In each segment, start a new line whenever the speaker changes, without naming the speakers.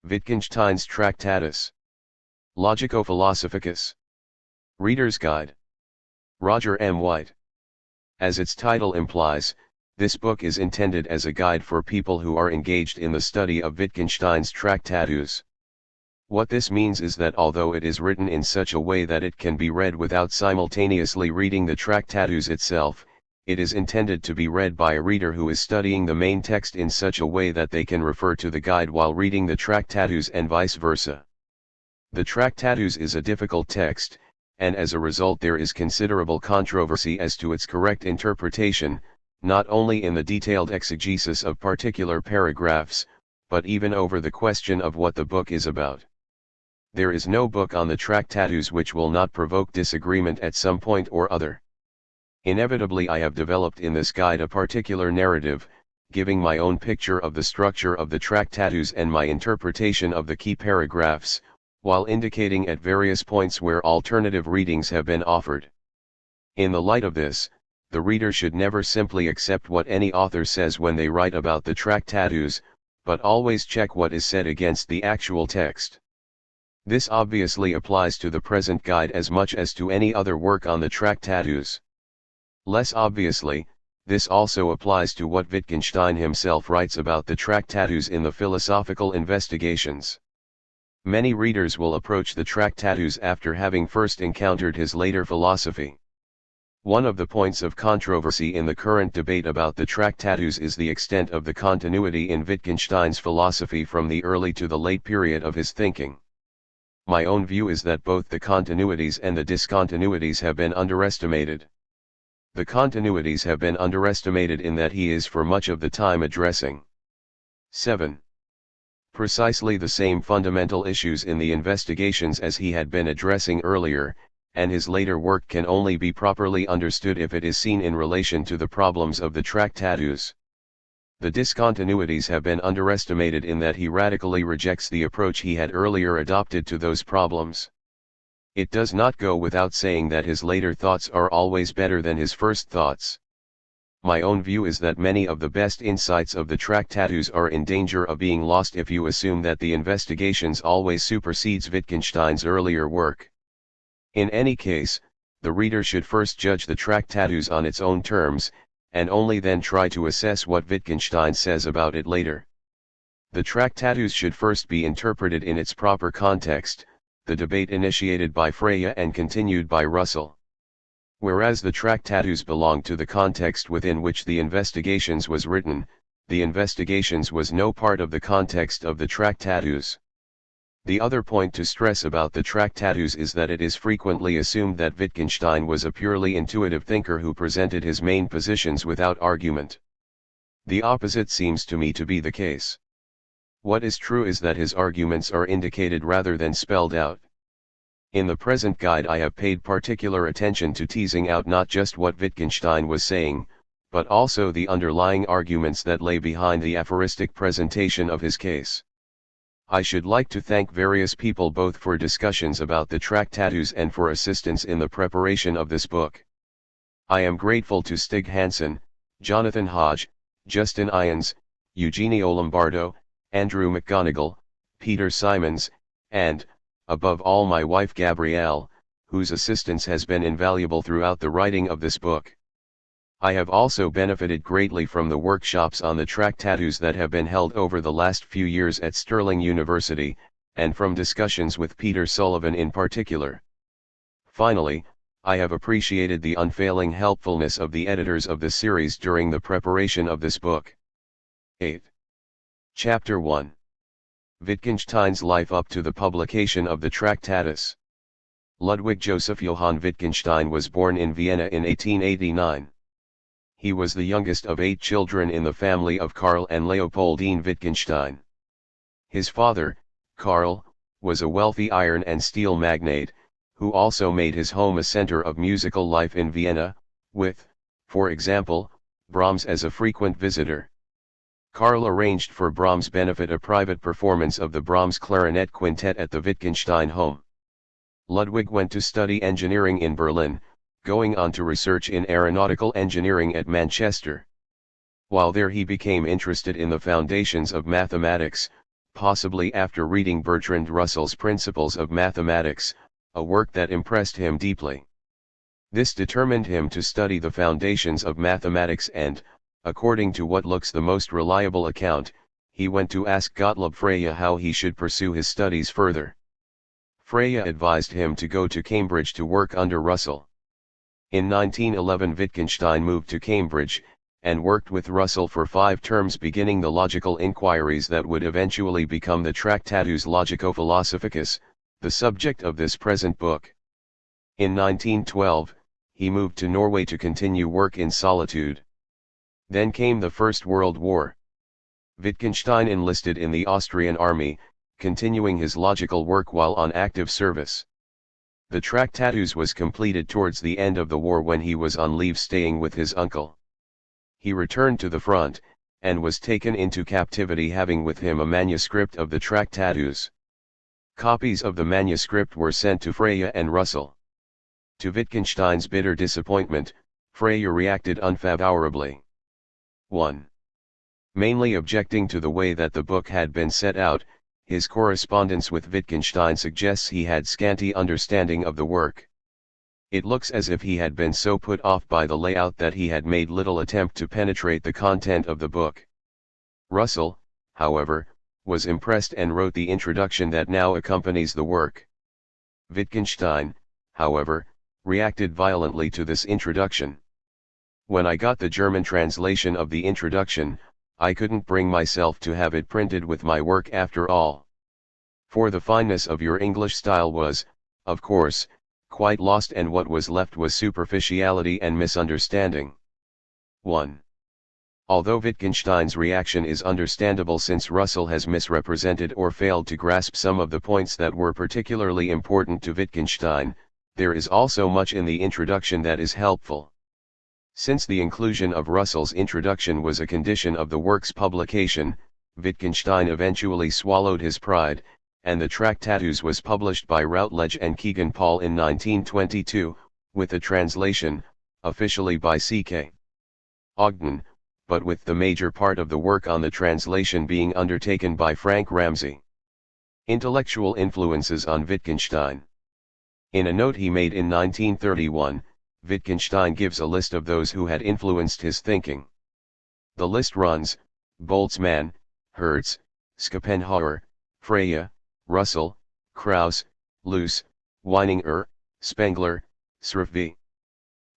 Wittgensteins Tractatus. Logico Philosophicus. Reader's Guide. Roger M. White. As its title implies, this book is intended as a guide for people who are engaged in the study of Wittgenstein's Tractatus. What this means is that although it is written in such a way that it can be read without simultaneously reading the Tractatus itself, it is intended to be read by a reader who is studying the main text in such a way that they can refer to the guide while reading the Tractatus and vice versa. The Tractatus is a difficult text, and as a result there is considerable controversy as to its correct interpretation, not only in the detailed exegesis of particular paragraphs, but even over the question of what the book is about. There is no book on the Tractatus which will not provoke disagreement at some point or other. Inevitably I have developed in this guide a particular narrative, giving my own picture of the structure of the Tractatus and my interpretation of the key paragraphs, while indicating at various points where alternative readings have been offered. In the light of this, the reader should never simply accept what any author says when they write about the Tractatus, but always check what is said against the actual text. This obviously applies to the present guide as much as to any other work on the Tractatus. Less obviously, this also applies to what Wittgenstein himself writes about the Tractatus in the Philosophical Investigations. Many readers will approach the Tractatus after having first encountered his later philosophy. One of the points of controversy in the current debate about the Tractatus is the extent of the continuity in Wittgenstein's philosophy from the early to the late period of his thinking. My own view is that both the continuities and the discontinuities have been underestimated. The continuities have been underestimated in that he is for much of the time addressing 7. Precisely the same fundamental issues in the investigations as he had been addressing earlier, and his later work can only be properly understood if it is seen in relation to the problems of the Tractatus. The discontinuities have been underestimated in that he radically rejects the approach he had earlier adopted to those problems. It does not go without saying that his later thoughts are always better than his first thoughts. My own view is that many of the best insights of the Tractatus are in danger of being lost if you assume that the investigations always supersedes Wittgenstein's earlier work. In any case, the reader should first judge the Tractatus on its own terms, and only then try to assess what Wittgenstein says about it later. The Tractatus should first be interpreted in its proper context, the debate initiated by Freya and continued by Russell. Whereas the Tractatus belonged to the context within which the Investigations was written, the Investigations was no part of the context of the Tractatus. The other point to stress about the Tractatus is that it is frequently assumed that Wittgenstein was a purely intuitive thinker who presented his main positions without argument. The opposite seems to me to be the case. What is true is that his arguments are indicated rather than spelled out. In the present guide I have paid particular attention to teasing out not just what Wittgenstein was saying, but also the underlying arguments that lay behind the aphoristic presentation of his case. I should like to thank various people both for discussions about the Tractatus and for assistance in the preparation of this book. I am grateful to Stig Hansen, Jonathan Hodge, Justin Ions, Eugenio Lombardo, Andrew McGonigal, Peter Simons, and, above all, my wife Gabrielle, whose assistance has been invaluable throughout the writing of this book. I have also benefited greatly from the workshops on the Tractatus that have been held over the last few years at Stirling University, and from discussions with Peter Sullivan in particular. Finally, I have appreciated the unfailing helpfulness of the editors of the series during the preparation of this book. 8. Chapter 1. Wittgenstein's life up to the publication of the Tractatus. Ludwig Joseph Johann Wittgenstein was born in Vienna in 1889. He was the youngest of 8 children in the family of Karl and Leopoldine Wittgenstein. His father, Karl, was a wealthy iron and steel magnate, who also made his home a center of musical life in Vienna, with, for example, Brahms as a frequent visitor. Karl arranged for Brahms' benefit a private performance of the Brahms Clarinet Quintet at the Wittgenstein home. Ludwig went to study engineering in Berlin, going on to research in aeronautical engineering at Manchester. While there he became interested in the foundations of mathematics, possibly after reading Bertrand Russell's Principles of Mathematics, a work that impressed him deeply. This determined him to study the foundations of mathematics and, according to what looks the most reliable account, he went to ask Gottlob Frege how he should pursue his studies further. Frege advised him to go to Cambridge to work under Russell. In 1911 Wittgenstein moved to Cambridge, and worked with Russell for 5 terms beginning the logical inquiries that would eventually become the Tractatus Logico Philosophicus, the subject of this present book. In 1912, he moved to Norway to continue work in solitude. Then came the First World War. Wittgenstein enlisted in the Austrian army, continuing his logical work while on active service. The Tractatus was completed towards the end of the war when he was on leave staying with his uncle. He returned to the front, and was taken into captivity having with him a manuscript of the Tractatus. Copies of the manuscript were sent to Frege and Russell. To Wittgenstein's bitter disappointment, Frege reacted unfavorably. 1. Mainly objecting to the way that the book had been set out, his correspondence with Wittgenstein suggests he had scanty understanding of the work. It looks as if he had been so put off by the layout that he had made little attempt to penetrate the content of the book. Russell, however, was impressed and wrote the introduction that now accompanies the work. Wittgenstein, however, reacted violently to this introduction. When I got the German translation of the introduction, I couldn't bring myself to have it printed with my work after all. For the fineness of your English style was, of course, quite lost, and what was left was superficiality and misunderstanding. 1. Although Wittgenstein's reaction is understandable since Russell has misrepresented or failed to grasp some of the points that were particularly important to Wittgenstein, there is also much in the introduction that is helpful. Since the inclusion of Russell's introduction was a condition of the work's publication, Wittgenstein eventually swallowed his pride, and the Tractatus was published by Routledge and Kegan Paul in 1922, with a translation, officially by C.K. Ogden, but with the major part of the work on the translation being undertaken by Frank Ramsey. Intellectual influences on Wittgenstein. In a note he made in 1931, Wittgenstein gives a list of those who had influenced his thinking. The list runs: Boltzmann, Hertz, Schopenhauer, Frege, Russell, Krauss, Luce, Weininger, Spengler, Srivvi.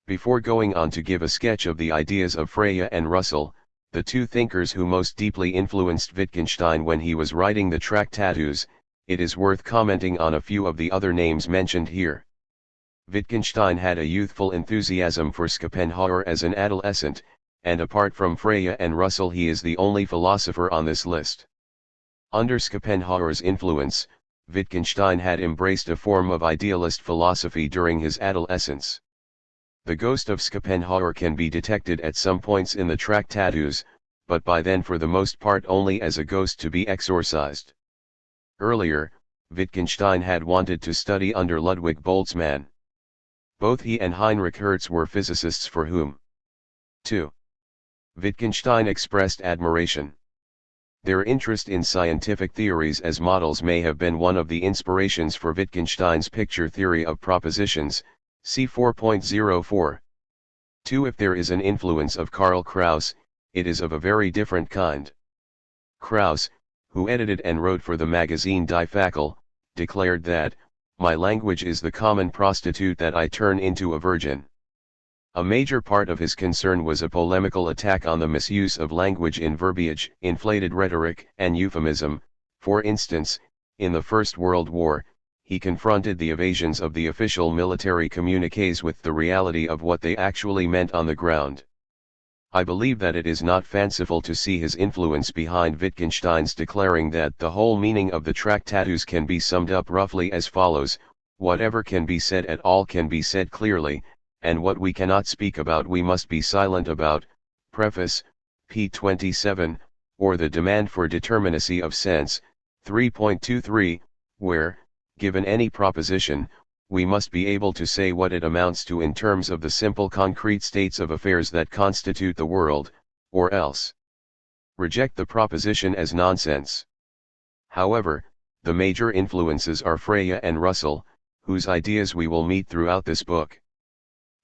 Before going on to give a sketch of the ideas of Frege and Russell, the two thinkers who most deeply influenced Wittgenstein when he was writing the Tractatus, it is worth commenting on a few of the other names mentioned here. Wittgenstein had a youthful enthusiasm for Schopenhauer as an adolescent, and apart from Frege and Russell he is the only philosopher on this list. Under Schopenhauer's influence, Wittgenstein had embraced a form of idealist philosophy during his adolescence. The ghost of Schopenhauer can be detected at some points in the Tractatus, but by then for the most part only as a ghost to be exorcised. Earlier, Wittgenstein had wanted to study under Ludwig Boltzmann. Both he and Heinrich Hertz were physicists for whom 2. Wittgenstein expressed admiration. Their interest in scientific theories as models may have been one of the inspirations for Wittgenstein's picture theory of propositions, see 4.04. 2. If there is an influence of Karl Kraus, it is of a very different kind. Kraus, who edited and wrote for the magazine Die Fackel, declared that, "My language is the common prostitute that I turn into a virgin." A major part of his concern was a polemical attack on the misuse of language in verbiage, inflated rhetoric, and euphemism. For instance, in the First World War, he confronted the evasions of the official military communiques with the reality of what they actually meant on the ground. I believe that it is not fanciful to see his influence behind Wittgenstein's declaring that the whole meaning of the Tractatus can be summed up roughly as follows: whatever can be said at all can be said clearly, and what we cannot speak about we must be silent about. Preface, p. 27, or the demand for determinacy of sense, 3.23, where, given any proposition, we must be able to say what it amounts to in terms of the simple concrete states of affairs that constitute the world, or else reject the proposition as nonsense. However, the major influences are Freya and Russell, whose ideas we will meet throughout this book.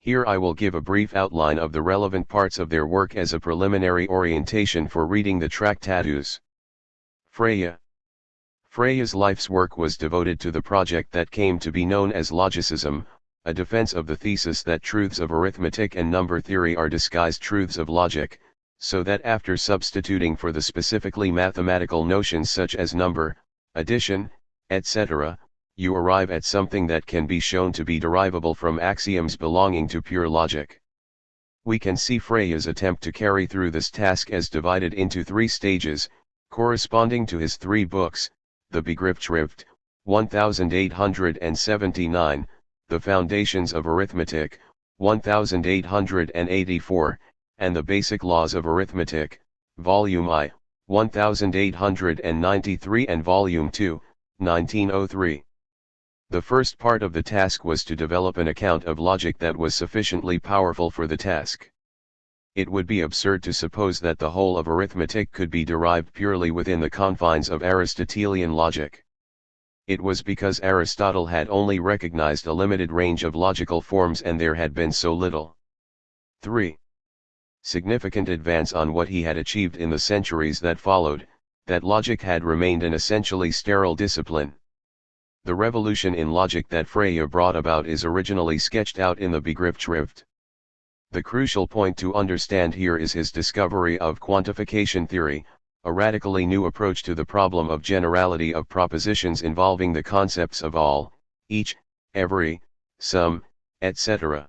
Here I will give a brief outline of the relevant parts of their work as a preliminary orientation for reading the Tractatus. Freya. Freya's life's work was devoted to the project that came to be known as Logicism, a defense of the thesis that truths of arithmetic and number theory are disguised truths of logic, so that after substituting for the specifically mathematical notions such as number, addition, etc., you arrive at something that can be shown to be derivable from axioms belonging to pure logic. We can see Freya's attempt to carry through this task as divided into 3 stages, corresponding to his 3 books, the Begriffsschrift, 1879, the Foundations of Arithmetic, 1884, and the Basic Laws of Arithmetic, Volume I, 1893 and Volume II, 1903. The first part of the task was to develop an account of logic that was sufficiently powerful for the task. It would be absurd to suppose that the whole of arithmetic could be derived purely within the confines of Aristotelian logic. It was because Aristotle had only recognized a limited range of logical forms and there had been so little 3. Significant advance on what he had achieved in the centuries that followed, that logic had remained an essentially sterile discipline. The revolution in logic that Freya brought about is originally sketched out in the Begriffsschrift. The crucial point to understand here is his discovery of quantification theory, a radically new approach to the problem of generality of propositions involving the concepts of all, each, every, some, etc.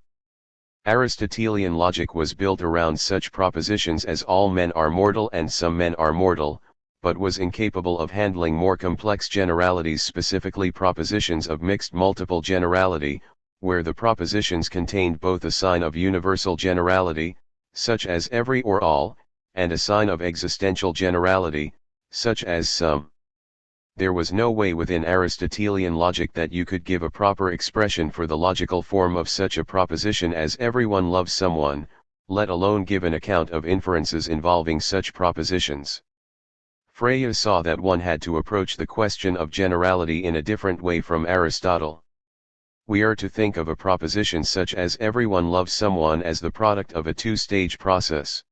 Aristotelian logic was built around such propositions as all men are mortal and some men are mortal, but was incapable of handling more complex generalities, specifically propositions of mixed multiple generality, where the propositions contained both a sign of universal generality, such as every or all, and a sign of existential generality, such as some. There was no way within Aristotelian logic that you could give a proper expression for the logical form of such a proposition as everyone loves someone, let alone give an account of inferences involving such propositions. Freya saw that one had to approach the question of generality in a different way from Aristotle. We are to think of a proposition such as everyone loves someone as the product of a 2-stage process.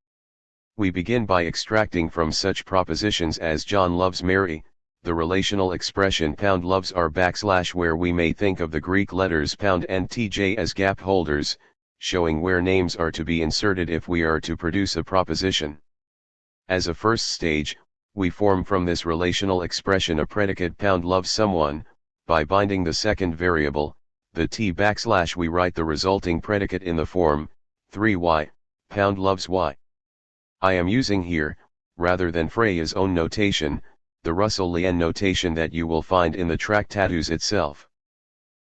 We begin by extracting from such propositions as John loves Mary, the relational expression pound loves r / where we may think of the Greek letters pound and tj as gap holders, showing where names are to be inserted if we are to produce a proposition. As a first stage, we form from this relational expression a predicate pound loves someone. By binding the second variable, the t / we write the resulting predicate in the form 3y, pound loves y. I am using here, rather than Freya's own notation, the Russellian notation that you will find in the Tractatus itself.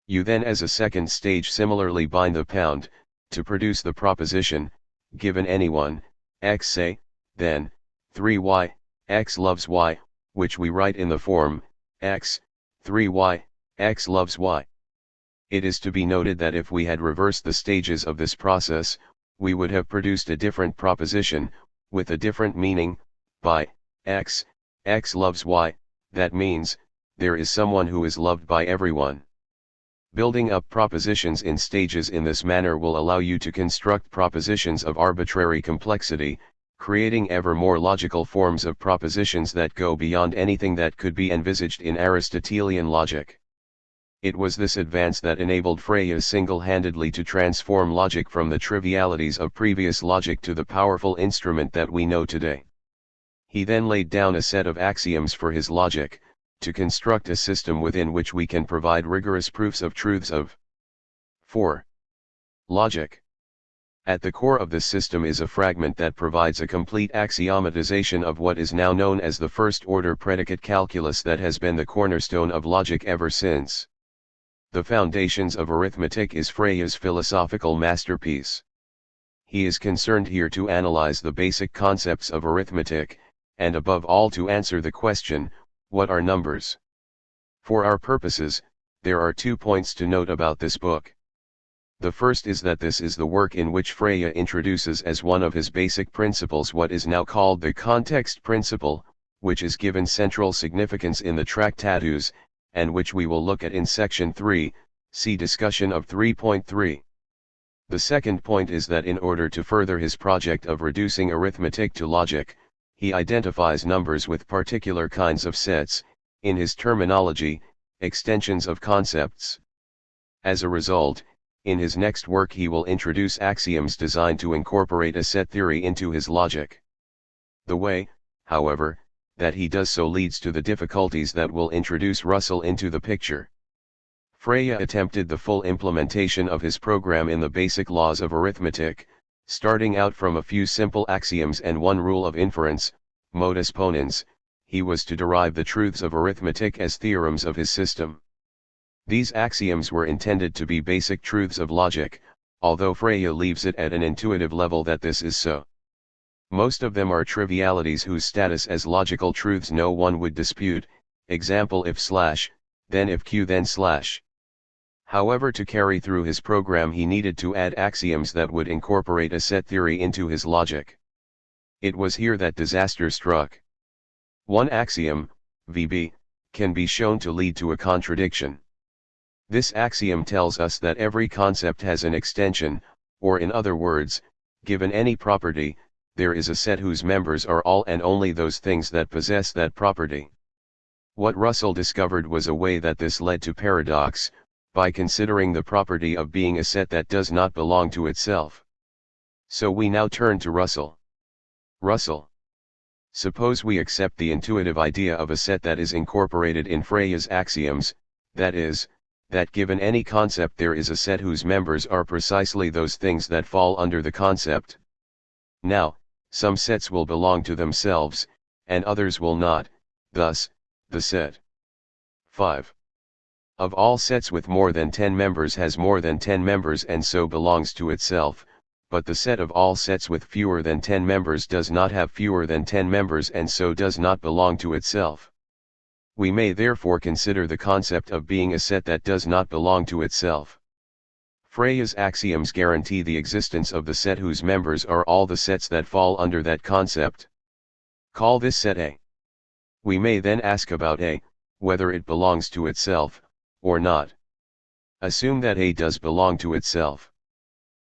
You then as a second stage similarly bind the pound, to produce the proposition, given anyone, x say, then, 3y, x loves y, which we write in the form, x, 3y, x loves y. It is to be noted that if we had reversed the stages of this process, we would have produced a different proposition, with a different meaning, by x, x loves y, that means, there is someone who is loved by everyone. Building up propositions in stages in this manner will allow you to construct propositions of arbitrary complexity, creating ever more logical forms of propositions that go beyond anything that could be envisaged in Aristotelian logic. It was this advance that enabled Freya single-handedly to transform logic from the trivialities of previous logic to the powerful instrument that we know today. He then laid down a set of axioms for his logic, to construct a system within which we can provide rigorous proofs of truths of 4. Logic. At the core of this system is a fragment that provides a complete axiomatization of what is now known as the first-order predicate calculus that has been the cornerstone of logic ever since. The Foundations of Arithmetic is Freya's philosophical masterpiece. He is concerned here to analyze the basic concepts of arithmetic, and above all to answer the question, what are numbers? For our purposes, there are 2 points to note about this book. The first is that this is the work in which Freya introduces as one of his basic principles what is now called the context principle, which is given central significance in the Tractatus, and which we will look at in section 3, see discussion of 3.3. The second point is that in order to further his project of reducing arithmetic to logic, he identifies numbers with particular kinds of sets, in his terminology, extensions of concepts. As a result, in his next work he will introduce axioms designed to incorporate a set theory into his logic. The way, however, that he does so leads to the difficulties that will introduce Russell into the picture. Frege attempted the full implementation of his program in the basic laws of arithmetic, starting out from a few simple axioms and one rule of inference, modus ponens. He was to derive the truths of arithmetic as theorems of his system. These axioms were intended to be basic truths of logic, although Frege leaves it at an intuitive level that this is so. Most of them are trivialities whose status as logical truths no one would dispute, example if slash, then if q then slash. However, to carry through his program he needed to add axioms that would incorporate a set theory into his logic. It was here that disaster struck. One axiom, VB, can be shown to lead to a contradiction. This axiom tells us that every concept has an extension, or in other words, given any property, there is a set whose members are all and only those things that possess that property. What Russell discovered was a way that this led to paradox, by considering the property of being a set that does not belong to itself. So we now turn to Russell. Russell. Suppose we accept the intuitive idea of a set that is incorporated in Frege's axioms, that is, that given any concept there is a set whose members are precisely those things that fall under the concept. Now, some sets will belong to themselves, and others will not, thus, the set 5. Of all sets with more than 10 members has more than 10 members and so belongs to itself, but the set of all sets with fewer than 10 members does not have fewer than 10 members and so does not belong to itself. We may therefore consider the concept of being a set that does not belong to itself. Frege's axioms guarantee the existence of the set whose members are all the sets that fall under that concept. Call this set A. We may then ask about A, whether it belongs to itself, or not. Assume that A does belong to itself.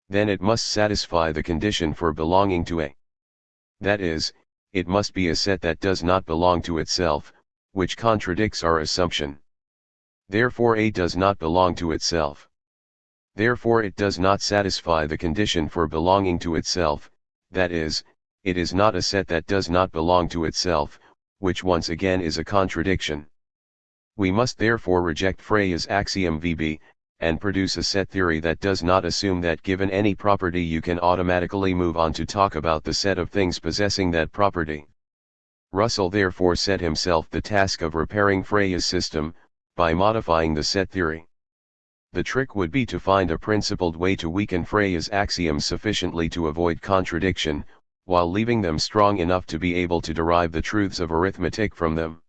Then it must satisfy the condition for belonging to A. That is, it must be a set that does not belong to itself, which contradicts our assumption. Therefore A does not belong to itself. Therefore it does not satisfy the condition for belonging to itself, that is, it is not a set that does not belong to itself, which once again is a contradiction. We must therefore reject Frege's axiom VB, and produce a set theory that does not assume that given any property you can automatically move on to talk about the set of things possessing that property. Russell therefore set himself the task of repairing Frege's system, by modifying the set theory. The trick would be to find a principled way to weaken Frege's axioms sufficiently to avoid contradiction, while leaving them strong enough to be able to derive the truths of arithmetic from them.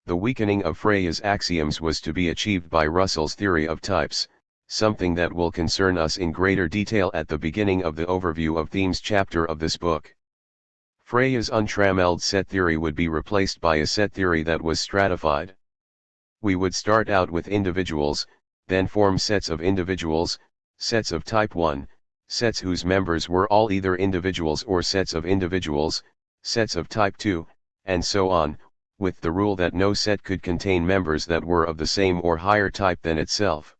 The weakening of Frege's axioms was to be achieved by Russell's theory of types, something that will concern us in greater detail at the beginning of the overview of themes chapter of this book. Frege's untrammeled set theory would be replaced by a set theory that was stratified. We would start out with individuals, then form sets of individuals, sets of type 1, sets whose members were all either individuals or sets of individuals, sets of type 2, and so on, with the rule that no set could contain members that were of the same or higher type than itself.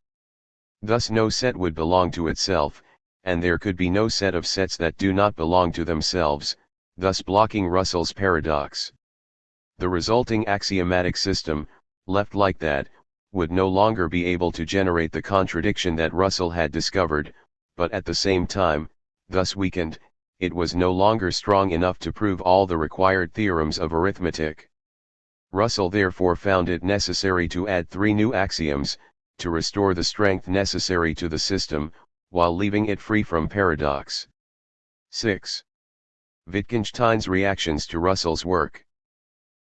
Thus no set would belong to itself, and there could be no set of sets that do not belong to themselves, thus blocking Russell's paradox. The resulting axiomatic system, left like that, would no longer be able to generate the contradiction that Russell had discovered, but at the same time, thus weakened, it was no longer strong enough to prove all the required theorems of arithmetic. Russell therefore found it necessary to add 3 new axioms, to restore the strength necessary to the system, while leaving it free from paradox. 6. Wittgenstein's reactions to Russell's work.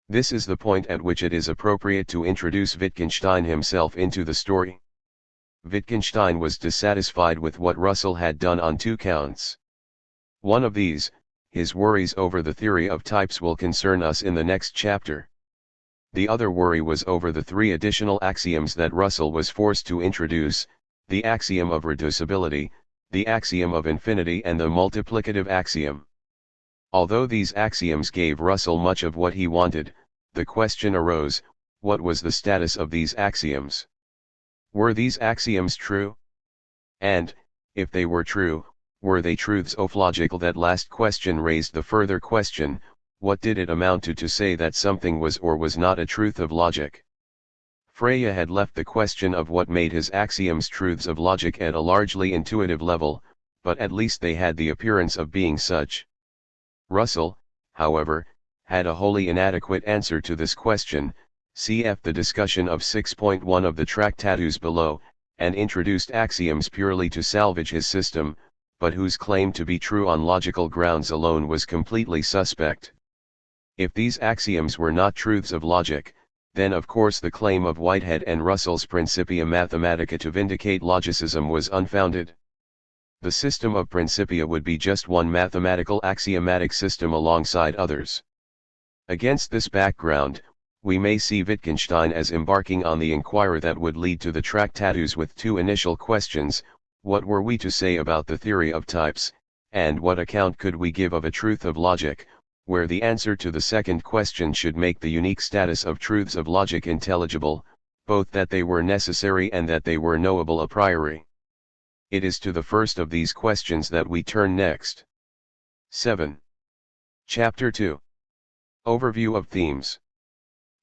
This is the point at which it is appropriate to introduce Wittgenstein himself into the story. Wittgenstein was dissatisfied with what Russell had done on 2 counts. One of these, His worries over the theory of types will concern us in the next chapter. The other worry was over the three additional axioms that Russell was forced to introduce: the axiom of reducibility, the axiom of infinity, and the multiplicative axiom. Although these axioms gave Russell much of what he wanted, the question arose, what was the status of these axioms? Were these axioms true? And, if they were true, were they truths of logical? That last question raised the further question, what did it amount to say that something was or was not a truth of logic? Frege had left the question of what made his axioms truths of logic at a largely intuitive level, but at least they had the appearance of being such. Russell, however, had a wholly inadequate answer to this question. Cf. the discussion of 6.1 of the Tractatus below, and introduced axioms purely to salvage his system, but whose claim to be true on logical grounds alone was completely suspect. If these axioms were not truths of logic, then of course the claim of Whitehead and Russell's Principia Mathematica to vindicate logicism was unfounded. The system of Principia would be just one mathematical axiomatic system alongside others. Against this background, we may see Wittgenstein as embarking on the inquiry that would lead to the Tractatus with two initial questions: what were we to say about the theory of types, and what account could we give of a truth of logic, where the answer to the second question should make the unique status of truths of logic intelligible, both that they were necessary and that they were knowable a priori. It is to the first of these questions that we turn next. 7. Chapter 2. Overview of themes.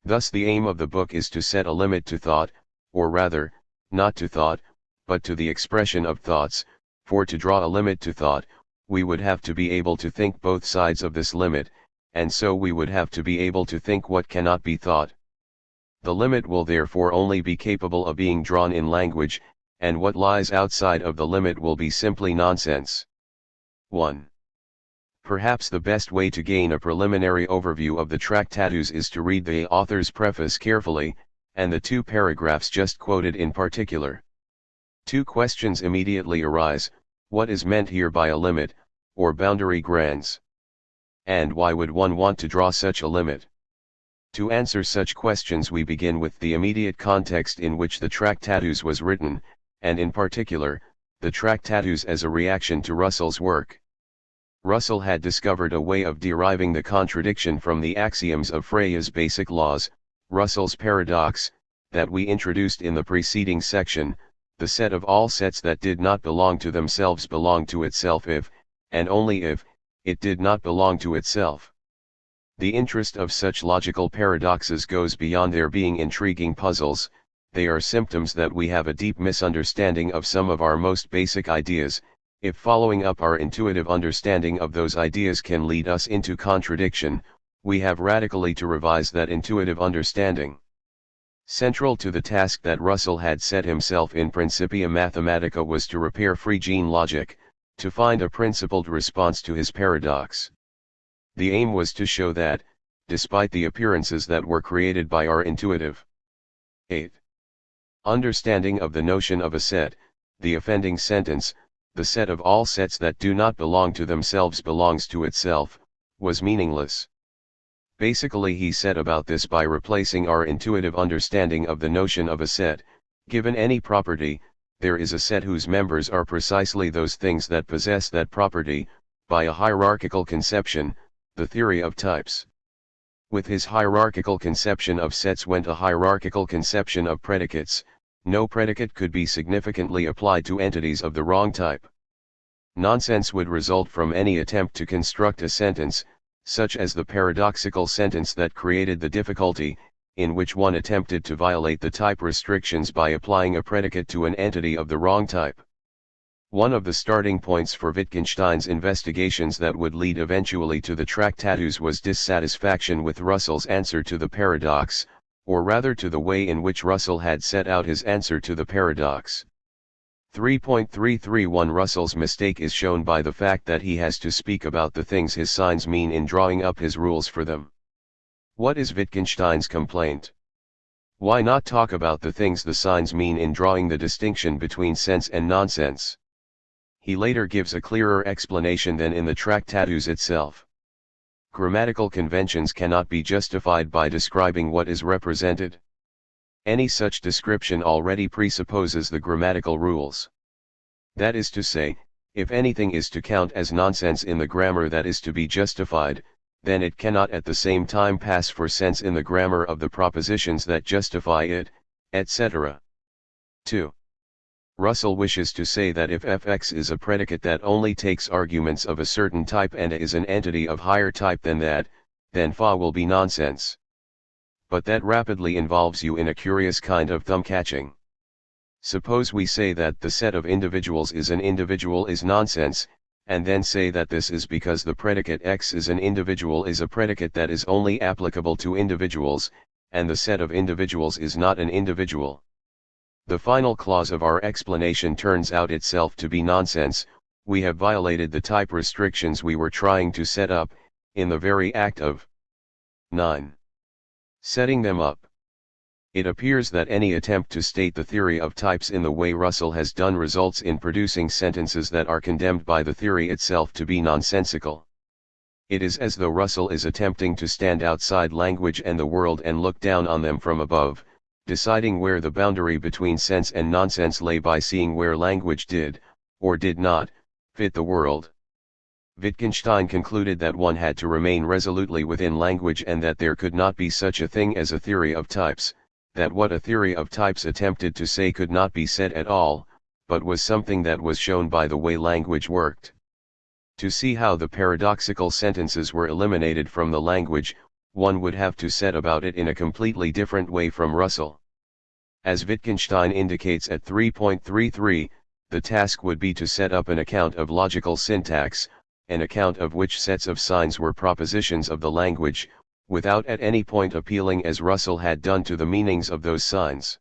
Thus the aim of the book is to set a limit to thought, or rather, not to thought, but to the expression of thoughts, for to draw a limit to thought, we would have to be able to think both sides of this limit, and so we would have to be able to think what cannot be thought. The limit will therefore only be capable of being drawn in language, and what lies outside of the limit will be simply nonsense. 1. Perhaps the best way to gain a preliminary overview of the Tractatus is to read the author's preface carefully, and the two paragraphs just quoted in particular. Two questions immediately arise: what is meant here by a limit, or boundary grans? And why would one want to draw such a limit? To answer such questions we begin with the immediate context in which the Tractatus was written, and in particular, the Tractatus as a reaction to Russell's work. Russell had discovered a way of deriving the contradiction from the axioms of Frege's basic laws, Russell's paradox, that we introduced in the preceding section: the set of all sets that did not belong to themselves belonged to itself if, and only if, it did not belong to itself. The interest of such logical paradoxes goes beyond their being intriguing puzzles. They are symptoms that we have a deep misunderstanding of some of our most basic ideas, if following up our intuitive understanding of those ideas can lead us into contradiction, we have radically to revise that intuitive understanding. Central to the task that Russell had set himself in Principia Mathematica was to repair Fregean logic, to find a principled response to his paradox. The aim was to show that, despite the appearances that were created by our intuitive 8. understanding of the notion of a set, the offending sentence, the set of all sets that do not belong to themselves belongs to itself, was meaningless. Basically he set about this by replacing our intuitive understanding of the notion of a set: given any property, there is a set whose members are precisely those things that possess that property, by a hierarchical conception, the theory of types. With his hierarchical conception of sets went a hierarchical conception of predicates. No predicate could be significantly applied to entities of the wrong type. Nonsense would result from any attempt to construct a sentence, such as the paradoxical sentence that created the difficulty, in which one attempted to violate the type restrictions by applying a predicate to an entity of the wrong type. One of the starting points for Wittgenstein's investigations that would lead eventually to the Tractatus was dissatisfaction with Russell's answer to the paradox, or rather to the way in which Russell had set out his answer to the paradox. 3.331 Russell's mistake is shown by the fact that he has to speak about the things his signs mean in drawing up his rules for them. What is Wittgenstein's complaint? Why not talk about the things the signs mean in drawing the distinction between sense and nonsense? He later gives a clearer explanation than in the Tractatus itself. Grammatical conventions cannot be justified by describing what is represented. Any such description already presupposes the grammatical rules. That is to say, if anything is to count as nonsense in the grammar that is to be justified, then it cannot at the same time pass for sense in the grammar of the propositions that justify it, etc. 2. Russell wishes to say that if fx is a predicate that only takes arguments of a certain type and is an entity of higher type than that, then fa will be nonsense. But that rapidly involves you in a curious kind of thumb-catching. Suppose we say that the set of individuals is an individual is nonsense, and then say that this is because the predicate x is an individual is a predicate that is only applicable to individuals, and the set of individuals is not an individual. The final clause of our explanation turns out itself to be nonsense. We have violated the type restrictions we were trying to set up, in the very act of 9. Setting them up. It appears that any attempt to state the theory of types in the way Russell has done results in producing sentences that are condemned by the theory itself to be nonsensical. It is as though Russell is attempting to stand outside language and the world and look down on them from above, deciding where the boundary between sense and nonsense lay by seeing where language did, or did not, fit the world. Wittgenstein concluded that one had to remain resolutely within language and that there could not be such a thing as a theory of types, that what a theory of types attempted to say could not be said at all, but was something that was shown by the way language worked. To see how the paradoxical sentences were eliminated from the language, one would have to set about it in a completely different way from Russell. As Wittgenstein indicates at 3.33, the task would be to set up an account of logical syntax, an account of which sets of signs were propositions of the language, without at any point appealing as Russell had done to the meanings of those signs.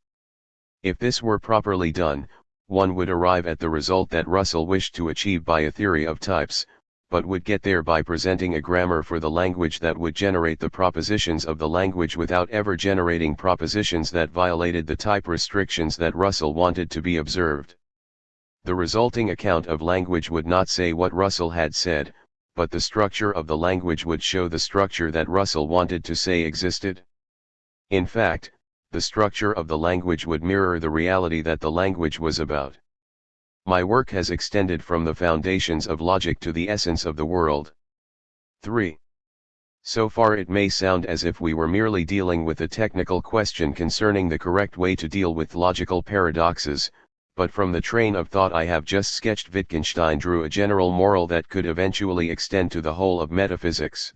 If this were properly done, one would arrive at the result that Russell wished to achieve by a theory of types, but would get there by presenting a grammar for the language that would generate the propositions of the language without ever generating propositions that violated the type restrictions that Russell wanted to be observed. The resulting account of language would not say what Russell had said, but the structure of the language would show the structure that Russell wanted to say existed. In fact, the structure of the language would mirror the reality that the language was about. My work has extended from the foundations of logic to the essence of the world. 3. So far it may sound as if we were merely dealing with a technical question concerning the correct way to deal with logical paradoxes, but from the train of thought I have just sketched, Wittgenstein drew a general moral that could eventually extend to the whole of metaphysics.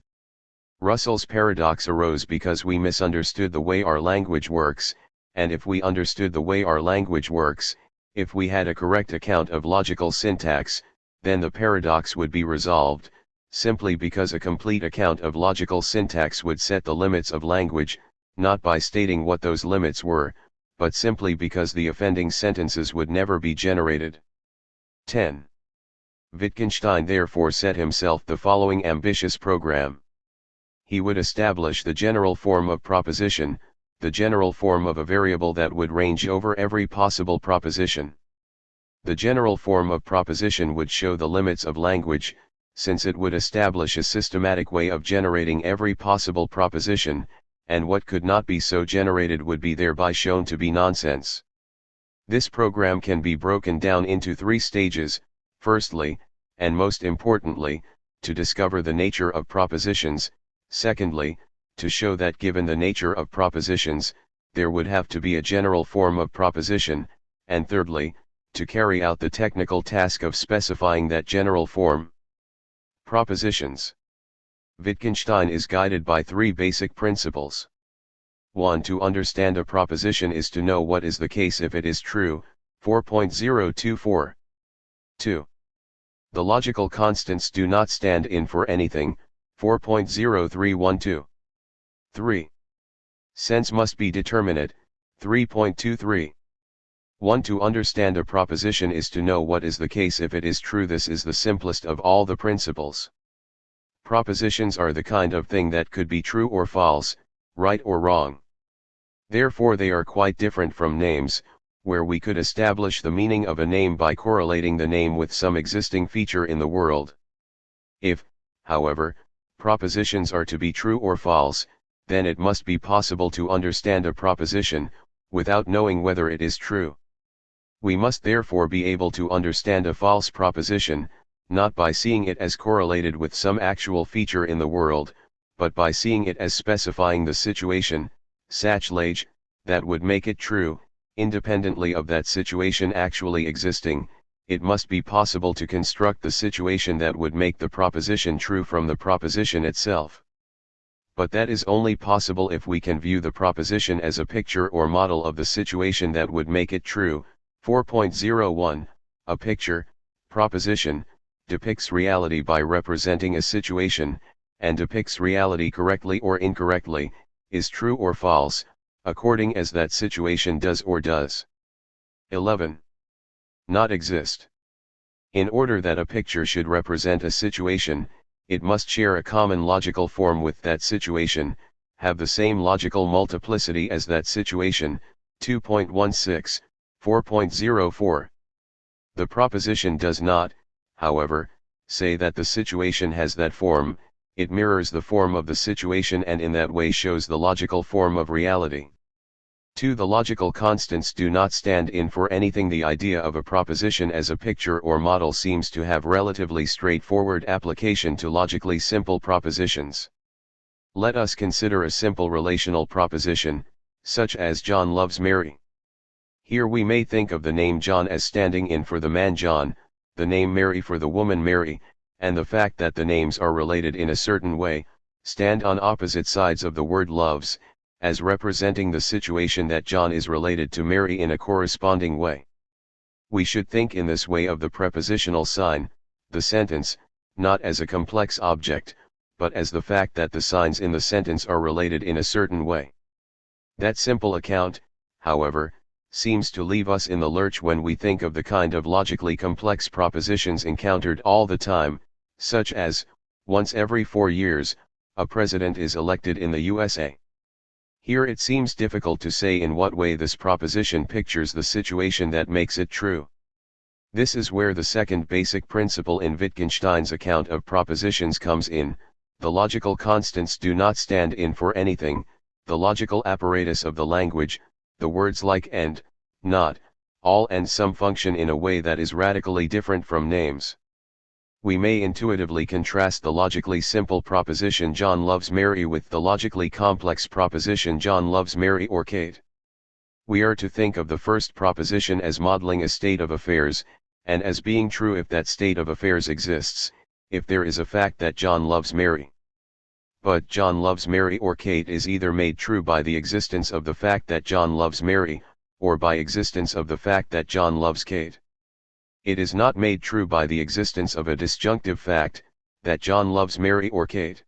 Russell's paradox arose because we misunderstood the way our language works, and if we understood the way our language works, if we had a correct account of logical syntax, then the paradox would be resolved, simply because a complete account of logical syntax would set the limits of language, not by stating what those limits were, but simply because the offending sentences would never be generated. 10. Wittgenstein therefore set himself the following ambitious program. He would establish the general form of proposition, the general form of a variable that would range over every possible proposition. The general form of proposition would show the limits of language, since it would establish a systematic way of generating every possible proposition, and what could not be so generated would be thereby shown to be nonsense. This program can be broken down into 3 stages. Firstly, and most importantly, to discover the nature of propositions; secondly, to show that given the nature of propositions, there would have to be a general form of proposition, and thirdly, to carry out the technical task of specifying that general form. Propositions. Wittgenstein is guided by 3 basic principles. 1. To understand a proposition is to know what is the case if it is true, 4.024. 2. The logical constants do not stand in for anything, 4.0312. 3. Sense must be determinate, 3.23. 1. To understand a proposition is to know what is the case if it is true. This is the simplest of all the principles. Propositions are the kind of thing that could be true or false, right or wrong. Therefore they are quite different from names. where we could establish the meaning of a name by correlating the name with some existing feature in the world. If, however, propositions are to be true or false, then it must be possible to understand a proposition, without knowing whether it is true. We must therefore be able to understand a false proposition, not by seeing it as correlated with some actual feature in the world, but by seeing it as specifying the situation, Sachlage, that would make it true. Independently of that situation actually existing, it must be possible to construct the situation that would make the proposition true from the proposition itself. But that is only possible if we can view the proposition as a picture or model of the situation that would make it true. 4.01 A picture, proposition, depicts reality by representing a situation, and depicts reality correctly or incorrectly, is true or false, according as that situation does or does. 11. Not exist. In order that a picture should represent a situation, it must share a common logical form with that situation, have the same logical multiplicity as that situation. 2.16, 4.04. The proposition does not, however, say that the situation has that form, it mirrors the form of the situation and in that way shows the logical form of reality. 2. The logical constants do not stand in for anything. The idea of a proposition as a picture or model seems to have relatively straightforward application to logically simple propositions. Let us consider a simple relational proposition, such as John loves Mary. Here we may think of the name John as standing in for the man John, the name Mary for the woman Mary, and the fact that the names are related in a certain way, stand on opposite sides of the word loves, as representing the situation that John is related to Mary in a corresponding way. We should think in this way of the prepositional sign, the sentence, not as a complex object, but as the fact that the signs in the sentence are related in a certain way. That simple account, however, seems to leave us in the lurch when we think of the kind of logically complex propositions encountered all the time, such as, once every 4 years, a president is elected in the USA. Here it seems difficult to say in what way this proposition pictures the situation that makes it true. This is where the second basic principle in Wittgenstein's account of propositions comes in: the logical constants do not stand in for anything. The logical apparatus of the language, the words like and, not, all and some function in a way that is radically different from names. We may intuitively contrast the logically simple proposition John loves Mary with the logically complex proposition John loves Mary or Kate. We are to think of the first proposition as modeling a state of affairs, and as being true if that state of affairs exists, if there is a fact that John loves Mary. But John loves Mary or Kate is either made true by the existence of the fact that John loves Mary, or by existence of the fact that John loves Kate. It is not made true by the existence of a disjunctive fact, that John loves Mary or Kate.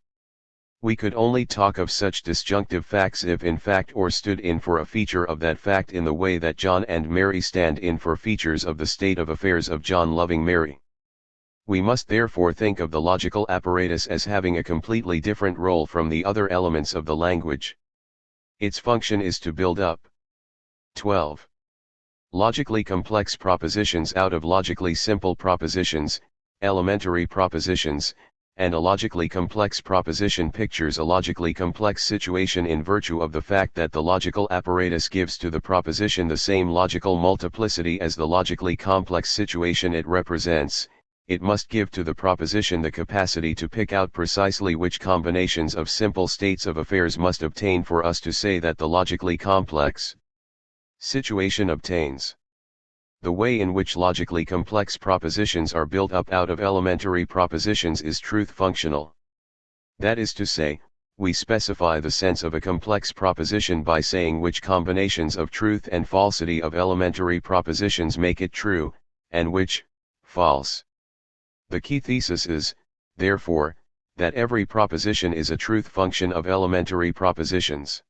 We could only talk of such disjunctive facts if in fact or stood in for a feature of that fact in the way that John and Mary stand in for features of the state of affairs of John loving Mary. We must therefore think of the logical apparatus as having a completely different role from the other elements of the language. Its function is to build up 12. Logically complex propositions out of logically simple propositions, elementary propositions, and a logically complex proposition pictures a logically complex situation in virtue of the fact that the logical apparatus gives to the proposition the same logical multiplicity as the logically complex situation it represents. It must give to the proposition the capacity to pick out precisely which combinations of simple states of affairs must obtain for us to say that the logically complex situation obtains. The way in which logically complex propositions are built up out of elementary propositions is truth functional. That is to say, we specify the sense of a complex proposition by saying which combinations of truth and falsity of elementary propositions make it true, and which, false. The key thesis is, therefore, that every proposition is a truth function of elementary propositions.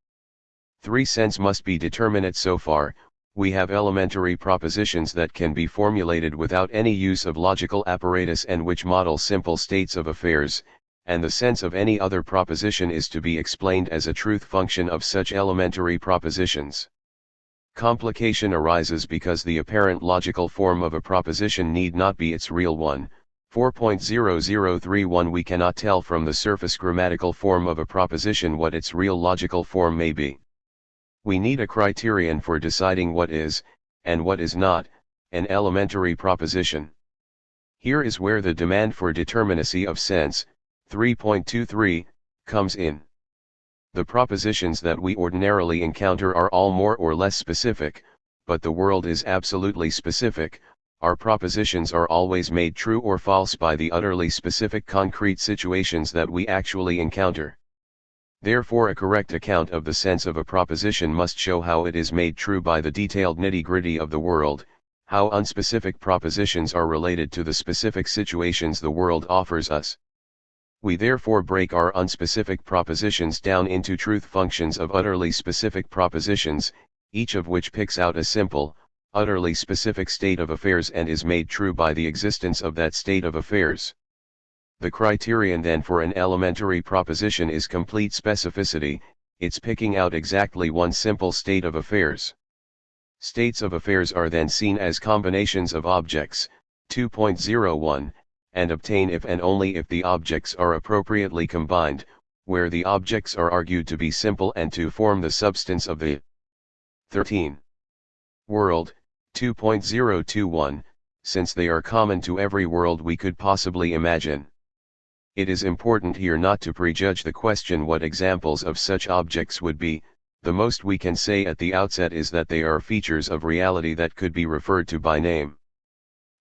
3 Sense must be determinate. So far, we have elementary propositions that can be formulated without any use of logical apparatus and which model simple states of affairs, and the sense of any other proposition is to be explained as a truth function of such elementary propositions. Complication arises because the apparent logical form of a proposition need not be its real one. 4.0031 We cannot tell from the surface grammatical form of a proposition what its real logical form may be. We need a criterion for deciding what is, and what is not, an elementary proposition. Here is where the demand for determinacy of sense, 3.23, comes in. The propositions that we ordinarily encounter are all more or less specific, but the world is absolutely specific. Our propositions are always made true or false by the utterly specific concrete situations that we actually encounter. Therefore, a correct account of the sense of a proposition must show how it is made true by the detailed nitty-gritty of the world, how unspecific propositions are related to the specific situations the world offers us. We therefore break our unspecific propositions down into truth functions of utterly specific propositions, each of which picks out a simple, utterly specific state of affairs and is made true by the existence of that state of affairs. The criterion then for an elementary proposition is complete specificity, it's picking out exactly one simple state of affairs. States of affairs are then seen as combinations of objects, 2.01, and obtain if and only if the objects are appropriately combined, where the objects are argued to be simple and to form the substance of the 13. World, 2.021, since they are common to every world we could possibly imagine. It is important here not to prejudge the question what examples of such objects would be. The most we can say at the outset is that they are features of reality that could be referred to by name.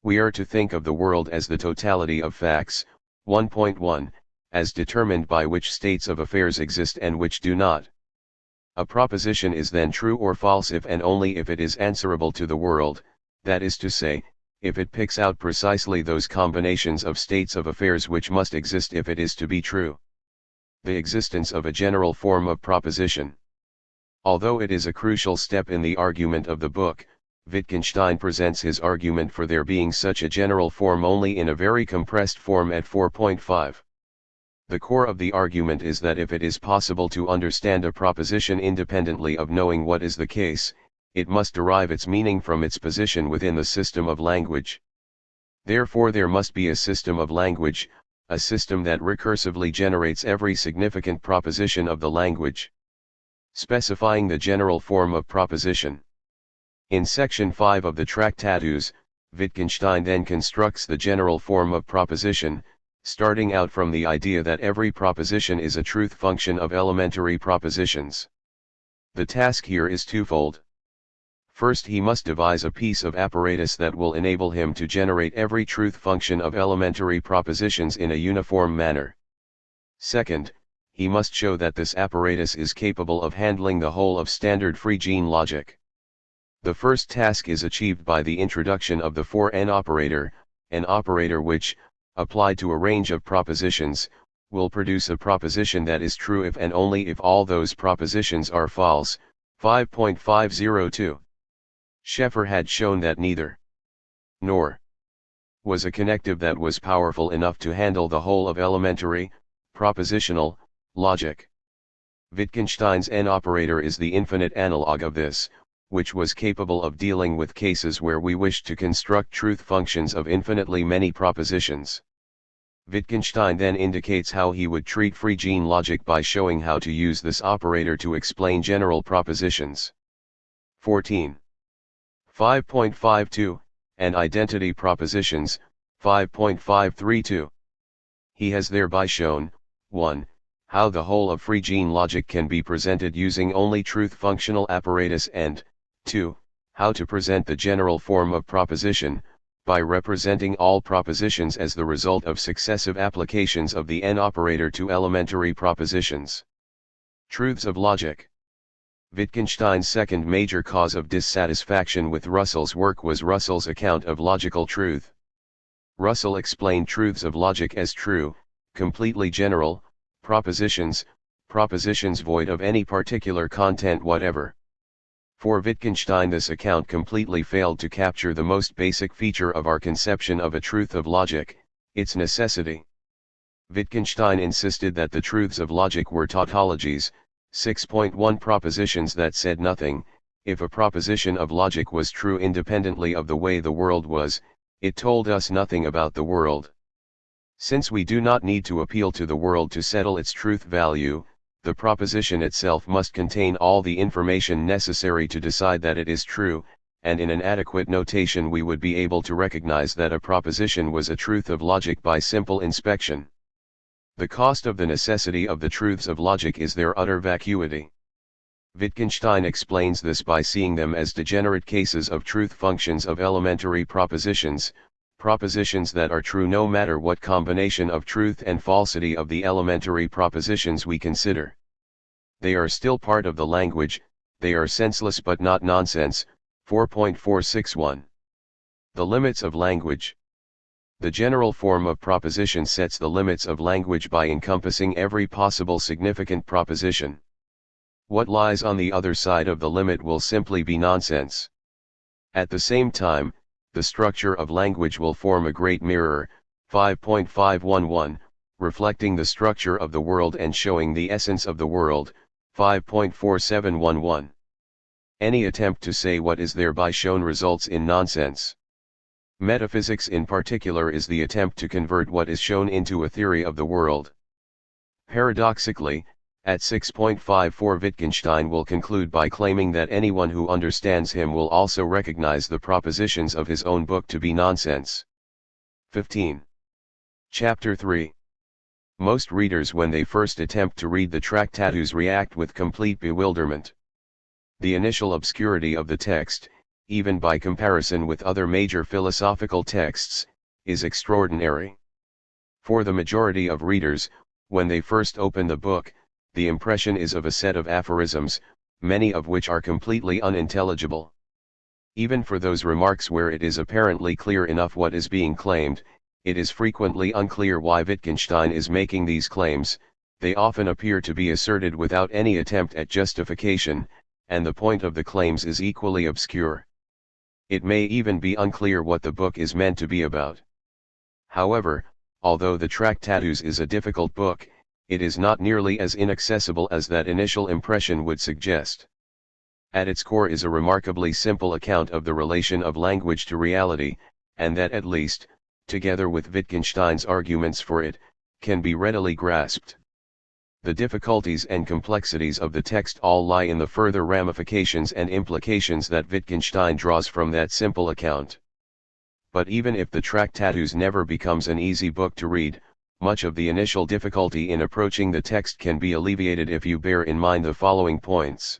We are to think of the world as the totality of facts, 1.1, as determined by which states of affairs exist and which do not. A proposition is then true or false if and only if it is answerable to the world, that is to say, if it picks out precisely those combinations of states of affairs which must exist if it is to be true. The existence of a general form of proposition. Although it is a crucial step in the argument of the book, Wittgenstein presents his argument for there being such a general form only in a very compressed form at 4.5. The core of the argument is that if it is possible to understand a proposition independently of knowing what is the case, it must derive its meaning from its position within the system of language. Therefore there must be a system of language, a system that recursively generates every significant proposition of the language. Specifying the general form of proposition. In section 5 of the Tractatus, Wittgenstein then constructs the general form of proposition, starting out from the idea that every proposition is a truth function of elementary propositions. The task here is twofold. First, he must devise a piece of apparatus that will enable him to generate every truth function of elementary propositions in a uniform manner. Second, he must show that this apparatus is capable of handling the whole of standard Phrygian logic. The first task is achieved by the introduction of the for n operator, an operator which, applied to a range of propositions, will produce a proposition that is true if and only if all those propositions are false. 5.502. Scheffer had shown that neither nor was a connective that was powerful enough to handle the whole of elementary, propositional, logic. Wittgenstein's n operator is the infinite analog of this, which was capable of dealing with cases where we wished to construct truth functions of infinitely many propositions. Wittgenstein then indicates how he would treat Phrygian logic by showing how to use this operator to explain general propositions. 14. 5.52, and identity propositions, 5.532. He has thereby shown, 1. How the whole of Phrygian logic can be presented using only truth functional apparatus and, 2. How to present the general form of proposition, by representing all propositions as the result of successive applications of the n operator to elementary propositions. Truths of logic. Wittgenstein's second major cause of dissatisfaction with Russell's work was Russell's account of logical truth. Russell explained truths of logic as true, completely general, propositions void of any particular content whatever. For Wittgenstein, this account completely failed to capture the most basic feature of our conception of a truth of logic, its necessity. Wittgenstein insisted that the truths of logic were tautologies, 6.1 propositions that said nothing, If a proposition of logic was true independently of the way the world was, it told us nothing about the world. Since we do not need to appeal to the world to settle its truth value, the proposition itself must contain all the information necessary to decide that it is true, and in an adequate notation we would be able to recognize that a proposition was a truth of logic by simple inspection. The cost of the necessity of the truths of logic is their utter vacuity. Wittgenstein explains this by seeing them as degenerate cases of truth functions of elementary propositions, propositions that are true no matter what combination of truth and falsity of the elementary propositions we consider. They are still part of the language, they are senseless but not nonsense. 4.461. The limits of language. The general form of proposition sets the limits of language by encompassing every possible significant proposition. What lies on the other side of the limit will simply be nonsense. At the same time, the structure of language will form a great mirror, 5.511, reflecting the structure of the world and showing the essence of the world, 5.4711. Any attempt to say what is thereby shown results in nonsense. Metaphysics in particular is the attempt to convert what is shown into a theory of the world. Paradoxically, at 6.54 Wittgenstein will conclude by claiming that anyone who understands him will also recognize the propositions of his own book to be nonsense. 15. Chapter 3. Most readers when they first attempt to read the Tractatus react with complete bewilderment. The initial obscurity of the text, even by comparison with other major philosophical texts, is extraordinary. For the majority of readers, when they first open the book, the impression is of a set of aphorisms, many of which are completely unintelligible. Even for those remarks where it is apparently clear enough what is being claimed, it is frequently unclear why Wittgenstein is making these claims. They often appear to be asserted without any attempt at justification, and the point of the claims is equally obscure. It may even be unclear what the book is meant to be about. However, although the Tractatus is a difficult book, it is not nearly as inaccessible as that initial impression would suggest. At its core is a remarkably simple account of the relation of language to reality, and that at least, together with Wittgenstein's arguments for it, can be readily grasped. The difficulties and complexities of the text all lie in the further ramifications and implications that Wittgenstein draws from that simple account. But even if the Tractatus never becomes an easy book to read, much of the initial difficulty in approaching the text can be alleviated if you bear in mind the following points.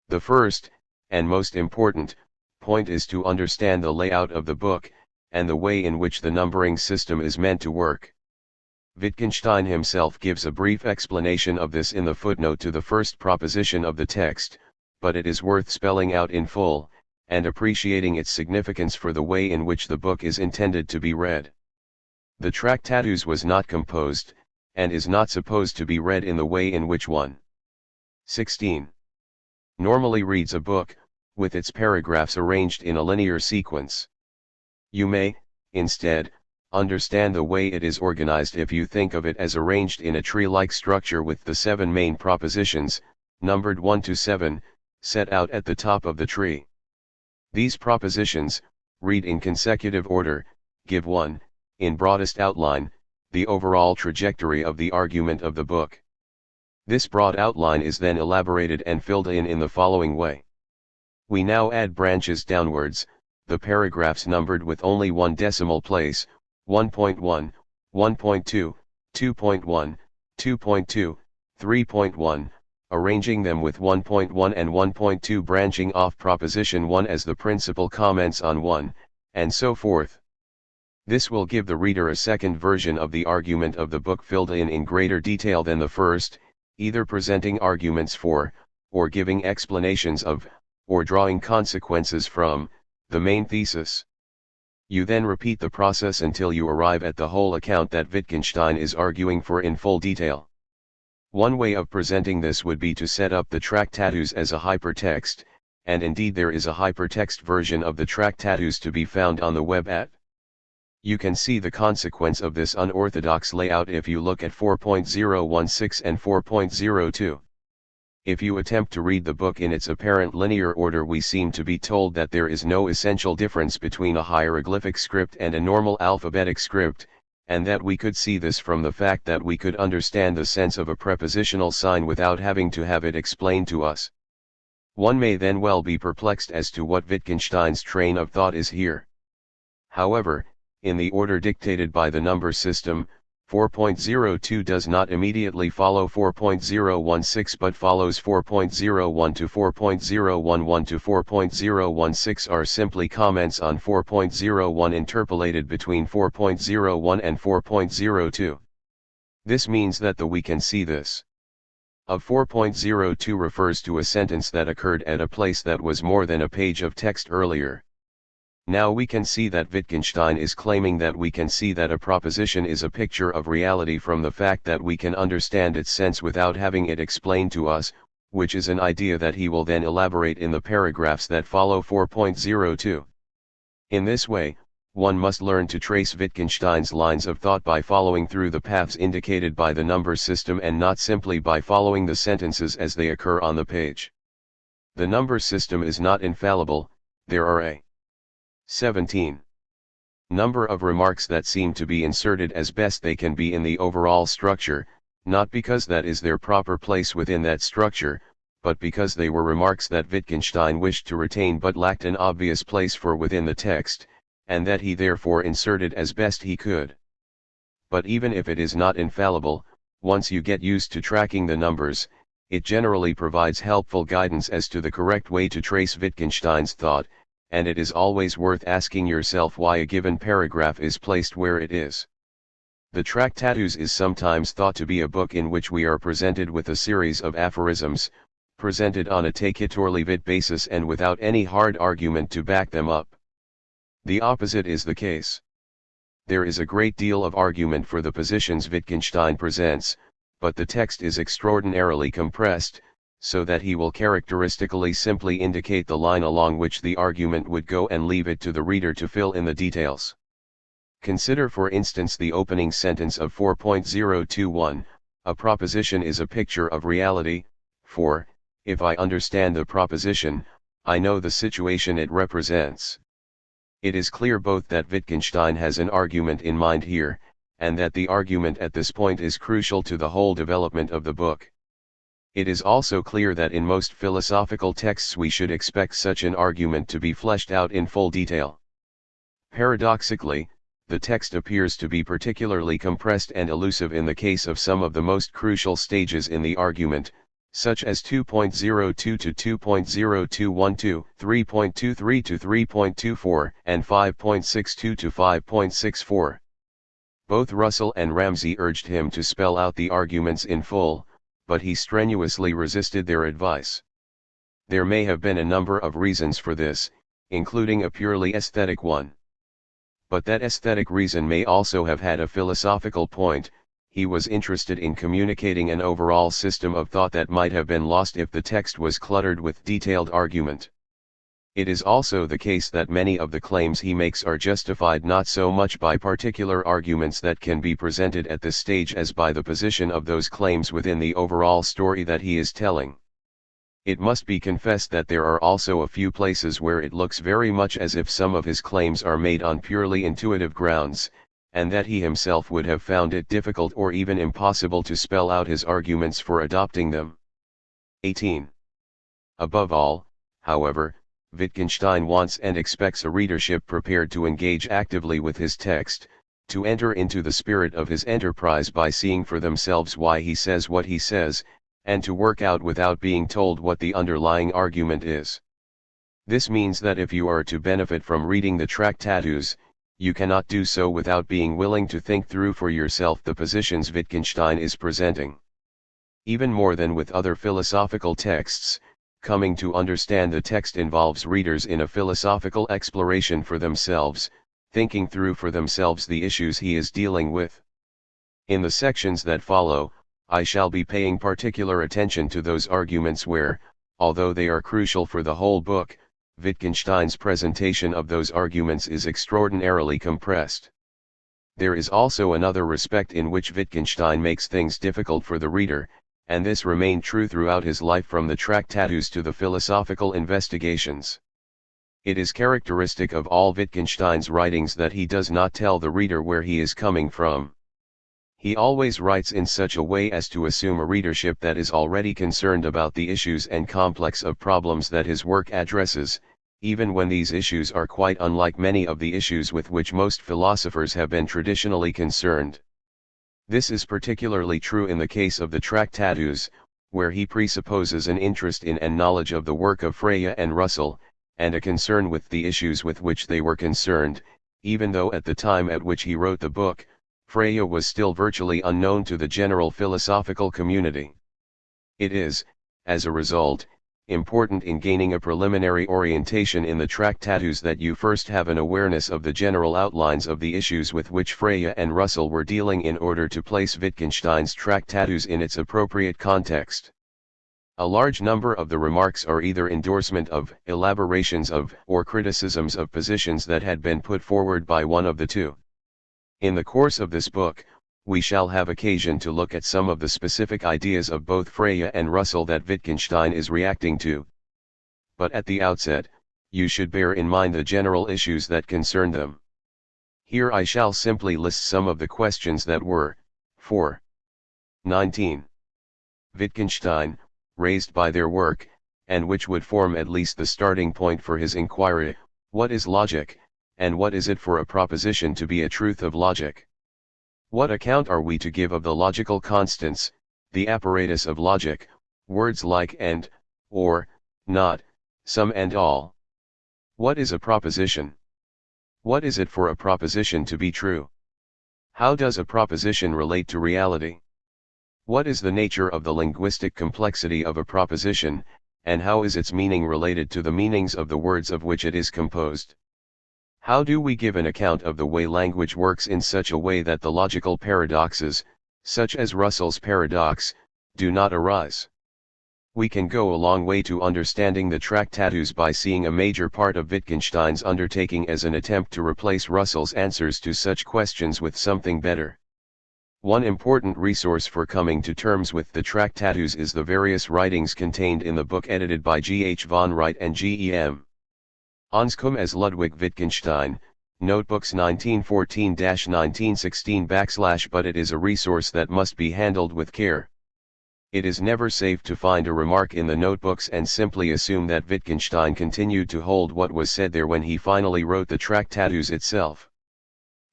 The first, and most important, point is to understand the layout of the book, and the way in which the numbering system is meant to work. Wittgenstein himself gives a brief explanation of this in the footnote to the first proposition of the text, but it is worth spelling out in full, and appreciating its significance for the way in which the book is intended to be read. The Tractatus was not composed, and is not supposed to be read in the way in which one 16. Normally reads a book, with its paragraphs arranged in a linear sequence. You may, instead, understand the way it is organized if you think of it as arranged in a tree-like structure with the 7 main propositions, numbered 1 to 7, set out at the top of the tree. These propositions, read in consecutive order, give 1, in broadest outline, the overall trajectory of the argument of the book. This broad outline is then elaborated and filled in the following way. We now add branches downwards, the paragraphs numbered with only 1 decimal place, 1.1, 1.2, 2.1, 2.2, 3.1, arranging them with 1.1 and 1.2 branching off proposition 1 as the principal comments on 1, and so forth. This will give the reader a second version of the argument of the book filled in greater detail than the first, either presenting arguments for, or giving explanations of, or drawing consequences from, the main thesis. You then repeat the process until you arrive at the whole account that Wittgenstein is arguing for in full detail. One way of presenting this would be to set up the Tractatus as a hypertext, and indeed there is a hypertext version of the Tractatus to be found on the web at. You can see the consequence of this unorthodox layout if you look at 4.016 and 4.02. If you attempt to read the book in its apparent linear order, we seem to be told that there is no essential difference between a hieroglyphic script and a normal alphabetic script, and that we could see this from the fact that we could understand the sense of a prepositional sign without having to have it explained to us. One may then well be perplexed as to what Wittgenstein's train of thought is here. However, in the order dictated by the number system, 4.02 does not immediately follow 4.016 but follows 4.01 to 4.011 to 4.016 are simply comments on 4.01 interpolated between 4.01 and 4.02. This means that we can see this of 4.02 refers to a sentence that occurred at a place that was more than a page of text earlier. Now we can see that Wittgenstein is claiming that we can see that a proposition is a picture of reality from the fact that we can understand its sense without having it explained to us, which is an idea that he will then elaborate in the paragraphs that follow 4.02. In this way, one must learn to trace Wittgenstein's lines of thought by following through the paths indicated by the number system and not simply by following the sentences as they occur on the page. The number system is not infallible. There are a 17 number of remarks that seem to be inserted as best they can be in the overall structure, not because that is their proper place within that structure, but because they were remarks that Wittgenstein wished to retain but lacked an obvious place for within the text, and that he therefore inserted as best he could. But even if it is not infallible, once you get used to tracking the numbers, it generally provides helpful guidance as to the correct way to trace Wittgenstein's thought, and it is always worth asking yourself why a given paragraph is placed where it is. The Tractatus is sometimes thought to be a book in which we are presented with a series of aphorisms, presented on a take it or leave it basis and without any hard argument to back them up. The opposite is the case. There is a great deal of argument for the positions Wittgenstein presents, but the text is extraordinarily compressed, so that he will characteristically simply indicate the line along which the argument would go and leave it to the reader to fill in the details. Consider for instance the opening sentence of 4.021, a proposition is a picture of reality, for, if I understand the proposition, I know the situation it represents. It is clear both that Wittgenstein has an argument in mind here, and that the argument at this point is crucial to the whole development of the book. It is also clear that in most philosophical texts we should expect such an argument to be fleshed out in full detail. Paradoxically, the text appears to be particularly compressed and elusive in the case of some of the most crucial stages in the argument, such as 2.02 to 2.0212, 3.23 to 3.24, and 5.62 to 5.64. Both Russell and Ramsay urged him to spell out the arguments in full, but he strenuously resisted their advice. There may have been a number of reasons for this, including a purely aesthetic one. But that aesthetic reason may also have had a philosophical point. He was interested in communicating an overall system of thought that might have been lost if the text was cluttered with detailed argument. It is also the case that many of the claims he makes are justified not so much by particular arguments that can be presented at this stage as by the position of those claims within the overall story that he is telling. It must be confessed that there are also a few places where it looks very much as if some of his claims are made on purely intuitive grounds, and that he himself would have found it difficult or even impossible to spell out his arguments for adopting them. 18. Above all, however, Wittgenstein wants and expects a readership prepared to engage actively with his text, to enter into the spirit of his enterprise by seeing for themselves why he says what he says, and to work out without being told what the underlying argument is. This means that if you are to benefit from reading the Tractatus, you cannot do so without being willing to think through for yourself the positions Wittgenstein is presenting. Even more than with other philosophical texts, coming to understand the text involves readers in a philosophical exploration for themselves, thinking through for themselves the issues he is dealing with. In the sections that follow, I shall be paying particular attention to those arguments where, although they are crucial for the whole book, Wittgenstein's presentation of those arguments is extraordinarily compressed. There is also another respect in which Wittgenstein makes things difficult for the reader, and this remained true throughout his life from the Tractatus to the philosophical investigations. It is characteristic of all Wittgenstein's writings that he does not tell the reader where he is coming from. He always writes in such a way as to assume a readership that is already concerned about the issues and complex of problems that his work addresses, even when these issues are quite unlike many of the issues with which most philosophers have been traditionally concerned. This is particularly true in the case of the Tractatus, where he presupposes an interest in and knowledge of the work of Frege and Russell, and a concern with the issues with which they were concerned, even though at the time at which he wrote the book, Frege was still virtually unknown to the general philosophical community. It is, as a result, important in gaining a preliminary orientation in the Tractatus that you first have an awareness of the general outlines of the issues with which Frege and Russell were dealing in order to place Wittgenstein's Tractatus in its appropriate context. A large number of the remarks are either endorsement of, elaborations of, or criticisms of positions that had been put forward by one of the two. In the course of this book, we shall have occasion to look at some of the specific ideas of both Frege and Russell that Wittgenstein is reacting to. But at the outset, you should bear in mind the general issues that concern them. Here I shall simply list some of the questions that were, for 19. Wittgenstein, raised by their work, and which would form at least the starting point for his inquiry: what is logic, and what is it for a proposition to be a truth of logic? What account are we to give of the logical constants, the apparatus of logic, words like and, or, not, some and all? What is a proposition? What is it for a proposition to be true? How does a proposition relate to reality? What is the nature of the linguistic complexity of a proposition, and how is its meaning related to the meanings of the words of which it is composed? How do we give an account of the way language works in such a way that the logical paradoxes, such as Russell's paradox, do not arise? We can go a long way to understanding the Tractatus by seeing a major part of Wittgenstein's undertaking as an attempt to replace Russell's answers to such questions with something better. One important resource for coming to terms with the Tractatus is the various writings contained in the book edited by G. H. von Wright and G. E. M. Anscombe as Ludwig Wittgenstein, Notebooks 1914-1916 / but it is a resource that must be handled with care. It is never safe to find a remark in the notebooks and simply assume that Wittgenstein continued to hold what was said there when he finally wrote the Tractatus itself.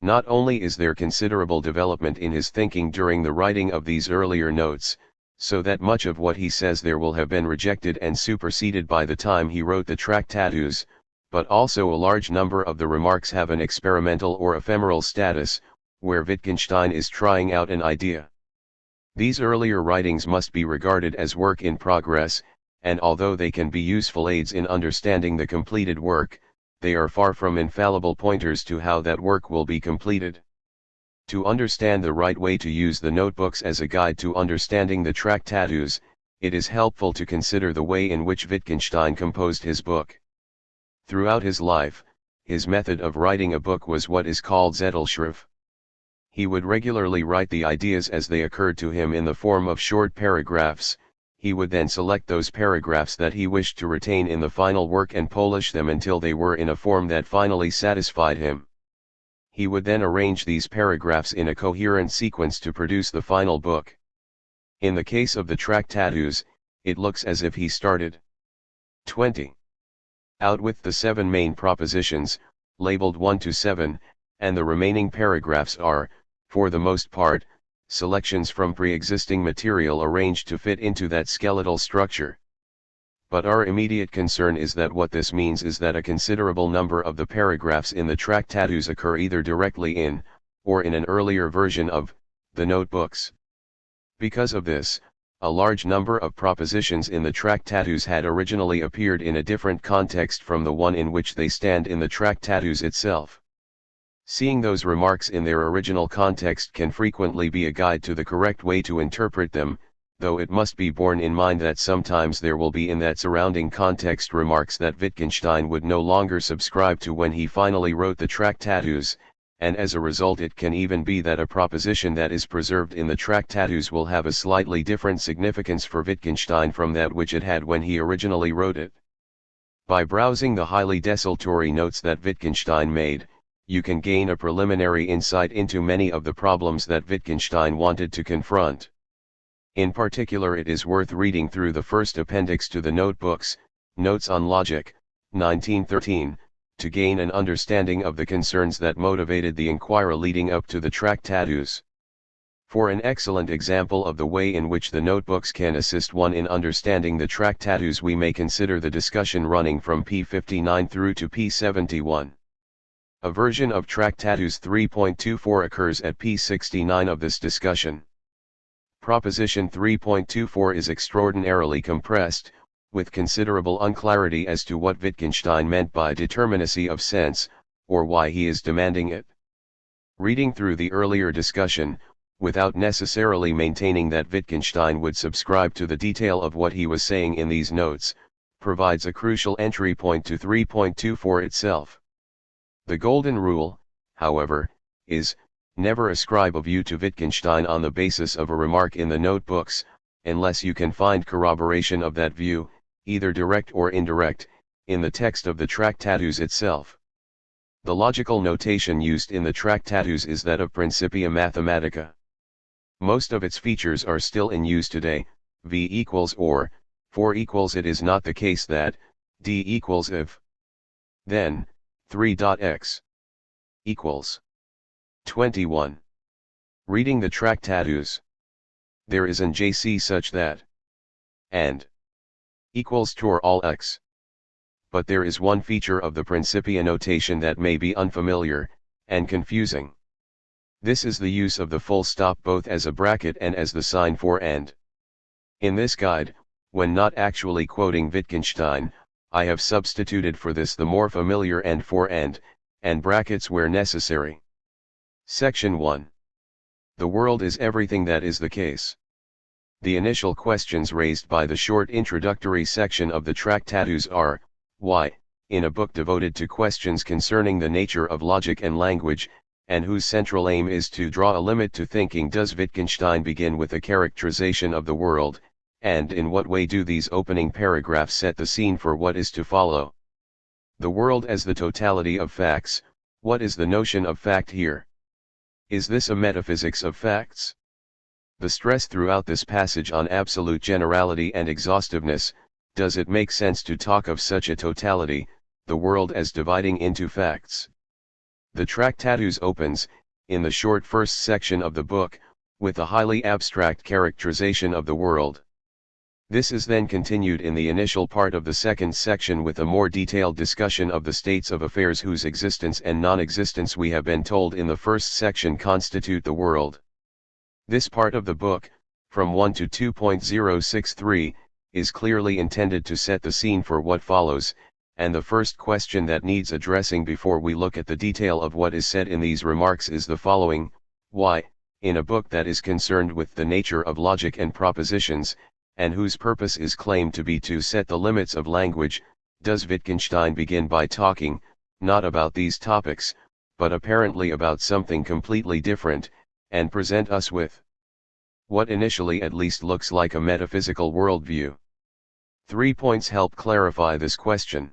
Not only is there considerable development in his thinking during the writing of these earlier notes, so that much of what he says there will have been rejected and superseded by the time he wrote the Tractatus, but also a large number of the remarks have an experimental or ephemeral status, where Wittgenstein is trying out an idea. These earlier writings must be regarded as work in progress, and although they can be useful aids in understanding the completed work, they are far from infallible pointers to how that work will be completed. To understand the right way to use the notebooks as a guide to understanding the Tractatus, it is helpful to consider the way in which Wittgenstein composed his book. Throughout his life, his method of writing a book was what is called Zettelschrift. He would regularly write the ideas as they occurred to him in the form of short paragraphs. He would then select those paragraphs that he wished to retain in the final work and polish them until they were in a form that finally satisfied him. He would then arrange these paragraphs in a coherent sequence to produce the final book. In the case of the Tractatus, it looks as if he started 20. Out with the 7 main propositions, labeled 1 to 7, and the remaining paragraphs are, for the most part, selections from pre-existing material arranged to fit into that skeletal structure. But our immediate concern is that what this means is that a considerable number of the paragraphs in the Tractatus occur either directly in, or in an earlier version of, the notebooks. Because of this, a large number of propositions in the Tractatus had originally appeared in a different context from the one in which they stand in the Tractatus itself. Seeing those remarks in their original context can frequently be a guide to the correct way to interpret them, though it must be borne in mind that sometimes there will be in that surrounding context remarks that Wittgenstein would no longer subscribe to when he finally wrote the Tractatus, and as a result it can even be that a proposition that is preserved in the Tractatus will have a slightly different significance for Wittgenstein from that which it had when he originally wrote it. By browsing the highly desultory notes that Wittgenstein made, you can gain a preliminary insight into many of the problems that Wittgenstein wanted to confront. In particular, it is worth reading through the first appendix to the notebooks, Notes on Logic, 1913, to gain an understanding of the concerns that motivated the inquiry leading up to the Tractatus. For an excellent example of the way in which the notebooks can assist one in understanding the Tractatus, we may consider the discussion running from p. 59 through to p. 71. A version of Tractatus 3.24 occurs at p. 69 of this discussion. Proposition 3.24 is extraordinarily compressed, with considerable unclarity as to what Wittgenstein meant by determinacy of sense, or why he is demanding it. Reading through the earlier discussion, without necessarily maintaining that Wittgenstein would subscribe to the detail of what he was saying in these notes, provides a crucial entry point to 3.24 itself. The golden rule, however, is, never ascribe a view to Wittgenstein on the basis of a remark in the notebooks, unless you can find corroboration of that view, either direct or indirect, in the text of the Tractatus itself. The logical notation used in the Tractatus is that of Principia Mathematica. Most of its features are still in use today, v equals or, for equals. It is not the case that, d equals if. Then, 3.x equals 21. Reading the Tractatus, there is an JC such that and equals to all x. But there is one feature of the Principia notation that may be unfamiliar and confusing. This is the use of the full stop both as a bracket and as the sign for and. In this guide, when not actually quoting Wittgenstein, I have substituted for this the more familiar and for and brackets where necessary. Section 1. The world is everything that is the case. The initial questions raised by the short introductory section of the Tractatus are, why, in a book devoted to questions concerning the nature of logic and language, and whose central aim is to draw a limit to thinking, does Wittgenstein begin with a characterization of the world, and in what way do these opening paragraphs set the scene for what is to follow? The world as the totality of facts. What is the notion of fact here? Is this a metaphysics of facts? The stress throughout this passage on absolute generality and exhaustiveness. Does it make sense to talk of such a totality, the world, as dividing into facts? The Tractatus opens, in the short first section of the book, with a highly abstract characterization of the world. This is then continued in the initial part of the second section with a more detailed discussion of the states of affairs whose existence and non-existence we have been told in the first section constitute the world. This part of the book, from 1 to 2.063, is clearly intended to set the scene for what follows, and the first question that needs addressing before we look at the detail of what is said in these remarks is the following: why, in a book that is concerned with the nature of logic and propositions, and whose purpose is claimed to be to set the limits of language, does Wittgenstein begin by talking, not about these topics, but apparently about something completely different, and present us with what initially at least looks like a metaphysical worldview? 3 points help clarify this question.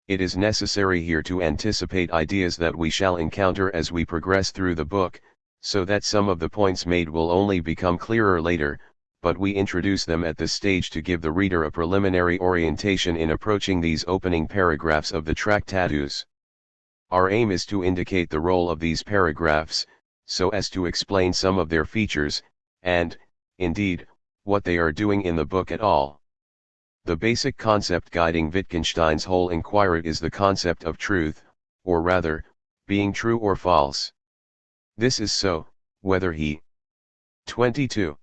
It is necessary here to anticipate ideas that we shall encounter as we progress through the book, so that some of the points made will only become clearer later, but we introduce them at this stage to give the reader a preliminary orientation in approaching these opening paragraphs of the Tractatus. Our aim is to indicate the role of these paragraphs, so as to explain some of their features, and, indeed, what they are doing in the book at all. The basic concept guiding Wittgenstein's whole inquiry is the concept of truth, or rather, being true or false. This is so, whether he 22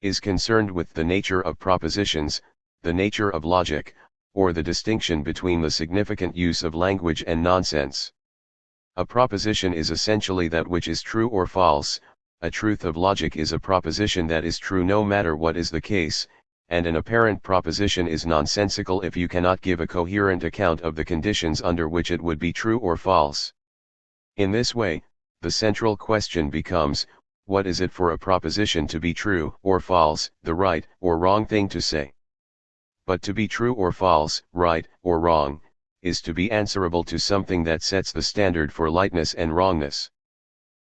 is concerned with the nature of propositions, the nature of logic, or the distinction between the significant use of language and nonsense. A proposition is essentially that which is true or false. A truth of logic is a proposition that is true no matter what is the case, and an apparent proposition is nonsensical if you cannot give a coherent account of the conditions under which it would be true or false. In this way, the central question becomes, what is it for a proposition to be true or false, the right or wrong thing to say? But to be true or false, right or wrong, is to be answerable to something that sets the standard for lightness and wrongness.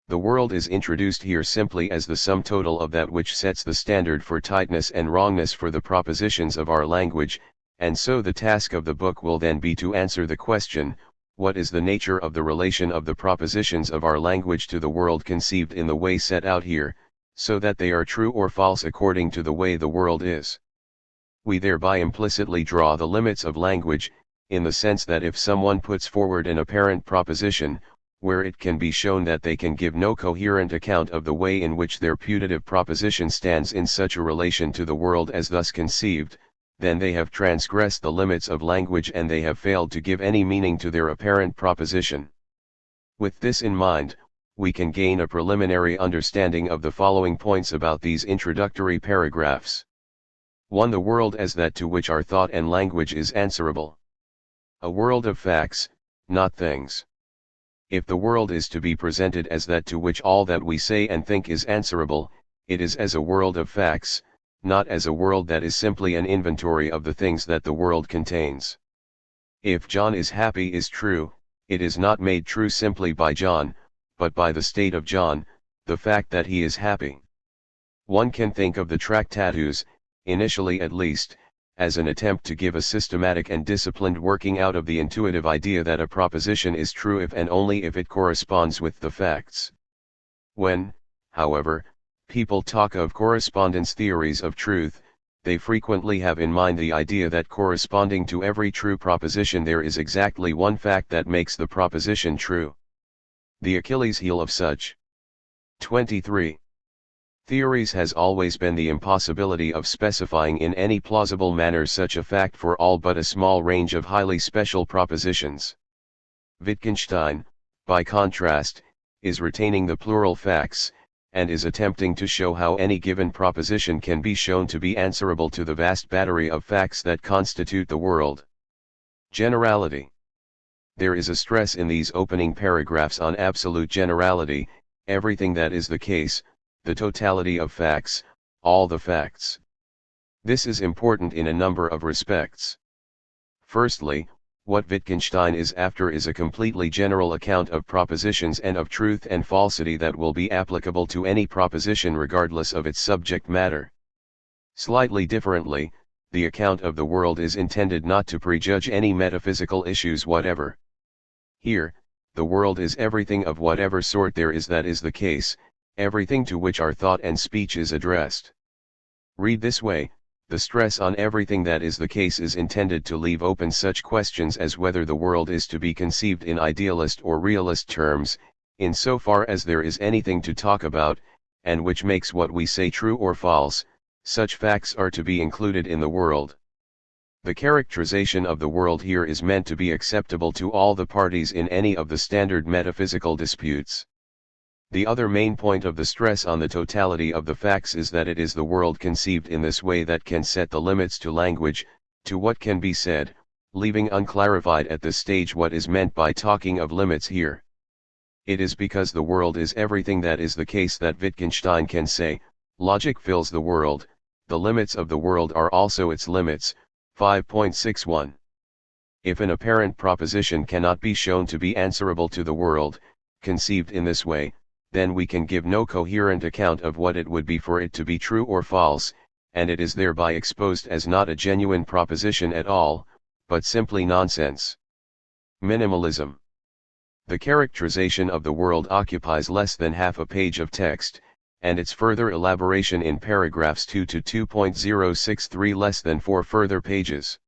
The world is introduced here simply as the sum total of that which sets the standard for tightness and wrongness for the propositions of our language, and so the task of the book will then be to answer the question, what is the nature of the relation of the propositions of our language to the world conceived in the way set out here, so that they are true or false according to the way the world is. We thereby implicitly draw the limits of language, in the sense that if someone puts forward an apparent proposition, where it can be shown that they can give no coherent account of the way in which their putative proposition stands in such a relation to the world as thus conceived, then they have transgressed the limits of language and they have failed to give any meaning to their apparent proposition. With this in mind, we can gain a preliminary understanding of the following points about these introductory paragraphs. 1. The world as that to which our thought and language is answerable. A world of facts, not things. If the world is to be presented as that to which all that we say and think is answerable, it is as a world of facts, not as a world that is simply an inventory of the things that the world contains. If John is happy is true, it is not made true simply by John, but by the state of John, the fact that he is happy. One can think of the Tractatus, initially at least, as an attempt to give a systematic and disciplined working out of the intuitive idea that a proposition is true if and only if it corresponds with the facts. When, however, people talk of correspondence theories of truth, they frequently have in mind the idea that corresponding to every true proposition there is exactly one fact that makes the proposition true. The Achilles heel of such 23 theories has always been the impossibility of specifying in any plausible manner such a fact for all but a small range of highly special propositions. Wittgenstein, by contrast, is retaining the plural facts, and is attempting to show how any given proposition can be shown to be answerable to the vast battery of facts that constitute the world. Generality. There is a stress in these opening paragraphs on absolute generality, everything that is the case, the totality of facts, all the facts. This is important in a number of respects. Firstly, what Wittgenstein is after is a completely general account of propositions and of truth and falsity that will be applicable to any proposition regardless of its subject matter. Slightly differently, the account of the world is intended not to prejudge any metaphysical issues whatever. Here, the world is everything of whatever sort there is that is the case, everything to which our thought and speech is addressed. Read this way, the stress on everything that is the case is intended to leave open such questions as whether the world is to be conceived in idealist or realist terms, in so far as there is anything to talk about, and which makes what we say true or false, such facts are to be included in the world. The characterization of the world here is meant to be acceptable to all the parties in any of the standard metaphysical disputes. The other main point of the stress on the totality of the facts is that it is the world conceived in this way that can set the limits to language, to what can be said, leaving unclarified at this stage what is meant by talking of limits here. It is because the world is everything that is the case that Wittgenstein can say, logic fills the world, the limits of the world are also its limits. 5.61. If an apparent proposition cannot be shown to be answerable to the world, conceived in this way, then we can give no coherent account of what it would be for it to be true or false, and it is thereby exposed as not a genuine proposition at all, but simply nonsense. Minimalism. The characterization of the world occupies less than half a page of text, and its further elaboration in paragraphs 2 to 2.063 less than 4 further pages.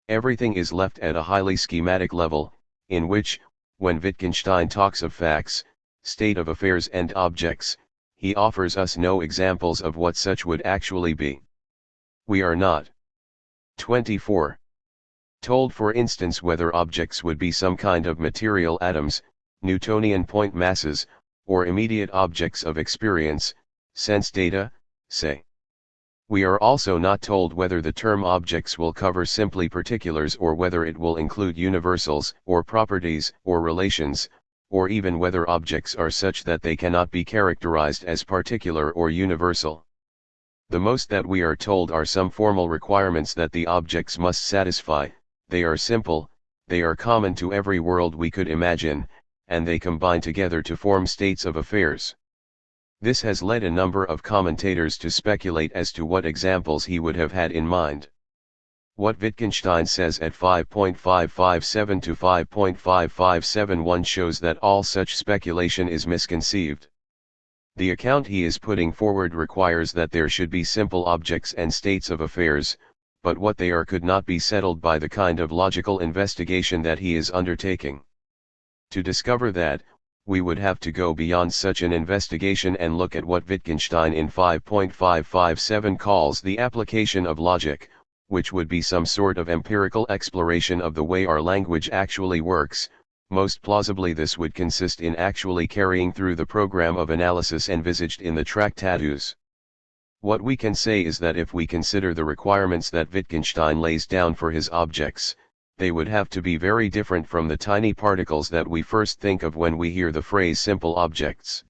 Everything is left at a highly schematic level, in which, when Wittgenstein talks of facts, state of affairs and objects, he offers us no examples of what such would actually be. We are not 24. Told for instance whether objects would be some kind of material atoms, Newtonian point masses, or immediate objects of experience, sense data, say. We are also not told whether the term objects will cover simply particulars or whether it will include universals, or properties, or relations, or even whether objects are such that they cannot be characterized as particular or universal. The most that we are told are some formal requirements that the objects must satisfy. They are simple, they are common to every world we could imagine, and they combine together to form states of affairs. This has led a number of commentators to speculate as to what examples he would have had in mind. What Wittgenstein says at 5.557 to 5.5571 shows that all such speculation is misconceived. The account he is putting forward requires that there should be simple objects and states of affairs, but what they are could not be settled by the kind of logical investigation that he is undertaking. To discover that, we would have to go beyond such an investigation and look at what Wittgenstein in 5.557 calls the application of logic, which would be some sort of empirical exploration of the way our language actually works. Most plausibly this would consist in actually carrying through the program of analysis envisaged in the Tractatus. What we can say is that if we consider the requirements that Wittgenstein lays down for his objects, they would have to be very different from the tiny particles that we first think of when we hear the phrase simple objects.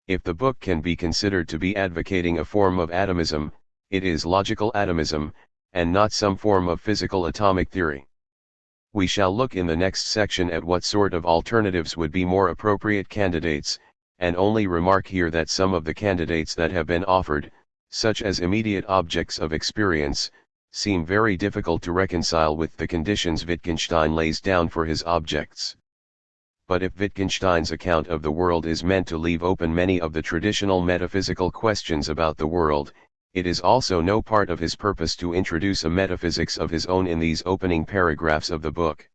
If the book can be considered to be advocating a form of atomism, it is logical atomism, and not some form of physical atomic theory. We shall look in the next section at what sort of alternatives would be more appropriate candidates, and only remark here that some of the candidates that have been offered, such as immediate objects of experience, seem very difficult to reconcile with the conditions Wittgenstein lays down for his objects. But if Wittgenstein's account of the world is meant to leave open many of the traditional metaphysical questions about the world, it is also no part of his purpose to introduce a metaphysics of his own in these opening paragraphs of the book.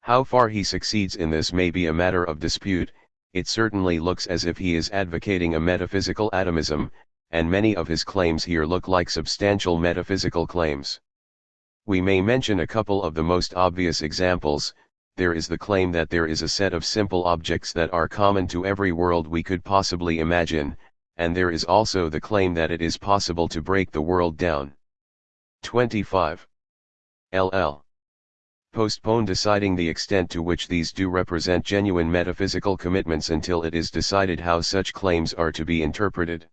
How far he succeeds in this may be a matter of dispute. It certainly looks as if he is advocating a metaphysical atomism, and many of his claims here look like substantial metaphysical claims. We may mention a couple of the most obvious examples. There is the claim that there is a set of simple objects that are common to every world we could possibly imagine, and there is also the claim that it is possible to break the world down. 25. LL. Postpone deciding the extent to which these do represent genuine metaphysical commitments until it is decided how such claims are to be interpreted.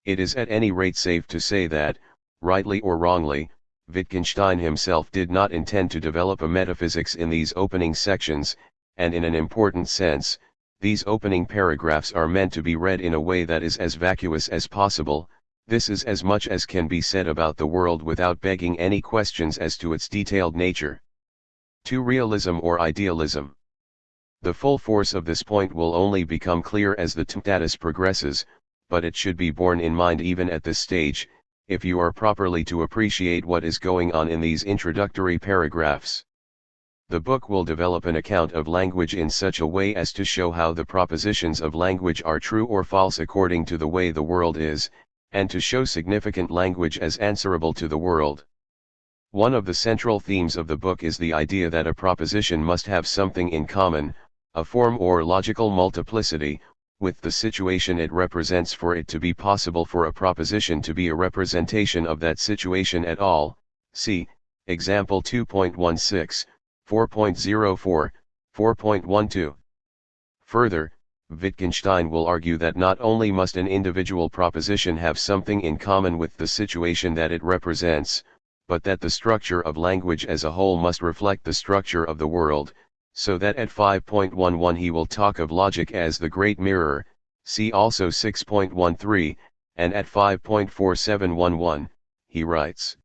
It is at any rate safe to say that, rightly or wrongly, Wittgenstein himself did not intend to develop a metaphysics in these opening sections, and in an important sense, these opening paragraphs are meant to be read in a way that is as vacuous as possible. This is as much as can be said about the world without begging any questions as to its detailed nature. To realism or idealism. The full force of this point will only become clear as the Tractatus progresses, but it should be borne in mind even at this stage, if you are properly to appreciate what is going on in these introductory paragraphs. The book will develop an account of language in such a way as to show how the propositions of language are true or false according to the way the world is, and to show significant language as answerable to the world. One of the central themes of the book is the idea that a proposition must have something in common, a form or logical multiplicity, with the situation it represents for it to be possible for a proposition to be a representation of that situation at all. See, example 2.16. 4.04, 4.12. Further, Wittgenstein will argue that not only must an individual proposition have something in common with the situation that it represents, but that the structure of language as a whole must reflect the structure of the world, so that at 5.11 he will talk of logic as the great mirror, see also 6.13, and at 5.4711, he writes,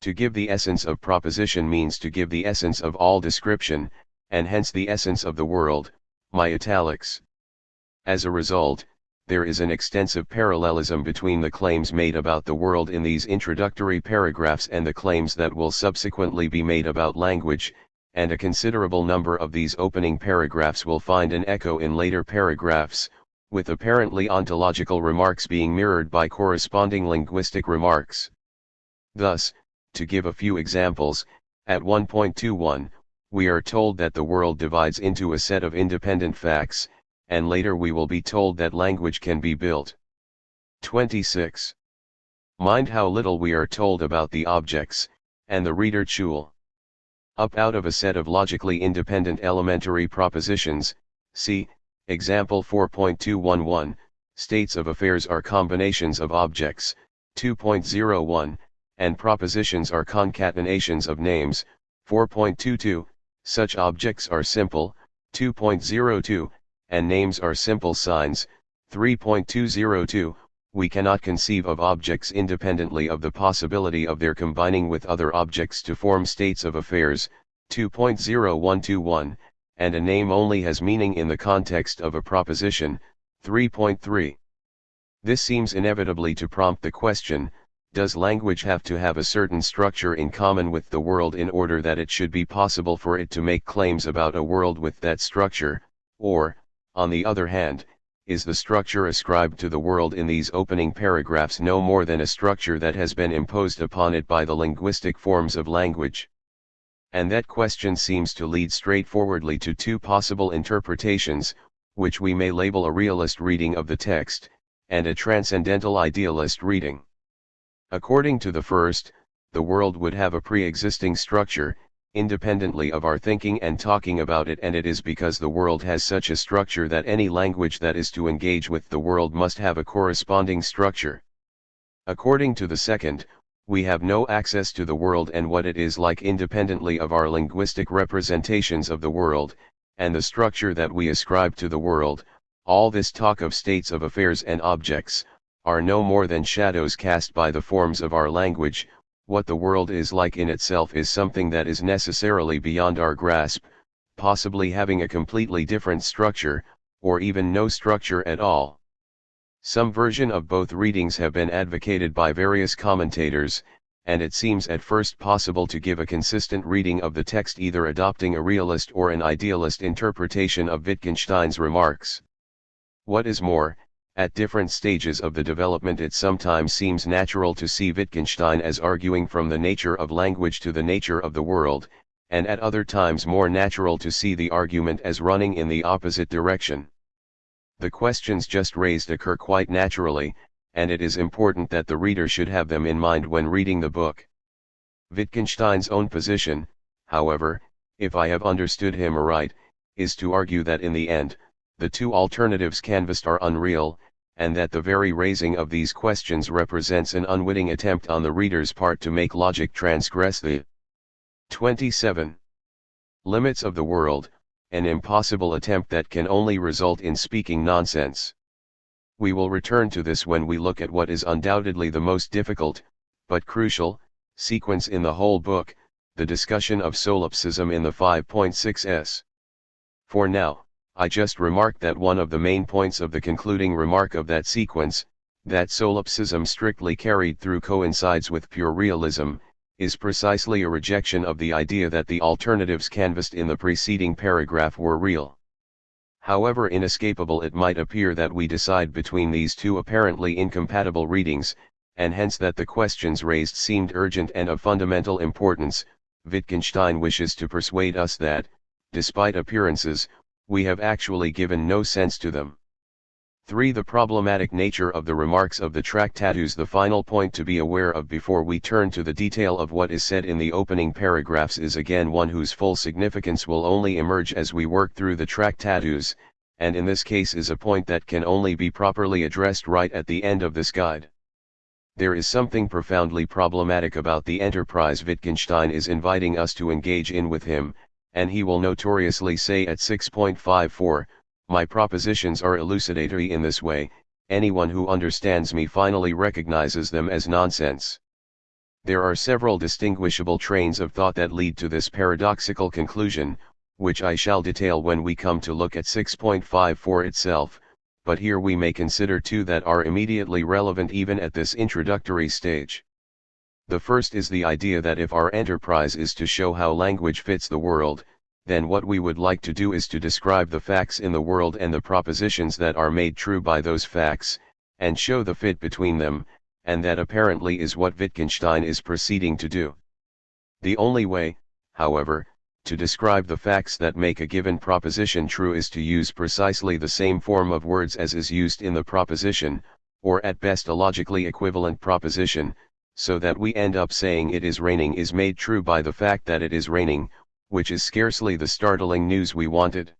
to give the essence of proposition means to give the essence of all description, and hence the essence of the world, my italics. As a result, there is an extensive parallelism between the claims made about the world in these introductory paragraphs and the claims that will subsequently be made about language, and a considerable number of these opening paragraphs will find an echo in later paragraphs, with apparently ontological remarks being mirrored by corresponding linguistic remarks. Thus, to give a few examples, at 1.21, we are told that the world divides into a set of independent facts, and later we will be told that language can be built. 26. Mind how little we are told about the objects, and the reader chul. Up out of a set of logically independent elementary propositions, See, example 4.211, states of affairs are combinations of objects, 2.01, and propositions are concatenations of names, 4.22, such objects are simple, 2.02, and names are simple signs, 3.202, we cannot conceive of objects independently of the possibility of their combining with other objects to form states of affairs, 2.0121, and a name only has meaning in the context of a proposition, 3.3. This seems inevitably to prompt the question, does language have to have a certain structure in common with the world in order that it should be possible for it to make claims about a world with that structure, or, on the other hand, is the structure ascribed to the world in these opening paragraphs no more than a structure that has been imposed upon it by the linguistic forms of language? And that question seems to lead straightforwardly to two possible interpretations, which we may label a realist reading of the text, and a transcendental idealist reading. According to the first, the world would have a pre-existing structure, independently of our thinking and talking about it, and it is because the world has such a structure that any language that is to engage with the world must have a corresponding structure. According to the second, we have no access to the world and what it is like independently of our linguistic representations of the world, and the structure that we ascribe to the world. All this talk of states of affairs and objects, are no more than shadows cast by the forms of our language. What the world is like in itself is something that is necessarily beyond our grasp, possibly having a completely different structure, or even no structure at all. Some version of both readings have been advocated by various commentators, and it seems at first possible to give a consistent reading of the text, either adopting a realist or an idealist interpretation of Wittgenstein's remarks. What is more, at different stages of the development it sometimes seems natural to see Wittgenstein as arguing from the nature of language to the nature of the world, and at other times more natural to see the argument as running in the opposite direction. The questions just raised occur quite naturally, and it is important that the reader should have them in mind when reading the book. Wittgenstein's own position, however, if I have understood him aright, is to argue that in the end, the two alternatives canvassed are unreal, and that the very raising of these questions represents an unwitting attempt on the reader's part to make logic transgress the 27 limits of the world, an impossible attempt that can only result in speaking nonsense. We will return to this when we look at what is undoubtedly the most difficult, but crucial, sequence in the whole book, the discussion of solipsism in the 5.6s. For now, I just remarked that one of the main points of the concluding remark of that sequence, that solipsism strictly carried through coincides with pure realism, is precisely a rejection of the idea that the alternatives canvassed in the preceding paragraph were real. However inescapable it might appear that we decide between these two apparently incompatible readings, and hence that the questions raised seemed urgent and of fundamental importance, Wittgenstein wishes to persuade us that, despite appearances, we have actually given no sense to them. 3. The problematic nature of the remarks of the Tractatus. The final point to be aware of before we turn to the detail of what is said in the opening paragraphs is again one whose full significance will only emerge as we work through the Tractatus, and in this case is a point that can only be properly addressed right at the end of this guide. There is something profoundly problematic about the enterprise Wittgenstein is inviting us to engage in with him, and he will notoriously say at 6.54, my propositions are elucidatory in this way, anyone who understands me finally recognizes them as nonsense. There are several distinguishable trains of thought that lead to this paradoxical conclusion, which I shall detail when we come to look at 6.54 itself, but here we may consider two that are immediately relevant even at this introductory stage. The first is the idea that if our enterprise is to show how language fits the world, then what we would like to do is to describe the facts in the world and the propositions that are made true by those facts, and show the fit between them, and that apparently is what Wittgenstein is proceeding to do. The only way, however, to describe the facts that make a given proposition true is to use precisely the same form of words as is used in the proposition, or at best a logically equivalent proposition, so that we end up saying it is raining is made true by the fact that it is raining, which is scarcely the startling news we wanted.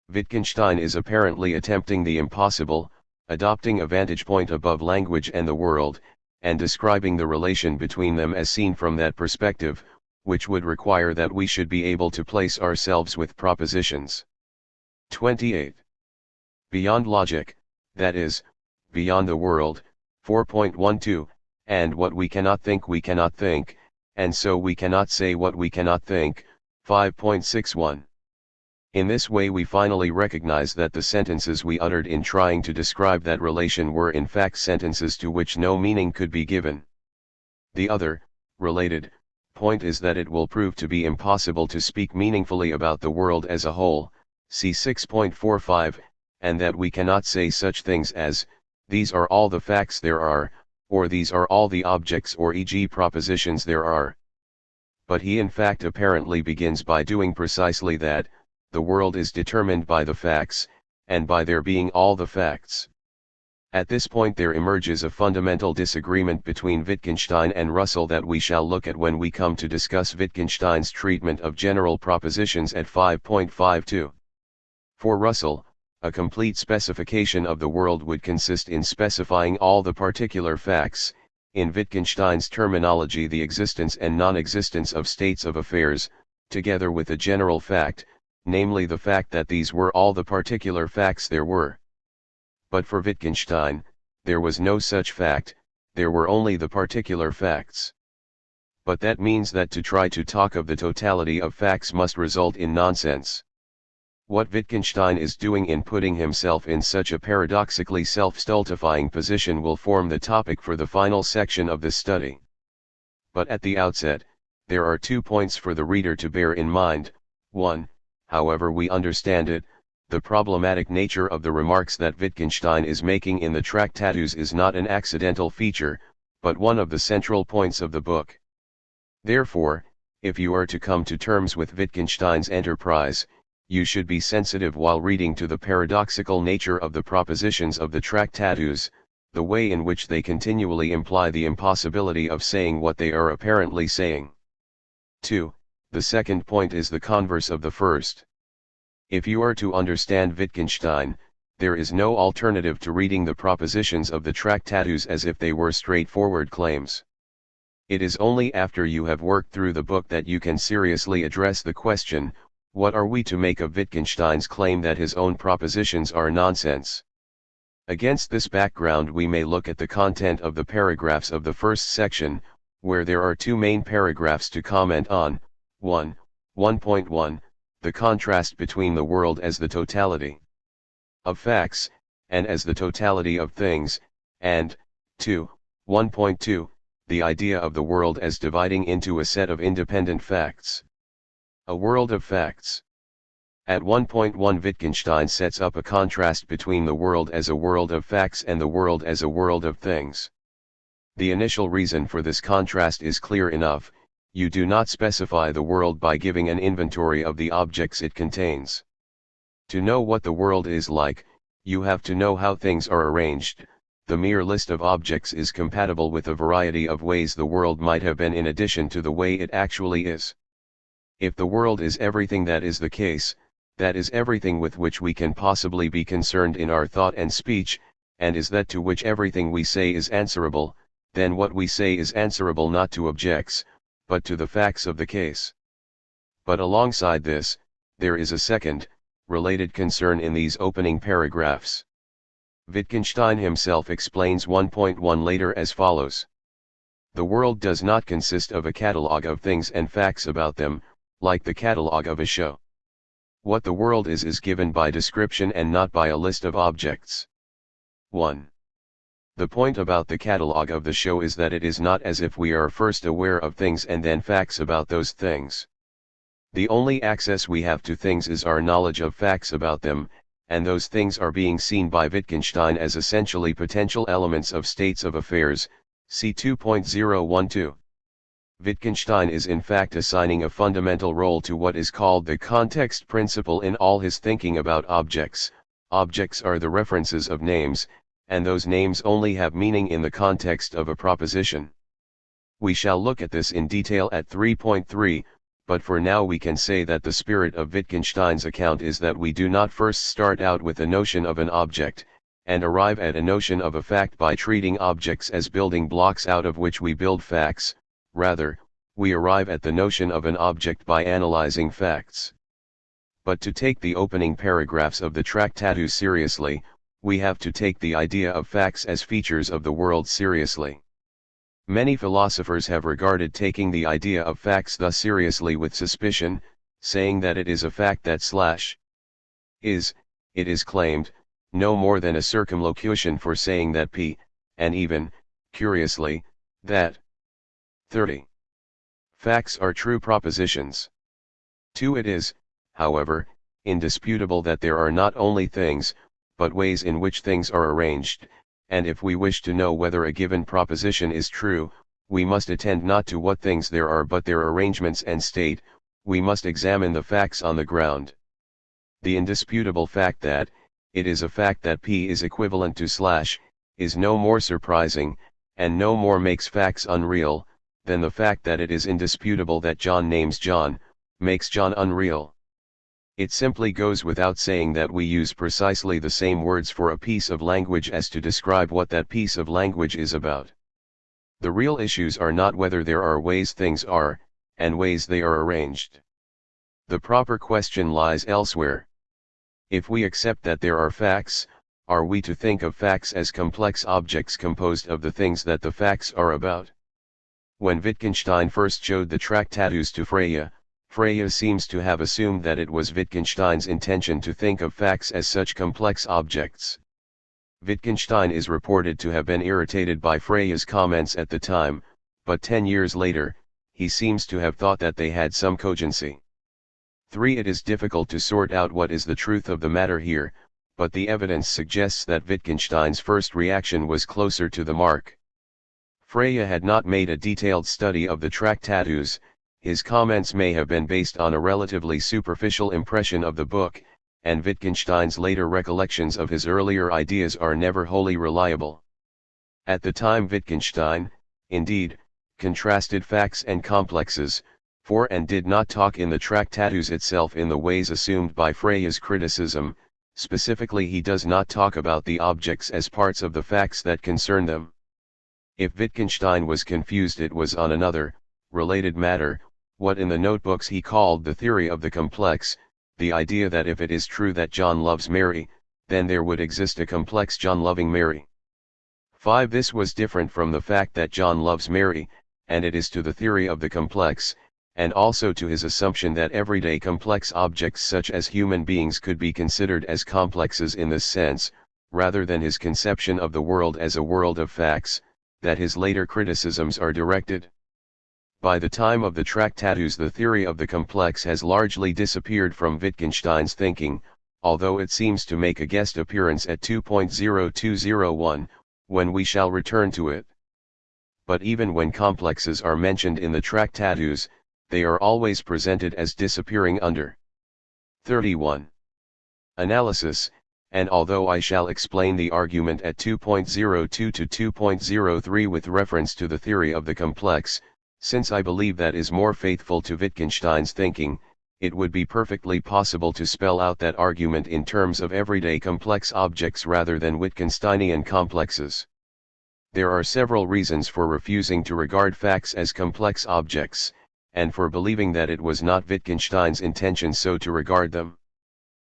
Wittgenstein is apparently attempting the impossible, adopting a vantage point above language and the world, and describing the relation between them as seen from that perspective, which would require that we should be able to place ourselves with propositions. 28. Beyond logic, that is, beyond the world, 4.12, and what we cannot think, and so we cannot say what we cannot think, 5.61. In this way we finally recognize that the sentences we uttered in trying to describe that relation were in fact sentences to which no meaning could be given. The other, related, point is that it will prove to be impossible to speak meaningfully about the world as a whole, see 6.45, and that we cannot say such things as, these are all the facts there are, or these are all the objects or e.g. propositions there are. But he in fact apparently begins by doing precisely that. The world is determined by the facts, and by there being all the facts. At this point there emerges a fundamental disagreement between Wittgenstein and Russell that we shall look at when we come to discuss Wittgenstein's treatment of general propositions at 5.52. For Russell, a complete specification of the world would consist in specifying all the particular facts, in Wittgenstein's terminology the existence and non-existence of states of affairs, together with a general fact, namely the fact that these were all the particular facts there were. But for Wittgenstein, there was no such fact, there were only the particular facts. But that means that to try to talk of the totality of facts must result in nonsense. What Wittgenstein is doing in putting himself in such a paradoxically self-stultifying position will form the topic for the final section of this study. But at the outset, there are 2 points for the reader to bear in mind. 1. However we understand it, the problematic nature of the remarks that Wittgenstein is making in the Tractatus is not an accidental feature, but one of the central points of the book. Therefore, if you are to come to terms with Wittgenstein's enterprise, you should be sensitive while reading to the paradoxical nature of the propositions of the Tractatus, the way in which they continually imply the impossibility of saying what they are apparently saying. 2. The second point is the converse of the first. If you are to understand Wittgenstein, there is no alternative to reading the propositions of the Tractatus as if they were straightforward claims. It is only after you have worked through the book that you can seriously address the question, what are we to make of Wittgenstein's claim that his own propositions are nonsense? Against this background we may look at the content of the paragraphs of the first section, where there are 2 main paragraphs to comment on. 1.1, the contrast between the world as the totality of facts, and as the totality of things, and 1.2, the idea of the world as dividing into a set of independent facts. A world of facts. At 1.1 Wittgenstein sets up a contrast between the world as a world of facts and the world as a world of things. The initial reason for this contrast is clear enough. You do not specify the world by giving an inventory of the objects it contains. To know what the world is like, you have to know how things are arranged. The mere list of objects is compatible with a variety of ways the world might have been in addition to the way it actually is. If the world is everything that is the case, that is everything with which we can possibly be concerned in our thought and speech, and is that to which everything we say is answerable, then what we say is answerable not to objects, but to the facts of the case. But alongside this, there is a second, related concern in these opening paragraphs. Wittgenstein himself explains 1.1 later as follows. The world does not consist of a catalogue of things and facts about them, like the catalogue of a show. What the world is given by description and not by a list of objects. 1. The point about the catalogue of the show is that it is not as if we are first aware of things and then facts about those things. The only access we have to things is our knowledge of facts about them, and those things are being seen by Wittgenstein as essentially potential elements of states of affairs, see 2.012. Wittgenstein is in fact assigning a fundamental role to what is called the context principle in all his thinking about objects. Objects are the references of names, and those names only have meaning in the context of a proposition. We shall look at this in detail at 3.3, but for now we can say that the spirit of Wittgenstein's account is that we do not first start out with a notion of an object, and arrive at a notion of a fact by treating objects as building blocks out of which we build facts. Rather, we arrive at the notion of an object by analyzing facts. But to take the opening paragraphs of the Tractatus seriously, we have to take the idea of facts as features of the world seriously. Many philosophers have regarded taking the idea of facts thus seriously with suspicion, saying that it is a fact that is, it is claimed, no more than a circumlocution for saying that p, and even, curiously, that 30. Facts are true propositions. 2. It is, however, indisputable that there are not only things, but ways in which things are arranged, and if we wish to know whether a given proposition is true, we must attend not to what things there are but their arrangements and state, we must examine the facts on the ground. The indisputable fact that, it is a fact that p is equivalent to / is no more surprising, and no more makes facts unreal, than the fact that it is indisputable that John names John, makes John unreal. It simply goes without saying that we use precisely the same words for a piece of language as to describe what that piece of language is about. The real issues are not whether there are ways things are, and ways they are arranged. The proper question lies elsewhere. If we accept that there are facts, are we to think of facts as complex objects composed of the things that the facts are about? When Wittgenstein first showed the Tractatus to Freya seems to have assumed that it was Wittgenstein's intention to think of facts as such complex objects. Wittgenstein is reported to have been irritated by Freya's comments at the time, but 10 years later, he seems to have thought that they had some cogency. 3. It is difficult to sort out what is the truth of the matter here, but the evidence suggests that Wittgenstein's first reaction was closer to the mark. Freya had not made a detailed study of the Tractatus. His comments may have been based on a relatively superficial impression of the book, and Wittgenstein's later recollections of his earlier ideas are never wholly reliable. At the time Wittgenstein, indeed, contrasted facts and complexes, and did not talk in the Tractatus itself in the ways assumed by Freya's criticism. Specifically, he does not talk about the objects as parts of the facts that concern them. If Wittgenstein was confused, it was on another, related matter, what in the notebooks he called the theory of the complex, the idea that if it is true that John loves Mary, then there would exist a complex John loving Mary. 5. This was different from the fact that John loves Mary, and it is to the theory of the complex, and also to his assumption that everyday complex objects such as human beings could be considered as complexes in this sense, rather than his conception of the world as a world of facts, that his later criticisms are directed. By the time of the Tractatus, the theory of the complex has largely disappeared from Wittgenstein's thinking, although it seems to make a guest appearance at 2.0201, when we shall return to it. But even when complexes are mentioned in the Tractatus, they are always presented as disappearing under 31. Analysis, and although I shall explain the argument at 2.02 to 2.03 with reference to the theory of the complex, since I believe that is more faithful to Wittgenstein's thinking, it would be perfectly possible to spell out that argument in terms of everyday complex objects rather than Wittgensteinian complexes. There are several reasons for refusing to regard facts as complex objects, and for believing that it was not Wittgenstein's intention so to regard them.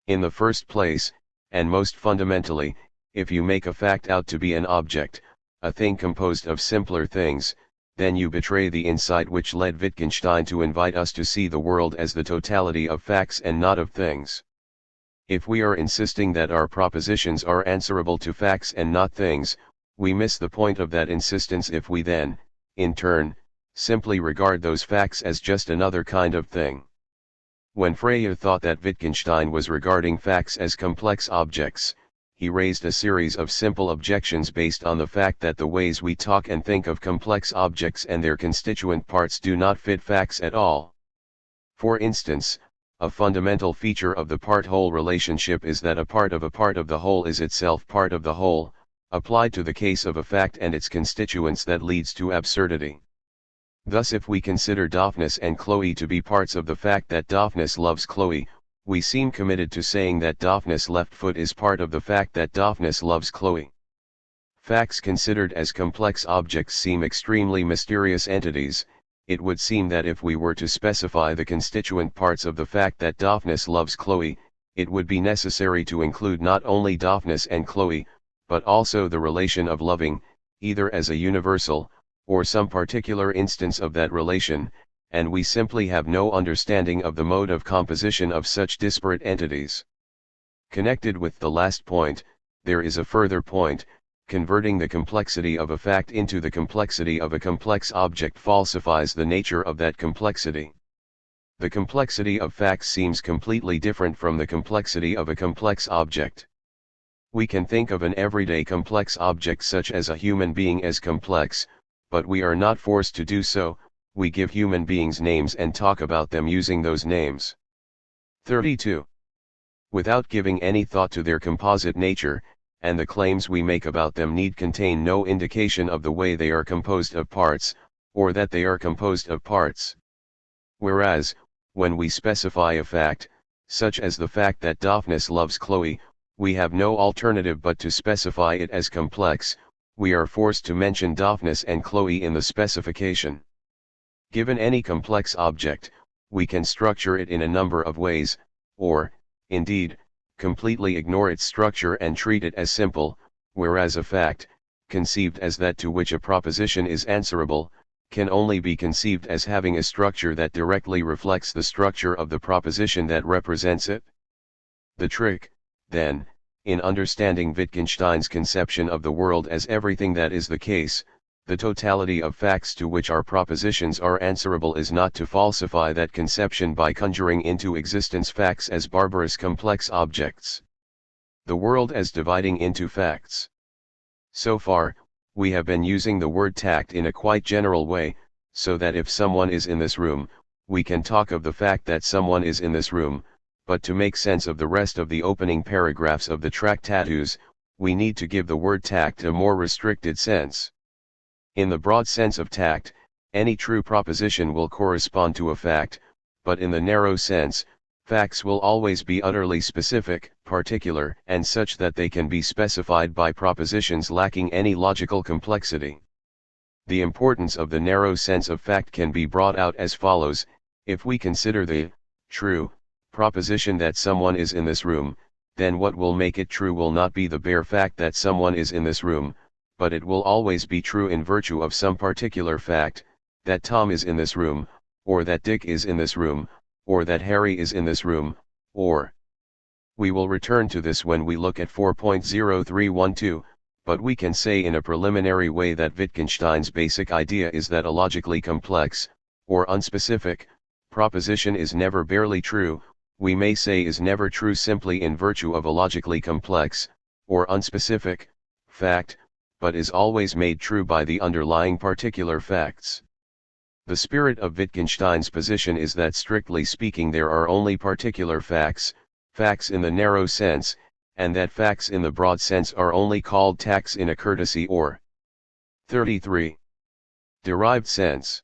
In the first place, and most fundamentally, if you make a fact out to be an object, a thing composed of simpler things, then you betray the insight which led Wittgenstein to invite us to see the world as the totality of facts and not of things. If we are insisting that our propositions are answerable to facts and not things, we miss the point of that insistence if we then, in turn, simply regard those facts as just another kind of thing. When Freya thought that Wittgenstein was regarding facts as complex objects, he raised a series of simple objections based on the fact that the ways we talk and think of complex objects and their constituent parts do not fit facts at all. For instance, a fundamental feature of the part-whole relationship is that a part of the whole is itself part of the whole, applied to the case of a fact and its constituents that leads to absurdity. Thus if we consider Daphnis and Chloe to be parts of the fact that Daphnis loves Chloe, we seem committed to saying that Daphnis' left foot is part of the fact that Daphnis loves Chloe. Facts considered as complex objects seem extremely mysterious entities. It would seem that if we were to specify the constituent parts of the fact that Daphnis loves Chloe, it would be necessary to include not only Daphnis and Chloe, but also the relation of loving, either as a universal, or some particular instance of that relation, and we simply have no understanding of the mode of composition of such disparate entities. Connected with the last point, there is a further point. Converting the complexity of a fact into the complexity of a complex object falsifies the nature of that complexity. The complexity of facts seems completely different from the complexity of a complex object. We can think of an everyday complex object such as a human being as complex, but we are not forced to do so. We give human beings names and talk about them using those names. 32. Without giving any thought to their composite nature, and the claims we make about them need contain no indication of the way they are composed of parts, or that they are composed of parts. Whereas, when we specify a fact, such as the fact that Daphnis loves Chloe, we have no alternative but to specify it as complex. We are forced to mention Daphnis and Chloe in the specification. Given any complex object, we can structure it in a number of ways, or, indeed, completely ignore its structure and treat it as simple, whereas a fact, conceived as that to which a proposition is answerable, can only be conceived as having a structure that directly reflects the structure of the proposition that represents it. The trick, then, in understanding Wittgenstein's conception of the world as everything that is the case, the totality of facts to which our propositions are answerable, is not to falsify that conception by conjuring into existence facts as barbarous complex objects. The world as dividing into facts. So far, we have been using the word tact in a quite general way, so that if someone is in this room, we can talk of the fact that someone is in this room, but to make sense of the rest of the opening paragraphs of the Tractatus, we need to give the word tact a more restricted sense. In the broad sense of tact, any true proposition will correspond to a fact, but in the narrow sense, facts will always be utterly specific, particular, and such that they can be specified by propositions lacking any logical complexity. The importance of the narrow sense of fact can be brought out as follows: if we consider the true proposition that someone is in this room, then what will make it true will not be the bare fact that someone is in this room, but it will always be true in virtue of some particular fact, that Tom is in this room, or that Dick is in this room, or that Harry is in this room, or. We will return to this when we look at 4.0312, but we can say in a preliminary way that Wittgenstein's basic idea is that a logically complex, or unspecific, proposition is never barely true. We may say is never true simply in virtue of a logically complex, or unspecific, fact, but is always made true by the underlying particular facts. The spirit of Wittgenstein's position is that strictly speaking there are only particular facts, facts in the narrow sense, and that facts in the broad sense are only called tacts in a courtesy or 33. Derived sense.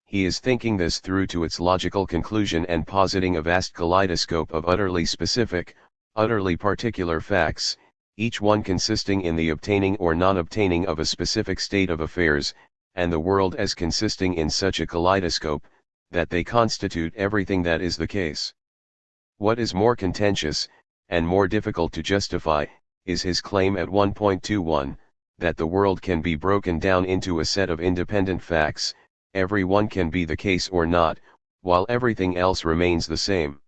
He is thinking this through to its logical conclusion and positing a vast kaleidoscope of utterly specific, utterly particular facts, each one consisting in the obtaining or non-obtaining of a specific state of affairs, and the world as consisting in such a kaleidoscope, that they constitute everything that is the case. What is more contentious, and more difficult to justify, is his claim at 1.21, that the world can be broken down into a set of independent facts, every one can be the case or not, while everything else remains the same.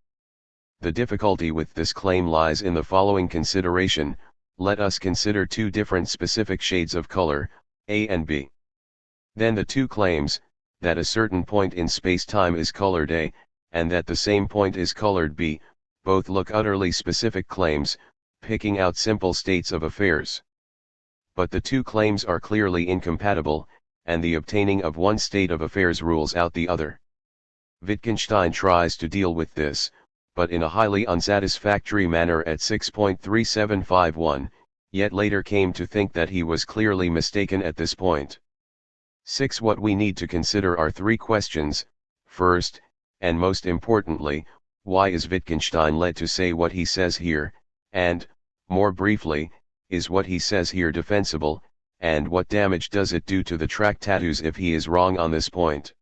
The difficulty with this claim lies in the following consideration: let us consider two different specific shades of color, A and B. Then the two claims, that a certain point in space-time is colored A, and that the same point is colored B, both look utterly specific claims, picking out simple states of affairs. But the two claims are clearly incompatible, and the obtaining of one state of affairs rules out the other. Wittgenstein tries to deal with this, but in a highly unsatisfactory manner at 6.3751, yet later came to think that he was clearly mistaken at this point. 6. What we need to consider are three questions. First, and most importantly, why is Wittgenstein led to say what he says here, and, more briefly, is what he says here defensible, and what damage does it do to the Tractatus if he is wrong on this point?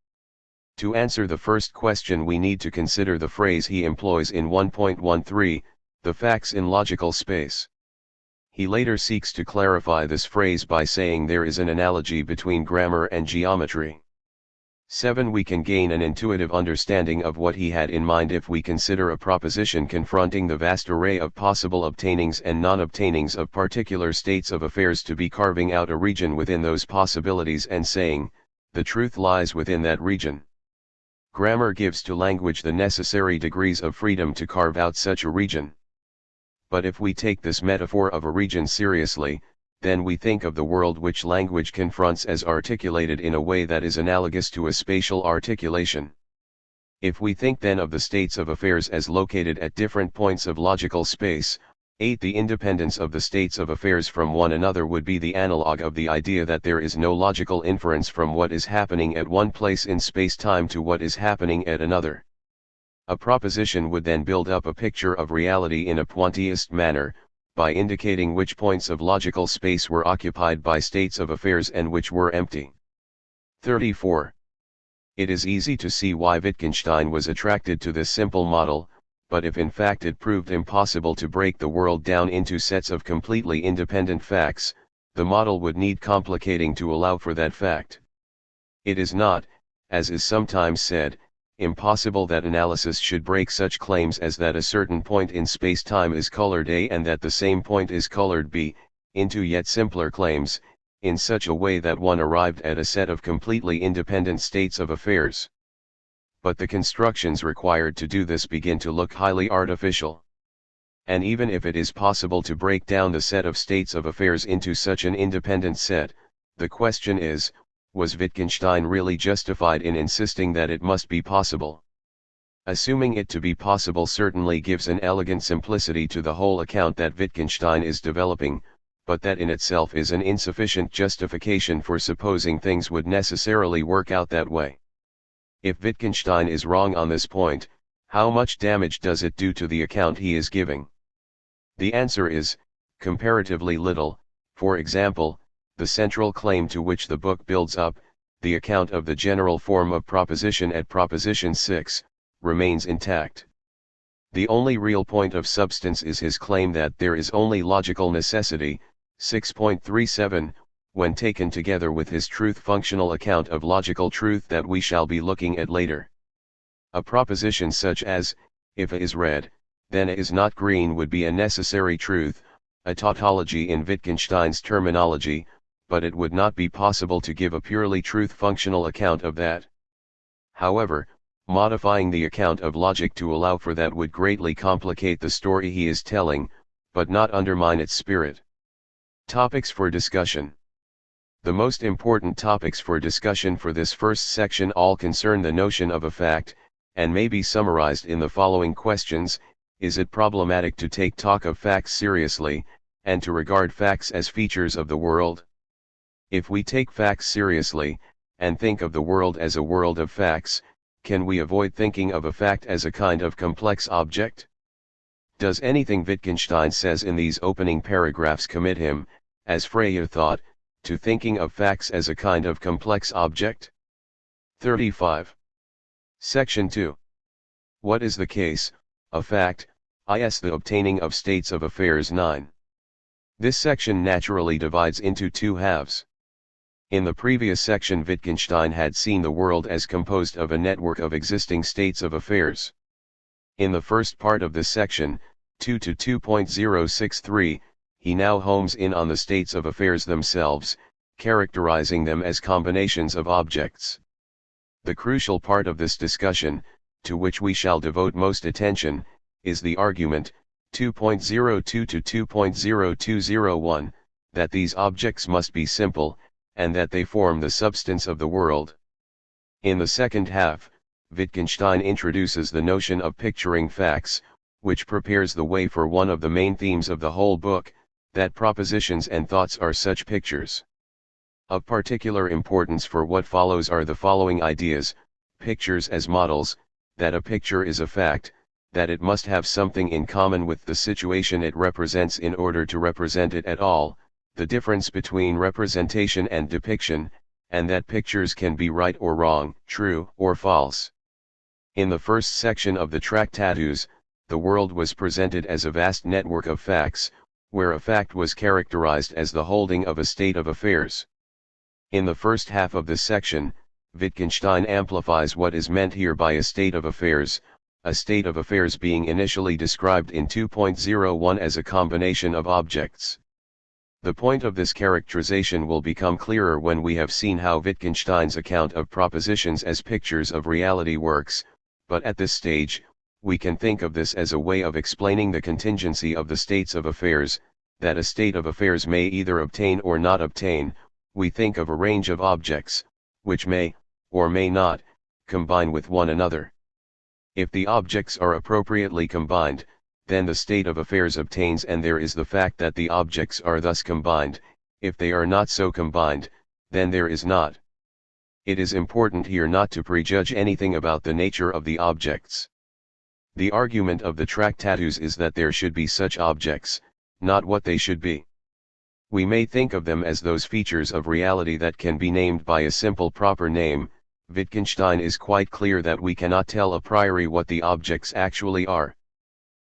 To answer the first question we need to consider the phrase he employs in 1.13, the facts in logical space. He later seeks to clarify this phrase by saying there is an analogy between grammar and geometry. 7. We can gain an intuitive understanding of what he had in mind if we consider a proposition confronting the vast array of possible obtainings and non-obtainings of particular states of affairs to be carving out a region within those possibilities and saying, the truth lies within that region. Grammar gives to language the necessary degrees of freedom to carve out such a region. But if we take this metaphor of a region seriously, then we think of the world which language confronts as articulated in a way that is analogous to a spatial articulation. If we think then of the states of affairs as located at different points of logical space, 8. The independence of the states of affairs from one another would be the analog of the idea that there is no logical inference from what is happening at one place in space-time to what is happening at another. A proposition would then build up a picture of reality in a Pointillist manner, by indicating which points of logical space were occupied by states of affairs and which were empty. 34. It is easy to see why Wittgenstein was attracted to this simple model, but if in fact it proved impossible to break the world down into sets of completely independent facts, the model would need complicating to allow for that fact. It is not, as is sometimes said, impossible that analysis should break such claims as that a certain point in space-time is colored A and that the same point is colored B, into yet simpler claims, in such a way that one arrived at a set of completely independent states of affairs. But the constructions required to do this begin to look highly artificial. And even if it is possible to break down the set of states of affairs into such an independent set, the question is, was Wittgenstein really justified in insisting that it must be possible? Assuming it to be possible certainly gives an elegant simplicity to the whole account that Wittgenstein is developing, but that in itself is an insufficient justification for supposing things would necessarily work out that way. If Wittgenstein is wrong on this point, how much damage does it do to the account he is giving? The answer is, comparatively little. For example, the central claim to which the book builds up, the account of the general form of proposition at proposition 6, remains intact. The only real point of substance is his claim that there is only logical necessity, 6.37, when taken together with his truth-functional account of logical truth that we shall be looking at later. A proposition such as, if A is red, then A is not green would be a necessary truth, a tautology in Wittgenstein's terminology, but it would not be possible to give a purely truth-functional account of that. However, modifying the account of logic to allow for that would greatly complicate the story he is telling, but not undermine its spirit. Topics for discussion. The most important topics for discussion for this first section all concern the notion of a fact, and may be summarized in the following questions: is it problematic to take talk of facts seriously, and to regard facts as features of the world? If we take facts seriously, and think of the world as a world of facts, can we avoid thinking of a fact as a kind of complex object? Does anything Wittgenstein says in these opening paragraphs commit him, as Frege thought, to thinking of facts as a kind of complex object? 35. Section 2. What is the case, a fact, is the obtaining of states of affairs 9. This section naturally divides into two halves. In the previous section Wittgenstein had seen the world as composed of a network of existing states of affairs. In the first part of this section, 2 to 2.063, he now homes in on the states of affairs themselves, characterizing them as combinations of objects. The crucial part of this discussion, to which we shall devote most attention, is the argument, 2.02 to 2.0201, that these objects must be simple, and that they form the substance of the world. In the second half, Wittgenstein introduces the notion of picturing facts, which prepares the way for one of the main themes of the whole book, that propositions and thoughts are such pictures. Of particular importance for what follows are the following ideas: pictures as models, that a picture is a fact, that it must have something in common with the situation it represents in order to represent it at all, the difference between representation and depiction, and that pictures can be right or wrong, true or false. In the first section of the Tractatus, the world was presented as a vast network of facts, where a fact was characterized as the holding of a state of affairs. In the first half of this section, Wittgenstein amplifies what is meant here by a state of affairs being initially described in 2.01 as a combination of objects. The point of this characterization will become clearer when we have seen how Wittgenstein's account of propositions as pictures of reality works, but at this stage, we can think of this as a way of explaining the contingency of the states of affairs, that a state of affairs may either obtain or not obtain. We think of a range of objects, which may, or may not, combine with one another. If the objects are appropriately combined, then the state of affairs obtains, and there is the fact that the objects are thus combined. If they are not so combined, then there is not. It is important here not to prejudge anything about the nature of the objects. The argument of the Tractatus is that there should be such objects, not what they should be. We may think of them as those features of reality that can be named by a simple proper name. Wittgenstein is quite clear that we cannot tell a priori what the objects actually are.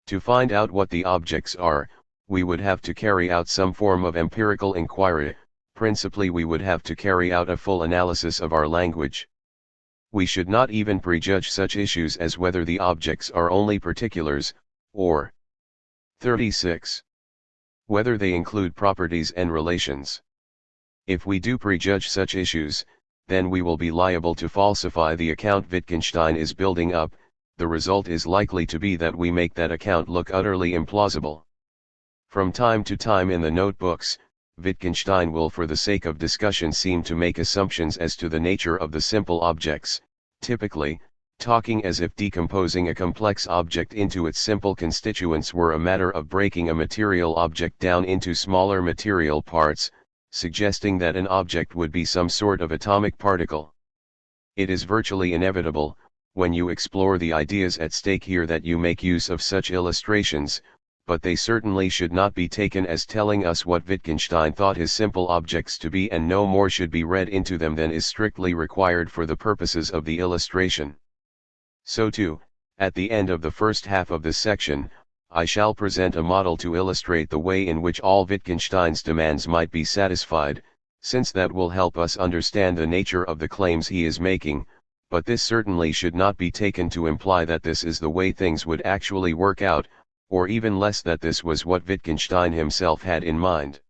To find out what the objects are, we would have to carry out some form of empirical inquiry. Principally, we would have to carry out a full analysis of our language. We should not even prejudge such issues as whether the objects are only particulars, or 36. Whether they include properties and relations. If we do prejudge such issues, then we will be liable to falsify the account Wittgenstein is building up. The result is likely to be that we make that account look utterly implausible. From time to time in the notebooks, Wittgenstein will, for the sake of discussion, seem to make assumptions as to the nature of the simple objects, typically, talking as if decomposing a complex object into its simple constituents were a matter of breaking a material object down into smaller material parts, suggesting that an object would be some sort of atomic particle. It is virtually inevitable, when you explore the ideas at stake here, that you make use of such illustrations, but they certainly should not be taken as telling us what Wittgenstein thought his simple objects to be, and no more should be read into them than is strictly required for the purposes of the illustration. So too, at the end of the first half of this section, I shall present a model to illustrate the way in which all Wittgenstein's demands might be satisfied, since that will help us understand the nature of the claims he is making, but this certainly should not be taken to imply that this is the way things would actually work out, or even less that this was what Wittgenstein himself had in mind.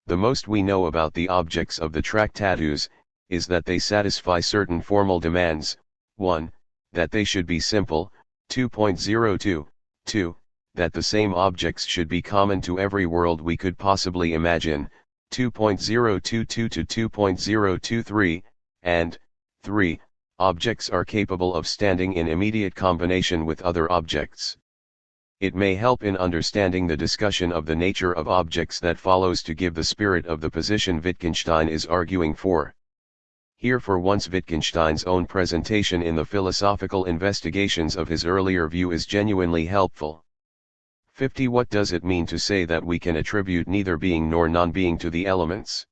The most we know about the objects of the Tractatus is that they satisfy certain formal demands: 1. That they should be simple, 2.02, 2. That the same objects should be common to every world we could possibly imagine, 2.022 to 2.023, and 3. Objects are capable of standing in immediate combination with other objects. It may help in understanding the discussion of the nature of objects that follows to give the spirit of the position Wittgenstein is arguing for. Here for once Wittgenstein's own presentation in the philosophical investigations of his earlier view is genuinely helpful. 50. What does it mean to say that we can attribute neither being nor non-being to the elements?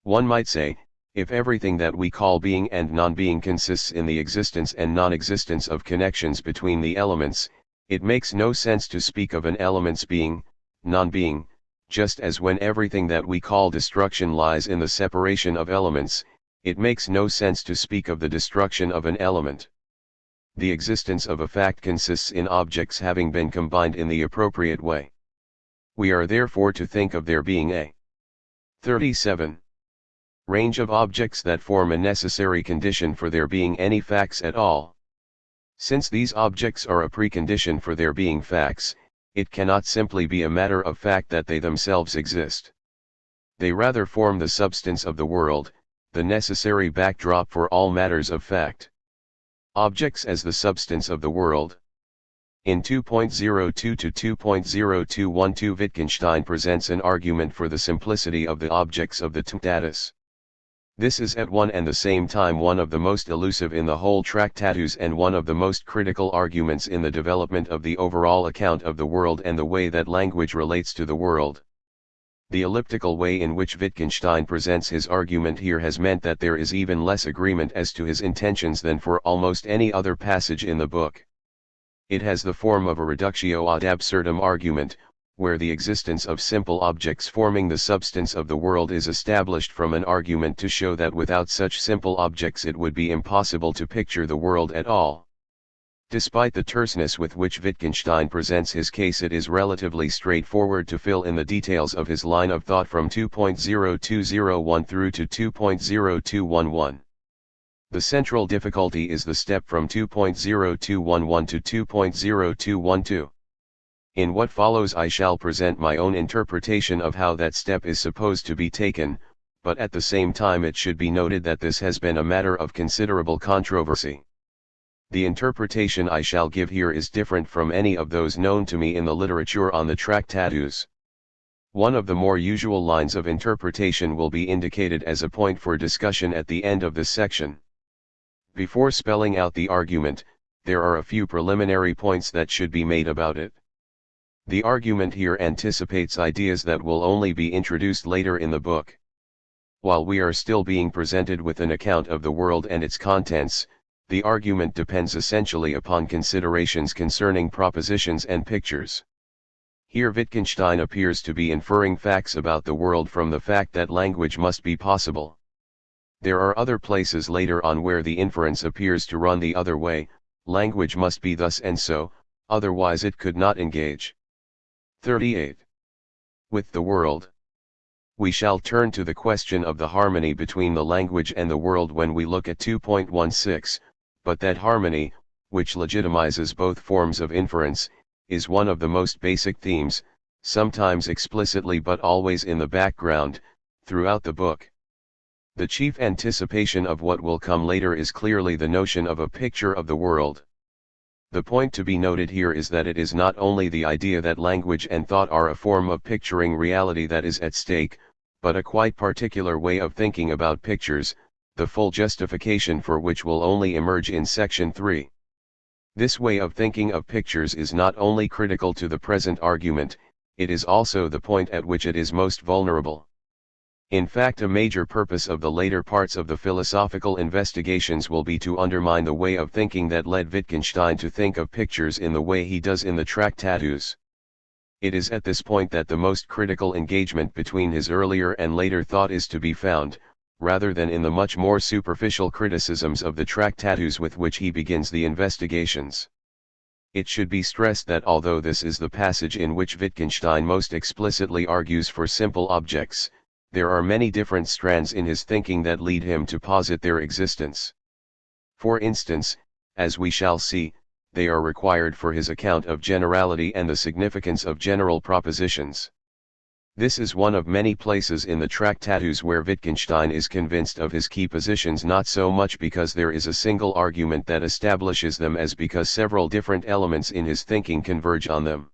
One might say, if everything that we call being and non-being consists in the existence and non-existence of connections between the elements, it makes no sense to speak of an element's being, non-being, just as when everything that we call destruction lies in the separation of elements, it makes no sense to speak of the destruction of an element. The existence of a fact consists in objects having been combined in the appropriate way. We are therefore to think of there being a 37. Range of objects that form a necessary condition for there being any facts at all. Since these objects are a precondition for there being facts, it cannot simply be a matter of fact that they themselves exist. They rather form the substance of the world, the necessary backdrop for all matters of fact. Objects as the substance of the world. In 2.02 to 2.0212 Wittgenstein presents an argument for the simplicity of the objects of the Tractatus. This is at one and the same time one of the most elusive in the whole Tractatus and one of the most critical arguments in the development of the overall account of the world and the way that language relates to the world. The elliptical way in which Wittgenstein presents his argument here has meant that there is even less agreement as to his intentions than for almost any other passage in the book. It has the form of a reductio ad absurdum argument, where the existence of simple objects forming the substance of the world is established from an argument to show that without such simple objects it would be impossible to picture the world at all. Despite the terseness with which Wittgenstein presents his case, it is relatively straightforward to fill in the details of his line of thought from 2.0201 through to 2.0211. The central difficulty is the step from 2.0211 to 2.0212. In what follows I shall present my own interpretation of how that step is supposed to be taken, but at the same time it should be noted that this has been a matter of considerable controversy. The interpretation I shall give here is different from any of those known to me in the literature on the Tractatus. One of the more usual lines of interpretation will be indicated as a point for discussion at the end of this section. Before spelling out the argument, there are a few preliminary points that should be made about it. The argument here anticipates ideas that will only be introduced later in the book. While we are still being presented with an account of the world and its contents, the argument depends essentially upon considerations concerning propositions and pictures. Here Wittgenstein appears to be inferring facts about the world from the fact that language must be possible. There are other places later on where the inference appears to run the other way: language must be thus and so, otherwise it could not engage. 38. With the world. We shall turn to the question of the harmony between the language and the world when we look at 2.16, but that harmony, which legitimizes both forms of inference, is one of the most basic themes, sometimes explicitly but always in the background, throughout the book. The chief anticipation of what will come later is clearly the notion of a picture of the world. The point to be noted here is that it is not only the idea that language and thought are a form of picturing reality that is at stake, but a quite particular way of thinking about pictures, the full justification for which will only emerge in section 3. This way of thinking of pictures is not only critical to the present argument, it is also the point at which it is most vulnerable. In fact, a major purpose of the later parts of the philosophical investigations will be to undermine the way of thinking that led Wittgenstein to think of pictures in the way he does in the Tractatus. It is at this point that the most critical engagement between his earlier and later thought is to be found, rather than in the much more superficial criticisms of the Tractatus with which he begins the investigations. It should be stressed that although this is the passage in which Wittgenstein most explicitly argues for simple objects, there are many different strands in his thinking that lead him to posit their existence. For instance, as we shall see, they are required for his account of generality and the significance of general propositions. This is one of many places in the Tractatus where Wittgenstein is convinced of his key positions, not so much because there is a single argument that establishes them as because several different elements in his thinking converge on them.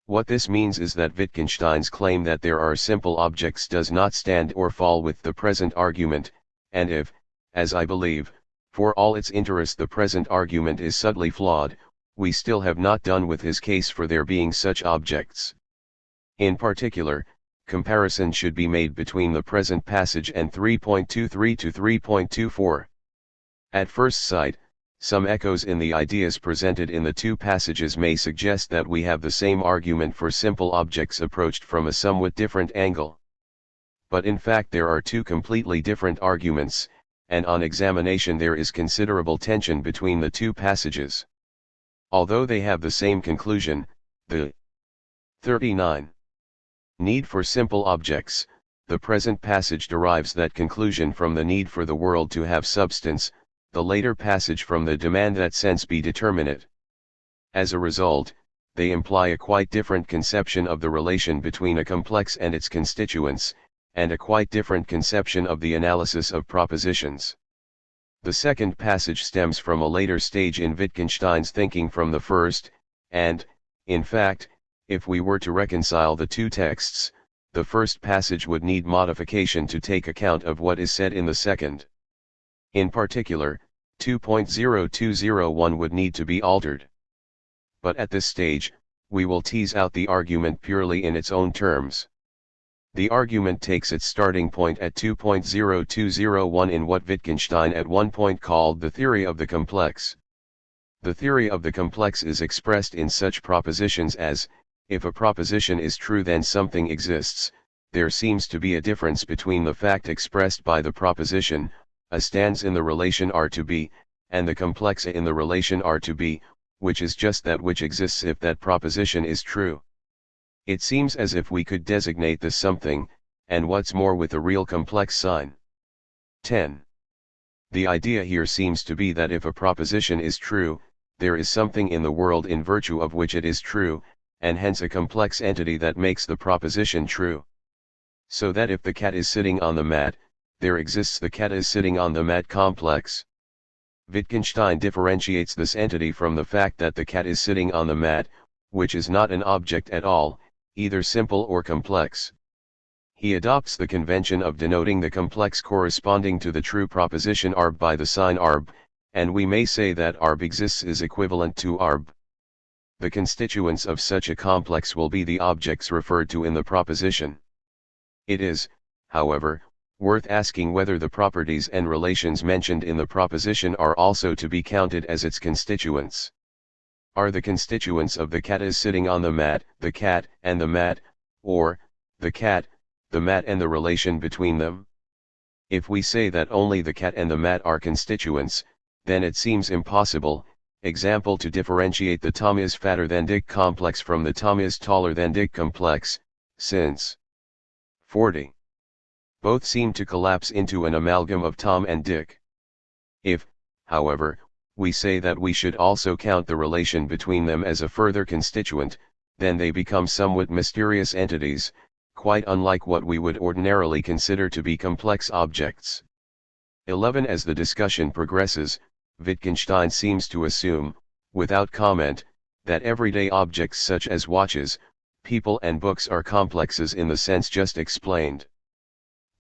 What this means is that Wittgenstein's claim that there are simple objects does not stand or fall with the present argument, and if, as I believe, for all its interest the present argument is subtly flawed, we still have not done with his case for there being such objects. In particular, comparison should be made between the present passage and 3.23 to 3.24. At first sight, some echoes in the ideas presented in the two passages may suggest that we have the same argument for simple objects approached from a somewhat different angle. But in fact there are two completely different arguments, and on examination there is considerable tension between the two passages. Although they have the same conclusion, the 39. Need for simple objects, the present passage derives that conclusion from the need for the world to have substance, the later passage from the demand that sense be determinate. As a result, they imply a quite different conception of the relation between a complex and its constituents, and a quite different conception of the analysis of propositions. The second passage stems from a later stage in Wittgenstein's thinking from the first, and, in fact, if we were to reconcile the two texts, the first passage would need modification to take account of what is said in the second. In particular, 2.0201 would need to be altered. But at this stage, we will tease out the argument purely in its own terms. The argument takes its starting point at 2.0201 in what Wittgenstein at one point called the theory of the complex. The theory of the complex is expressed in such propositions as, if a proposition is true then something exists, there seems to be a difference between the fact expressed by the proposition, A stands in the relation R to B, and the complex A in the relation R to B, which is just that which exists if that proposition is true. It seems as if we could designate this something, and what's more with a real complex sign. 10. The idea here seems to be that if a proposition is true, there is something in the world in virtue of which it is true, and hence a complex entity that makes the proposition true. So that if the cat is sitting on the mat, there exists the cat is sitting on the mat complex. Wittgenstein differentiates this entity from the fact that the cat is sitting on the mat, which is not an object at all, either simple or complex. He adopts the convention of denoting the complex corresponding to the true proposition arb by the sign arb, and we may say that arb exists is equivalent to arb. The constituents of such a complex will be the objects referred to in the proposition. It is, however, worth asking whether the properties and relations mentioned in the proposition are also to be counted as its constituents. Are the constituents of the cat is sitting on the mat, the cat and the mat, or the cat, the mat and the relation between them? If we say that only the cat and the mat are constituents, then it seems impossible, example to differentiate the Tom is fatter than Dick complex from the Tom is taller than Dick complex, since 40. Both seem to collapse into an amalgam of Tom and Dick. If, however, we say that we should also count the relation between them as a further constituent, then they become somewhat mysterious entities, quite unlike what we would ordinarily consider to be complex objects. 11. As the discussion progresses, Wittgenstein seems to assume, without comment, that everyday objects such as watches, people and books are complexes in the sense just explained.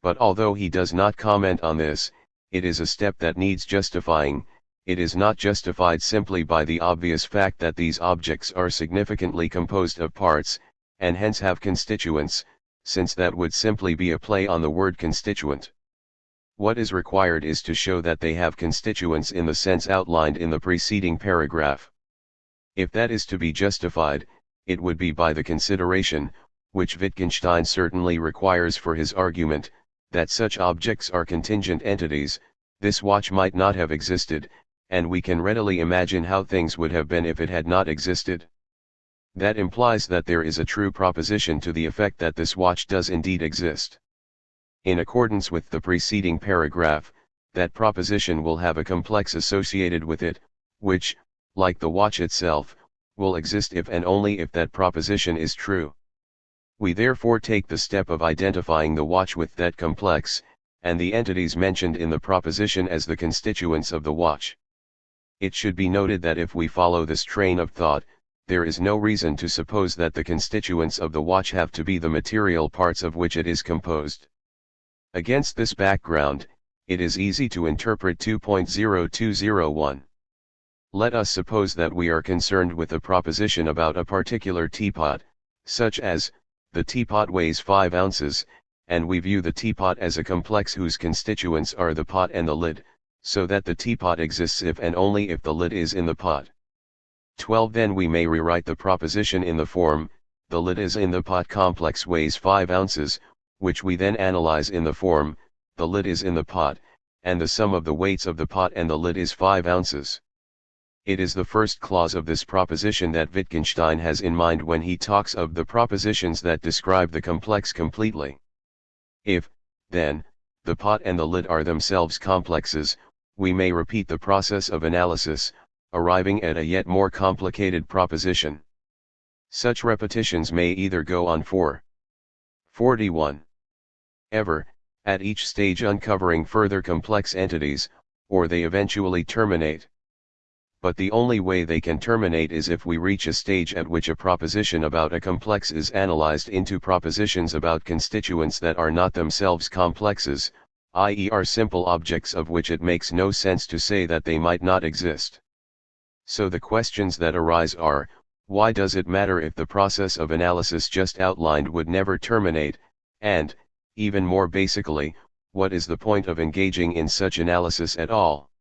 But although he does not comment on this, it is a step that needs justifying. It is not justified simply by the obvious fact that these objects are significantly composed of parts, and hence have constituents, since that would simply be a play on the word constituent. What is required is to show that they have constituents in the sense outlined in the preceding paragraph. If that is to be justified, it would be by the consideration, which Wittgenstein certainly requires for his argument, that such objects are contingent entities. This watch might not have existed, and we can readily imagine how things would have been if it had not existed. That implies that there is a true proposition to the effect that this watch does indeed exist. In accordance with the preceding paragraph, that proposition will have a complex associated with it, which, like the watch itself, will exist if and only if that proposition is true. We therefore take the step of identifying the watch with that complex, and the entities mentioned in the proposition as the constituents of the watch. It should be noted that if we follow this train of thought, there is no reason to suppose that the constituents of the watch have to be the material parts of which it is composed. Against this background, it is easy to interpret 2.0201. Let us suppose that we are concerned with a proposition about a particular teapot, such as, the teapot weighs 5 ounces, and we view the teapot as a complex whose constituents are the pot and the lid, so that the teapot exists if and only if the lid is in the pot. 12. Then we may rewrite the proposition in the form, the lid is in the pot complex weighs 5 ounces, which we then analyze in the form, the lid is in the pot, and the sum of the weights of the pot and the lid is 5 ounces. It is the first clause of this proposition that Wittgenstein has in mind when he talks of the propositions that describe the complex completely. If, then, the pot and the lid are themselves complexes, we may repeat the process of analysis, arriving at a yet more complicated proposition. Such repetitions may either go on for 41. Ever, at each stage uncovering further complex entities, or they eventually terminate. but the only way they can terminate is if we reach a stage at which a proposition about a complex is analyzed into propositions about constituents that are not themselves complexes, i.e. are simple objects of which it makes no sense to say that they might not exist. So the questions that arise are, why does it matter if the process of analysis just outlined would never terminate, and, even more basically, what is the point of engaging in such analysis at all?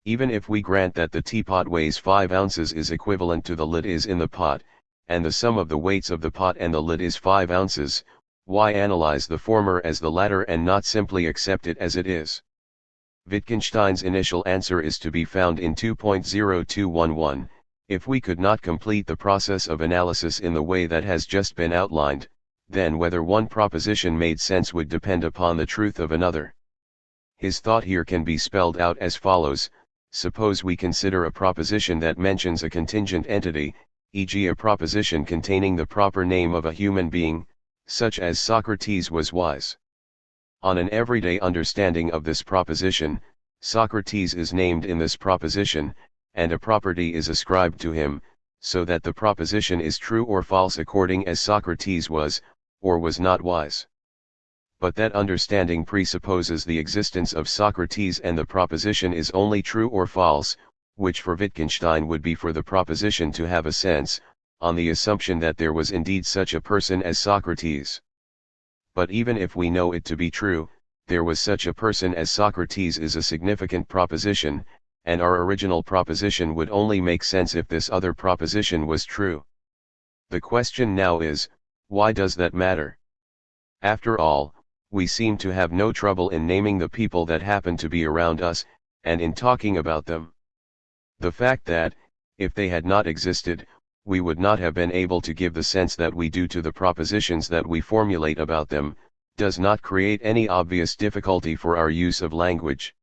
Even if we grant that the teapot weighs 5 ounces is equivalent to the lid is in the pot, and the sum of the weights of the pot and the lid is 5 ounces, why analyze the former as the latter and not simply accept it as it is? Wittgenstein's initial answer is to be found in 2.0211, if we could not complete the process of analysis in the way that has just been outlined, then whether one proposition made sense would depend upon the truth of another. His thought here can be spelled out as follows. Suppose we consider a proposition that mentions a contingent entity, e.g. a proposition containing the proper name of a human being, such as Socrates was wise. On an everyday understanding of this proposition, Socrates is named in this proposition, and a property is ascribed to him, so that the proposition is true or false according as Socrates was, or was not wise. But that understanding presupposes the existence of Socrates, and the proposition is only true or false, which for Wittgenstein would be for the proposition to have a sense, on the assumption that there was indeed such a person as Socrates. But even if we know it to be true, there was such a person as Socrates is a significant proposition, and our original proposition would only make sense if this other proposition was true. The question now is, why does that matter? After all, we seem to have no trouble in naming the people that happen to be around us, and in talking about them. The fact that, if they had not existed, we would not have been able to give the sense that we do to the propositions that we formulate about them, does not create any obvious difficulty for our use of language.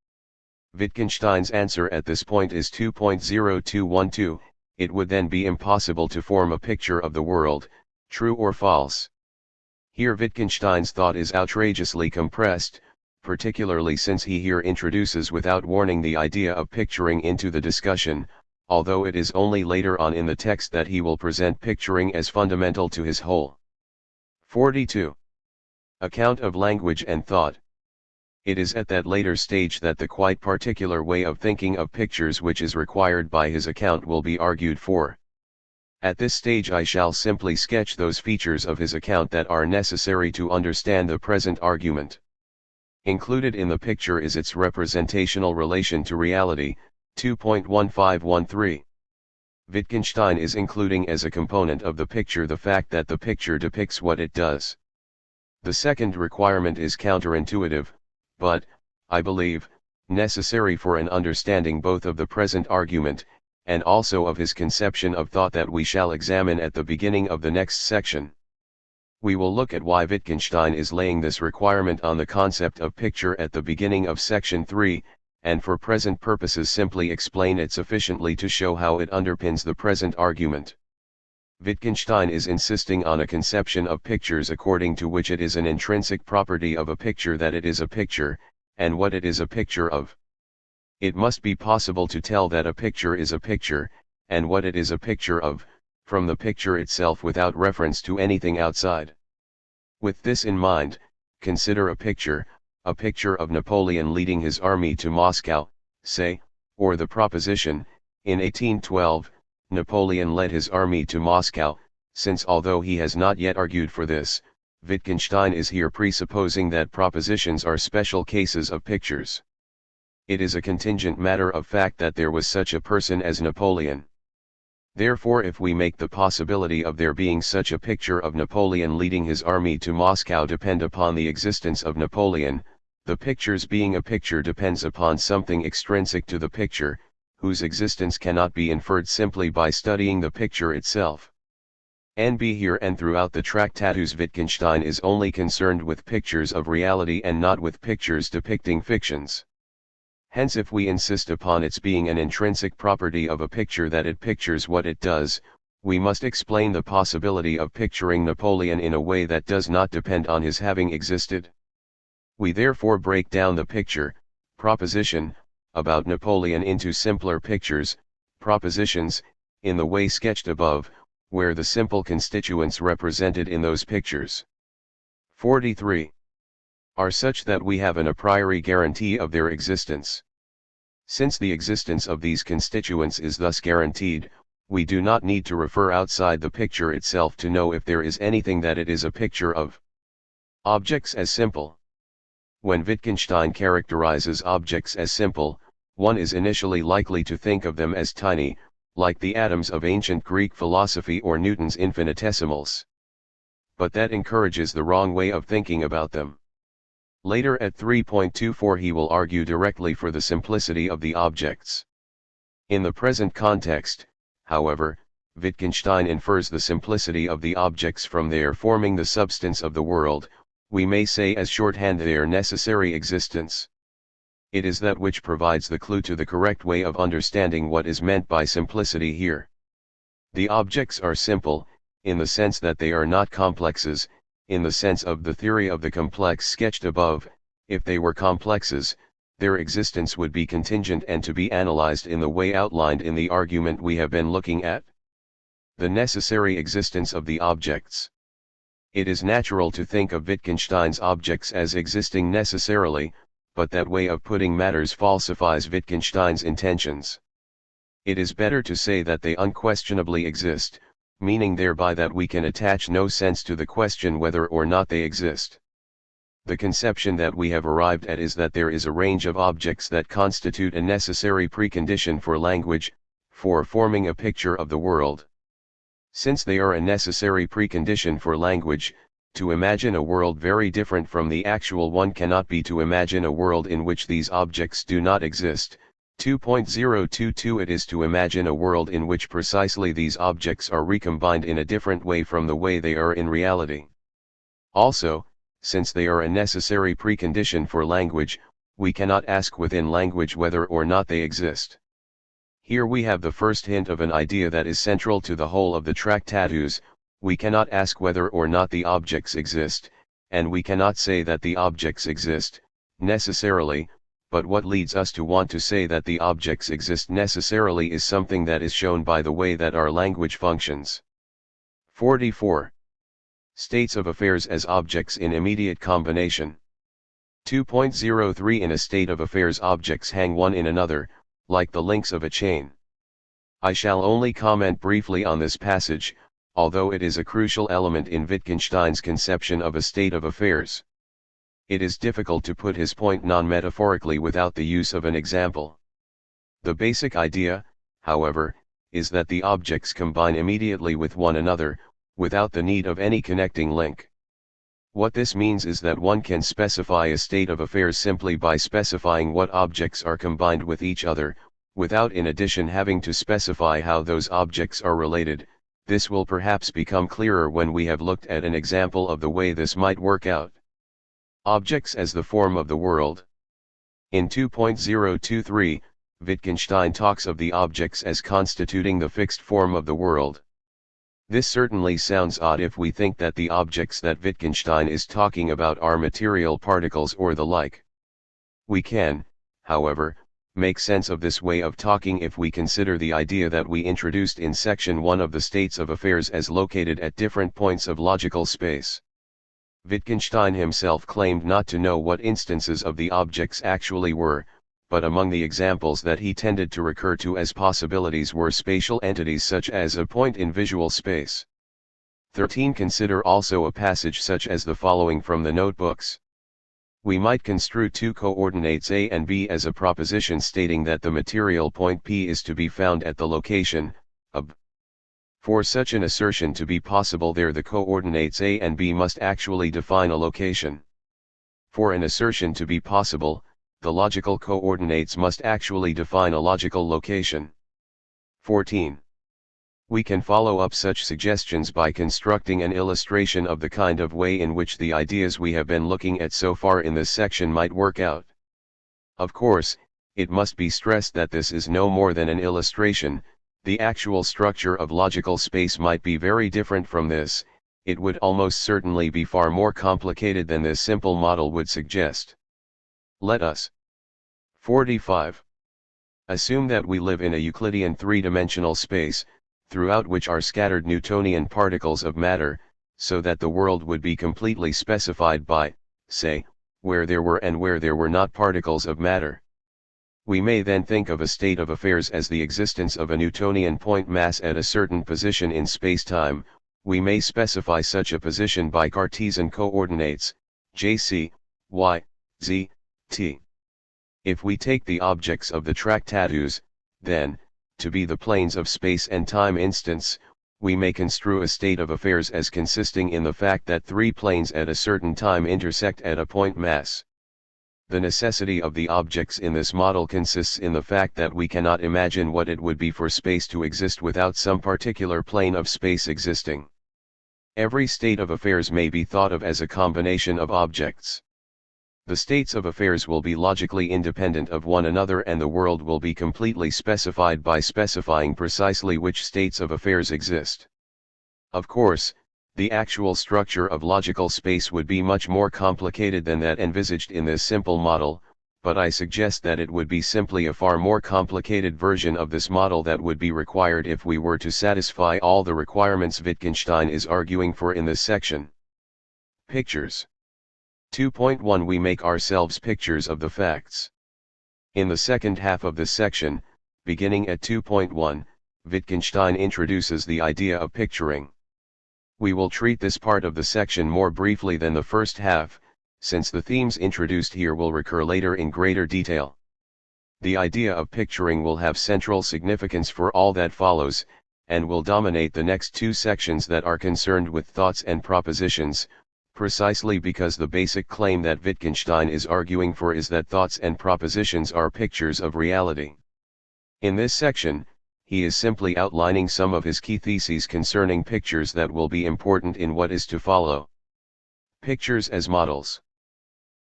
Wittgenstein's answer at this point is 2.0212, it would then be impossible to form a picture of the world, true or false. Here Wittgenstein's thought is outrageously compressed, particularly since he here introduces without warning the idea of picturing into the discussion, although it is only later on in the text that he will present picturing as fundamental to his whole. 42. Account of language and thought. It is at that later stage that the quite particular way of thinking of pictures which is required by his account will be argued for. At this stage I shall simply sketch those features of his account that are necessary to understand the present argument. Included in the picture is its representational relation to reality, 2.1513. Wittgenstein is including as a component of the picture the fact that the picture depicts what it does. The second requirement is counterintuitive, but, I believe, necessary for an understanding both of the present argument, and also of his conception of thought that we shall examine at the beginning of the next section. We will look at why Wittgenstein is laying this requirement on the concept of picture at the beginning of section 3, and for present purposes simply explain it sufficiently to show how it underpins the present argument. Wittgenstein is insisting on a conception of pictures according to which it is an intrinsic property of a picture that it is a picture, and what it is a picture of. It must be possible to tell that a picture is a picture, and what it is a picture of, from the picture itself without reference to anything outside. With this in mind, consider a picture of Napoleon leading his army to Moscow, say, or the proposition, in 1812, Napoleon led his army to Moscow, since although he has not yet argued for this, Wittgenstein is here presupposing that propositions are special cases of pictures. It is a contingent matter of fact that there was such a person as Napoleon. Therefore, if we make the possibility of there being such a picture of Napoleon leading his army to Moscow depend upon the existence of Napoleon, the picture's being a picture depends upon something extrinsic to the picture, whose existence cannot be inferred simply by studying the picture itself. NB here and throughout the Tractatus Wittgenstein is only concerned with pictures of reality and not with pictures depicting fictions. Hence, if we insist upon its being an intrinsic property of a picture that it pictures what it does, we must explain the possibility of picturing Napoleon in a way that does not depend on his having existed. We therefore break down the picture, proposition, about Napoleon into simpler pictures, propositions, in the way sketched above, where the simple constituents represented in those pictures 43 are such that we have an a priori guarantee of their existence. Since the existence of these constituents is thus guaranteed, we do not need to refer outside the picture itself to know if there is anything that it is a picture of. Objects as simple. When Wittgenstein characterizes objects as simple, one is initially likely to think of them as tiny, like the atoms of ancient Greek philosophy or Newton's infinitesimals. But that encourages the wrong way of thinking about them. Later at 3.24 he will argue directly for the simplicity of the objects. In the present context, however, Wittgenstein infers the simplicity of the objects from their forming the substance of the world, we may say as shorthand their necessary existence. It is that which provides the clue to the correct way of understanding what is meant by simplicity here. The objects are simple, in the sense that they are not complexes, in the sense of the theory of the complex sketched above. If they were complexes, their existence would be contingent and to be analyzed in the way outlined in the argument we have been looking at. The necessary existence of the objects. It is natural to think of Wittgenstein's objects as existing necessarily, but that way of putting matters falsifies Wittgenstein's intentions. It is better to say that they unquestionably exist, meaning thereby that we can attach no sense to the question whether or not they exist. The conception that we have arrived at is that there is a range of objects that constitute a necessary precondition for language, for forming a picture of the world. Since they are a necessary precondition for language, to imagine a world very different from the actual one cannot be to imagine a world in which these objects do not exist. 2.022 It is to imagine a world in which precisely these objects are recombined in a different way from the way they are in reality. Also, since they are a necessary precondition for language, we cannot ask within language whether or not they exist. Here we have the first hint of an idea that is central to the whole of the Tractatus. We cannot ask whether or not the objects exist, and we cannot say that the objects exist, necessarily, but what leads us to want to say that the objects exist necessarily is something that is shown by the way that our language functions. 44. States of affairs as objects in immediate combination. 2.03 In a state of affairs objects hang one in another, like the links of a chain. I shall only comment briefly on this passage, although it is a crucial element in Wittgenstein's conception of a state of affairs. It is difficult to put his point non-metaphorically without the use of an example. The basic idea, however, is that the objects combine immediately with one another, without the need of any connecting link. What this means is that one can specify a state of affairs simply by specifying what objects are combined with each other, without in addition having to specify how those objects are related. This will perhaps become clearer when we have looked at an example of the way this might work out. Objects as the form of the world. In 2.023, Wittgenstein talks of the objects as constituting the fixed form of the world. This certainly sounds odd if we think that the objects that Wittgenstein is talking about are material particles or the like. We can, however, make sense of this way of talking if we consider the idea that we introduced in section 1 of the states of affairs as located at different points of logical space. Wittgenstein himself claimed not to know what instances of the objects actually were, but among the examples that he tended to recur to as possibilities were spatial entities such as a point in visual space. 13. Consider also a passage such as the following from the notebooks. We might construe two coordinates A and B as a proposition stating that the material point P is to be found at the location, AB. For such an assertion to be possible there the coordinates A and B must actually define a location. For an assertion to be possible, the logical coordinates must actually define a logical location. 14. We can follow up such suggestions by constructing an illustration of the kind of way in which the ideas we have been looking at so far in this section might work out. Of course, it must be stressed that this is no more than an illustration. The actual structure of logical space might be very different from this. It would almost certainly be far more complicated than this simple model would suggest. Let us. 45. Assume that we live in a Euclidean three-dimensional space, throughout which are scattered Newtonian particles of matter, so that the world would be completely specified by, say, where there were and where there were not particles of matter. We may then think of a state of affairs as the existence of a Newtonian point mass at a certain position in spacetime. We may specify such a position by Cartesian coordinates, jc, y, z, t. If we take the objects of the Tractatus, then, to be the planes of space and time instants, we may construe a state of affairs as consisting in the fact that three planes at a certain time intersect at a point mass. The necessity of the objects in this model consists in the fact that we cannot imagine what it would be for space to exist without some particular plane of space existing. Every state of affairs may be thought of as a combination of objects. The states of affairs will be logically independent of one another, and the world will be completely specified by specifying precisely which states of affairs exist. Of course, the actual structure of logical space would be much more complicated than that envisaged in this simple model, but I suggest that it would be simply a far more complicated version of this model that would be required if we were to satisfy all the requirements Wittgenstein is arguing for in this section. Pictures. 2.1 We make ourselves pictures of the facts. In the second half of this section, beginning at 2.1, Wittgenstein introduces the idea of picturing. We will treat this part of the section more briefly than the first half, since the themes introduced here will recur later in greater detail. The idea of picturing will have central significance for all that follows, and will dominate the next two sections that are concerned with thoughts and propositions, precisely because the basic claim that Wittgenstein is arguing for is that thoughts and propositions are pictures of reality. In this section, he is simply outlining some of his key theses concerning pictures that will be important in what is to follow. Pictures as models.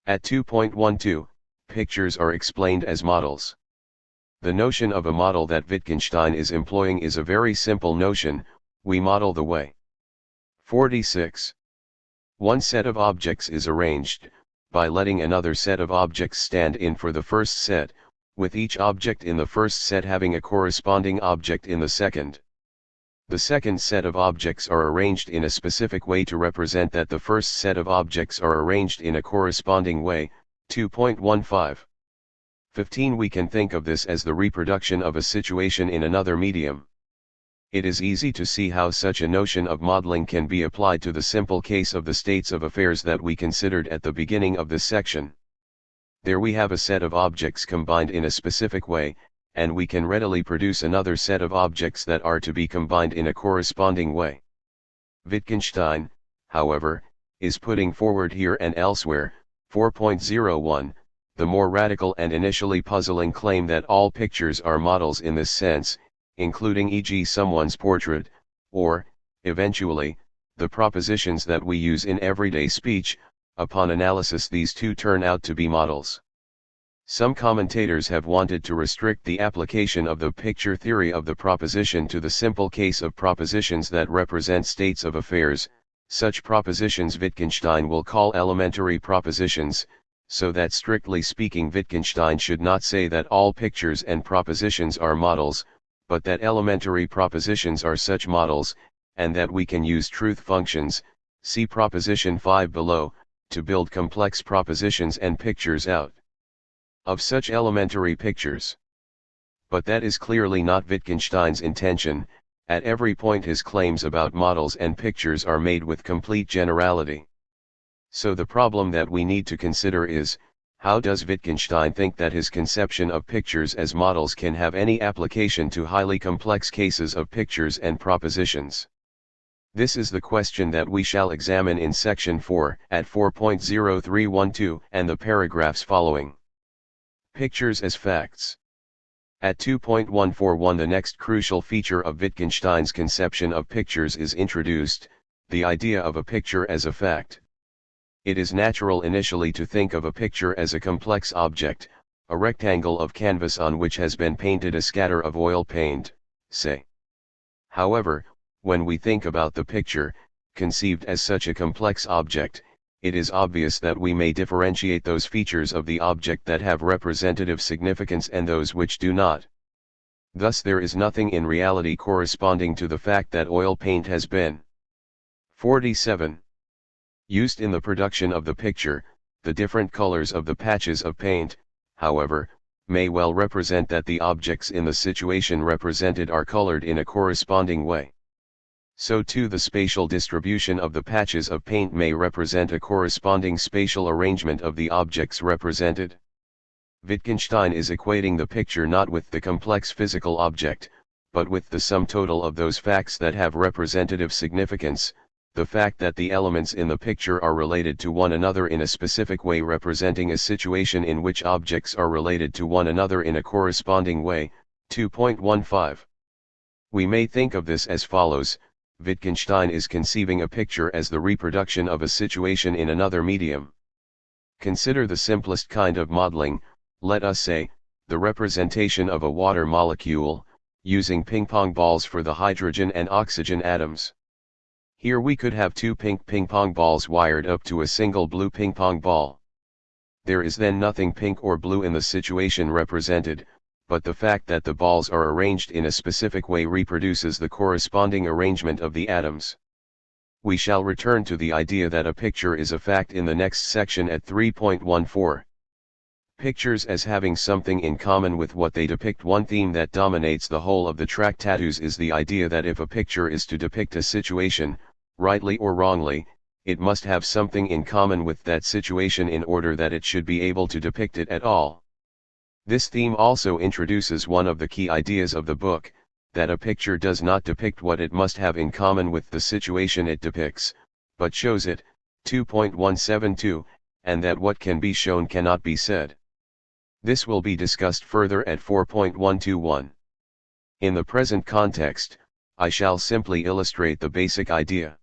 At 2.12, pictures are explained as models. The notion of a model that Wittgenstein is employing is a very simple notion: we model the way. 46. One set of objects is arranged, by letting another set of objects stand in for the first set, with each object in the first set having a corresponding object in the second. The second set of objects are arranged in a specific way to represent that the first set of objects are arranged in a corresponding way. 2.15. 15 We can think of this as the reproduction of a situation in another medium. It is easy to see how such a notion of modeling can be applied to the simple case of the states of affairs that we considered at the beginning of this section. There we have a set of objects combined in a specific way, and we can readily produce another set of objects that are to be combined in a corresponding way. Wittgenstein, however, is putting forward here and elsewhere, 4.01, the more radical and initially puzzling claim that all pictures are models in this sense, including e.g. someone's portrait, or, eventually, the propositions that we use in everyday speech. Upon analysis, these two turn out to be models. Some commentators have wanted to restrict the application of the picture theory of the proposition to the simple case of propositions that represent states of affairs. Such propositions Wittgenstein will call elementary propositions, so that strictly speaking Wittgenstein should not say that all pictures and propositions are models, but that elementary propositions are such models, and that we can use truth functions, see proposition 5 below, to build complex propositions and pictures out of such elementary pictures. But that is clearly not Wittgenstein's intention. At every point his claims about models and pictures are made with complete generality. So the problem that we need to consider is, how does Wittgenstein think that his conception of pictures as models can have any application to highly complex cases of pictures and propositions? This is the question that we shall examine in section 4 at 4.0312 and the paragraphs following. Pictures as facts. At 2.141 the next crucial feature of Wittgenstein's conception of pictures is introduced, the idea of a picture as a fact. It is natural initially to think of a picture as a complex object, a rectangle of canvas on which has been painted a scatter of oil paint, say. However, when we think about the picture, conceived as such a complex object, it is obvious that we may differentiate those features of the object that have representative significance and those which do not. Thus there is nothing in reality corresponding to the fact that oil paint has been 47. Used in the production of the picture. The different colors of the patches of paint, however, may well represent that the objects in the situation represented are colored in a corresponding way. So too the spatial distribution of the patches of paint may represent a corresponding spatial arrangement of the objects represented. Wittgenstein is equating the picture not with the complex physical object, but with the sum total of those facts that have representative significance, the fact that the elements in the picture are related to one another in a specific way representing a situation in which objects are related to one another in a corresponding way. 2.15. We may think of this as follows: Wittgenstein is conceiving a picture as the reproduction of a situation in another medium. Consider the simplest kind of modeling, let us say, the representation of a water molecule, using ping-pong balls for the hydrogen and oxygen atoms. Here we could have two pink ping-pong balls wired up to a single blue ping-pong ball. There is then nothing pink or blue in the situation represented, but the fact that the balls are arranged in a specific way reproduces the corresponding arrangement of the atoms. We shall return to the idea that a picture is a fact in the next section at 3.14. Pictures as having something in common with what they depict. One theme that dominates the whole of the Tractatus is the idea that if a picture is to depict a situation, rightly or wrongly, it must have something in common with that situation in order that it should be able to depict it at all. This theme also introduces one of the key ideas of the book, that a picture does not depict what it must have in common with the situation it depicts, but shows it. 2.172, and that what can be shown cannot be said. This will be discussed further at 4.121. In the present context, I shall simply illustrate the basic idea.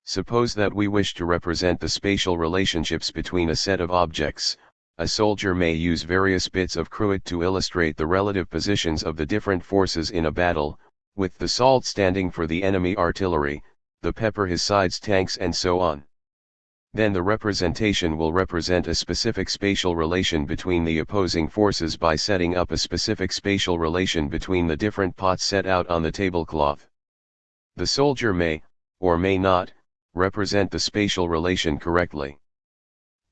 Suppose that we wish to represent the spatial relationships between a set of objects. A soldier may use various bits of cruet to illustrate the relative positions of the different forces in a battle, with the salt standing for the enemy artillery, the pepper his side's tanks, and so on. Then the representation will represent a specific spatial relation between the opposing forces by setting up a specific spatial relation between the different pots set out on the tablecloth. The soldier may, or may not, represent the spatial relation correctly.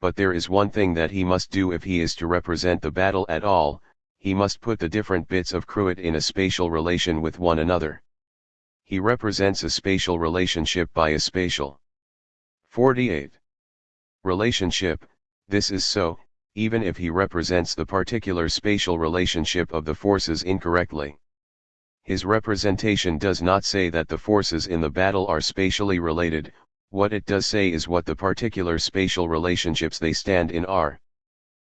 But there is one thing that he must do if he is to represent the battle at all: he must put the different bits of cruet in a spatial relation with one another. He represents a spatial relationship by a spatial 48. Relationship. This is so, even if he represents the particular spatial relationship of the forces incorrectly. His representation does not say that the forces in the battle are spatially related. What it does say is what the particular spatial relationships they stand in are.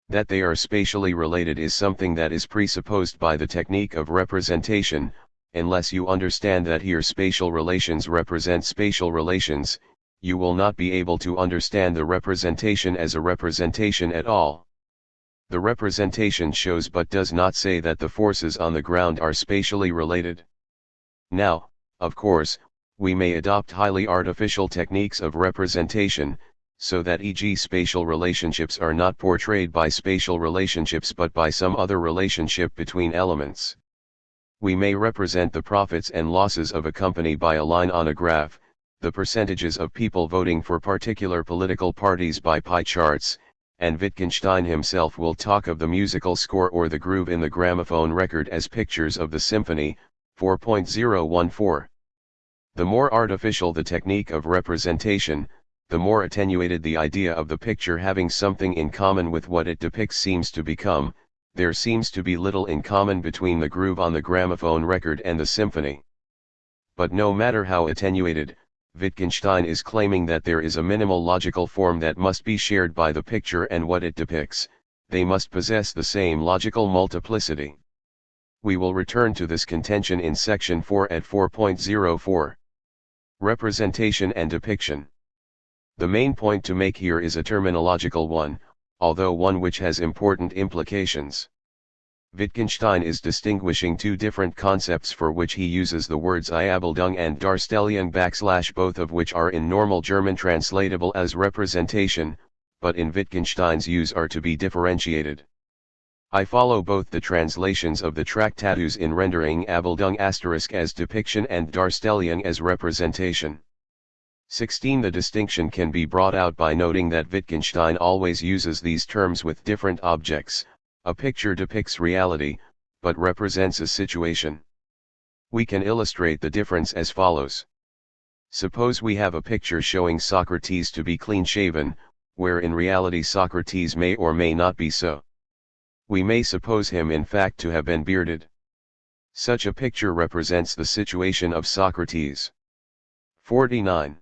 That they are spatially related is something that is presupposed by the technique of representation. Unless you understand that here spatial relations represent spatial relations, you will not be able to understand the representation as a representation at all. The representation shows but does not say that the forces on the ground are spatially related. Now, of course, we may adopt highly artificial techniques of representation, so that e.g. spatial relationships are not portrayed by spatial relationships but by some other relationship between elements. We may represent the profits and losses of a company by a line on a graph, the percentages of people voting for particular political parties by pie charts, and Wittgenstein himself will talk of the musical score or the groove in the gramophone record as pictures of the symphony. 4.014. The more artificial the technique of representation, the more attenuated the idea of the picture having something in common with what it depicts seems to become. There seems to be little in common between the groove on the gramophone record and the symphony. But no matter how attenuated, Wittgenstein is claiming that there is a minimal logical form that must be shared by the picture and what it depicts. They must possess the same logical multiplicity. We will return to this contention in section 4 at 4.04. Representation and depiction. The main point to make here is a terminological one, although one which has important implications. Wittgenstein is distinguishing two different concepts for which he uses the words Erbildung and Darstellung / both of which are in normal German translatable as representation, but in Wittgenstein's use are to be differentiated. I follow both the translations of the Tractatus in rendering Abbildung * as depiction and Darstellung as representation. 16. The distinction can be brought out by noting that Wittgenstein always uses these terms with different objects. A picture depicts reality, but represents a situation. We can illustrate the difference as follows. Suppose we have a picture showing Socrates to be clean-shaven, where in reality Socrates may or may not be so. We may suppose him in fact to have been bearded. Such a picture represents the situation of Socrates. 49.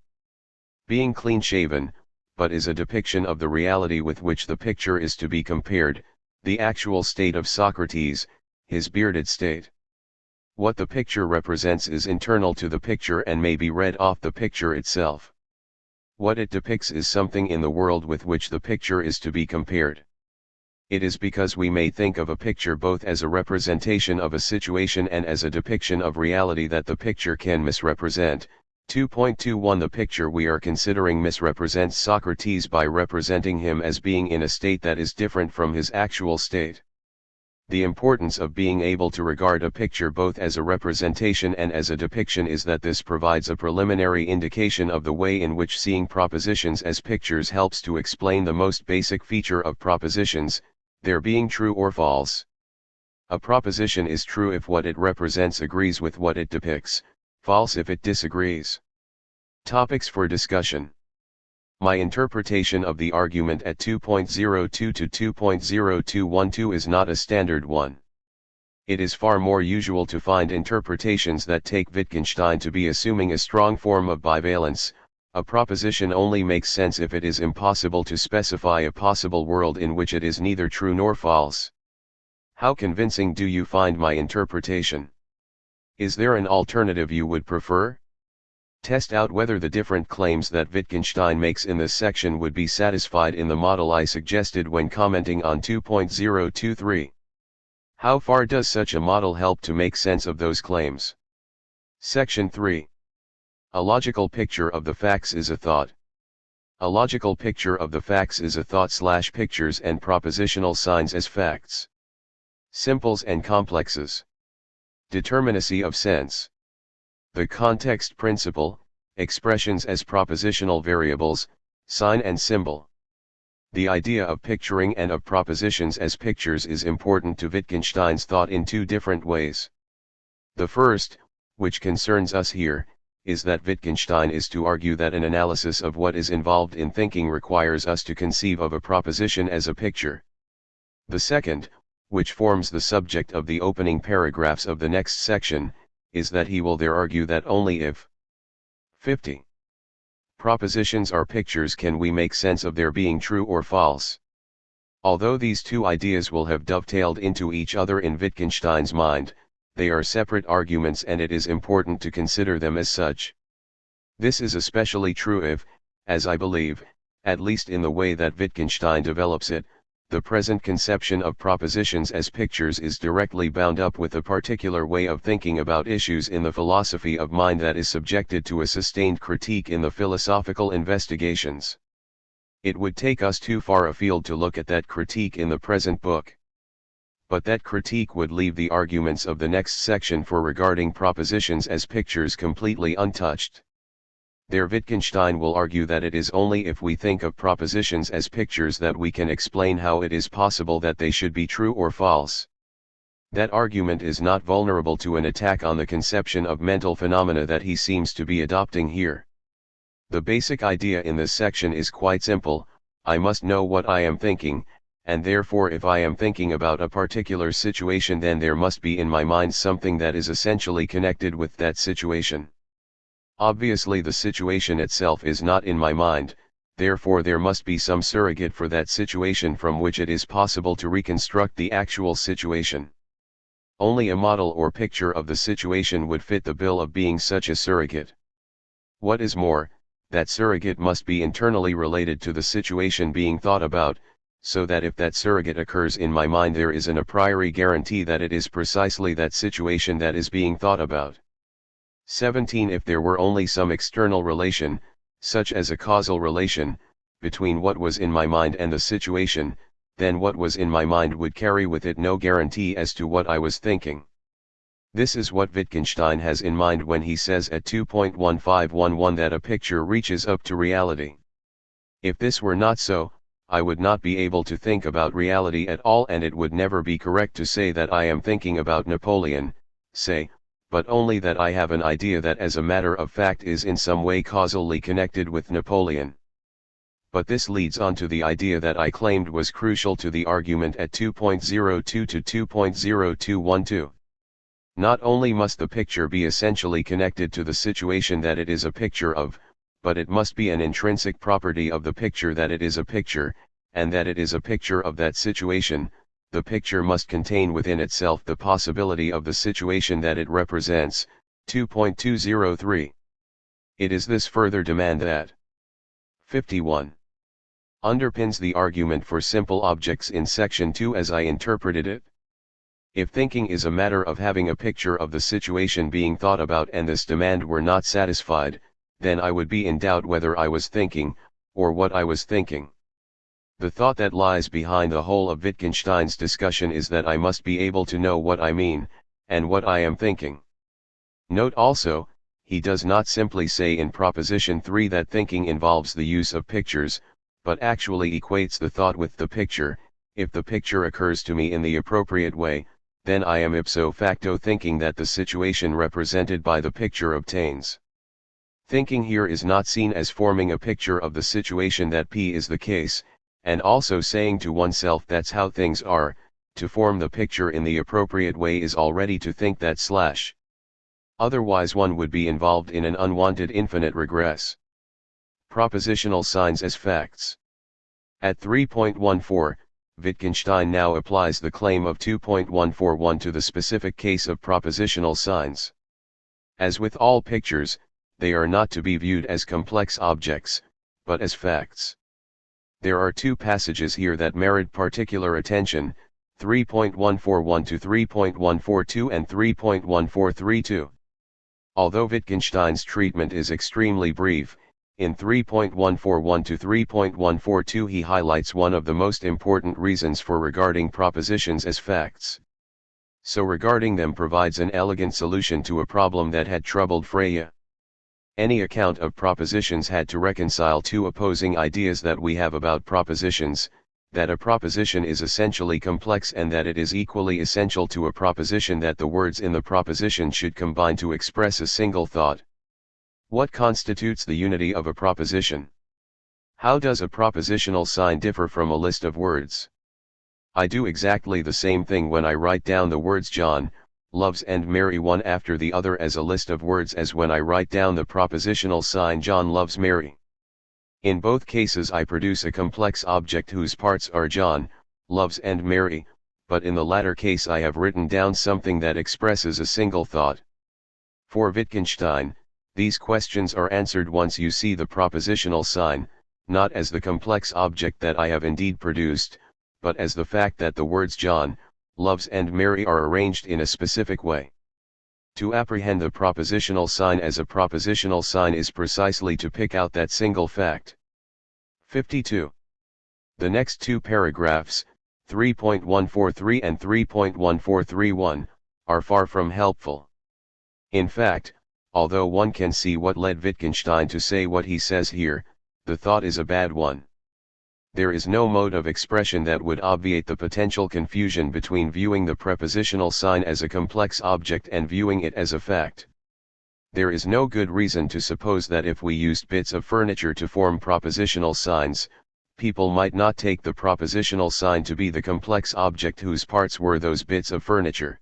Being clean-shaven, but is a depiction of the reality with which the picture is to be compared, the actual state of Socrates, his bearded state. What the picture represents is internal to the picture and may be read off the picture itself. What it depicts is something in the world with which the picture is to be compared. It is because we may think of a picture both as a representation of a situation and as a depiction of reality that the picture can misrepresent. 2.21 The picture we are considering misrepresents Socrates by representing him as being in a state that is different from his actual state. The importance of being able to regard a picture both as a representation and as a depiction is that this provides a preliminary indication of the way in which seeing propositions as pictures helps to explain the most basic feature of propositions, their being true or false. A proposition is true if what it represents agrees with what it depicts, false if it disagrees. Topics for discussion. My interpretation of the argument at 2.02 to 2.0212 is not a standard one. It is far more usual to find interpretations that take Wittgenstein to be assuming a strong form of bivalence. A proposition only makes sense if it is impossible to specify a possible world in which it is neither true nor false. How convincing do you find my interpretation? Is there an alternative you would prefer? Test out whether the different claims that Wittgenstein makes in this section would be satisfied in the model I suggested when commenting on 2.023. How far does such a model help to make sense of those claims? Section 3. A logical picture of the facts is a thought. A logical picture of the facts is a thought/pictures and propositional signs as facts. Simples and complexes. Determinacy of sense. The context principle, expressions as propositional variables, sign and symbol. The idea of picturing and of propositions as pictures is important to Wittgenstein's thought in two different ways. The first, which concerns us here, is that Wittgenstein is to argue that an analysis of what is involved in thinking requires us to conceive of a proposition as a picture. The second, which forms the subject of the opening paragraphs of the next section, is that he will there argue that only if 50. Propositions are pictures can we make sense of their being true or false. Although these two ideas will have dovetailed into each other in Wittgenstein's mind, they are separate arguments and it is important to consider them as such. This is especially true if, as I believe, at least in the way that Wittgenstein develops it, the present conception of propositions as pictures is directly bound up with a particular way of thinking about issues in the philosophy of mind that is subjected to a sustained critique in the philosophical investigations. It would take us too far afield to look at that critique in the present book. But that critique would leave the arguments of the next section for regarding propositions as pictures completely untouched. There Wittgenstein will argue that it is only if we think of propositions as pictures that we can explain how it is possible that they should be true or false. That argument is not vulnerable to an attack on the conception of mental phenomena that he seems to be adopting here. The basic idea in this section is quite simple: I must know what I am thinking, and therefore if I am thinking about a particular situation then there must be in my mind something that is essentially connected with that situation. Obviously the situation itself is not in my mind, therefore there must be some surrogate for that situation from which it is possible to reconstruct the actual situation. Only a model or picture of the situation would fit the bill of being such a surrogate. What is more, that surrogate must be internally related to the situation being thought about, so that if that surrogate occurs in my mind there is an a priori guarantee that it is precisely that situation that is being thought about. 17. If there were only some external relation, such as a causal relation, between what was in my mind and the situation, then what was in my mind would carry with it no guarantee as to what I was thinking. This is what Wittgenstein has in mind when he says at 2.1511 that a picture reaches up to reality. If this were not so, I would not be able to think about reality at all, and it would never be correct to say that I am thinking about Napoleon, say, but only that I have an idea that as a matter of fact is in some way causally connected with Napoleon. But this leads on to the idea that I claimed was crucial to the argument at 2.02 to 2.0212. Not only must the picture be essentially connected to the situation that it is a picture of, but it must be an intrinsic property of the picture that it is a picture, and that it is a picture of that situation. The picture must contain within itself the possibility of the situation that it represents. 2.203. It is this further demand that 51 underpins the argument for simple objects in section 2 as I interpreted it. If thinking is a matter of having a picture of the situation being thought about and this demand were not satisfied, then I would be in doubt whether I was thinking, or what I was thinking. The thought that lies behind the whole of Wittgenstein's discussion is that I must be able to know what I mean, and what I am thinking. Note also, he does not simply say in Proposition 3 that thinking involves the use of pictures, but actually equates the thought with the picture. If the picture occurs to me in the appropriate way, then I am ipso facto thinking that the situation represented by the picture obtains. Thinking here is not seen as forming a picture of the situation that P is the case, and also saying to oneself that's how things are. To form the picture in the appropriate way is already to think that / otherwise one would be involved in an unwanted infinite regress. Propositional signs as facts. At 3.14, Wittgenstein now applies the claim of 2.141 to the specific case of propositional signs. As with all pictures, they are not to be viewed as complex objects, but as facts. There are two passages here that merit particular attention, 3.141 to 3.142 and 3.1432. Although Wittgenstein's treatment is extremely brief, in 3.141 to 3.142 he highlights one of the most important reasons for regarding propositions as facts. So regarding them provides an elegant solution to a problem that had troubled Frege. Any account of propositions had to reconcile two opposing ideas that we have about propositions, that a proposition is essentially complex and that it is equally essential to a proposition that the words in the proposition should combine to express a single thought. What constitutes the unity of a proposition? How does a propositional sign differ from a list of words? I do exactly the same thing when I write down the words John loves and Mary one after the other as a list of words as when I write down the propositional sign John loves Mary. In both cases I produce a complex object whose parts are John loves and Mary, but in the latter case I have written down something that expresses a single thought. For Wittgenstein, these questions are answered once you see the propositional sign, not as the complex object that I have indeed produced, but as the fact that the words John loves and Mary are arranged in a specific way. To apprehend the propositional sign as a propositional sign is precisely to pick out that single fact. 52. The next two paragraphs, 3.143 and 3.1431, are far from helpful. In fact, although one can see what led Wittgenstein to say what he says here, the thought is a bad one. There is no mode of expression that would obviate the potential confusion between viewing the prepositional sign as a complex object and viewing it as a fact. There is no good reason to suppose that if we used bits of furniture to form propositional signs, people might not take the propositional sign to be the complex object whose parts were those bits of furniture.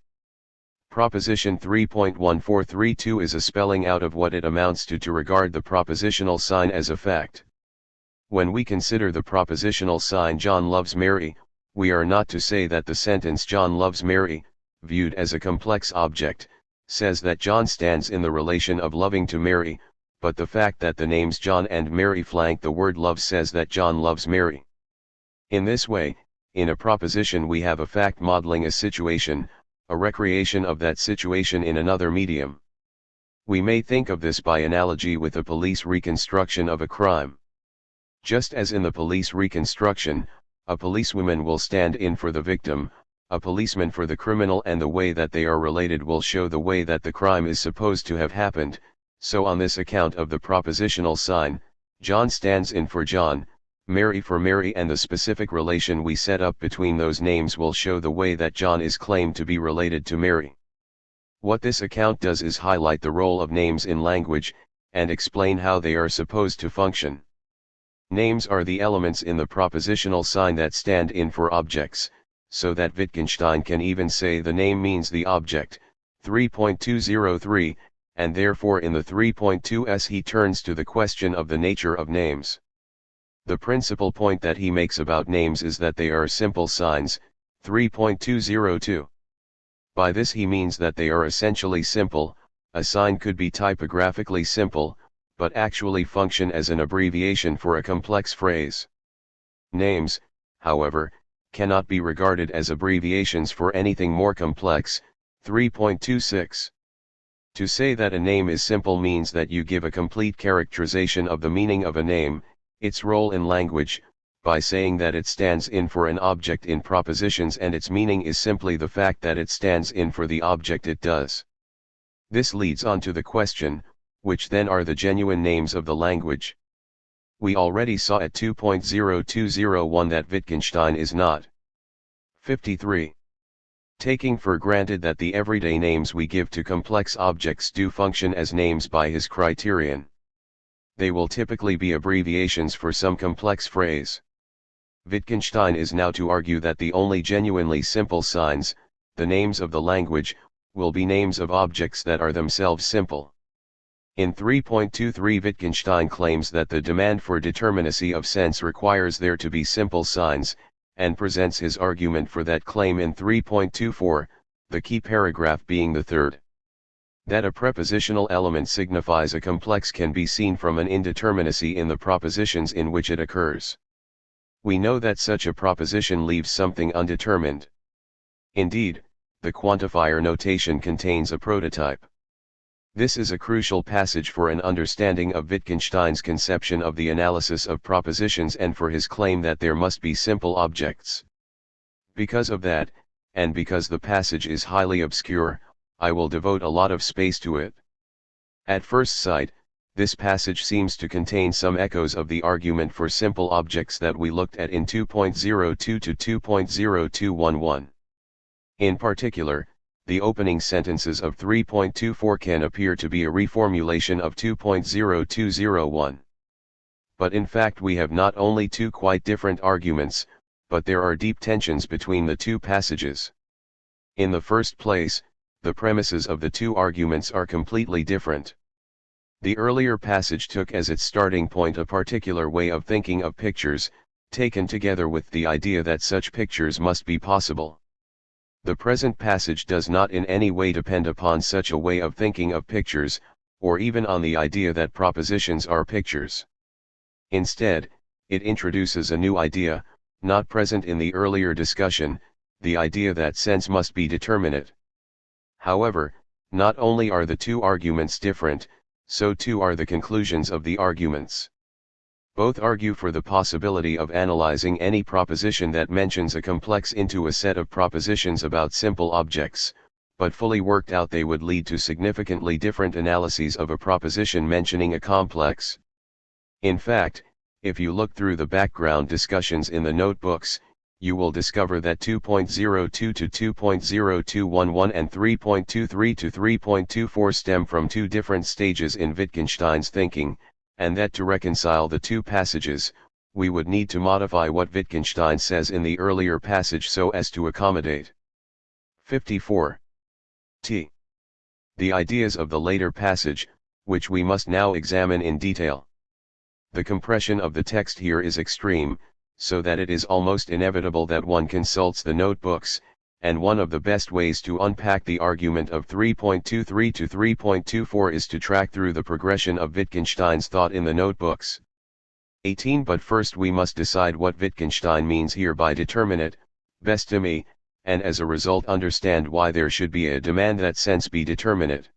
Proposition 3.1432 is a spelling out of what it amounts to regard the propositional sign as a fact. When we consider the propositional sign John loves Mary, we are not to say that the sentence John loves Mary, viewed as a complex object, says that John stands in the relation of loving to Mary, but the fact that the names John and Mary flank the word love says that John loves Mary. In this way, in a proposition we have a fact modeling a situation, a recreation of that situation in another medium. We may think of this by analogy with a police reconstruction of a crime. Just as in the police reconstruction, a policewoman will stand in for the victim, a policeman for the criminal, and the way that they are related will show the way that the crime is supposed to have happened. So on this account of the propositional sign, John stands in for John, Mary for Mary, and the specific relation we set up between those names will show the way that John is claimed to be related to Mary. What this account does is highlight the role of names in language, and explain how they are supposed to function. Names are the elements in the propositional sign that stand in for objects, so that Wittgenstein can even say the name means the object. 3.203, and therefore in the 3.2s he turns to the question of the nature of names. The principal point that he makes about names is that they are simple signs. 3.202. By this he means that they are essentially simple. A sign could be typographically simple, but actually function as an abbreviation for a complex phrase. Names, however, cannot be regarded as abbreviations for anything more complex. 3.26. To say that a name is simple means that you give a complete characterization of the meaning of a name, its role in language, by saying that it stands in for an object in propositions and its meaning is simply the fact that it stands in for the object it does. This leads on to the question, which then are the genuine names of the language? We already saw at 2.0201 that Wittgenstein is not. 53. Taking for granted that the everyday names we give to complex objects do function as names by his criterion. They will typically be abbreviations for some complex phrase. Wittgenstein is now to argue that the only genuinely simple signs, the names of the language, will be names of objects that are themselves simple. In 3.23 Wittgenstein claims that the demand for determinacy of sense requires there to be simple signs, and presents his argument for that claim in 3.24, the key paragraph being the third. That a prepositional element signifies a complex can be seen from an indeterminacy in the propositions in which it occurs. We know that such a proposition leaves something undetermined. Indeed, the quantifier notation contains a prototype. This is a crucial passage for an understanding of Wittgenstein's conception of the analysis of propositions and for his claim that there must be simple objects. Because of that, and because the passage is highly obscure, I will devote a lot of space to it. At first sight, this passage seems to contain some echoes of the argument for simple objects that we looked at in 2.02 to 2.0211. In particular, the opening sentences of 3.24 can appear to be a reformulation of 2.0201. But in fact we have not only two quite different arguments, but there are deep tensions between the two passages. In the first place, the premises of the two arguments are completely different. The earlier passage took as its starting point a particular way of thinking of pictures, taken together with the idea that such pictures must be possible. The present passage does not in any way depend upon such a way of thinking of pictures, or even on the idea that propositions are pictures. Instead, it introduces a new idea, not present in the earlier discussion, the idea that sense must be determinate. However, not only are the two arguments different, so too are the conclusions of the arguments. Both argue for the possibility of analyzing any proposition that mentions a complex into a set of propositions about simple objects, but fully worked out they would lead to significantly different analyses of a proposition mentioning a complex. In fact, if you look through the background discussions in the notebooks, you will discover that 2.02 to 2.0211 and 3.23 to 3.24 stem from two different stages in Wittgenstein's thinking, and that to reconcile the two passages, we would need to modify what Wittgenstein says in the earlier passage so as to accommodate. 54. T. The ideas of the later passage, which we must now examine in detail. The compression of the text here is extreme, so that it is almost inevitable that one consults the notebooks, and one of the best ways to unpack the argument of 3.23 to 3.24 is to track through the progression of Wittgenstein's thought in the notebooks. 18 But first we must decide what Wittgenstein means here by determinate, best to me, and as a result understand why there should be a demand that sense be determinate.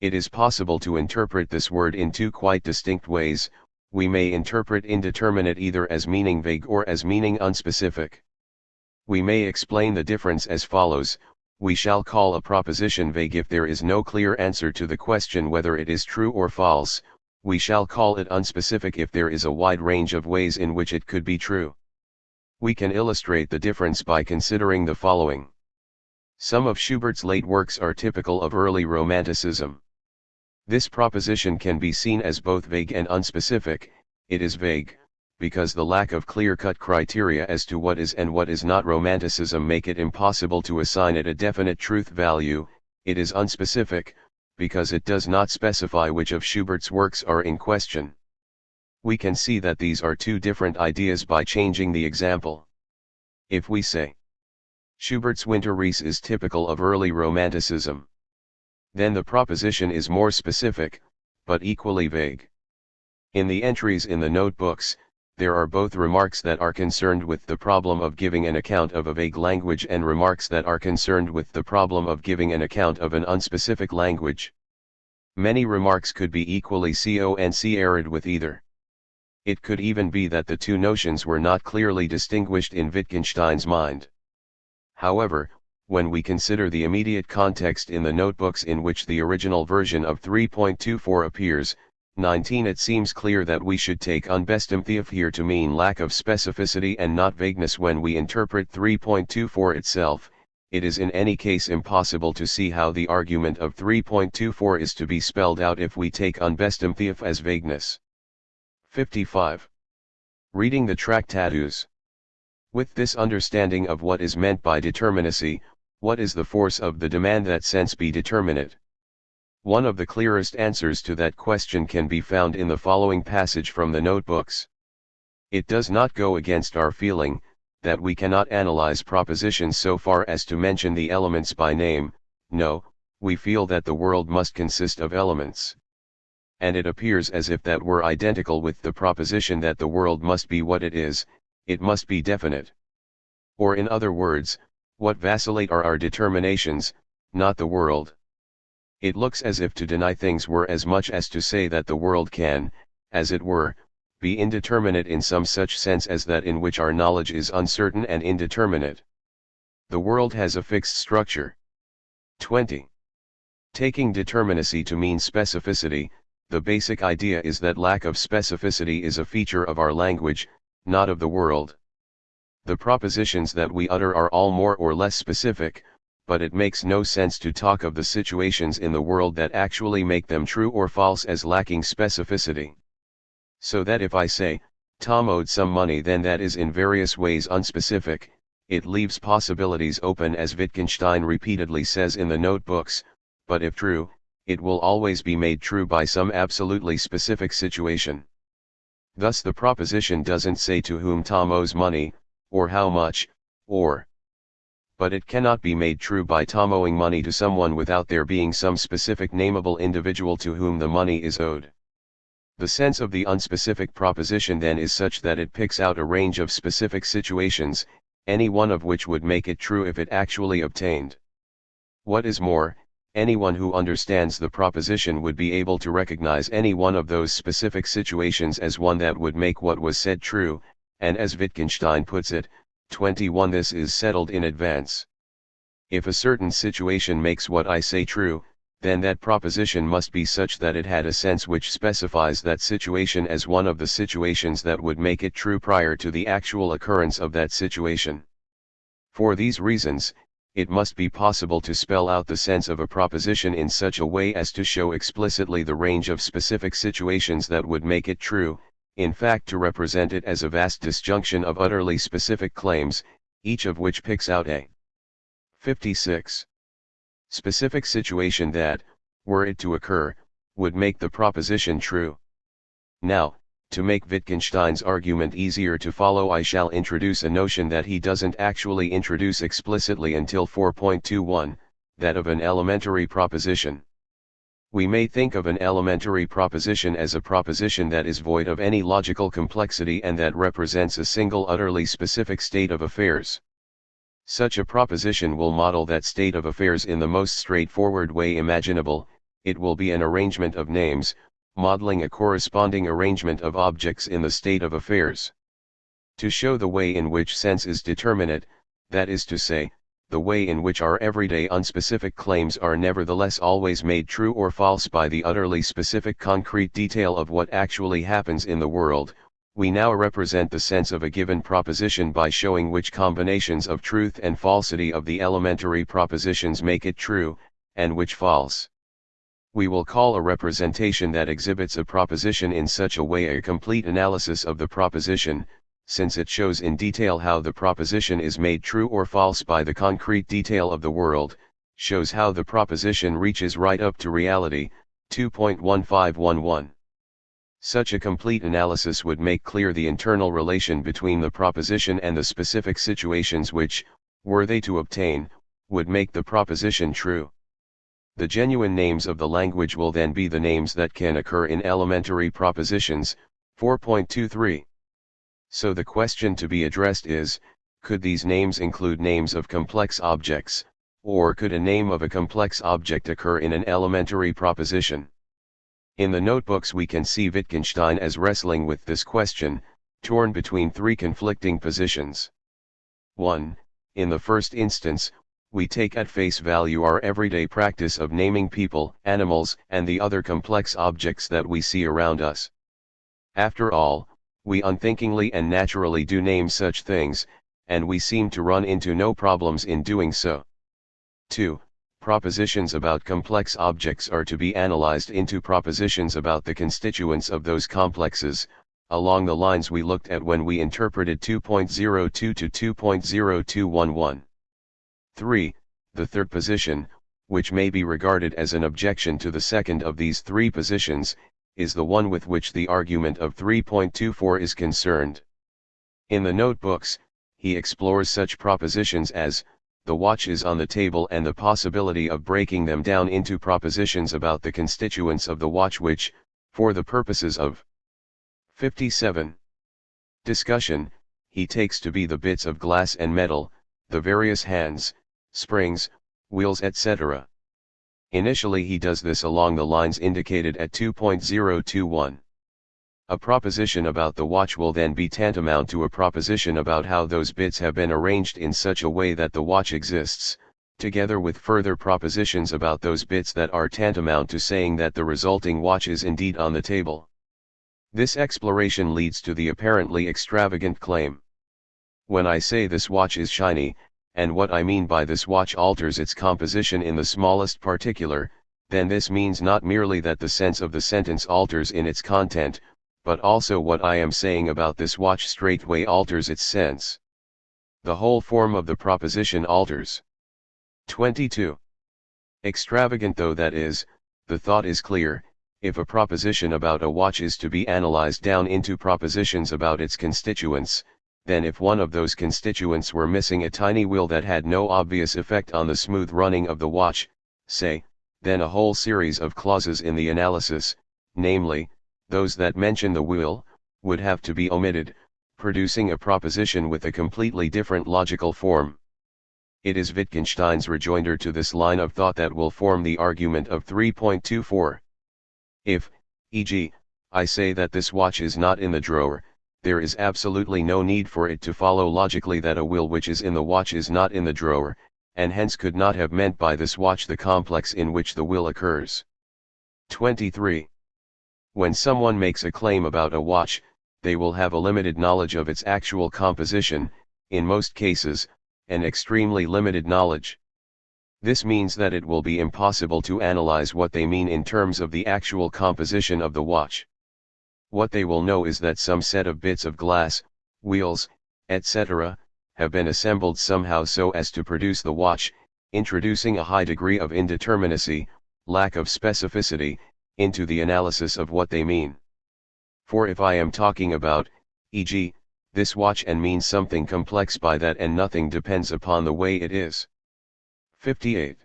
It is possible to interpret this word in two quite distinct ways. we may interpret indeterminate either as meaning vague or as meaning unspecific. We may explain the difference as follows: we shall call a proposition vague if there is no clear answer to the question whether it is true or false; we shall call it unspecific if there is a wide range of ways in which it could be true. We can illustrate the difference by considering the following. Some of Schubert's late works are typical of early Romanticism. This proposition can be seen as both vague and unspecific. It is vague, because the lack of clear-cut criteria as to what is and what is not Romanticism make it impossible to assign it a definite truth value. It is unspecific, because it does not specify which of Schubert's works are in question. We can see that these are two different ideas by changing the example. If we say, Schubert's Winterreise is typical of early Romanticism, then the proposition is more specific, but equally vague. In the entries in the notebooks, there are both remarks that are concerned with the problem of giving an account of a vague language and remarks that are concerned with the problem of giving an account of an unspecific language. Many remarks could be equally concerned with either. It could even be that the two notions were not clearly distinguished in Wittgenstein's mind. However, when we consider the immediate context in the notebooks in which the original version of 3.24 appears, 19, it seems clear that we should take unbestimmtheit here to mean lack of specificity and not vagueness when we interpret 3.24 itself. It is in any case impossible to see how the argument of 3.24 is to be spelled out if we take unbestimmtheit as vagueness. 55. Reading the Tractatus. With this understanding of what is meant by determinacy, what is the force of the demand that sense be determinate? One of the clearest answers to that question can be found in the following passage from the notebooks. It does not go against our feeling, that we cannot analyze propositions so far as to mention the elements by name. No, we feel that the world must consist of elements. And it appears as if that were identical with the proposition that the world must be what it is, it must be definite. Or in other words, what vacillate are our determinations, not the world. It looks as if to deny things were as much as to say that the world can, as it were, be indeterminate in some such sense as that in which our knowledge is uncertain and indeterminate. The world has a fixed structure. 20. Taking determinacy to mean specificity, the basic idea is that lack of specificity is a feature of our language, not of the world. The propositions that we utter are all more or less specific, but it makes no sense to talk of the situations in the world that actually make them true or false as lacking specificity. So that if I say, Tom owed some money, then that is in various ways unspecific. It leaves possibilities open, as Wittgenstein repeatedly says in the notebooks, but if true, it will always be made true by some absolutely specific situation. Thus the proposition doesn't say to whom Tom owes money, or how much, or. But it cannot be made true by Tom owing money to someone without there being some specific nameable individual to whom the money is owed. The sense of the unspecific proposition then is such that it picks out a range of specific situations, any one of which would make it true if it actually obtained. What is more, anyone who understands the proposition would be able to recognize any one of those specific situations as one that would make what was said true, and as Wittgenstein puts it, 21, this is settled in advance. If a certain situation makes what I say true, then that proposition must be such that it had a sense which specifies that situation as one of the situations that would make it true prior to the actual occurrence of that situation. For these reasons, it must be possible to spell out the sense of a proposition in such a way as to show explicitly the range of specific situations that would make it true, in fact to represent it as a vast disjunction of utterly specific claims, each of which picks out a 56. Specific situation that, were it to occur, would make the proposition true. Now, to make Wittgenstein's argument easier to follow, I shall introduce a notion that he doesn't actually introduce explicitly until 4.21, that of an elementary proposition. We may think of an elementary proposition as a proposition that is void of any logical complexity and that represents a single utterly specific state of affairs. Such a proposition will model that state of affairs in the most straightforward way imaginable. It will be an arrangement of names, modeling a corresponding arrangement of objects in the state of affairs. To show the way in which sense is determinate, that is to say, the way in which our everyday unspecific claims are nevertheless always made true or false by the utterly specific concrete detail of what actually happens in the world, we now represent the sense of a given proposition by showing which combinations of truth and falsity of the elementary propositions make it true, and which false. We will call a representation that exhibits a proposition in such a way a complete analysis of the proposition, since it shows in detail how the proposition is made true or false by the concrete detail of the world, shows how the proposition reaches right up to reality. 2.1511. Such a complete analysis would make clear the internal relation between the proposition and the specific situations which, were they to obtain, would make the proposition true. The genuine names of the language will then be the names that can occur in elementary propositions. 4.23. So the question to be addressed is, could these names include names of complex objects, or could a name of a complex object occur in an elementary proposition? In the notebooks we can see Wittgenstein as wrestling with this question, torn between three conflicting positions. 1. In the first instance, we take at face value our everyday practice of naming people, animals, and the other complex objects that we see around us. After all, we unthinkingly and naturally do name such things, and we seem to run into no problems in doing so. 2. Propositions about complex objects are to be analyzed into propositions about the constituents of those complexes, along the lines we looked at when we interpreted 2.02 to 2.0211. 3. The third position, which may be regarded as an objection to the second of these three positions, is the one with which the argument of 3.24 is concerned. In the notebooks, he explores such propositions as, the watch is on the table, and the possibility of breaking them down into propositions about the constituents of the watch which, for the purposes of 57. Discussion, he takes to be the bits of glass and metal, the various hands, springs, wheels, etc. Initially he does this along the lines indicated at 2.021. A proposition about the watch will then be tantamount to a proposition about how those bits have been arranged in such a way that the watch exists, together with further propositions about those bits that are tantamount to saying that the resulting watch is indeed on the table. This exploration leads to the apparently extravagant claim. When I say this watch is shiny, and what I mean by this watch alters its composition in the smallest particular, then this means not merely that the sense of the sentence alters in its content, but also what I am saying about this watch straightway alters its sense. The whole form of the proposition alters. 22. Extravagant though that is, the thought is clear. If a proposition about a watch is to be analyzed down into propositions about its constituents, then if one of those constituents were missing a tiny wheel that had no obvious effect on the smooth running of the watch, say, then a whole series of clauses in the analysis, namely, those that mention the wheel, would have to be omitted, producing a proposition with a completely different logical form. It is Wittgenstein's rejoinder to this line of thought that will form the argument of 3.24. If, e.g., I say that this watch is not in the drawer, there is absolutely no need for it to follow logically that a wheel which is in the watch is not in the drawer, and hence could not have meant by this watch the complex in which the wheel occurs. 23. When someone makes a claim about a watch, they will have a limited knowledge of its actual composition, in most cases, an extremely limited knowledge. This means that it will be impossible to analyze what they mean in terms of the actual composition of the watch. What they will know is that some set of bits of glass, wheels, etc., have been assembled somehow so as to produce the watch, introducing a high degree of indeterminacy, lack of specificity, into the analysis of what they mean. For if I am talking about, e.g., this watch and means something complex by that and nothing depends upon the way it is 58.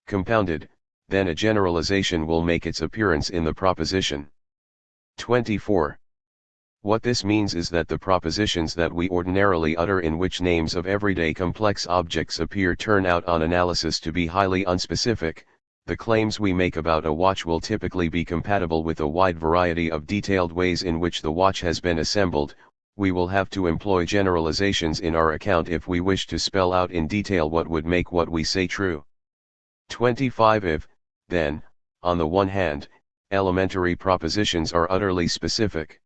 Compounded, then a generalization will make its appearance in the proposition. 24. What this means is that the propositions that we ordinarily utter in which names of everyday complex objects appear turn out on analysis to be highly unspecific, the claims we make about a watch will typically be compatible with a wide variety of detailed ways in which the watch has been assembled. We will have to employ generalizations in our account if we wish to spell out in detail what would make what we say true. 25. If, then, on the one hand, elementary propositions are utterly specific,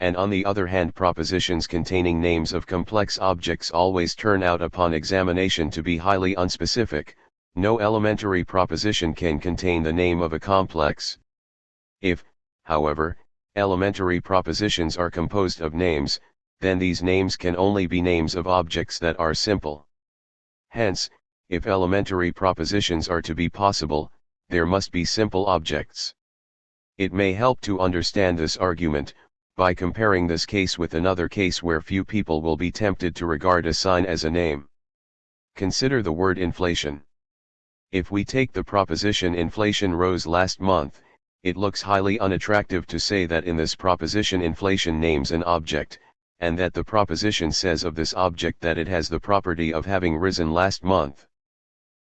and on the other hand propositions containing names of complex objects always turn out upon examination to be highly unspecific, no elementary proposition can contain the name of a complex. If, however, elementary propositions are composed of names, then these names can only be names of objects that are simple. Hence, if elementary propositions are to be possible, there must be simple objects. It may help to understand this argument, by comparing this case with another case where few people will be tempted to regard a sign as a name. Consider the word inflation. If we take the proposition inflation rose last month, it looks highly unattractive to say that in this proposition inflation names an object, and that the proposition says of this object that it has the property of having risen last month.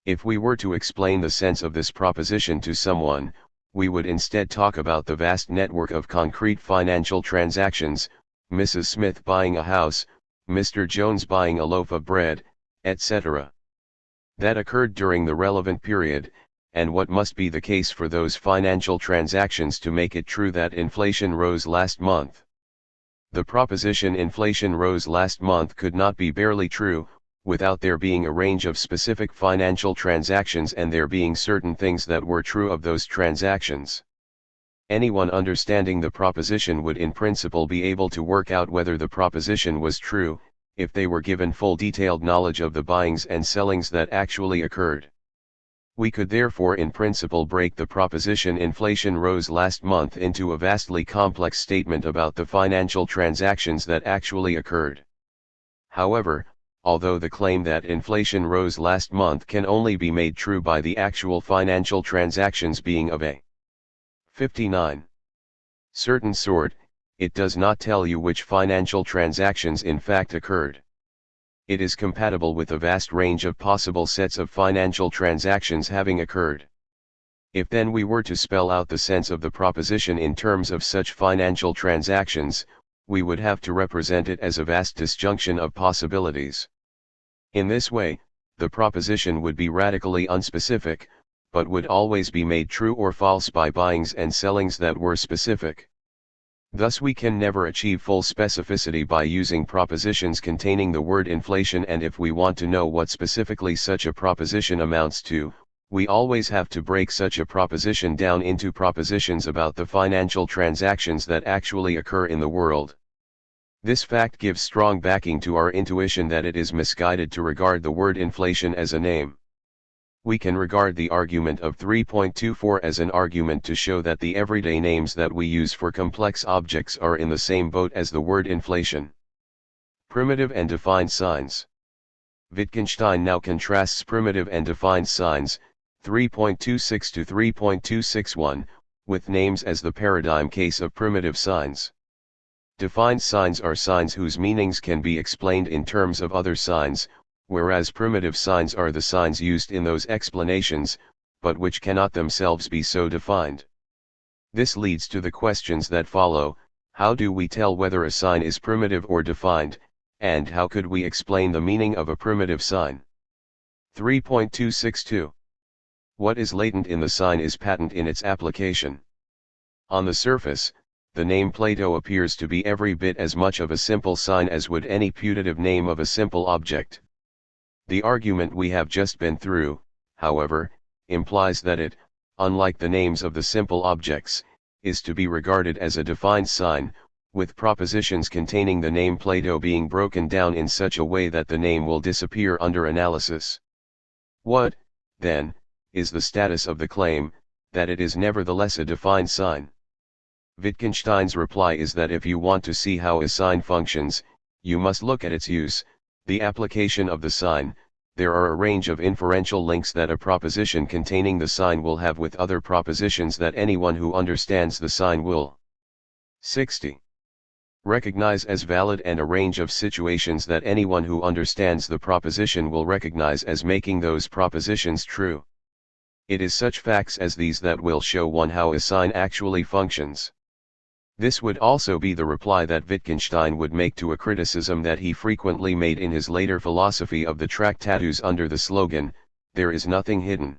If we were to explain the sense of this proposition to someone, we would instead talk about the vast network of concrete financial transactions, Mrs. Smith buying a house, Mr. Jones buying a loaf of bread, etc., that occurred during the relevant period, and what must be the case for those financial transactions to make it true that inflation rose last month. The proposition inflation rose last month could not be barely true, without there being a range of specific financial transactions and there being certain things that were true of those transactions. Anyone understanding the proposition would in principle be able to work out whether the proposition was true, if they were given full detailed knowledge of the buyings and sellings that actually occurred. We could therefore in principle break the proposition inflation rose last month into a vastly complex statement about the financial transactions that actually occurred. However, although the claim that inflation rose last month can only be made true by the actual financial transactions being of a 59 certain sort, it does not tell you which financial transactions in fact occurred. It is compatible with a vast range of possible sets of financial transactions having occurred. If then we were to spell out the sense of the proposition in terms of such financial transactions, we would have to represent it as a vast disjunction of possibilities. In this way, the proposition would be radically unspecific, but would always be made true or false by buyings and sellings that were specific. Thus we can never achieve full specificity by using propositions containing the word inflation, and if we want to know what specifically such a proposition amounts to, we always have to break such a proposition down into propositions about the financial transactions that actually occur in the world. This fact gives strong backing to our intuition that it is misguided to regard the word inflation as a name. We can regard the argument of 3.24 as an argument to show that the everyday names that we use for complex objects are in the same boat as the word inflation. Primitive and defined signs. Wittgenstein now contrasts primitive and defined signs, 3.26 to 3.261, with names as the paradigm case of primitive signs. Defined signs are signs whose meanings can be explained in terms of other signs, whereas primitive signs are the signs used in those explanations, but which cannot themselves be so defined. This leads to the questions that follow: how do we tell whether a sign is primitive or defined, and how could we explain the meaning of a primitive sign? 3.262. What is latent in the sign is patent in its application. On the surface, the name Plato appears to be every bit as much of a simple sign as would any putative name of a simple object. The argument we have just been through, however, implies that it, unlike the names of the simple objects, is to be regarded as a defined sign, with propositions containing the name Plato being broken down in such a way that the name will disappear under analysis. What, then, is the status of the claim, that it is nevertheless a defined sign? Wittgenstein's reply is that if you want to see how a sign functions, you must look at its use, the application of the sign. There are a range of inferential links that a proposition containing the sign will have with other propositions that anyone who understands the sign will 60. Recognize as valid, and a range of situations that anyone who understands the proposition will recognize as making those propositions true. It is such facts as these that will show one how a sign actually functions. This would also be the reply that Wittgenstein would make to a criticism that he frequently made in his later philosophy of the Tractatus under the slogan, "There is nothing hidden."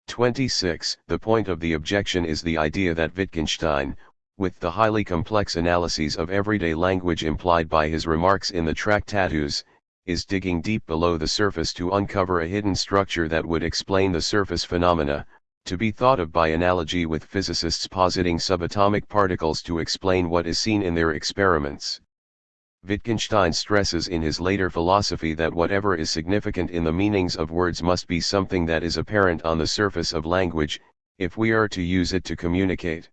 26. The point of the objection is the idea that Wittgenstein, with the highly complex analyses of everyday language implied by his remarks in the Tractatus, is digging deep below the surface to uncover a hidden structure that would explain the surface phenomena, to be thought of by analogy with physicists positing subatomic particles to explain what is seen in their experiments. Wittgenstein stresses in his later philosophy that whatever is significant in the meanings of words must be something that is apparent on the surface of language, if we are to use it to communicate.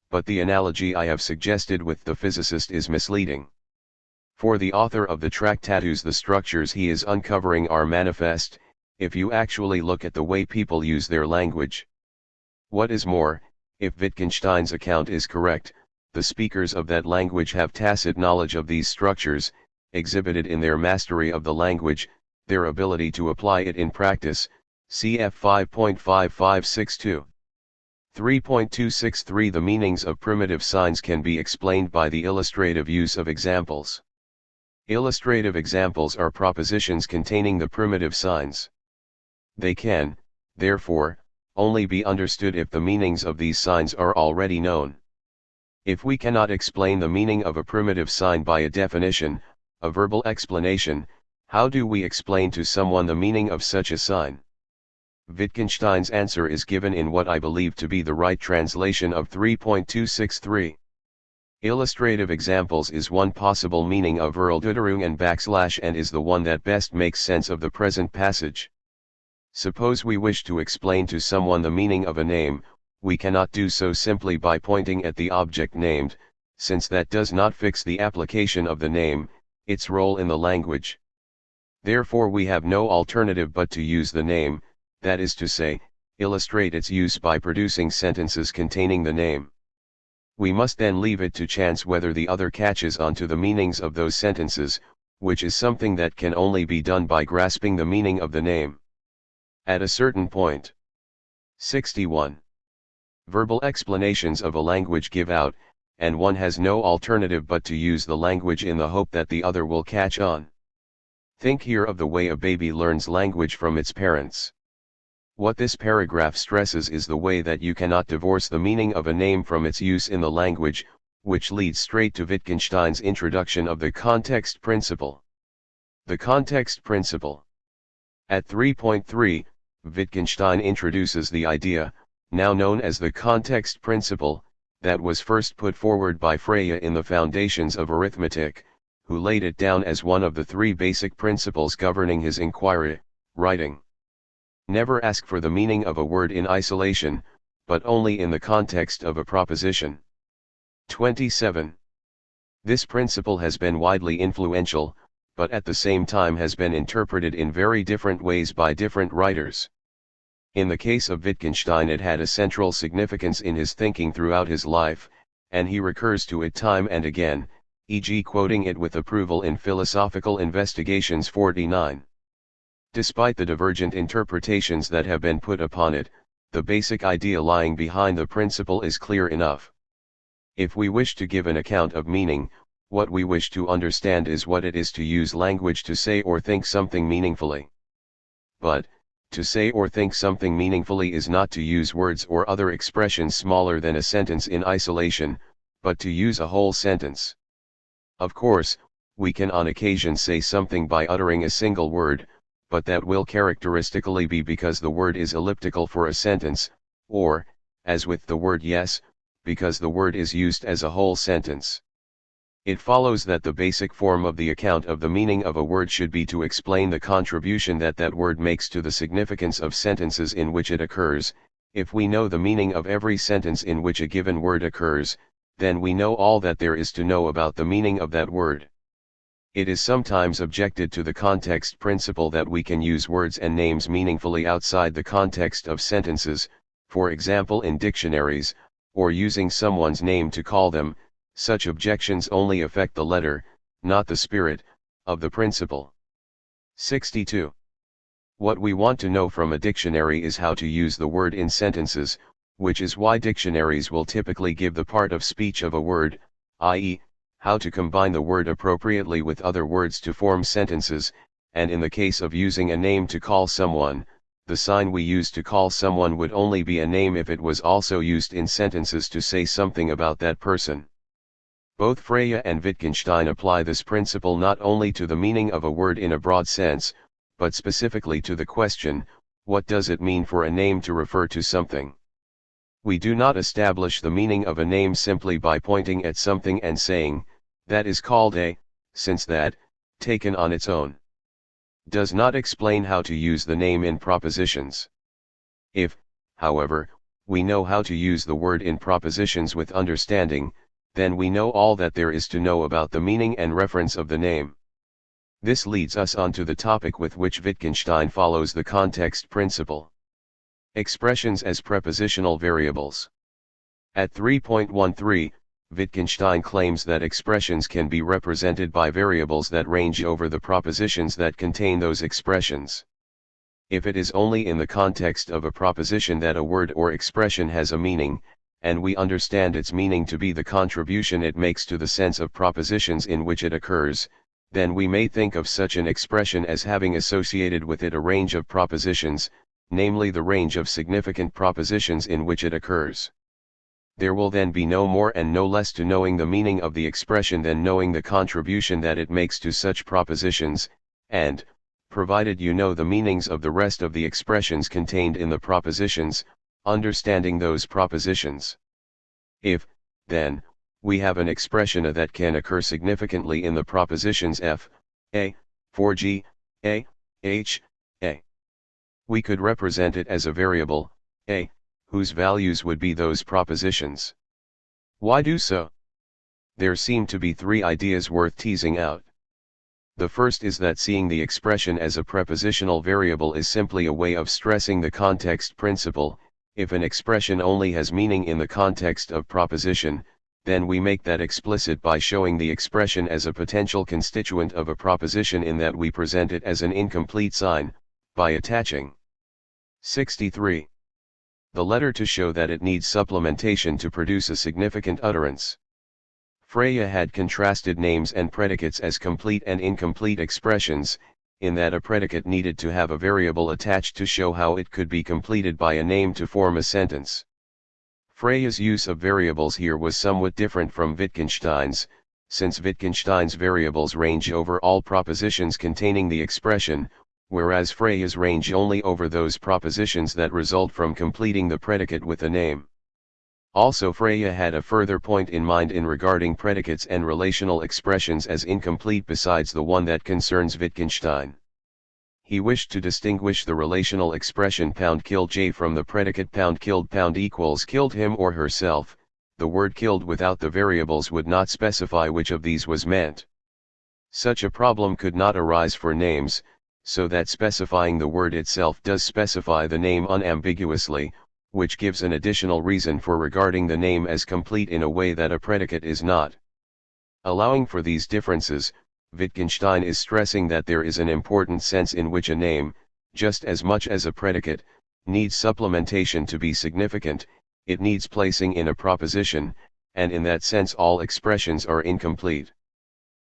But the analogy I have suggested with the physicist is misleading. For the author of the Tractatus, the structures he is uncovering are manifest, if you actually look at the way people use their language. What is more, if Wittgenstein's account is correct, the speakers of that language have tacit knowledge of these structures, exhibited in their mastery of the language, their ability to apply it in practice, cf 5.5562. 3.263 The meanings of primitive signs can be explained by the illustrative use of examples. Illustrative examples are propositions containing the primitive signs. They can, therefore, only be understood if the meanings of these signs are already known. If we cannot explain the meaning of a primitive sign by a definition, a verbal explanation, how do we explain to someone the meaning of such a sign? Wittgenstein's answer is given in what I believe to be the right translation of 3.263. Illustrative examples is one possible meaning of Verldeuterung and is the one that best makes sense of the present passage. Suppose we wish to explain to someone the meaning of a name, we cannot do so simply by pointing at the object named, since that does not fix the application of the name, its role in the language. Therefore we have no alternative but to use the name, that is to say, illustrate its use by producing sentences containing the name. We must then leave it to chance whether the other catches on to the meanings of those sentences, which is something that can only be done by grasping the meaning of the name. At a certain point. 61. Verbal explanations of a language give out, and one has no alternative but to use the language in the hope that the other will catch on. Think here of the way a baby learns language from its parents. What this paragraph stresses is the way that you cannot divorce the meaning of a name from its use in the language, which leads straight to Wittgenstein's introduction of the context principle. The context principle. At 3.3, Wittgenstein introduces the idea, now known as the context principle, that was first put forward by Frege in the Foundations of Arithmetic, who laid it down as one of the three basic principles governing his inquiry, writing. Never ask for the meaning of a word in isolation, but only in the context of a proposition. 27. This principle has been widely influential, but at the same time has been interpreted in very different ways by different writers. In the case of Wittgenstein it had a central significance in his thinking throughout his life, and he recurs to it time and again, e.g. quoting it with approval in Philosophical Investigations 49. Despite the divergent interpretations that have been put upon it, the basic idea lying behind the principle is clear enough. If we wish to give an account of meaning, what we wish to understand is what it is to use language to say or think something meaningfully. But, to say or think something meaningfully is not to use words or other expressions smaller than a sentence in isolation, but to use a whole sentence. Of course, we can on occasion say something by uttering a single word, but that will characteristically be because the word is elliptical for a sentence, or, as with the word yes, because the word is used as a whole sentence. It follows that the basic form of the account of the meaning of a word should be to explain the contribution that that word makes to the significance of sentences in which it occurs. If we know the meaning of every sentence in which a given word occurs, then we know all that there is to know about the meaning of that word. It is sometimes objected to the context principle that we can use words and names meaningfully outside the context of sentences, for example in dictionaries, or using someone's name to call them. Such objections only affect the letter, not the spirit, of the principle. 62. What we want to know from a dictionary is how to use the word in sentences, which is why dictionaries will typically give the part of speech of a word, i.e., how to combine the word appropriately with other words to form sentences, and in the case of using a name to call someone, the sign we use to call someone would only be a name if it was also used in sentences to say something about that person. Both Freya and Wittgenstein apply this principle not only to the meaning of a word in a broad sense, but specifically to the question, what does it mean for a name to refer to something? We do not establish the meaning of a name simply by pointing at something and saying, that is called a, since that, taken on its own, does not explain how to use the name in propositions. If, however, we know how to use the word in propositions with understanding, then we know all that there is to know about the meaning and reference of the name. This leads us on to the topic with which Wittgenstein follows the context principle. Expressions as prepositional variables. At 3.13, Wittgenstein claims that expressions can be represented by variables that range over the propositions that contain those expressions. If it is only in the context of a proposition that a word or expression has a meaning, and we understand its meaning to be the contribution it makes to the sense of propositions in which it occurs, then we may think of such an expression as having associated with it a range of propositions, namely the range of significant propositions in which it occurs. There will then be no more and no less to knowing the meaning of the expression than knowing the contribution that it makes to such propositions, and, provided you know the meanings of the rest of the expressions contained in the propositions, understanding those propositions. If, then, we have an expression A that can occur significantly in the propositions F, A, for G, A, H, A, we could represent it as a variable, A, whose values would be those propositions. Why do so? There seem to be three ideas worth teasing out. The first is that seeing the expression as a prepositional variable is simply a way of stressing the context principle. If an expression only has meaning in the context of proposition, then we make that explicit by showing the expression as a potential constituent of a proposition in that we present it as an incomplete sign, by attaching 63. The letter to show that it needs supplementation to produce a significant utterance. Freya had contrasted names and predicates as complete and incomplete expressions, in that a predicate needed to have a variable attached to show how it could be completed by a name to form a sentence. Freya's use of variables here was somewhat different from Wittgenstein's, since Wittgenstein's variables range over all propositions containing the expression, whereas Freya's range only over those propositions that result from completing the predicate with a name. Also, Freya had a further point in mind in regarding predicates and relational expressions as incomplete besides the one that concerns Wittgenstein. He wished to distinguish the relational expression #killed J from the predicate #killed == killed him or herself. The word killed without the variables would not specify which of these was meant. Such a problem could not arise for names, so that specifying the word itself does specify the name unambiguously, which gives an additional reason for regarding the name as complete in a way that a predicate is not. Allowing for these differences, Wittgenstein is stressing that there is an important sense in which a name, just as much as a predicate, needs supplementation to be significant. It needs placing in a proposition, and in that sense all expressions are incomplete.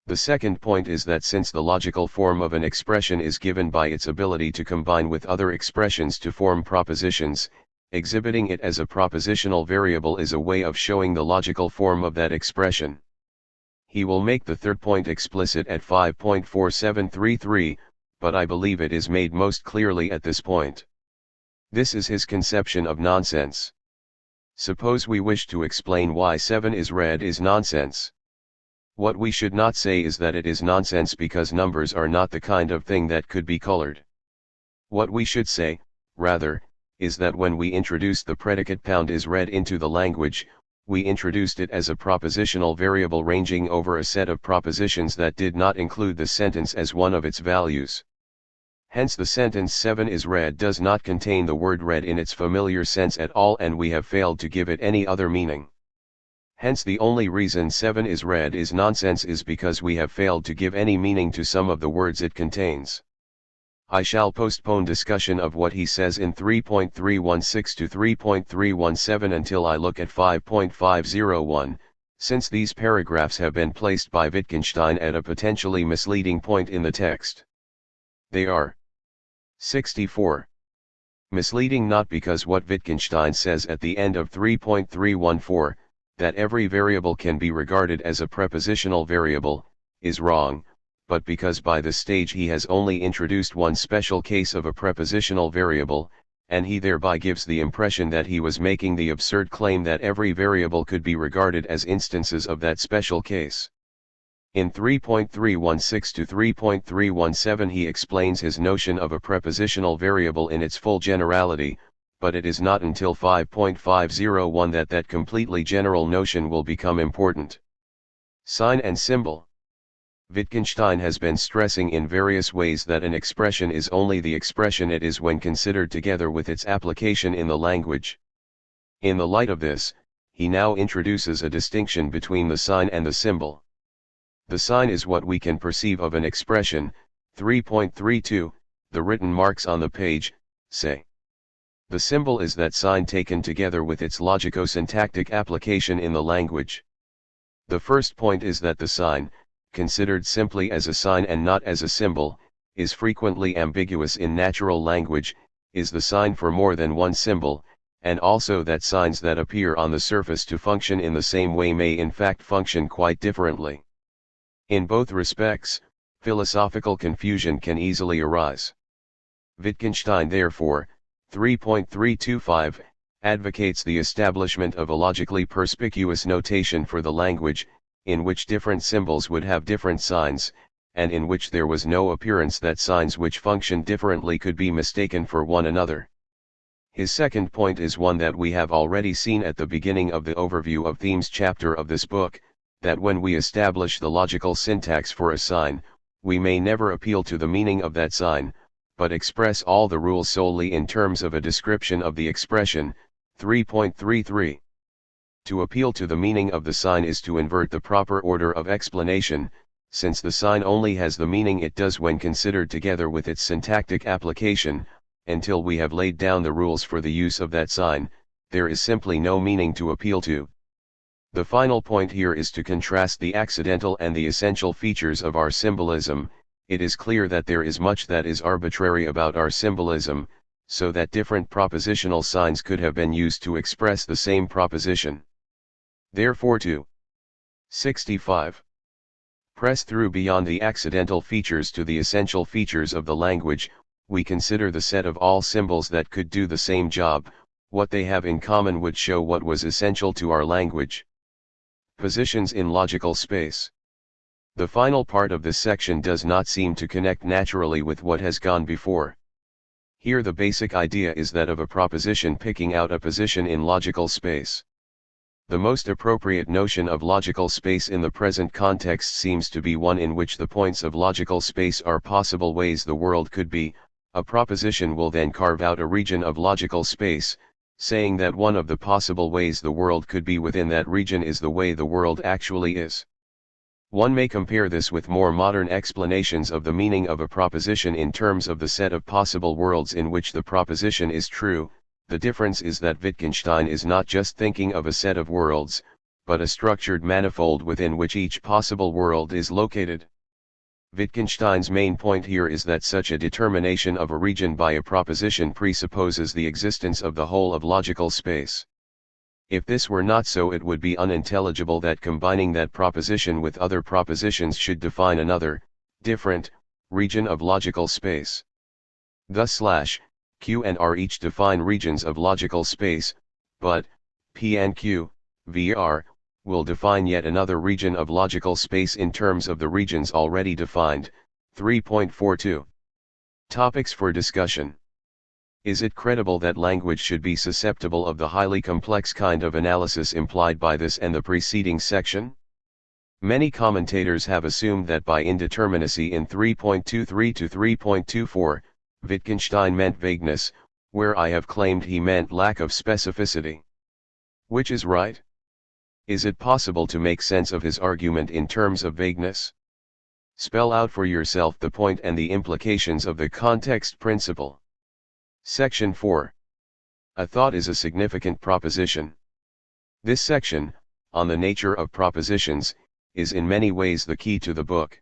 The second point is that since the logical form of an expression is given by its ability to combine with other expressions to form propositions, exhibiting it as a propositional variable is a way of showing the logical form of that expression. He will make the third point explicit at 5.4733, but I believe it is made most clearly at this point. This is his conception of nonsense. Suppose we wish to explain why 7 is red is nonsense. What we should not say is that it is nonsense because numbers are not the kind of thing that could be colored. What we should say, rather, is that when we introduced the predicate #is red into the language, we introduced it as a propositional variable ranging over a set of propositions that did not include the sentence as one of its values. Hence the sentence 7 is red does not contain the word red in its familiar sense at all, and we have failed to give it any other meaning. Hence the only reason 7 is red is nonsense is because we have failed to give any meaning to some of the words it contains. I shall postpone discussion of what he says in 3.316 to 3.317 until I look at 5.501, since these paragraphs have been placed by Wittgenstein at a potentially misleading point in the text. They are 64. Misleading not because what Wittgenstein says at the end of 3.314, that every variable can be regarded as a prepositional variable, is wrong, but because by this stage he has only introduced one special case of a prepositional variable, and he thereby gives the impression that he was making the absurd claim that every variable could be regarded as instances of that special case. In 3.316 to 3.317 he explains his notion of a prepositional variable in its full generality, but it is not until 5.501 that that completely general notion will become important. Sign and symbol. Wittgenstein has been stressing in various ways that an expression is only the expression it is when considered together with its application in the language. In the light of this, he now introduces a distinction between the sign and the symbol. The sign is what we can perceive of an expression. 3.32, the written marks on the page, say. The symbol is that sign taken together with its logico-syntactic application in the language. The first point is that the sign, considered simply as a sign and not as a symbol, is frequently ambiguous in natural language, is the sign for more than one symbol, and also that signs that appear on the surface to function in the same way may in fact function quite differently. In both respects, philosophical confusion can easily arise. Wittgenstein therefore, 3.325, advocates the establishment of a logically perspicuous notation for the language, in which different symbols would have different signs, and in which there was no appearance that signs which function differently could be mistaken for one another. His second point is one that we have already seen at the beginning of the overview of themes chapter of this book, that when we establish the logical syntax for a sign, we may never appeal to the meaning of that sign, but express all the rules solely in terms of a description of the expression. 3.33. To appeal to the meaning of the sign is to invert the proper order of explanation, since the sign only has the meaning it does when considered together with its syntactic application. Until we have laid down the rules for the use of that sign, there is simply no meaning to appeal to. The final point here is to contrast the accidental and the essential features of our symbolism. It is clear that there is much that is arbitrary about our symbolism, so that different propositional signs could have been used to express the same proposition. Therefore to 65. Press through beyond the accidental features to the essential features of the language, we consider the set of all symbols that could do the same job. What they have in common would show what was essential to our language. Positions in logical space. The final part of this section does not seem to connect naturally with what has gone before. Here the basic idea is that of a proposition picking out a position in logical space. The most appropriate notion of logical space in the present context seems to be one in which the points of logical space are possible ways the world could be. A proposition will then carve out a region of logical space, saying that one of the possible ways the world could be within that region is the way the world actually is. One may compare this with more modern explanations of the meaning of a proposition in terms of the set of possible worlds in which the proposition is true. The difference is that Wittgenstein is not just thinking of a set of worlds, but a structured manifold within which each possible world is located. Wittgenstein's main point here is that such a determination of a region by a proposition presupposes the existence of the whole of logical space. If this were not so, it would be unintelligible that combining that proposition with other propositions should define another, different, region of logical space. Thus Q and R each define regions of logical space, but P and Q, VR, will define yet another region of logical space in terms of the regions already defined. 3.42. Topics for discussion. Is it credible that language should be susceptible of the highly complex kind of analysis implied by this and the preceding section? Many commentators have assumed that by indeterminacy in 3.23 to 3.24, Wittgenstein meant vagueness, where I have claimed he meant lack of specificity. Which is right? Is it possible to make sense of his argument in terms of vagueness? Spell out for yourself the point and the implications of the context principle. Section 4. A thought is a significant proposition. This section, on the nature of propositions, is in many ways the key to the book.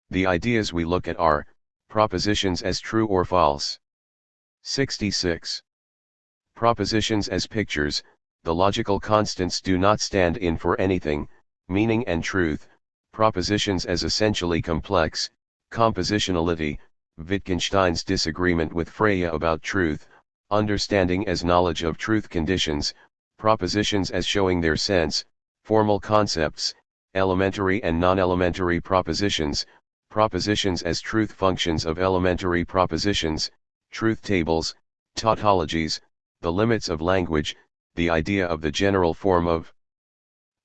The ideas we look at are propositions as true or false. 66. Propositions as pictures. The logical constants do not stand in for anything, meaning and truth. Propositions as essentially complex. Compositionality. Wittgenstein's disagreement with Freya about truth. Understanding as knowledge of truth conditions. Propositions as showing their sense. Formal concepts. Elementary and non-elementary propositions. Propositions as truth functions of elementary propositions. Truth tables. Tautologies. The limits of language. The idea of the general form of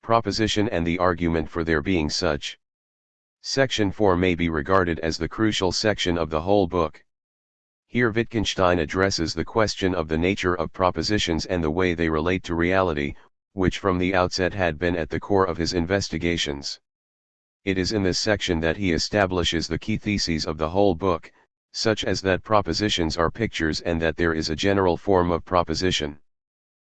proposition and the argument for their being such. Section 4 may be regarded as the crucial section of the whole book. Here Wittgenstein addresses the question of the nature of propositions and the way they relate to reality, which from the outset had been at the core of his investigations. It is in this section that he establishes the key theses of the whole book, such as that propositions are pictures and that there is a general form of proposition.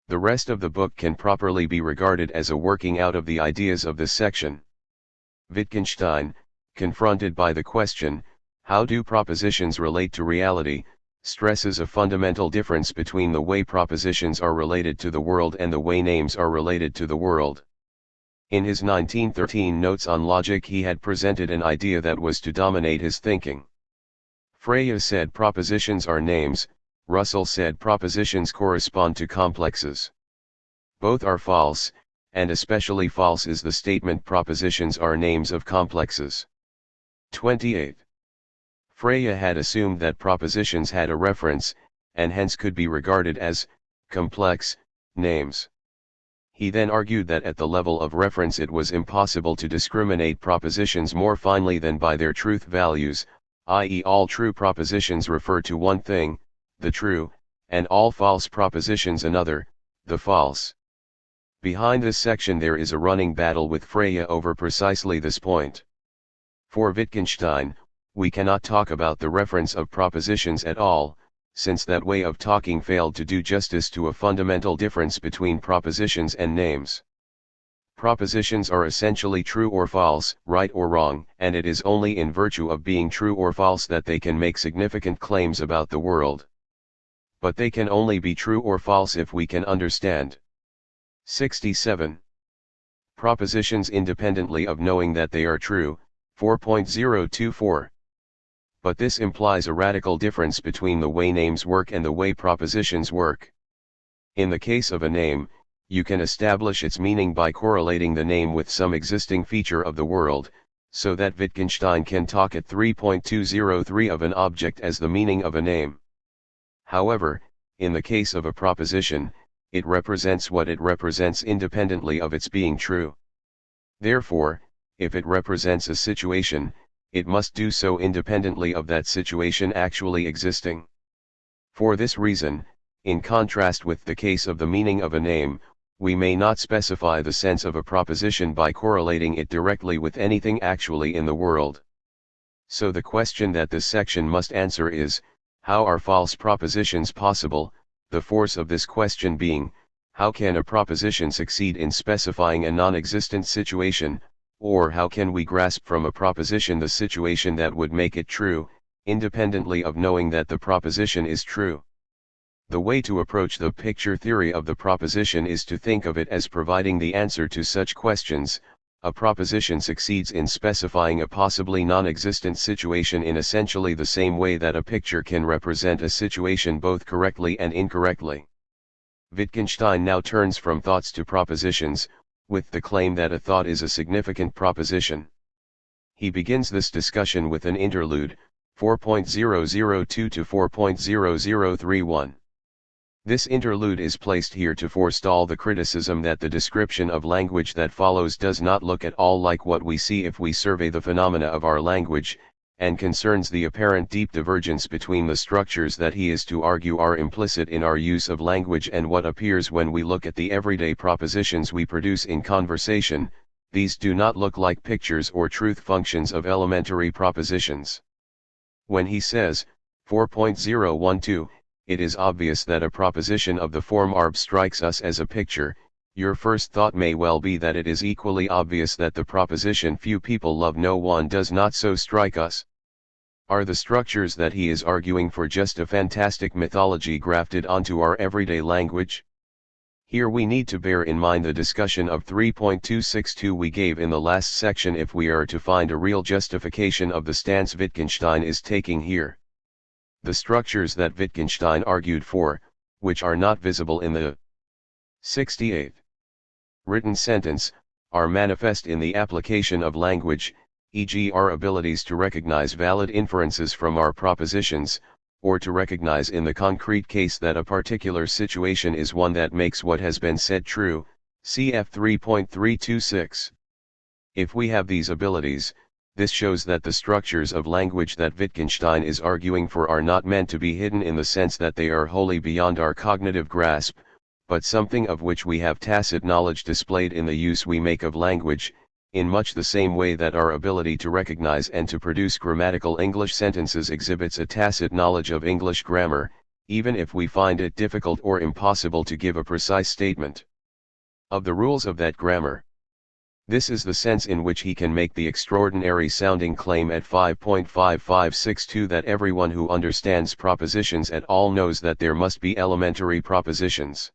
The rest of the book can properly be regarded as a working out of the ideas of this section. Wittgenstein, confronted by the question, how do propositions relate to reality, stresses a fundamental difference between the way propositions are related to the world and the way names are related to the world. In his 1913 notes on logic he had presented an idea that was to dominate his thinking. Freya said propositions are names, Russell said propositions correspond to complexes. Both are false, and especially false is the statement propositions are names of complexes. 28. Freya had assumed that propositions had a reference, and hence could be regarded as complex names. He then argued that at the level of reference it was impossible to discriminate propositions more finely than by their truth values, i.e. all true propositions refer to one thing, the true, and all false propositions another, the false. Behind this section there is a running battle with Freya over precisely this point. For Wittgenstein, we cannot talk about the reference of propositions at all, since that way of talking failed to do justice to a fundamental difference between propositions and names. Propositions are essentially true or false, right or wrong, and it is only in virtue of being true or false that they can make significant claims about the world. But they can only be true or false if we can understand. 67. Propositions independently of knowing that they are true, 4.024. But this implies a radical difference between the way names work and the way propositions work. In the case of a name, you can establish its meaning by correlating the name with some existing feature of the world, so that Wittgenstein can talk at 3.203 of an object as the meaning of a name. However, in the case of a proposition, it represents what it represents independently of its being true. Therefore, if it represents a situation, it must do so independently of that situation actually existing. For this reason, in contrast with the case of the meaning of a name, we may not specify the sense of a proposition by correlating it directly with anything actually in the world. So the question that this section must answer is, how are false propositions possible? The force of this question being, how can a proposition succeed in specifying a non-existent situation, or how can we grasp from a proposition the situation that would make it true, independently of knowing that the proposition is true? The way to approach the picture theory of the proposition is to think of it as providing the answer to such questions. A proposition succeeds in specifying a possibly non-existent situation in essentially the same way that a picture can represent a situation both correctly and incorrectly. Wittgenstein now turns from thoughts to propositions, with the claim that a thought is a significant proposition. He begins this discussion with an interlude, 4.002 to 4.0031. This interlude is placed here to forestall the criticism that the description of language that follows does not look at all like what we see if we survey the phenomena of our language, and concerns the apparent deep divergence between the structures that he is to argue are implicit in our use of language and what appears when we look at the everyday propositions we produce in conversation. these do not look like pictures or truth functions of elementary propositions. When he says, 4.012, it is obvious that a proposition of the form arb strikes us as a picture, your first thought may well be that it is equally obvious that the proposition few people love no one does not so strike us. Are the structures that he is arguing for just a fantastic mythology grafted onto our everyday language? Here we need to bear in mind the discussion of 3.262 we gave in the last section if we are to find a real justification of the stance Wittgenstein is taking here. The structures that Wittgenstein argued for, which are not visible in the 68th written sentence, are manifest in the application of language, e.g. our abilities to recognize valid inferences from our propositions, or to recognize in the concrete case that a particular situation is one that makes what has been said true, cf 3.326. If we have these abilities, this shows that the structures of language that Wittgenstein is arguing for are not meant to be hidden in the sense that they are wholly beyond our cognitive grasp, but something of which we have tacit knowledge displayed in the use we make of language, in much the same way that our ability to recognize and to produce grammatical English sentences exhibits a tacit knowledge of English grammar, even if we find it difficult or impossible to give a precise statement of the rules of that grammar. This is the sense in which he can make the extraordinary sounding claim at 5.5562 that everyone who understands propositions at all knows that there must be elementary propositions.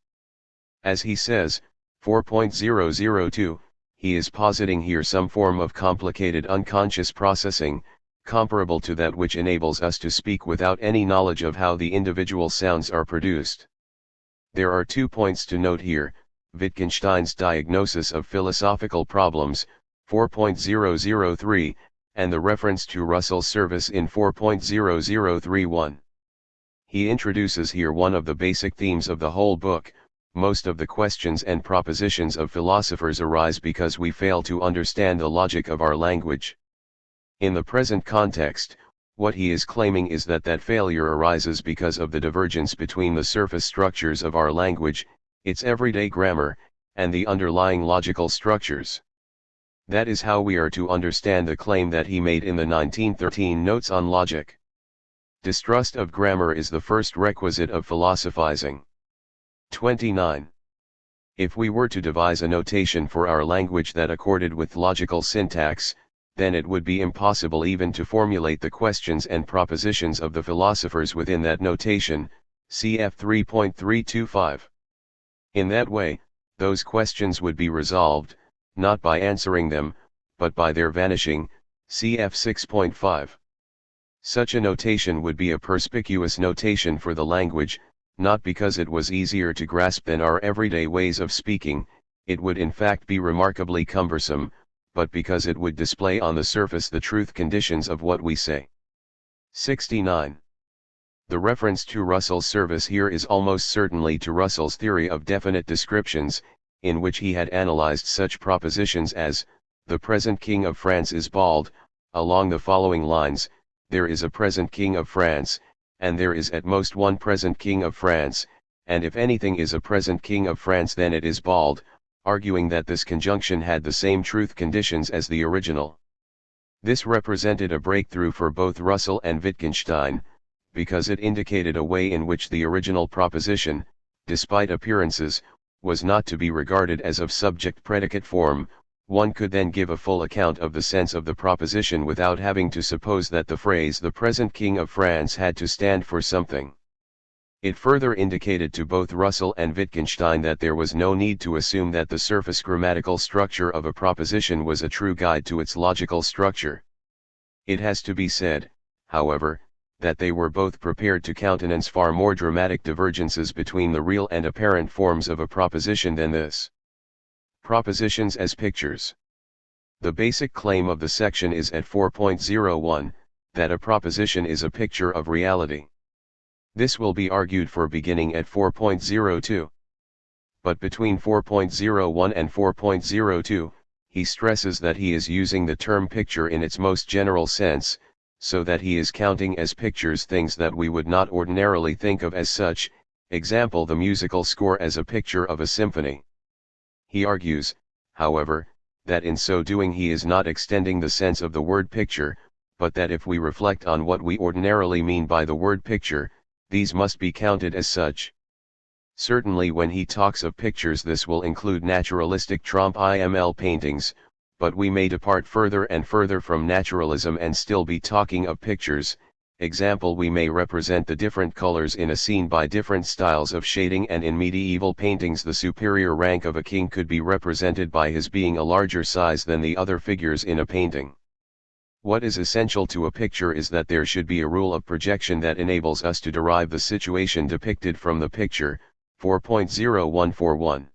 As he says, 4.002, he is positing here some form of complicated unconscious processing, comparable to that which enables us to speak without any knowledge of how the individual sounds are produced. There are 2 points to note here: Wittgenstein's diagnosis of philosophical problems, 4.003, and the reference to Russell's service in 4.0031. He introduces here one of the basic themes of the whole book. Most of the questions and propositions of philosophers arise because we fail to understand the logic of our language. In the present context, what he is claiming is that failure arises because of the divergence between the surface structures of our language, its everyday grammar, and the underlying logical structures. That is how we are to understand the claim that he made in the 1913 Notes on Logic. Distrust of grammar is the first requisite of philosophizing. 29. If we were to devise a notation for our language that accorded with logical syntax, then it would be impossible even to formulate the questions and propositions of the philosophers within that notation, cf 3.325. In that way, those questions would be resolved, not by answering them, but by their vanishing, cf 6.5. Such a notation would be a perspicuous notation for the language, not because it was easier to grasp than our everyday ways of speaking, it would in fact be remarkably cumbersome, but because it would display on the surface the truth conditions of what we say. 69. The reference to Russell's service here is almost certainly to Russell's theory of definite descriptions, in which he had analyzed such propositions as, the present King of France is bald, along the following lines: there is a present King of France, and there is at most one present King of France, and if anything is a present King of France then it is bald, arguing that this conjunction had the same truth conditions as the original. This represented a breakthrough for both Russell and Wittgenstein, because it indicated a way in which the original proposition, despite appearances, was not to be regarded as of subject-predicate form. One could then give a full account of the sense of the proposition without having to suppose that the phrase "the present King of France" had to stand for something. It further indicated to both Russell and Wittgenstein that there was no need to assume that the surface grammatical structure of a proposition was a true guide to its logical structure. It has to be said, however, that they were both prepared to countenance far more dramatic divergences between the real and apparent forms of a proposition than this. Propositions as pictures. The basic claim of the section is at 4.01, that a proposition is a picture of reality. This will be argued for beginning at 4.02. But between 4.01 and 4.02, he stresses that he is using the term picture in its most general sense, so that he is counting as pictures things that we would not ordinarily think of as such, example the musical score as a picture of a symphony. He argues, however, that in so doing he is not extending the sense of the word picture, but that if we reflect on what we ordinarily mean by the word picture, these must be counted as such. Certainly when he talks of pictures this will include naturalistic trompe-l'œil paintings, but we may depart further and further from naturalism and still be talking of pictures. Example, we may represent the different colors in a scene by different styles of shading, and in medieval paintings the superior rank of a king could be represented by his being a larger size than the other figures in a painting. What is essential to a picture is that there should be a rule of projection that enables us to derive the situation depicted from the picture. 4.0141.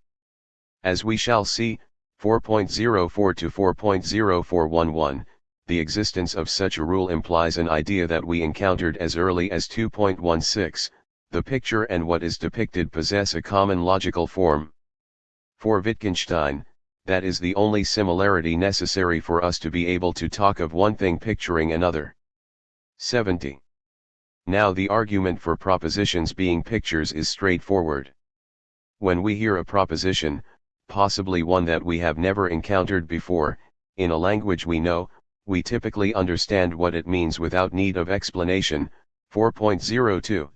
As we shall see, 4.04 to 4.0411, the existence of such a rule implies an idea that we encountered as early as 2.16, the picture and what is depicted possess a common logical form. For Wittgenstein, that is the only similarity necessary for us to be able to talk of one thing picturing another. 70. Now the argument for propositions being pictures is straightforward. When we hear a proposition, possibly one that we have never encountered before, in a language we know, we typically understand what it means without need of explanation. 4.02.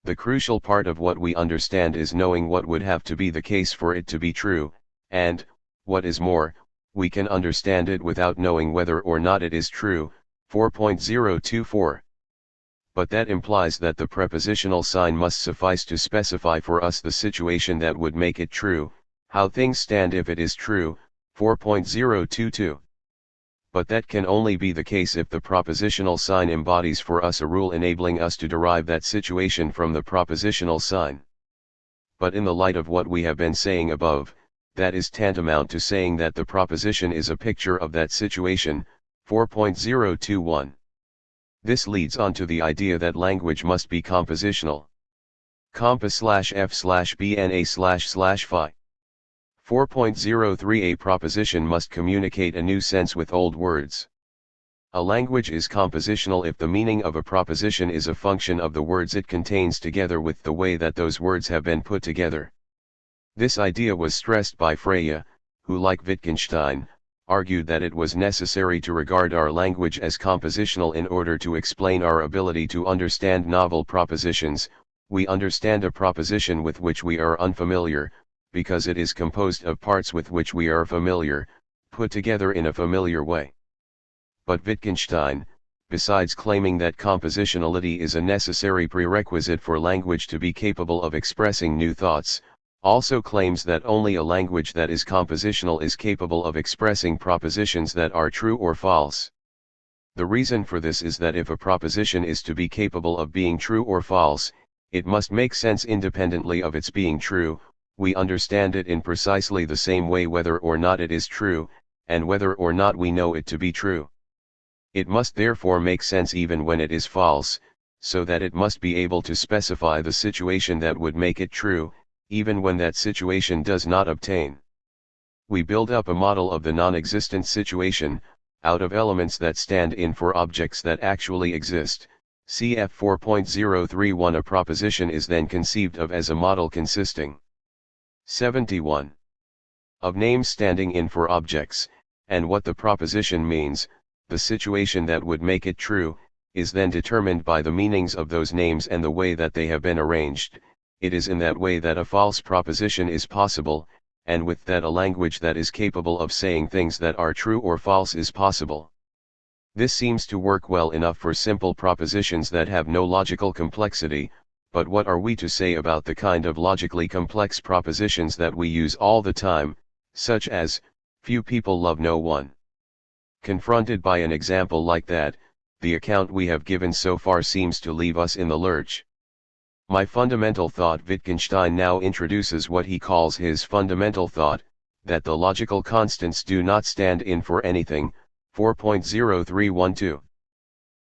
The crucial part of what we understand is knowing what would have to be the case for it to be true, and, what is more, we can understand it without knowing whether or not it is true. 4.024. But that implies that the prepositional sign must suffice to specify for us the situation that would make it true, how things stand if it is true. 4.022. But that can only be the case if the propositional sign embodies for us a rule enabling us to derive that situation from the propositional sign. But in the light of what we have been saying above, that is tantamount to saying that the proposition is a picture of that situation. 4.021. This leads on to the idea that language must be compositional. Compa/f/bna//phi. 4.03. A proposition must communicate a new sense with old words. A language is compositional if the meaning of a proposition is a function of the words it contains together with the way that those words have been put together. This idea was stressed by Frege, who, like Wittgenstein, argued that it was necessary to regard our language as compositional in order to explain our ability to understand novel propositions. We understand a proposition with which we are unfamiliar, because it is composed of parts with which we are familiar, put together in a familiar way. But Wittgenstein, besides claiming that compositionality is a necessary prerequisite for language to be capable of expressing new thoughts, also claims that only a language that is compositional is capable of expressing propositions that are true or false. The reason for this is that if a proposition is to be capable of being true or false, it must make sense independently of its being true. We understand it in precisely the same way whether or not it is true, and whether or not we know it to be true. It must therefore make sense even when it is false, so that it must be able to specify the situation that would make it true, even when that situation does not obtain. We build up a model of the non-existent situation, out of elements that stand in for objects that actually exist. Cf 4.031. A proposition is then conceived of as a model consisting 71. Of names standing in for objects, and what the proposition means, the situation that would make it true, is then determined by the meanings of those names and the way that they have been arranged. It is in that way that a false proposition is possible, and with that a language that is capable of saying things that are true or false is possible. This seems to work well enough for simple propositions that have no logical complexity, but what are we to say about the kind of logically complex propositions that we use all the time, such as, few people love no one? Confronted by an example like that, the account we have given so far seems to leave us in the lurch. My fundamental thought. Wittgenstein now introduces what he calls his fundamental thought, that the logical constants do not stand in for anything. 4.0312.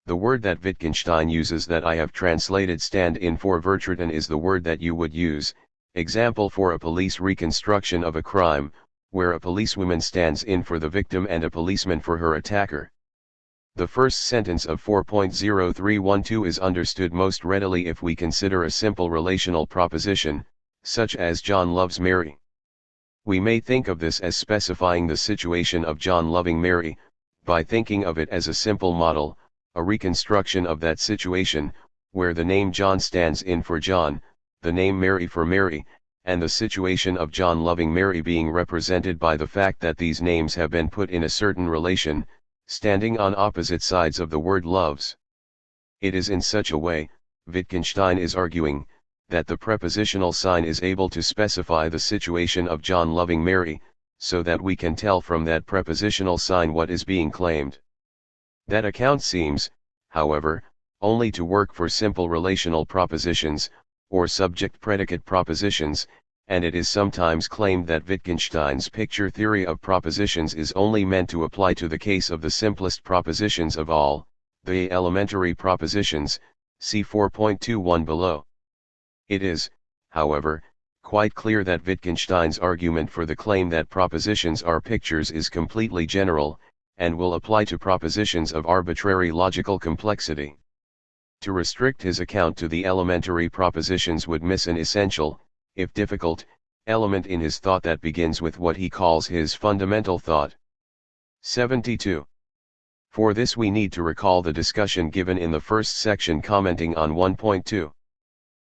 The word that Wittgenstein uses that I have translated stand in for vertreten is the word that you would use, example for a police reconstruction of a crime, where a policewoman stands in for the victim and a policeman for her attacker. The first sentence of 4.0312 is understood most readily if we consider a simple relational proposition, such as John loves Mary. We may think of this as specifying the situation of John loving Mary, by thinking of it as a simple model, a reconstruction of that situation, where the name John stands in for John, the name Mary for Mary, and the situation of John loving Mary being represented by the fact that these names have been put in a certain relation, standing on opposite sides of the word loves. It is in such a way, Wittgenstein is arguing, that the prepositional sign is able to specify the situation of John loving Mary, so that we can tell from that prepositional sign what is being claimed. That account seems, however, only to work for simple relational propositions, or subject-predicate propositions, and it is sometimes claimed that Wittgenstein's picture theory of propositions is only meant to apply to the case of the simplest propositions of all, the elementary propositions, see 4.21 below. It is, however, quite clear that Wittgenstein's argument for the claim that propositions are pictures is completely general, and will apply to propositions of arbitrary logical complexity. To restrict his account to the elementary propositions would miss an essential, if difficult, element in his thought that begins with what he calls his fundamental thought. 72. For this we need to recall the discussion given in the first section commenting on 1.2.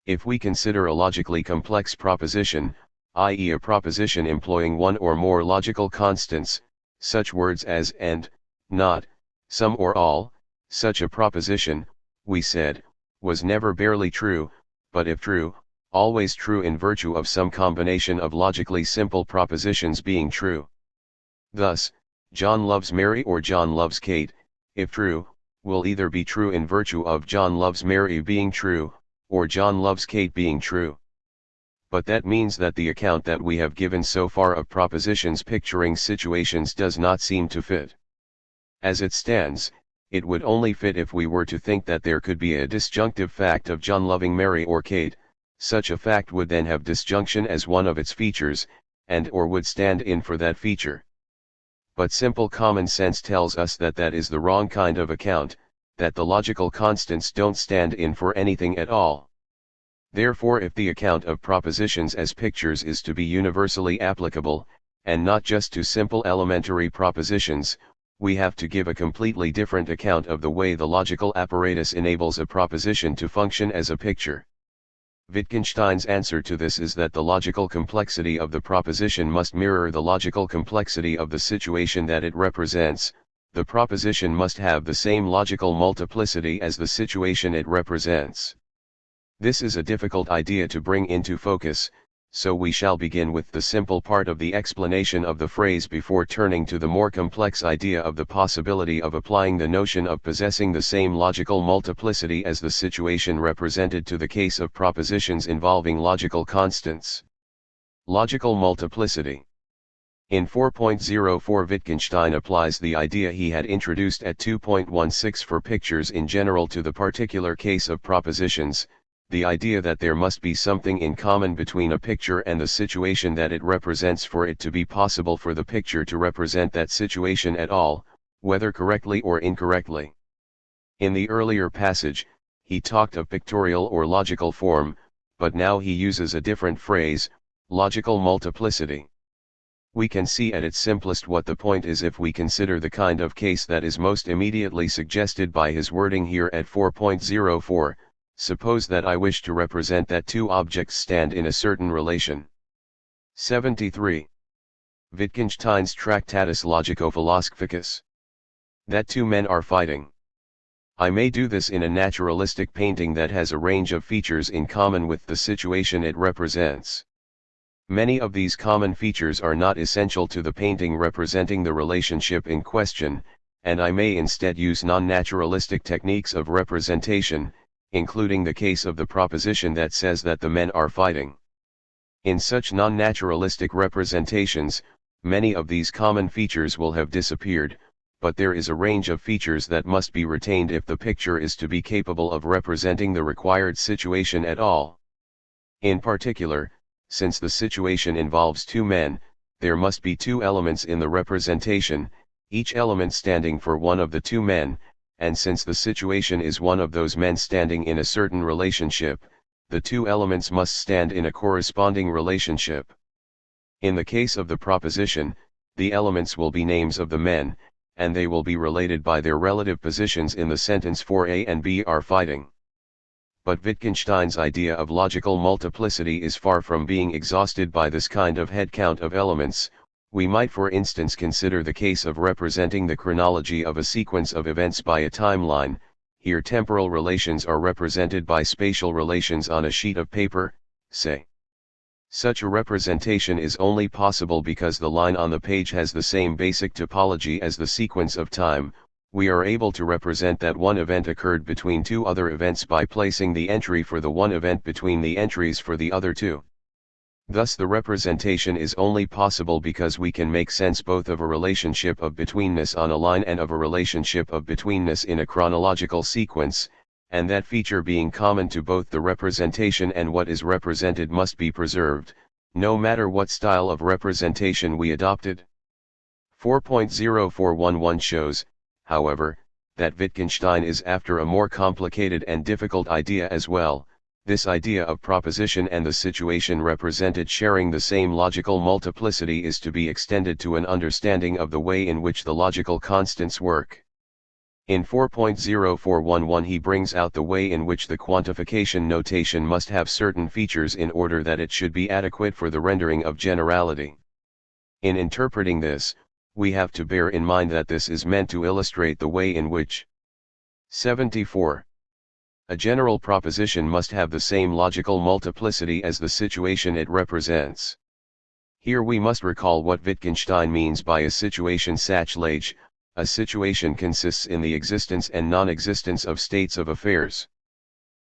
If we consider a logically complex proposition, i.e. a proposition employing one or more logical constants, such words as and, not, some or all, such a proposition, we said, was never barely true, but if true, always true in virtue of some combination of logically simple propositions being true. Thus, John loves Mary or John loves Kate, if true, will either be true in virtue of John loves Mary being true, or John loves Kate being true. But that means that the account that we have given so far of propositions picturing situations does not seem to fit. As it stands, it would only fit if we were to think that there could be a disjunctive fact of John loving Mary or Kate. Such a fact would then have disjunction as one of its features, and or would stand in for that feature. But simple common sense tells us that that is the wrong kind of account, that the logical constants don't stand in for anything at all. Therefore, if the account of propositions as pictures is to be universally applicable, and not just to simple elementary propositions, we have to give a completely different account of the way the logical apparatus enables a proposition to function as a picture. Wittgenstein's answer to this is that the logical complexity of the proposition must mirror the logical complexity of the situation that it represents. The proposition must have the same logical multiplicity as the situation it represents. This is a difficult idea to bring into focus, so we shall begin with the simple part of the explanation of the phrase before turning to the more complex idea of the possibility of applying the notion of possessing the same logical multiplicity as the situation represented to the case of propositions involving logical constants. Logical multiplicity. In 4.04 Wittgenstein applies the idea he had introduced at 2.16 for pictures in general to the particular case of propositions, the idea that there must be something in common between a picture and the situation that it represents for it to be possible for the picture to represent that situation at all, whether correctly or incorrectly. In the earlier passage, he talked of pictorial or logical form, but now he uses a different phrase, logical multiplicity. We can see at its simplest what the point is if we consider the kind of case that is most immediately suggested by his wording here at 4.04. Suppose that I wish to represent that two objects stand in a certain relation. 73. Wittgenstein's Tractatus Logico Philosophicus. That two men are fighting. I may do this in a naturalistic painting that has a range of features in common with the situation it represents. Many of these common features are not essential to the painting representing the relationship in question, and I may instead use non-naturalistic techniques of representation, including the case of the proposition that says that the men are fighting. In such non-naturalistic representations, many of these common features will have disappeared, but there is a range of features that must be retained if the picture is to be capable of representing the required situation at all. In particular, since the situation involves two men, there must be two elements in the representation, each element standing for one of the two men, and since the situation is one of those men standing in a certain relationship, the two elements must stand in a corresponding relationship. In the case of the proposition, the elements will be names of the men, and they will be related by their relative positions in the sentence, for A and B are fighting. But Wittgenstein's idea of logical multiplicity is far from being exhausted by this kind of head count of elements. We might for instance consider the case of representing the chronology of a sequence of events by a timeline. Here temporal relations are represented by spatial relations on a sheet of paper, say. Such a representation is only possible because the line on the page has the same basic topology as the sequence of time. We are able to represent that one event occurred between two other events by placing the entry for the one event between the entries for the other two. Thus the representation is only possible because we can make sense both of a relationship of betweenness on a line and of a relationship of betweenness in a chronological sequence, and that feature being common to both the representation and what is represented must be preserved, no matter what style of representation we adopted. 4.0411 shows, however, that Wittgenstein is after a more complicated and difficult idea as well. This idea of proposition and the situation represented sharing the same logical multiplicity is to be extended to an understanding of the way in which the logical constants work. In 4.0411 he brings out the way in which the quantification notation must have certain features in order that it should be adequate for the rendering of generality. In interpreting this, we have to bear in mind that this is meant to illustrate the way in which 74. A general proposition must have the same logical multiplicity as the situation it represents. Here we must recall what Wittgenstein means by a situation sachlage. A situation consists in the existence and non-existence of states of affairs.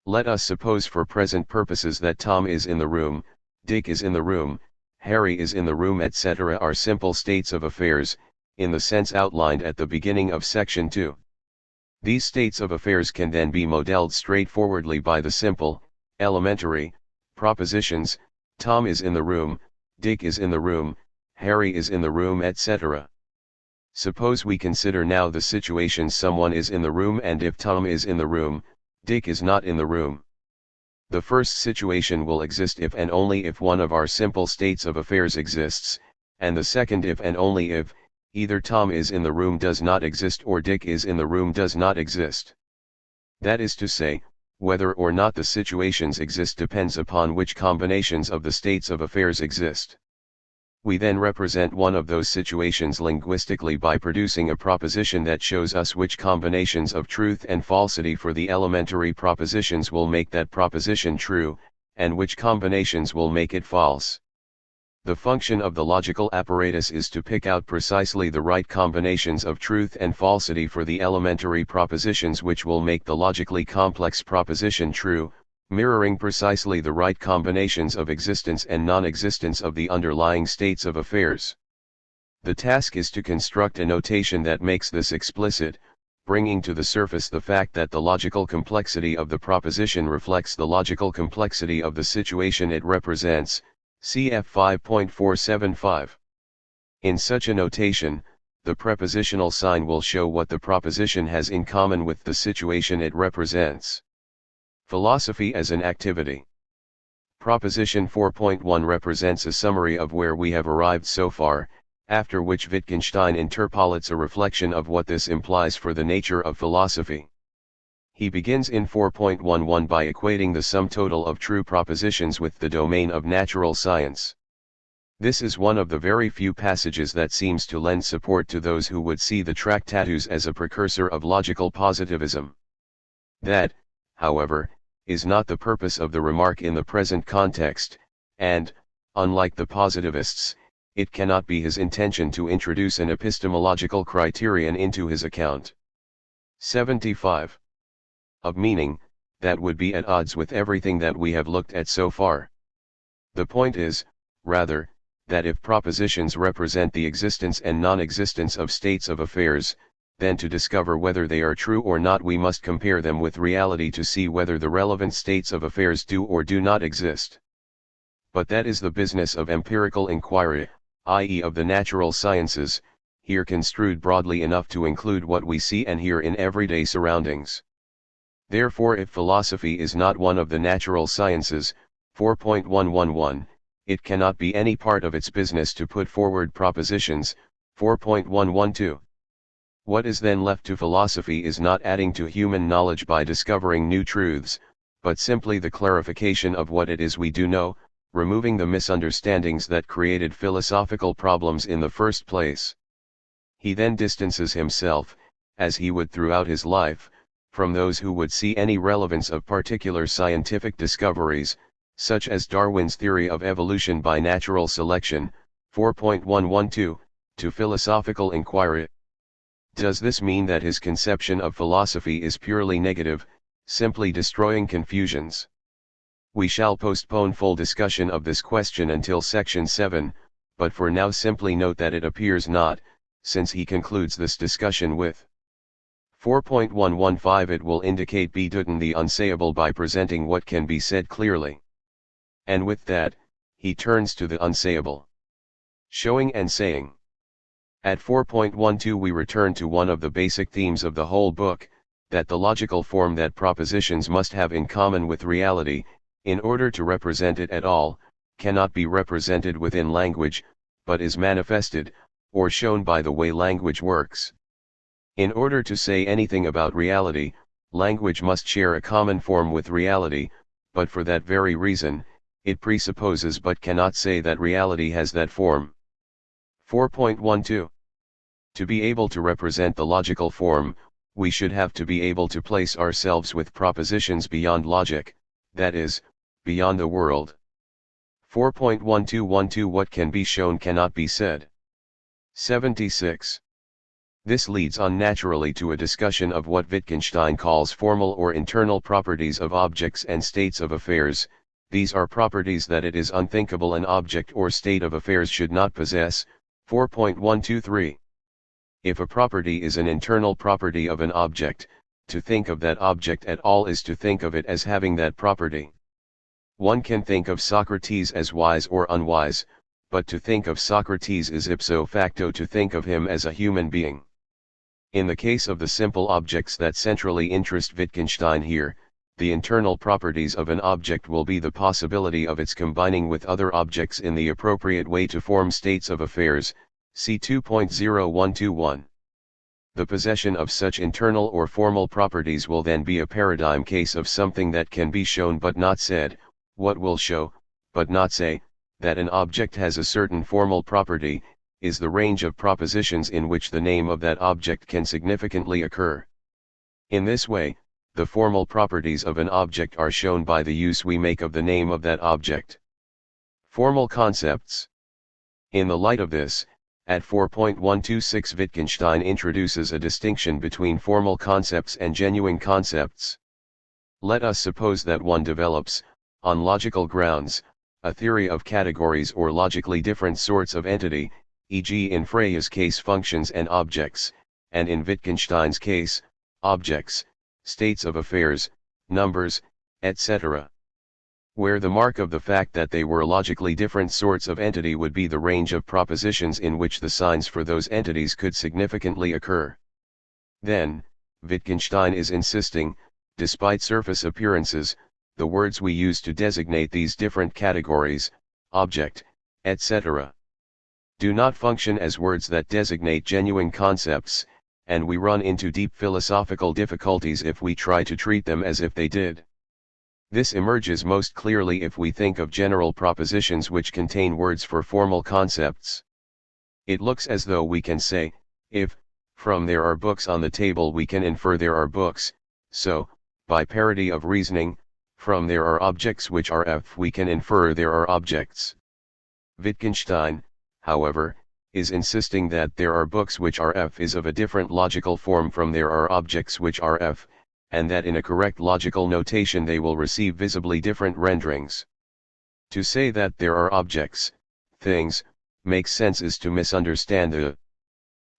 Let us suppose for present purposes that Tom is in the room, Dick is in the room, Harry is in the room, etc. are simple states of affairs, in the sense outlined at the beginning of section 2. These states of affairs can then be modeled straightforwardly by the simple, elementary, propositions, Tom is in the room, Dick is in the room, Harry is in the room, etc. Suppose we consider now the situation someone is in the room, and if Tom is in the room, Dick is not in the room. The first situation will exist if and only if one of our simple states of affairs exists, and the second if and only if, either Tom is in the room does not exist or Dick is in the room does not exist. That is to say, whether or not the situations exist depends upon which combinations of the states of affairs exist. We then represent one of those situations linguistically by producing a proposition that shows us which combinations of truth and falsity for the elementary propositions will make that proposition true, and which combinations will make it false. The function of the logical apparatus is to pick out precisely the right combinations of truth and falsity for the elementary propositions which will make the logically complex proposition true, mirroring precisely the right combinations of existence and non-existence of the underlying states of affairs. The task is to construct a notation that makes this explicit, bringing to the surface the fact that the logical complexity of the proposition reflects the logical complexity of the situation it represents, cf 5.475. In such a notation, the prepositional sign will show what the proposition has in common with the situation it represents. Philosophy as an activity. Proposition 4.1 represents a summary of where we have arrived so far, after which Wittgenstein interpolates a reflection of what this implies for the nature of philosophy. He begins in 4.11 by equating the sum total of true propositions with the domain of natural science. This is one of the very few passages that seems to lend support to those who would see the Tractatus as a precursor of logical positivism. That, however, is not the purpose of the remark in the present context, and, unlike the positivists, it cannot be his intention to introduce an epistemological criterion into his account. 75. Of meaning, that would be at odds with everything that we have looked at so far. The point is, rather, that if propositions represent the existence and non-existence of states of affairs, then to discover whether they are true or not we must compare them with reality to see whether the relevant states of affairs do or do not exist. But that is the business of empirical inquiry, i.e. of the natural sciences, here construed broadly enough to include what we see and hear in everyday surroundings. Therefore if philosophy is not one of the natural sciences, 4.111, it cannot be any part of its business to put forward propositions. 4.112. What is then left to philosophy is not adding to human knowledge by discovering new truths, but simply the clarification of what it is we do know, removing the misunderstandings that created philosophical problems in the first place. He then distances himself, as he would throughout his life, from those who would see any relevance of particular scientific discoveries, such as Darwin's theory of evolution by natural selection. 4.112, to philosophical inquiry. Does this mean that his conception of philosophy is purely negative, simply destroying confusions? We shall postpone full discussion of this question until section 7, but for now simply note that it appears not, since he concludes this discussion with 4.115. It will indicate bedeuten the unsayable by presenting what can be said clearly. And with that, he turns to the unsayable. Showing and saying. At 4.12 we return to one of the basic themes of the whole book, that the logical form that propositions must have in common with reality, in order to represent it at all, cannot be represented within language, but is manifested, or shown by the way language works. In order to say anything about reality, language must share a common form with reality, but for that very reason, it presupposes but cannot say that reality has that form. 4.12. To be able to represent the logical form, we should have to be able to place ourselves with propositions beyond logic, that is, beyond the world. 4.1212. What can be shown cannot be said. 76. This leads on naturally to a discussion of what Wittgenstein calls formal or internal properties of objects and states of affairs. These are properties that it is unthinkable an object or state of affairs should not possess. 4.123. If a property is an internal property of an object, to think of that object at all is to think of it as having that property. One can think of Socrates as wise or unwise, but to think of Socrates is ipso facto to think of him as a human being. In the case of the simple objects that centrally interest Wittgenstein here, the internal properties of an object will be the possibility of its combining with other objects in the appropriate way to form states of affairs. See 2.0121. The possession of such internal or formal properties will then be a paradigm case of something that can be shown but not said. What will show, but not say, that an object has a certain formal property, is the range of propositions in which the name of that object can significantly occur. In this way, the formal properties of an object are shown by the use we make of the name of that object. Formal concepts. In the light of this, at 4.126 Wittgenstein introduces a distinction between formal concepts and genuine concepts. Let us suppose that one develops, on logical grounds, a theory of categories or logically different sorts of entity, e.g. in Freya's case functions and objects, and in Wittgenstein's case, objects, states of affairs, numbers, etc. Where the mark of the fact that they were logically different sorts of entity would be the range of propositions in which the signs for those entities could significantly occur. Then, Wittgenstein is insisting, despite surface appearances, the words we use to designate these different categories, object, etc. do not function as words that designate genuine concepts, and we run into deep philosophical difficulties if we try to treat them as if they did. This emerges most clearly if we think of general propositions which contain words for formal concepts. It looks as though we can say, if, from there are books on the table we can infer there are books, so, by parity of reasoning, from there are objects which are F we can infer there are objects. Wittgenstein, however, is insisting that there are books which are F is of a different logical form from there are objects which are F, and that in a correct logical notation they will receive visibly different renderings. To say that there are objects, things, makes sense is to misunderstand the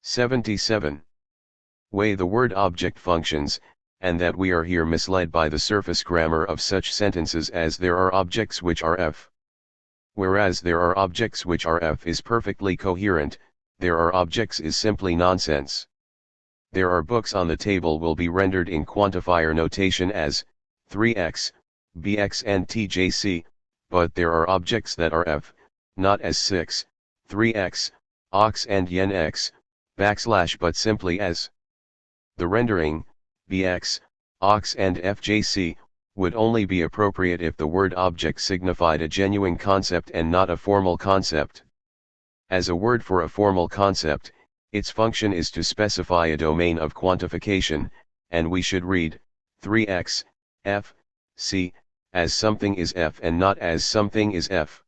77. way the word object functions, and that we are here misled by the surface grammar of such sentences as there are objects which are F. Whereas there are objects which are F is perfectly coherent, there are objects is simply nonsense. There are books on the table will be rendered in quantifier notation as 3x, bx and tjc, but there are objects that are F, not as 6, 3x, ox and yen x, / but simply as. The rendering, bx, ox and fjc, would only be appropriate if the word object signified a genuine concept and not a formal concept. As a word for a formal concept, its function is to specify a domain of quantification, and we should read 3x, f, c, as something is f and not as something is f.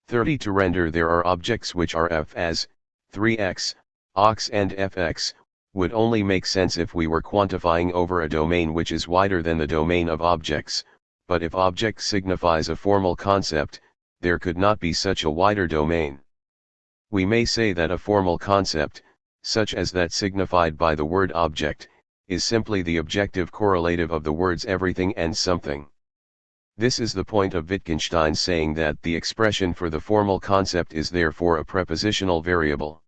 30 To render there are objects which are f as 3x, ox and fx, would only make sense if we were quantifying over a domain which is wider than the domain of objects, but if object signifies a formal concept, there could not be such a wider domain. We may say that a formal concept, such as that signified by the word object, is simply the objective correlative of the words everything and something. This is the point of Wittgenstein saying that the expression for the formal concept is therefore a prepositional variable.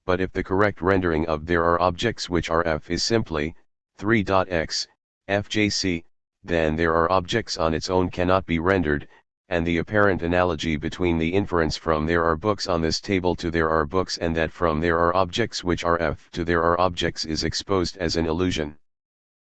But if the correct rendering of there are objects which are f is simply 3.x, fjc, then there are objects on its own cannot be rendered, and the apparent analogy between the inference from there are books on this table to there are books and that from there are objects which are f to there are objects is exposed as an illusion.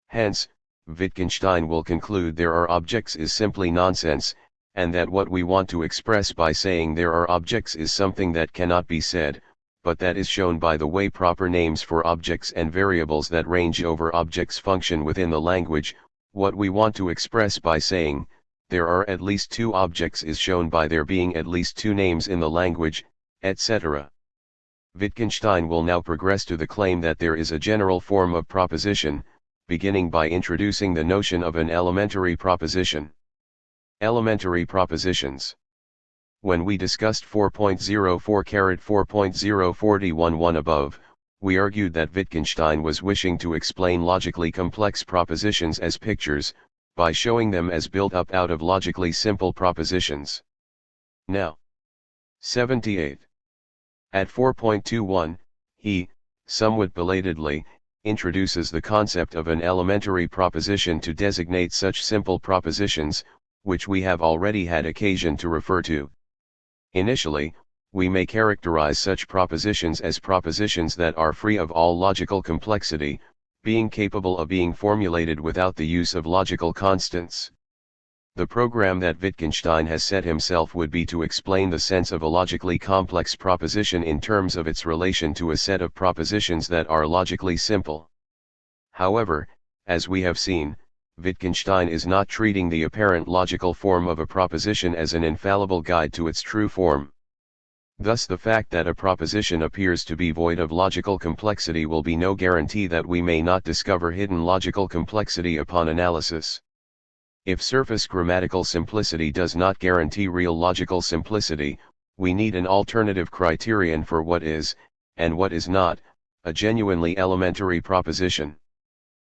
Hence, Wittgenstein will conclude there are objects is simply nonsense, and that what we want to express by saying there are objects is something that cannot be said, but that is shown by the way proper names for objects and variables that range over objects function within the language. What we want to express by saying there are at least two objects is shown by there being at least two names in the language, etc. Wittgenstein will now progress to the claim that there is a general form of proposition, beginning by introducing the notion of an elementary proposition. Elementary propositions. When we discussed 4.04/4.041 above, we argued that Wittgenstein was wishing to explain logically complex propositions as pictures, by showing them as built up out of logically simple propositions. Now, 78. At 4.21, he, somewhat belatedly, introduces the concept of an elementary proposition to designate such simple propositions, which we have already had occasion to refer to. Initially, we may characterize such propositions as propositions that are free of all logical complexity, being capable of being formulated without the use of logical constants. The program that Wittgenstein has set himself would be to explain the sense of a logically complex proposition in terms of its relation to a set of propositions that are logically simple. However, as we have seen, Wittgenstein is not treating the apparent logical form of a proposition as an infallible guide to its true form. Thus the fact that a proposition appears to be void of logical complexity will be no guarantee that we may not discover hidden logical complexity upon analysis. If surface grammatical simplicity does not guarantee real logical simplicity, we need an alternative criterion for what is, and what is not, a genuinely elementary proposition.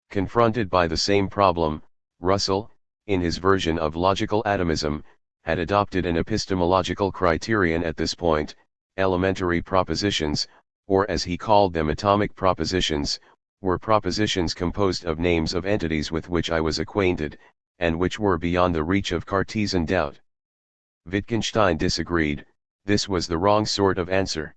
Confronted by the same problem, Russell, in his version of logical atomism, had adopted an epistemological criterion at this point. Elementary propositions, or as he called them atomic propositions, were propositions composed of names of entities with which I was acquainted, and which were beyond the reach of Cartesian doubt. Wittgenstein disagreed. This was the wrong sort of answer.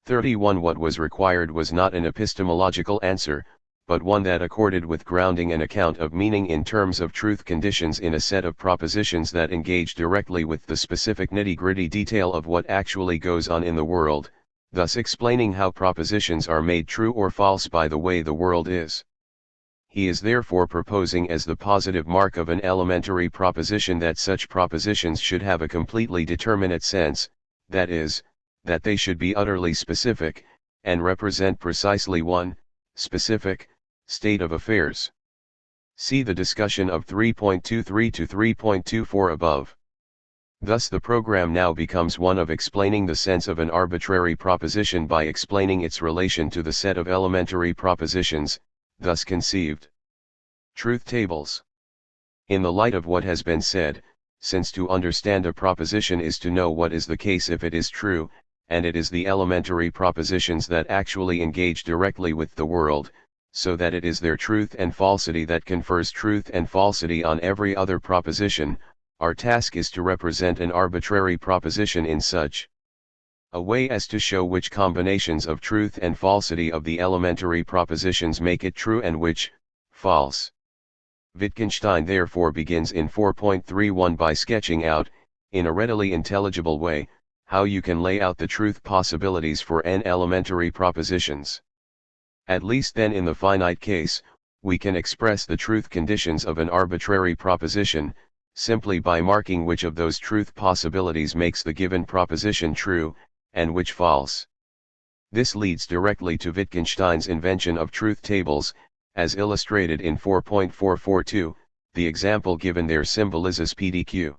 31 What was required was not an epistemological answer, but one that accorded with grounding an account of meaning in terms of truth conditions in a set of propositions that engage directly with the specific nitty-gritty detail of what actually goes on in the world, thus explaining how propositions are made true or false by the way the world is. He is therefore proposing as the positive mark of an elementary proposition that such propositions should have a completely determinate sense, that is, that they should be utterly specific, and represent precisely one, specific, state of affairs. See the discussion of 3.23 to 3.24 above. Thus the program now becomes one of explaining the sense of an arbitrary proposition by explaining its relation to the set of elementary propositions, thus conceived. Truth tables. In the light of what has been said, since to understand a proposition is to know what is the case if it is true, and it is the elementary propositions that actually engage directly with the world, so that it is their truth and falsity that confers truth and falsity on every other proposition, our task is to represent an arbitrary proposition in such a way as to show which combinations of truth and falsity of the elementary propositions make it true and which, false. Wittgenstein therefore begins in 4.31 by sketching out, in a readily intelligible way, how you can lay out the truth possibilities for n elementary propositions. At least then in the finite case, we can express the truth conditions of an arbitrary proposition, simply by marking which of those truth possibilities makes the given proposition true, and which false. This leads directly to Wittgenstein's invention of truth tables, as illustrated in 4.442, the example given there symbolizes PDQ.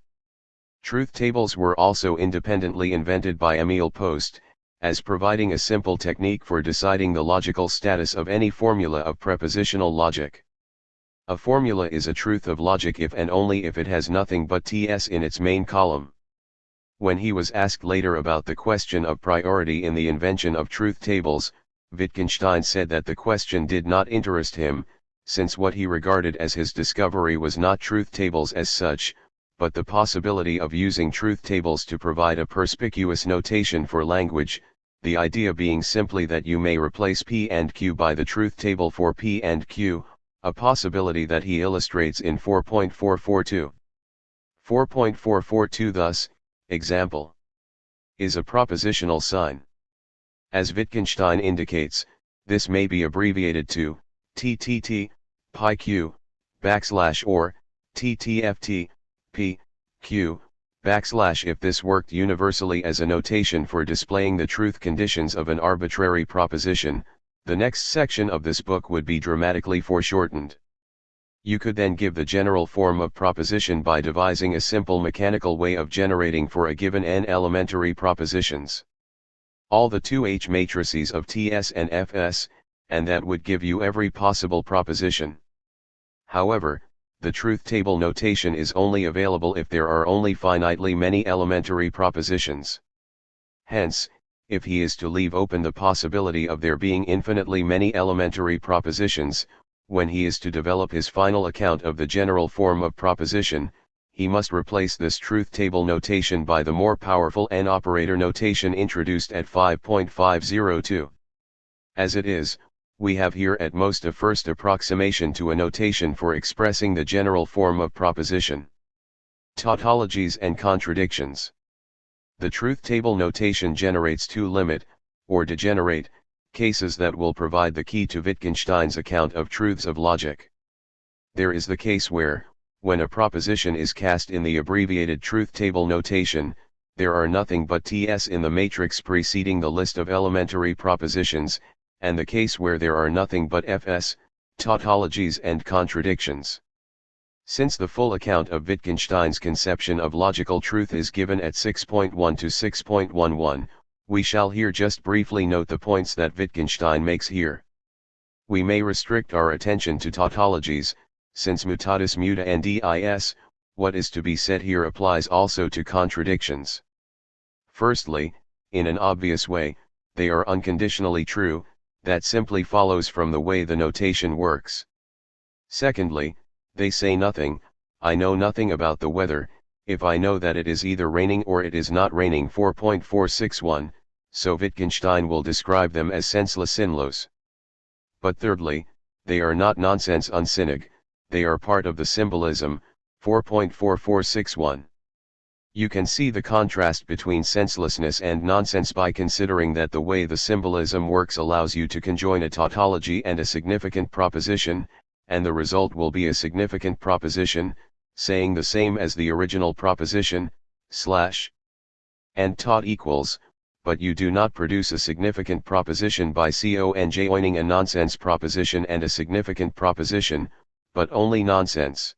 Truth tables were also independently invented by Emil Post, as providing a simple technique for deciding the logical status of any formula of prepositional logic. A formula is a truth of logic if and only if it has nothing but TS in its main column. When he was asked later about the question of priority in the invention of truth tables, Wittgenstein said that the question did not interest him, since what he regarded as his discovery was not truth tables as such, but the possibility of using truth tables to provide a perspicuous notation for language, the idea being simply that you may replace P and Q by the truth table for P and Q, a possibility that he illustrates in 4.442. 4.442 thus, example, is a propositional sign. As Wittgenstein indicates, this may be abbreviated to TTT, PIQ, or TTFT, P, Q, if this worked universally as a notation for displaying the truth conditions of an arbitrary proposition, the next section of this book would be dramatically foreshortened. You could then give the general form of proposition by devising a simple mechanical way of generating for a given n elementary propositions all the 2H matrices of TS and FS, and that would give you every possible proposition. However, the truth table notation is only available if there are only finitely many elementary propositions. Hence, if he is to leave open the possibility of there being infinitely many elementary propositions, when he is to develop his final account of the general form of proposition, he must replace this truth table notation by the more powerful n-operator notation introduced at 5.502. As it is, we have here at most a first approximation to a notation for expressing the general form of proposition. Tautologies and contradictions. The truth table notation generates two limit, or degenerate, cases that will provide the key to Wittgenstein's account of truths of logic. There is the case where, when a proposition is cast in the abbreviated truth table notation, there are nothing but TS in the matrix preceding the list of elementary propositions, and the case where there are nothing but FS, tautologies and contradictions. Since the full account of Wittgenstein's conception of logical truth is given at 6.1 to 6.11, we shall here just briefly note the points that Wittgenstein makes here. We may restrict our attention to tautologies, since mutatis mutandis, what is to be said here applies also to contradictions. Firstly, in an obvious way, they are unconditionally true, that simply follows from the way the notation works. Secondly, they say nothing, I know nothing about the weather, if I know that it is either raining or it is not raining 4.461, so Wittgenstein will describe them as senseless sinnlos. But thirdly, they are not nonsense unsinnig, they are part of the symbolism, 4.4461. You can see the contrast between senselessness and nonsense by considering that the way the symbolism works allows you to conjoin a tautology and a significant proposition, and the result will be a significant proposition, saying the same as the original proposition, and taut equals, but you do not produce a significant proposition by conjoining a nonsense proposition and a significant proposition, but only nonsense.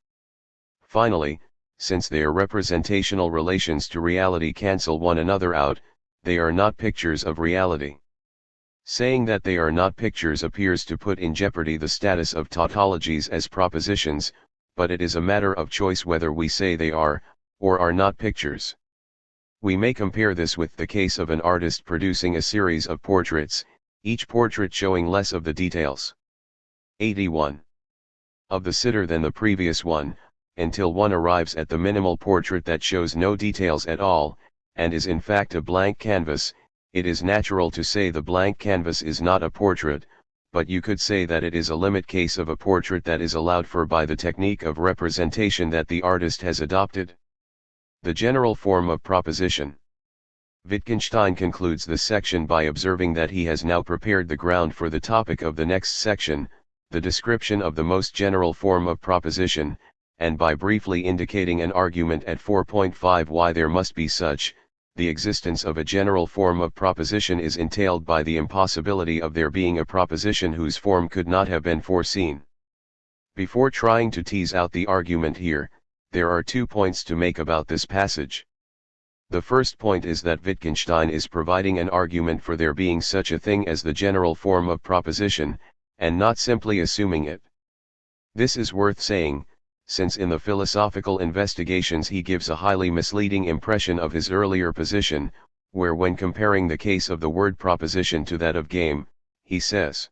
Finally, since their representational relations to reality cancel one another out, they are not pictures of reality. Saying that they are not pictures appears to put in jeopardy the status of tautologies as propositions, but it is a matter of choice whether we say they are, or are not pictures. We may compare this with the case of an artist producing a series of portraits, each portrait showing less of the details. 81. Of the sitter than the previous one, until one arrives at the minimal portrait that shows no details at all, and is in fact a blank canvas. It is natural to say the blank canvas is not a portrait, but you could say that it is a limit case of a portrait that is allowed for by the technique of representation that the artist has adopted. The general form of proposition. Wittgenstein concludes this section by observing that he has now prepared the ground for the topic of the next section, the description of the most general form of proposition, and by briefly indicating an argument at 4.5 why there must be such. The existence of a general form of proposition is entailed by the impossibility of there being a proposition whose form could not have been foreseen. Before trying to tease out the argument here, there are 2 points to make about this passage. The first point is that Wittgenstein is providing an argument for there being such a thing as the general form of proposition, and not simply assuming it. This is worth saying, since in the philosophical investigations he gives a highly misleading impression of his earlier position, where when comparing the case of the word proposition to that of game, he says,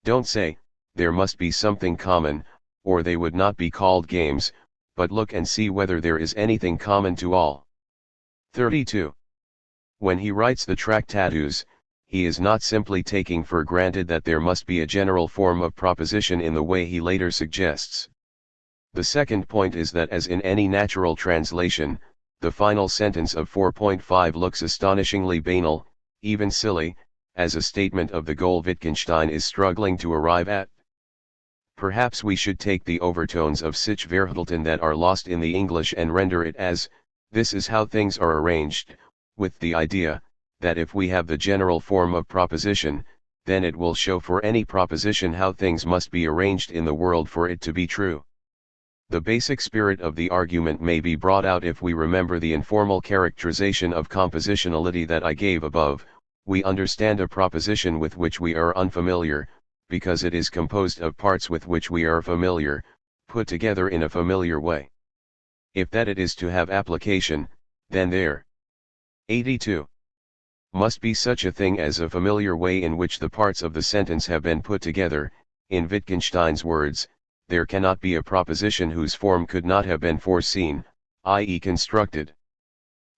"Don't say, there must be something common, or they would not be called games, but look and see whether there is anything common to all." 32. When he writes the Tractatus, he is not simply taking for granted that there must be a general form of proposition in the way he later suggests. The second point is that as in any natural translation, the final sentence of 4.5 looks astonishingly banal, even silly, as a statement of the goal Wittgenstein is struggling to arrive at. Perhaps we should take the overtones of sich Verhalten that are lost in the English and render it as, "This is how things are arranged," with the idea, that if we have the general form of proposition, then it will show for any proposition how things must be arranged in the world for it to be true. The basic spirit of the argument may be brought out if we remember the informal characterization of compositionality that I gave above. We understand a proposition with which we are unfamiliar, because it is composed of parts with which we are familiar, put together in a familiar way. If that it is to have application, then there 82 must be such a thing as a familiar way in which the parts of the sentence have been put together. In Wittgenstein's words, there cannot be a proposition whose form could not have been foreseen, i.e. constructed.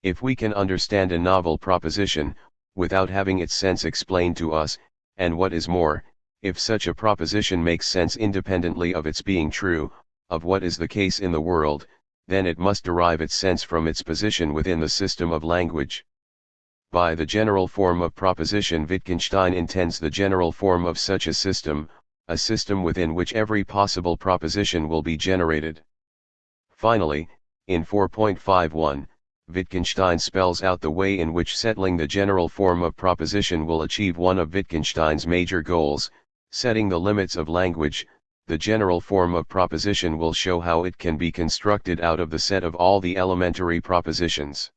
If we can understand a novel proposition, without having its sense explained to us, and what is more, if such a proposition makes sense independently of its being true, of what is the case in the world, then it must derive its sense from its position within the system of language. By the general form of proposition Wittgenstein intends the general form of such a system within which every possible proposition will be generated. Finally, in 4.51, Wittgenstein spells out the way in which settling the general form of proposition will achieve one of Wittgenstein's major goals, setting the limits of language. The general form of proposition will show how it can be constructed out of the set of all the elementary propositions.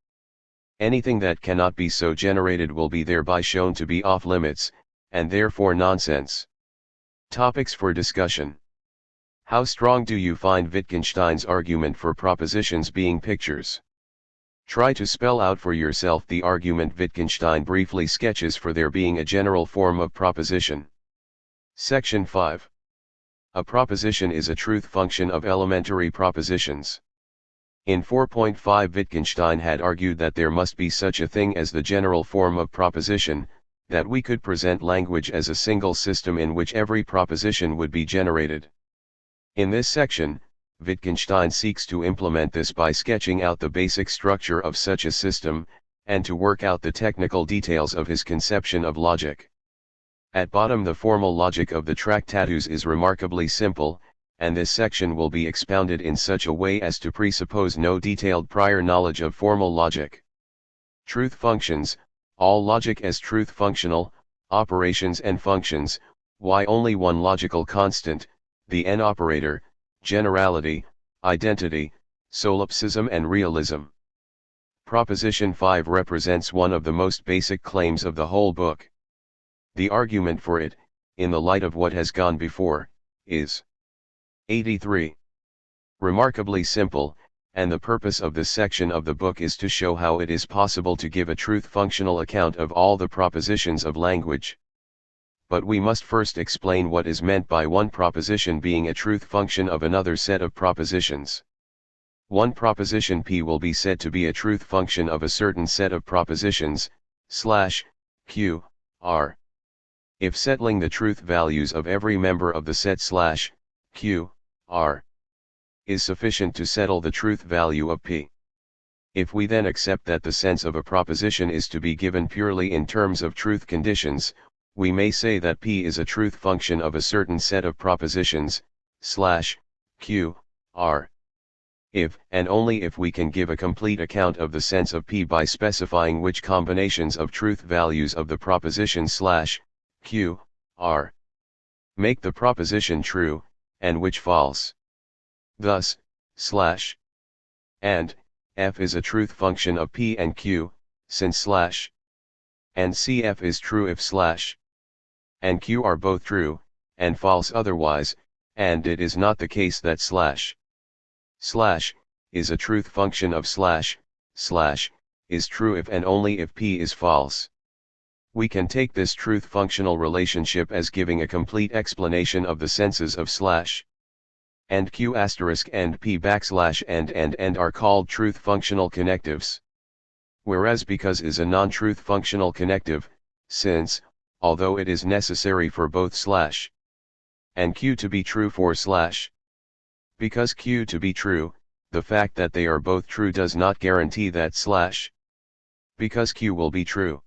Anything that cannot be so generated will be thereby shown to be off limits, and therefore nonsense. Topics for discussion. How strong do you find Wittgenstein's argument for propositions being pictures? Try to spell out for yourself the argument Wittgenstein briefly sketches for there being a general form of proposition. Section 5. A proposition is a truth function of elementary propositions. In 4.5 Wittgenstein had argued that there must be such a thing as the general form of proposition, that we could present language as a single system in which every proposition would be generated. In this section, Wittgenstein seeks to implement this by sketching out the basic structure of such a system, and to work out the technical details of his conception of logic. At bottom, the formal logic of the Tractatus is remarkably simple, and this section will be expounded in such a way as to presuppose no detailed prior knowledge of formal logic. Truth functions, all logic as truth functional, operations and functions, why only one logical constant, the n operator, generality, identity, solipsism and realism. Proposition 5 represents one of the most basic claims of the whole book. The argument for it, in the light of what has gone before, is 83. Remarkably simple, and the purpose of this section of the book is to show how it is possible to give a truth-functional account of all the propositions of language. But we must first explain what is meant by one proposition being a truth function of another set of propositions. One proposition P will be said to be a truth function of a certain set of propositions, Q, R. If settling the truth values of every member of the set Q, R, is sufficient to settle the truth value of P. If we then accept that the sense of a proposition is to be given purely in terms of truth conditions, we may say that P is a truth function of a certain set of propositions, Q, R. If, and only if we can give a complete account of the sense of P by specifying which combinations of truth values of the proposition Q, R, make the proposition true, and which false. Thus, and F is a truth function of P and Q, since and CF is true if and Q are both true, and false otherwise, and it is not the case that is a truth function of is true if and only if P is false. We can take this truth functional relationship as giving a complete explanation of the senses of and Q asterisk and P backslash and are called truth functional connectives. Whereas because is a non-truth functional connective, since, although it is necessary for both and Q to be true for because Q to be true, the fact that they are both true does not guarantee that because Q will be true.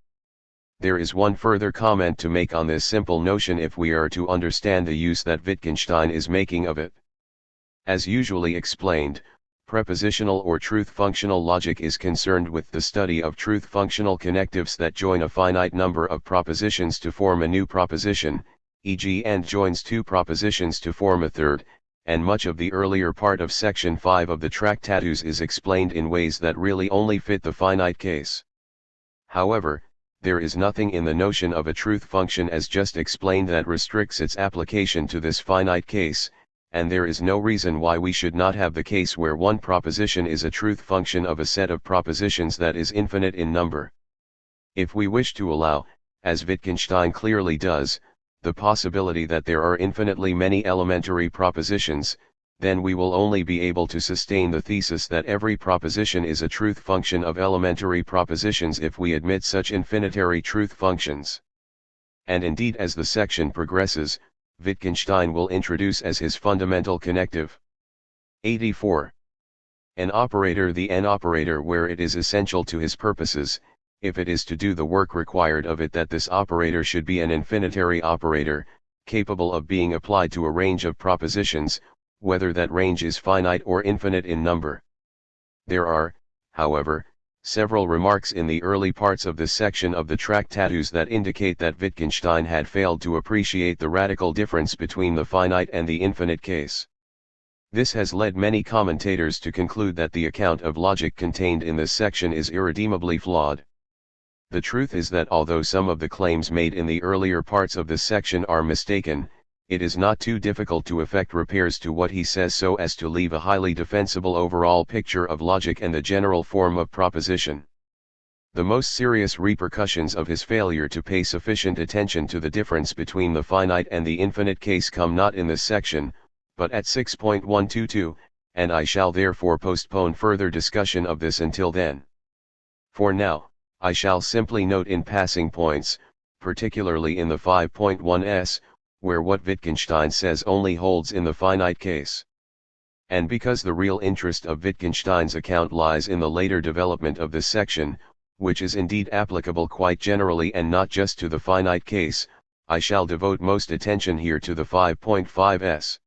There is one further comment to make on this simple notion if we are to understand the use that Wittgenstein is making of it. As usually explained, prepositional or truth functional logic is concerned with the study of truth functional connectives that join a finite number of propositions to form a new proposition, e.g. and joins two propositions to form a third, and much of the earlier part of section 5 of the Tractatus is explained in ways that really only fit the finite case. However, there is nothing in the notion of a truth function as just explained that restricts its application to this finite case, and there is no reason why we should not have the case where one proposition is a truth function of a set of propositions that is infinite in number. If we wish to allow, as Wittgenstein clearly does, the possibility that there are infinitely many elementary propositions, then we will only be able to sustain the thesis that every proposition is a truth function of elementary propositions if we admit such infinitary truth functions. And indeed, as the section progresses, Wittgenstein will introduce as his fundamental connective. 84. An operator. The n operator where it is essential to his purposes, if it is to do the work required of it, that this operator should be an infinitary operator, capable of being applied to a range of propositions, whether that range is finite or infinite in number. There are, however, several remarks in the early parts of this section of the Tractatus that indicate that Wittgenstein had failed to appreciate the radical difference between the finite and the infinite case. This has led many commentators to conclude that the account of logic contained in this section is irredeemably flawed. The truth is that although some of the claims made in the earlier parts of this section are mistaken, it is not too difficult to effect repairs to what he says so as to leave a highly defensible overall picture of logic and the general form of proposition. The most serious repercussions of his failure to pay sufficient attention to the difference between the finite and the infinite case come not in this section, but at 6.122, and I shall therefore postpone further discussion of this until then. For now, I shall simply note in passing points, particularly in the 5.1s, where what Wittgenstein says only holds in the finite case. And because the real interest of Wittgenstein's account lies in the later development of this section, which is indeed applicable quite generally and not just to the finite case, I shall devote most attention here to the 5.5s.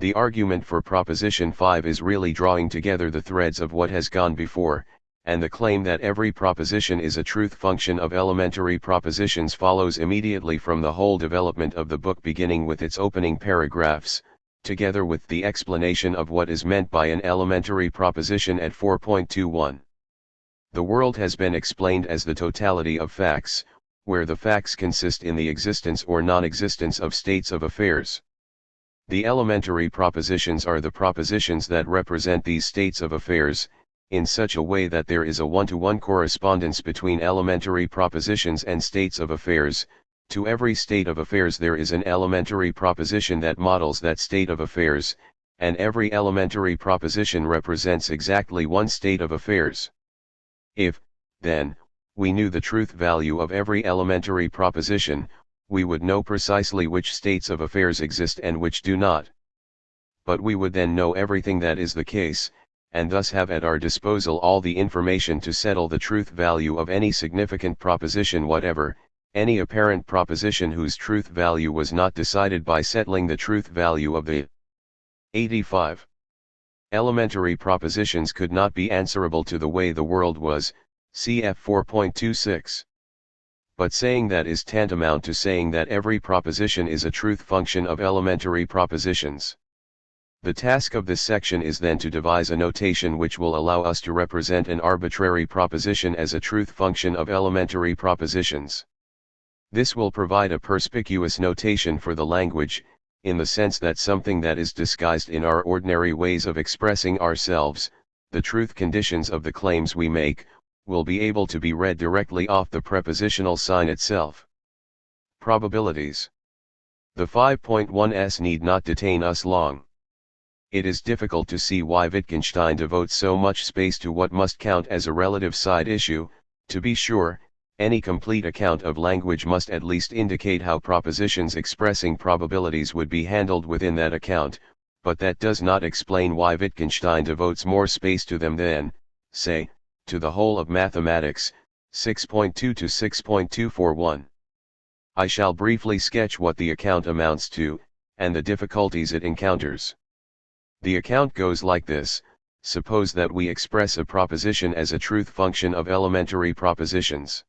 The argument for proposition 5 is really drawing together the threads of what has gone before, and the claim that every proposition is a truth function of elementary propositions follows immediately from the whole development of the book, beginning with its opening paragraphs, together with the explanation of what is meant by an elementary proposition at 4.21. The world has been explained as the totality of facts, where the facts consist in the existence or non-existence of states of affairs. The elementary propositions are the propositions that represent these states of affairs, in such a way that there is a one-to-one correspondence between elementary propositions and states of affairs. To every state of affairs there is an elementary proposition that models that state of affairs, and every elementary proposition represents exactly one state of affairs. If, then, we knew the truth value of every elementary proposition, we would know precisely which states of affairs exist and which do not. But we would then know everything that is the case, and thus have at our disposal all the information to settle the truth value of any significant proposition whatever, any apparent proposition whose truth value was not decided by settling the truth value of the 85. Elementary propositions could not be answerable to the way the world was, cf 4.26. But saying that is tantamount to saying that every proposition is a truth function of elementary propositions. The task of this section is then to devise a notation which will allow us to represent an arbitrary proposition as a truth function of elementary propositions. This will provide a perspicuous notation for the language, in the sense that something that is disguised in our ordinary ways of expressing ourselves, the truth conditions of the claims we make, will be able to be read directly off the prepositional sign itself. Probabilities. The 5.1s need not detain us long. It is difficult to see why Wittgenstein devotes so much space to what must count as a relative side issue. To be sure, any complete account of language must at least indicate how propositions expressing probabilities would be handled within that account, but that does not explain why Wittgenstein devotes more space to them than, say, to the whole of mathematics, 6.2 to 6.241. I shall briefly sketch what the account amounts to, and the difficulties it encounters. The account goes like this: suppose that we express a proposition as a truth function of elementary propositions.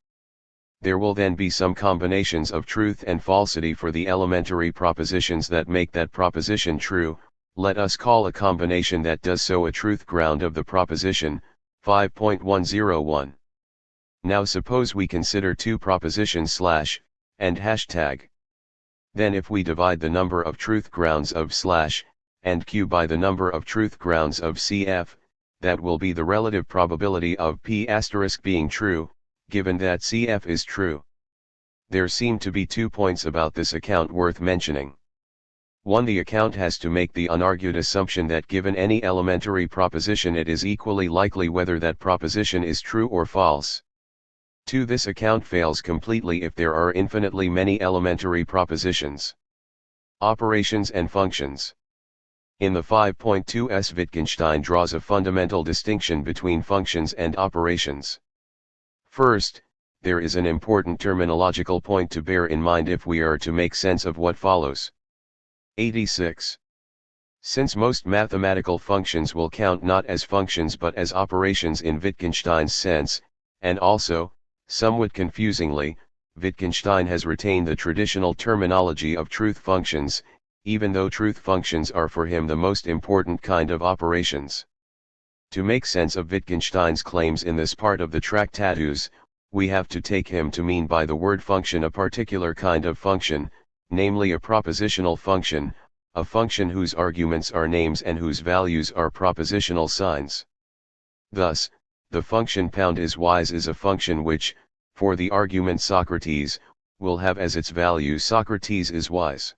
There will then be some combinations of truth and falsity for the elementary propositions that make that proposition true. Let us call a combination that does so a truth ground of the proposition, 5.101. Now suppose we consider two propositions / and hashtag. Then if we divide the number of truth grounds of / and q by the number of truth grounds of cf, that will be the relative probability of p** being true, given that cf is true. There seem to be 2 points about this account worth mentioning. 1. The account has to make the unargued assumption that given any elementary proposition it is equally likely whether that proposition is true or false. 2. This account fails completely if there are infinitely many elementary propositions. Operations and functions. In the 5.2s Wittgenstein draws a fundamental distinction between functions and operations. First, there is an important terminological point to bear in mind if we are to make sense of what follows. 86. Since most mathematical functions will count not as functions but as operations in Wittgenstein's sense, and also, somewhat confusingly, Wittgenstein has retained the traditional terminology of truth functions, even though truth functions are for him the most important kind of operations. To make sense of Wittgenstein's claims in this part of the Tractatus, we have to take him to mean by the word function a particular kind of function, namely a propositional function, a function whose arguments are names and whose values are propositional signs. Thus, the function #is is a function which, for the argument Socrates, will have as its value Socrates is wise.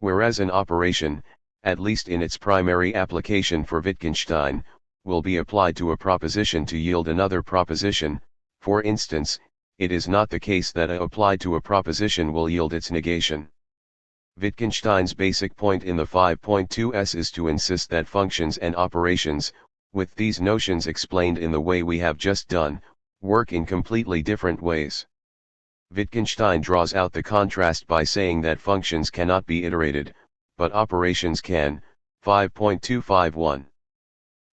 Whereas an operation, at least in its primary application for Wittgenstein, will be applied to a proposition to yield another proposition. For instance, it is not the case that a applied to a proposition will yield its negation. Wittgenstein's basic point in the 5.2s is to insist that functions and operations, with these notions explained in the way we have just done, work in completely different ways. Wittgenstein draws out the contrast by saying that functions cannot be iterated, but operations can, 5.251.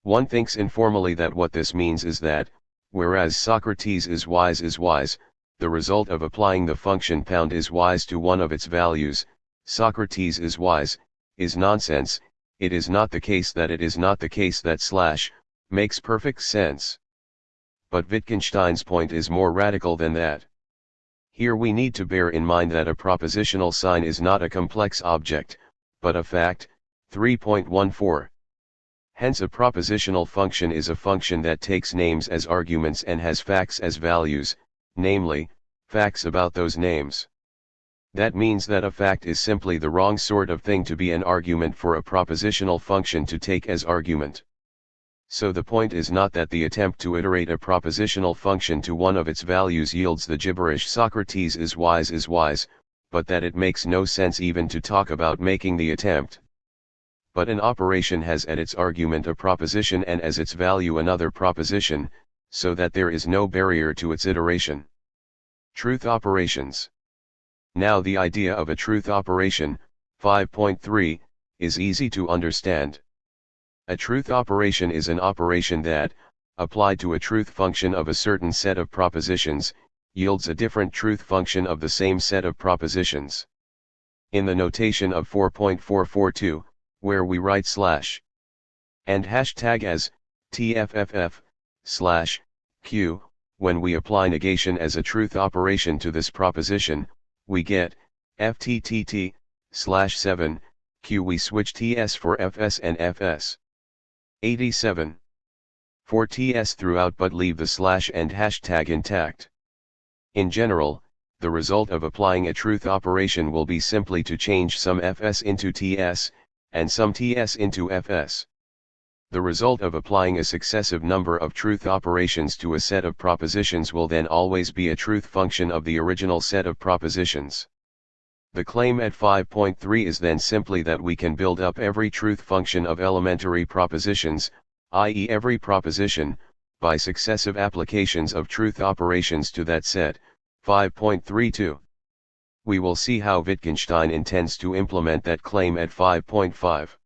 One thinks informally that what this means is that, whereas Socrates is wise, the result of applying the function is wise to one of its values, Socrates is wise, is nonsense. It is not the case that / makes perfect sense. But Wittgenstein's point is more radical than that. Here we need to bear in mind that a propositional sign is not a complex object, but a fact, 3.14. Hence a propositional function is a function that takes names as arguments and has facts as values, namely, facts about those names. That means that a fact is simply the wrong sort of thing to be an argument for a propositional function to take as argument. So the point is not that the attempt to iterate a propositional function to one of its values yields the gibberish Socrates is wise, but that it makes no sense even to talk about making the attempt. But an operation has at its argument a proposition and as its value another proposition, so that there is no barrier to its iteration. Truth operations. Now the idea of a truth operation, 5.3, is easy to understand. A truth operation is an operation that, applied to a truth function of a certain set of propositions, yields a different truth function of the same set of propositions. In the notation of 4.442, where we write slash and hashtag as tfff slash q, when we apply negation as a truth operation to this proposition, we get fttt slash 7 q. We switch ts for fs and fs. 87. For ts throughout but leave the slash and hashtag intact. In general, the result of applying a truth operation will be simply to change some fs into ts, and some ts into fs. The result of applying a successive number of truth operations to a set of propositions will then always be a truth function of the original set of propositions. The claim at 5.3 is then simply that we can build up every truth function of elementary propositions, i.e. every proposition, by successive applications of truth operations to that set. 5.32. We will see how Wittgenstein intends to implement that claim at 5.5.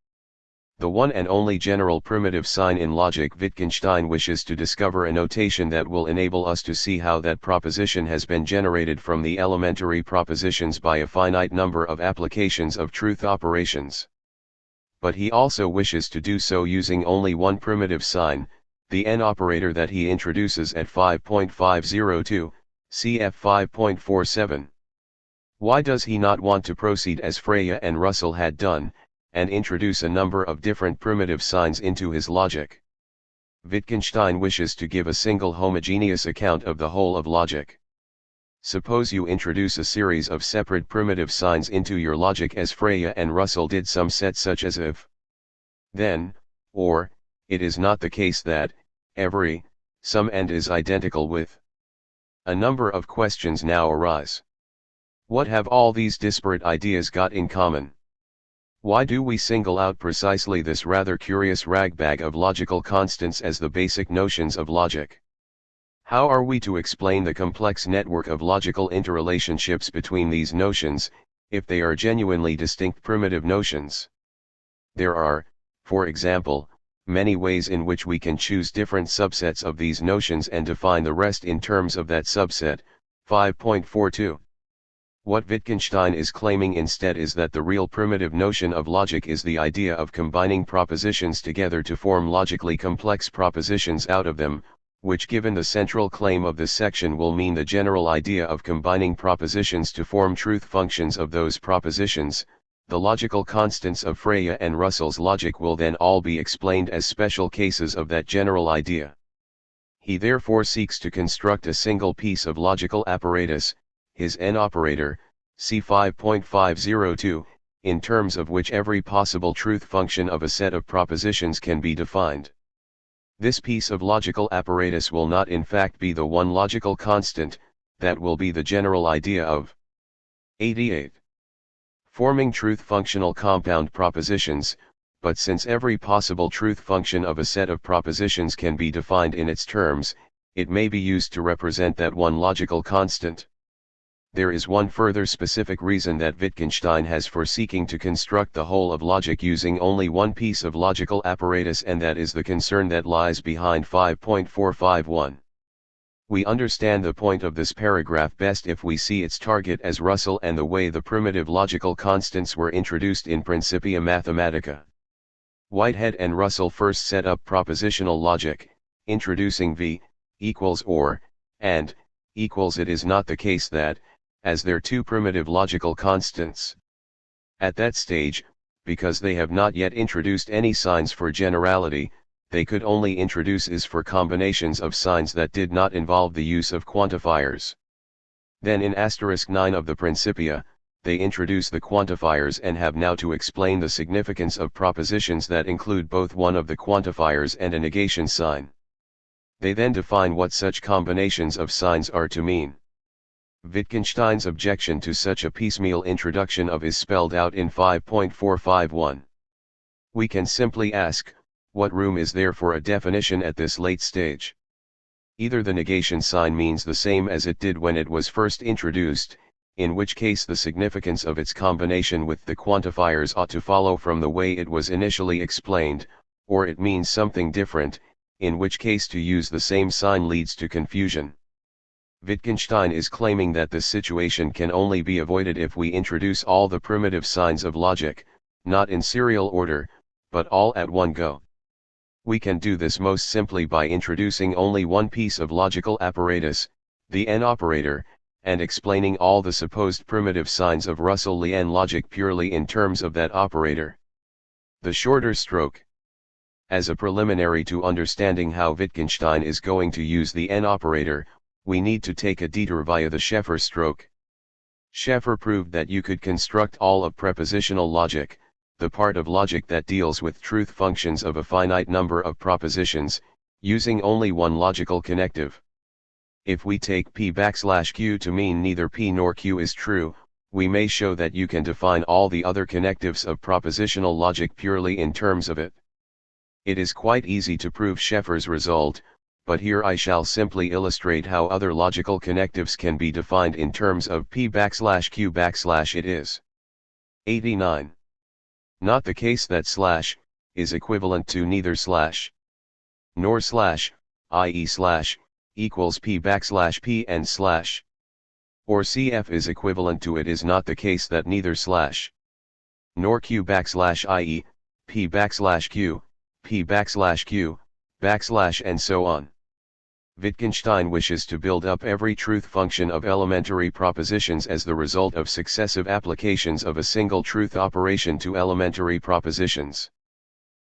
The one and only general primitive sign in logic. Wittgenstein wishes to discover a notation that will enable us to see how that proposition has been generated from the elementary propositions by a finite number of applications of truth operations. But he also wishes to do so using only one primitive sign, the n operator that he introduces at 5.502, cf 5.47. Why does he not want to proceed as Freya and Russell had done, and introduce a number of different primitive signs into his logic? Wittgenstein wishes to give a single homogeneous account of the whole of logic. Suppose you introduce a series of separate primitive signs into your logic as Freya and Russell did, some set such as if, then, or, it is not the case that, every, some and is identical with. A number of questions now arise. What have all these disparate ideas got in common? Why do we single out precisely this rather curious ragbag of logical constants as the basic notions of logic? How are we to explain the complex network of logical interrelationships between these notions, if they are genuinely distinct primitive notions? There are, for example, many ways in which we can choose different subsets of these notions and define the rest in terms of that subset. 5.42. What Wittgenstein is claiming instead is that the real primitive notion of logic is the idea of combining propositions together to form logically complex propositions out of them, which, given the central claim of this section, will mean the general idea of combining propositions to form truth functions of those propositions. The logical constants of Freya and Russell's logic will then all be explained as special cases of that general idea. He therefore seeks to construct a single piece of logical apparatus, his n operator, c 5.502, in terms of which every possible truth function of a set of propositions can be defined. This piece of logical apparatus will not in fact be the one logical constant, that will be the general idea of 88. Forming truth functional compound propositions, but since every possible truth function of a set of propositions can be defined in its terms, it may be used to represent that one logical constant. There is one further specific reason that Wittgenstein has for seeking to construct the whole of logic using only one piece of logical apparatus, and that is the concern that lies behind 5.451. We understand the point of this paragraph best if we see its target as Russell and the way the primitive logical constants were introduced in Principia Mathematica. Whitehead and Russell first set up propositional logic, introducing v equals or, and equals. It is not the case that, as their two primitive logical constants. At that stage, because they have not yet introduced any signs for generality, they could only introduce is for combinations of signs that did not involve the use of quantifiers. Then in *9 of the Principia, they introduce the quantifiers and have now to explain the significance of propositions that include both one of the quantifiers and a negation sign. They then define what such combinations of signs are to mean. Wittgenstein's objection to such a piecemeal introduction of is spelled out in 5.451. We can simply ask, what room is there for a definition at this late stage? Either the negation sign means the same as it did when it was first introduced, in which case the significance of its combination with the quantifiers ought to follow from the way it was initially explained, or it means something different, in which case to use the same sign leads to confusion. Wittgenstein is claiming that this situation can only be avoided if we introduce all the primitive signs of logic, not in serial order, but all at one go. We can do this most simply by introducing only one piece of logical apparatus, the n operator, and explaining all the supposed primitive signs of Russellian logic purely in terms of that operator. The shorter stroke. As a preliminary to understanding how Wittgenstein is going to use the n operator, we need to take a detour via the Scheffer stroke. Scheffer proved that you could construct all of prepositional logic, the part of logic that deals with truth functions of a finite number of propositions, using only one logical connective. If we take p\q to mean neither p nor q is true, we may show that you can define all the other connectives of propositional logic purely in terms of it. It is quite easy to prove Scheffer's result, but here I shall simply illustrate how other logical connectives can be defined in terms of p\q. It is 89. Not the case that slash is equivalent to neither slash nor slash, i.e. slash equals p\p and slash, or cf is equivalent to it is not the case that neither slash nor q i.e. p\q, p\q, and so on. Wittgenstein wishes to build up every truth function of elementary propositions as the result of successive applications of a single truth operation to elementary propositions.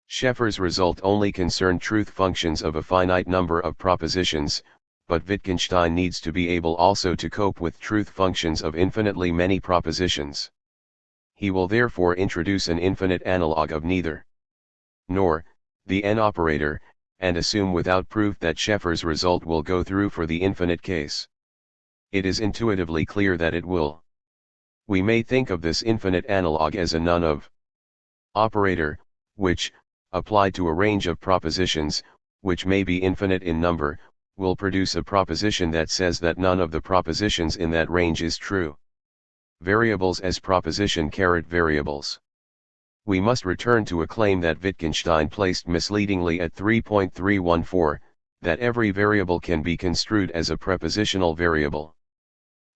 Scheffer's result only concerned truth functions of a finite number of propositions, but Wittgenstein needs to be able also to cope with truth functions of infinitely many propositions. He will therefore introduce an infinite analog of neither nor, the n operator, and assume without proof that Scheffer's result will go through for the infinite case. It is intuitively clear that it will. We may think of this infinite analog as a none of operator, which, applied to a range of propositions, which may be infinite in number, will produce a proposition that says that none of the propositions in that range is true. Variables as proposition-variables. We must return to a claim that Wittgenstein placed misleadingly at 3.314, that every variable can be construed as a prepositional variable.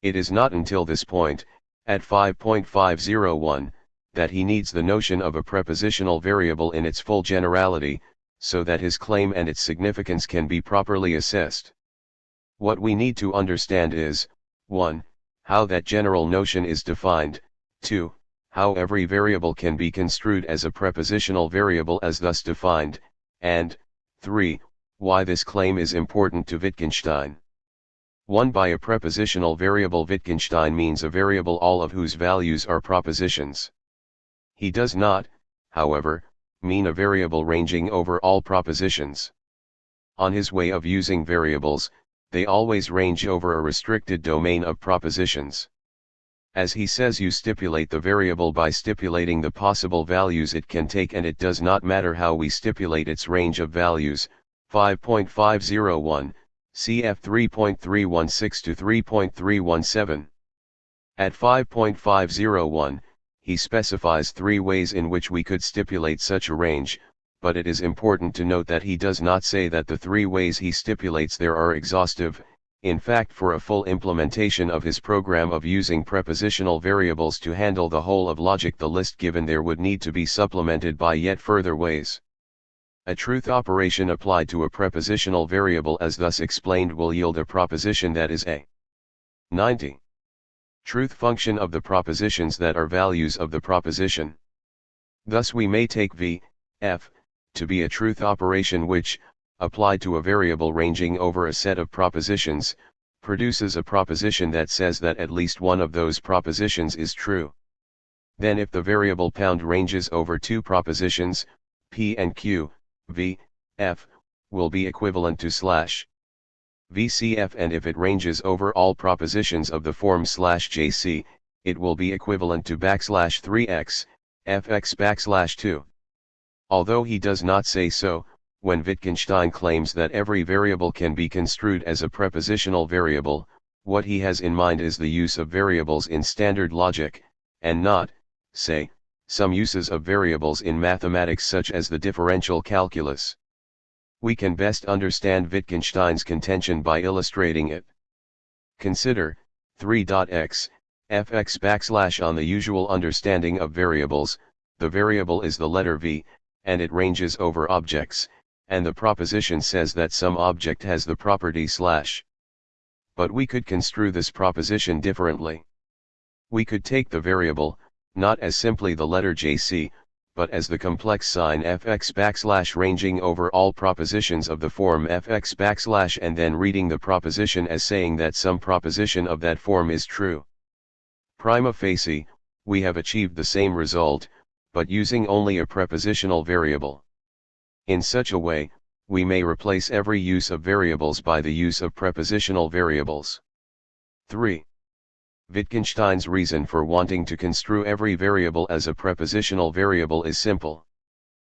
It is not until this point, at 5.501, that he needs the notion of a prepositional variable in its full generality, so that his claim and its significance can be properly assessed. What we need to understand is, 1. How that general notion is defined, 2. How every variable can be construed as a prepositional variable as thus defined, and 3. Why this claim is important to Wittgenstein. 1. By a prepositional variable Wittgenstein means a variable all of whose values are propositions. He does not, however, mean a variable ranging over all propositions. On his way of using variables, they always range over a restricted domain of propositions. As he says, you stipulate the variable by stipulating the possible values it can take, and it does not matter how we stipulate its range of values. 5.501, cf 3.316 to 3.317. At 5.501, he specifies 3 ways in which we could stipulate such a range, but it is important to note that he does not say that the 3 ways he stipulates there are exhaustive. In fact, for a full implementation of his program of using prepositional variables to handle the whole of logic, the list given there would need to be supplemented by yet further ways. A truth operation applied to a prepositional variable as thus explained will yield a proposition that is a 90. Truth function of the propositions that are values of the proposition. Thus we may take v, f, to be a truth operation which, applied to a variable ranging over a set of propositions, produces a proposition that says that at least one of those propositions is true. Then if the variable pound ranges over two propositions, P and Q, V, F, will be equivalent to slash VCF, and if it ranges over all propositions of the form slash JC, it will be equivalent to backslash 3x, Fx backslash 2. Although he does not say so, when Wittgenstein claims that every variable can be construed as a prepositional variable, what he has in mind is the use of variables in standard logic, and not, say, some uses of variables in mathematics such as the differential calculus. We can best understand Wittgenstein's contention by illustrating it. Consider 3.x, fx backslash. On the usual understanding of variables, the variable is the letter v, and it ranges over objects, and the proposition says that some object has the property slash. But we could construe this proposition differently. We could take the variable, not as simply the letter jc, but as the complex sign fx backslash ranging over all propositions of the form fx backslash, and then reading the proposition as saying that some proposition of that form is true. Prima facie, we have achieved the same result, but using only a prepositional variable. In such a way, we may replace every use of variables by the use of prepositional variables. 3. Wittgenstein's reason for wanting to construe every variable as a prepositional variable is simple.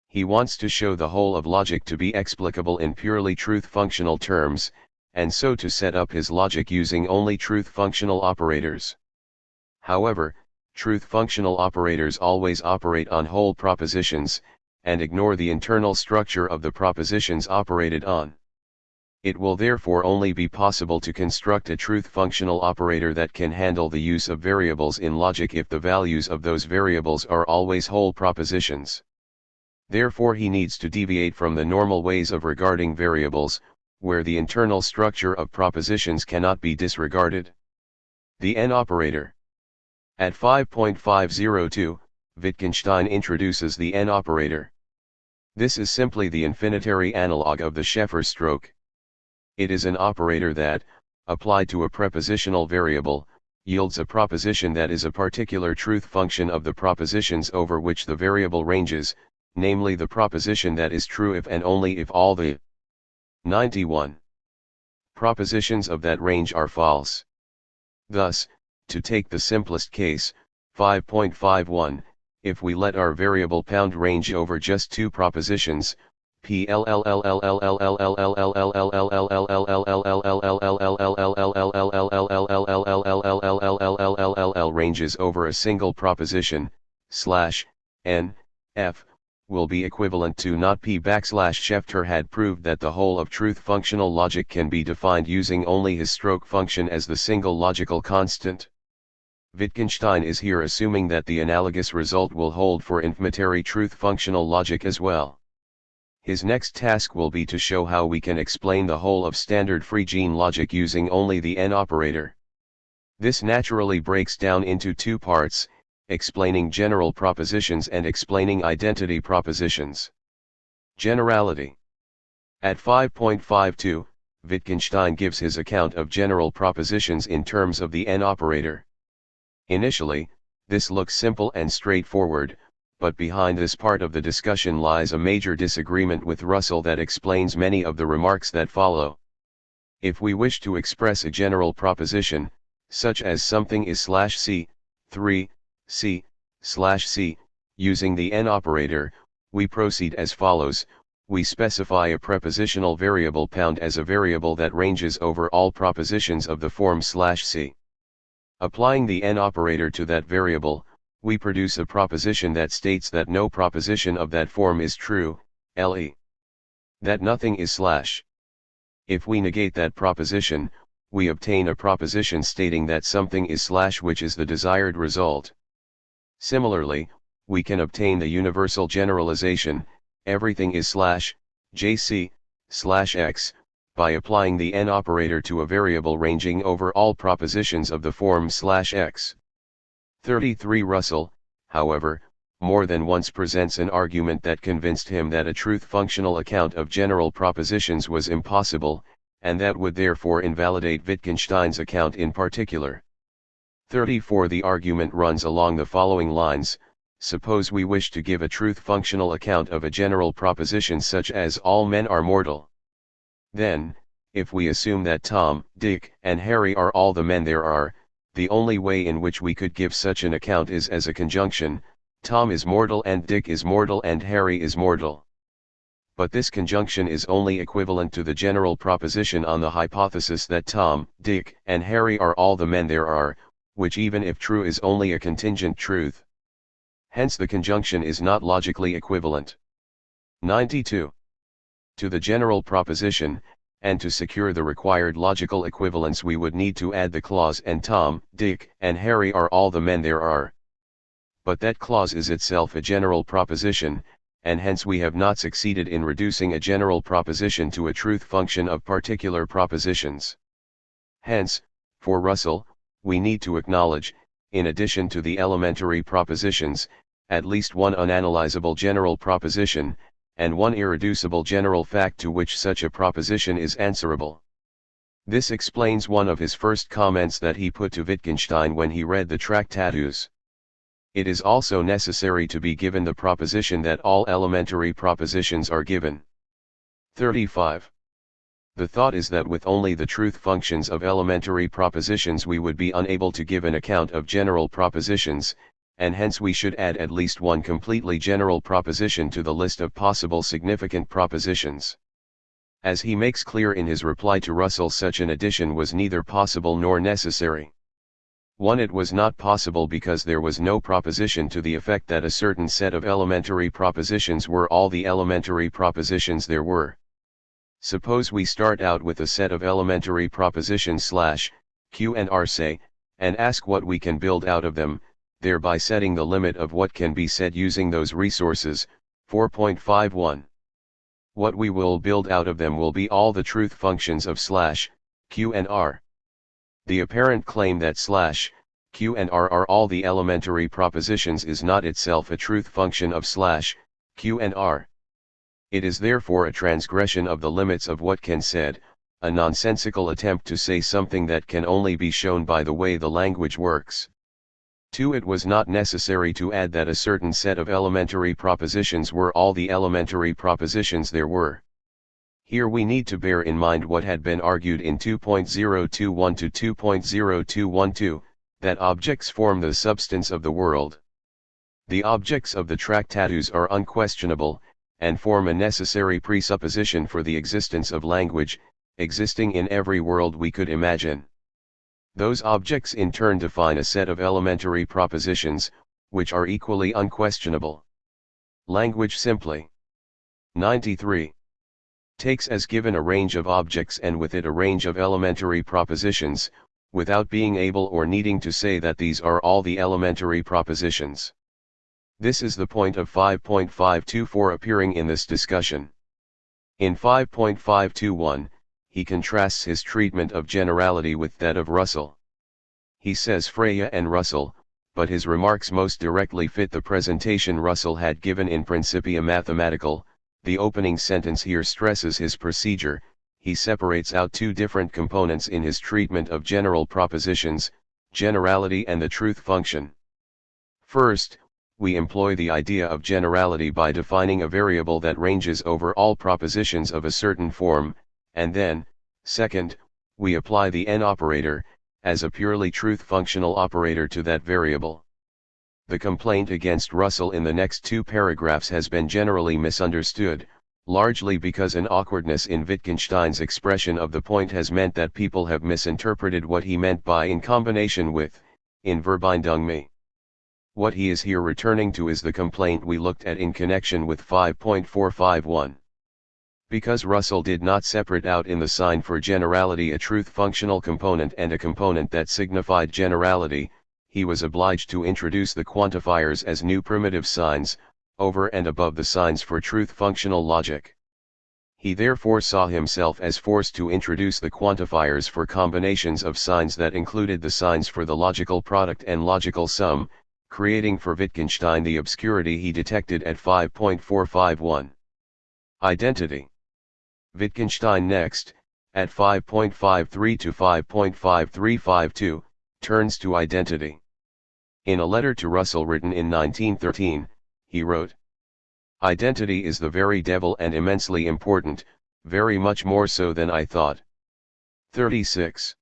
He wants to show the whole of logic to be explicable in purely truth-functional terms, and so to set up his logic using only truth-functional operators. However, truth-functional operators always operate on whole propositions, and ignore the internal structure of the propositions operated on. It will therefore only be possible to construct a truth-functional operator that can handle the use of variables in logic if the values of those variables are always whole propositions. Therefore he needs to deviate from the normal ways of regarding variables, where the internal structure of propositions cannot be disregarded. The N operator. At 5.502, Wittgenstein introduces the N operator. This is simply the infinitary analog of the Sheffer stroke. It is an operator that, applied to a prepositional variable, yields a proposition that is a particular truth function of the propositions over which the variable ranges, namely the proposition that is true if and only if all the 91 propositions of that range are false. Thus, to take the simplest case, 5.51, if we let our variable pound range over just two propositions, ranges over a single proposition, slash, n, f, will be equivalent to not p backslash. Schefter had proved that the whole of truth-functional logic can be defined using only his stroke function as the single logical constant. Wittgenstein is here assuming that the analogous result will hold for infinitary truth-functional logic as well. His next task will be to show how we can explain the whole of standard Phrygian logic using only the N operator. This naturally breaks down into two parts, explaining general propositions and explaining identity propositions. Generality. At 5.52, Wittgenstein gives his account of general propositions in terms of the N operator. Initially, this looks simple and straightforward, but behind this part of the discussion lies a major disagreement with Russell that explains many of the remarks that follow. If we wish to express a general proposition, such as something is /c, 3, c, /c, using the N operator, we proceed as follows. We specify a prepositional variable pound as a variable that ranges over all propositions of the form /c. Applying the N operator to that variable, we produce a proposition that states that no proposition of that form is true, le. That nothing is /. If we negate that proposition, we obtain a proposition stating that something is / which is the desired result. Similarly, we can obtain the universal generalization, everything is /jc, /x, by applying the N operator to a variable ranging over all propositions of the form /x. 33 Russell, however, more than once presents an argument that convinced him that a truth-functional account of general propositions was impossible, and that would therefore invalidate Wittgenstein's account in particular. 34. The argument runs along the following lines: suppose we wish to give a truth-functional account of a general proposition such as all men are mortal. Then, if we assume that Tom, Dick, and Harry are all the men there are, the only way in which we could give such an account is as a conjunction: Tom is mortal and Dick is mortal and Harry is mortal. But this conjunction is only equivalent to the general proposition on the hypothesis that Tom, Dick, and Harry are all the men there are, which even if true is only a contingent truth. Hence the conjunction is not logically equivalent. 92. To the general proposition, and to secure the required logical equivalence, we would need to add the clause "and Tom, Dick, and Harry are all the men there are." But that clause is itself a general proposition, and hence we have not succeeded in reducing a general proposition to a truth function of particular propositions. Hence, for Russell, we need to acknowledge, in addition to the elementary propositions, at least one unanalyzable general proposition, and one irreducible general fact to which such a proposition is answerable. This explains one of his first comments that he put to Wittgenstein when he read the Tractatus. It is also necessary to be given the proposition that all elementary propositions are given. 35. The thought is that with only the truth functions of elementary propositions we would be unable to give an account of general propositions, and hence we should add at least one completely general proposition to the list of possible significant propositions. As he makes clear in his reply to Russell, such an addition was neither possible nor necessary. 1. It was not possible because there was no proposition to the effect that a certain set of elementary propositions were all the elementary propositions there were. Suppose we start out with a set of elementary propositions Q and R, say, and ask what we can build out of them, thereby setting the limit of what can be said using those resources. 4.51. What we will build out of them will be all the truth functions of Q and R. The apparent claim that Q and R are all the elementary propositions is not itself a truth function of Q and R. It is therefore a transgression of the limits of what can said, a nonsensical attempt to say something that can only be shown by the way the language works. 2. It was not necessary to add that a certain set of elementary propositions were all the elementary propositions there were. Here we need to bear in mind what had been argued in 2.021 to 2.0212, that objects form the substance of the world. The objects of the Tractatus are unquestionable, and form a necessary presupposition for the existence of language, existing in every world we could imagine. Those objects in turn define a set of elementary propositions, which are equally unquestionable. Language simply. 93. Takes as given a range of objects and with it a range of elementary propositions, without being able or needing to say that these are all the elementary propositions. This is the point of 5.524 appearing in this discussion. In 5.521, he contrasts his treatment of generality with that of Russell. He says Freya and Russell, but his remarks most directly fit the presentation Russell had given in Principia Mathematical. The opening sentence here stresses his procedure. He separates out two different components in his treatment of general propositions, generality and the truth function. First, we employ the idea of generality by defining a variable that ranges over all propositions of a certain form, and then, second, we apply the n operator, as a purely truth-functional operator to that variable. The complaint against Russell in the next two paragraphs has been generally misunderstood, largely because an awkwardness in Wittgenstein's expression of the point has meant that people have misinterpreted what he meant by "in combination with," in Verbindung me. What he is here returning to is the complaint we looked at in connection with 5.451. Because Russell did not separate out in the sign for generality a truth functional component and a component that signified generality, he was obliged to introduce the quantifiers as new primitive signs, over and above the signs for truth functional logic. He therefore saw himself as forced to introduce the quantifiers for combinations of signs that included the signs for the logical product and logical sum, creating for Wittgenstein the obscurity he detected at 5.451. Identity. Wittgenstein next, at 5.53 to 5.5352, turns to identity. In a letter to Russell written in 1913, he wrote, "Identity is the very devil and immensely important, very much more so than I thought." 36.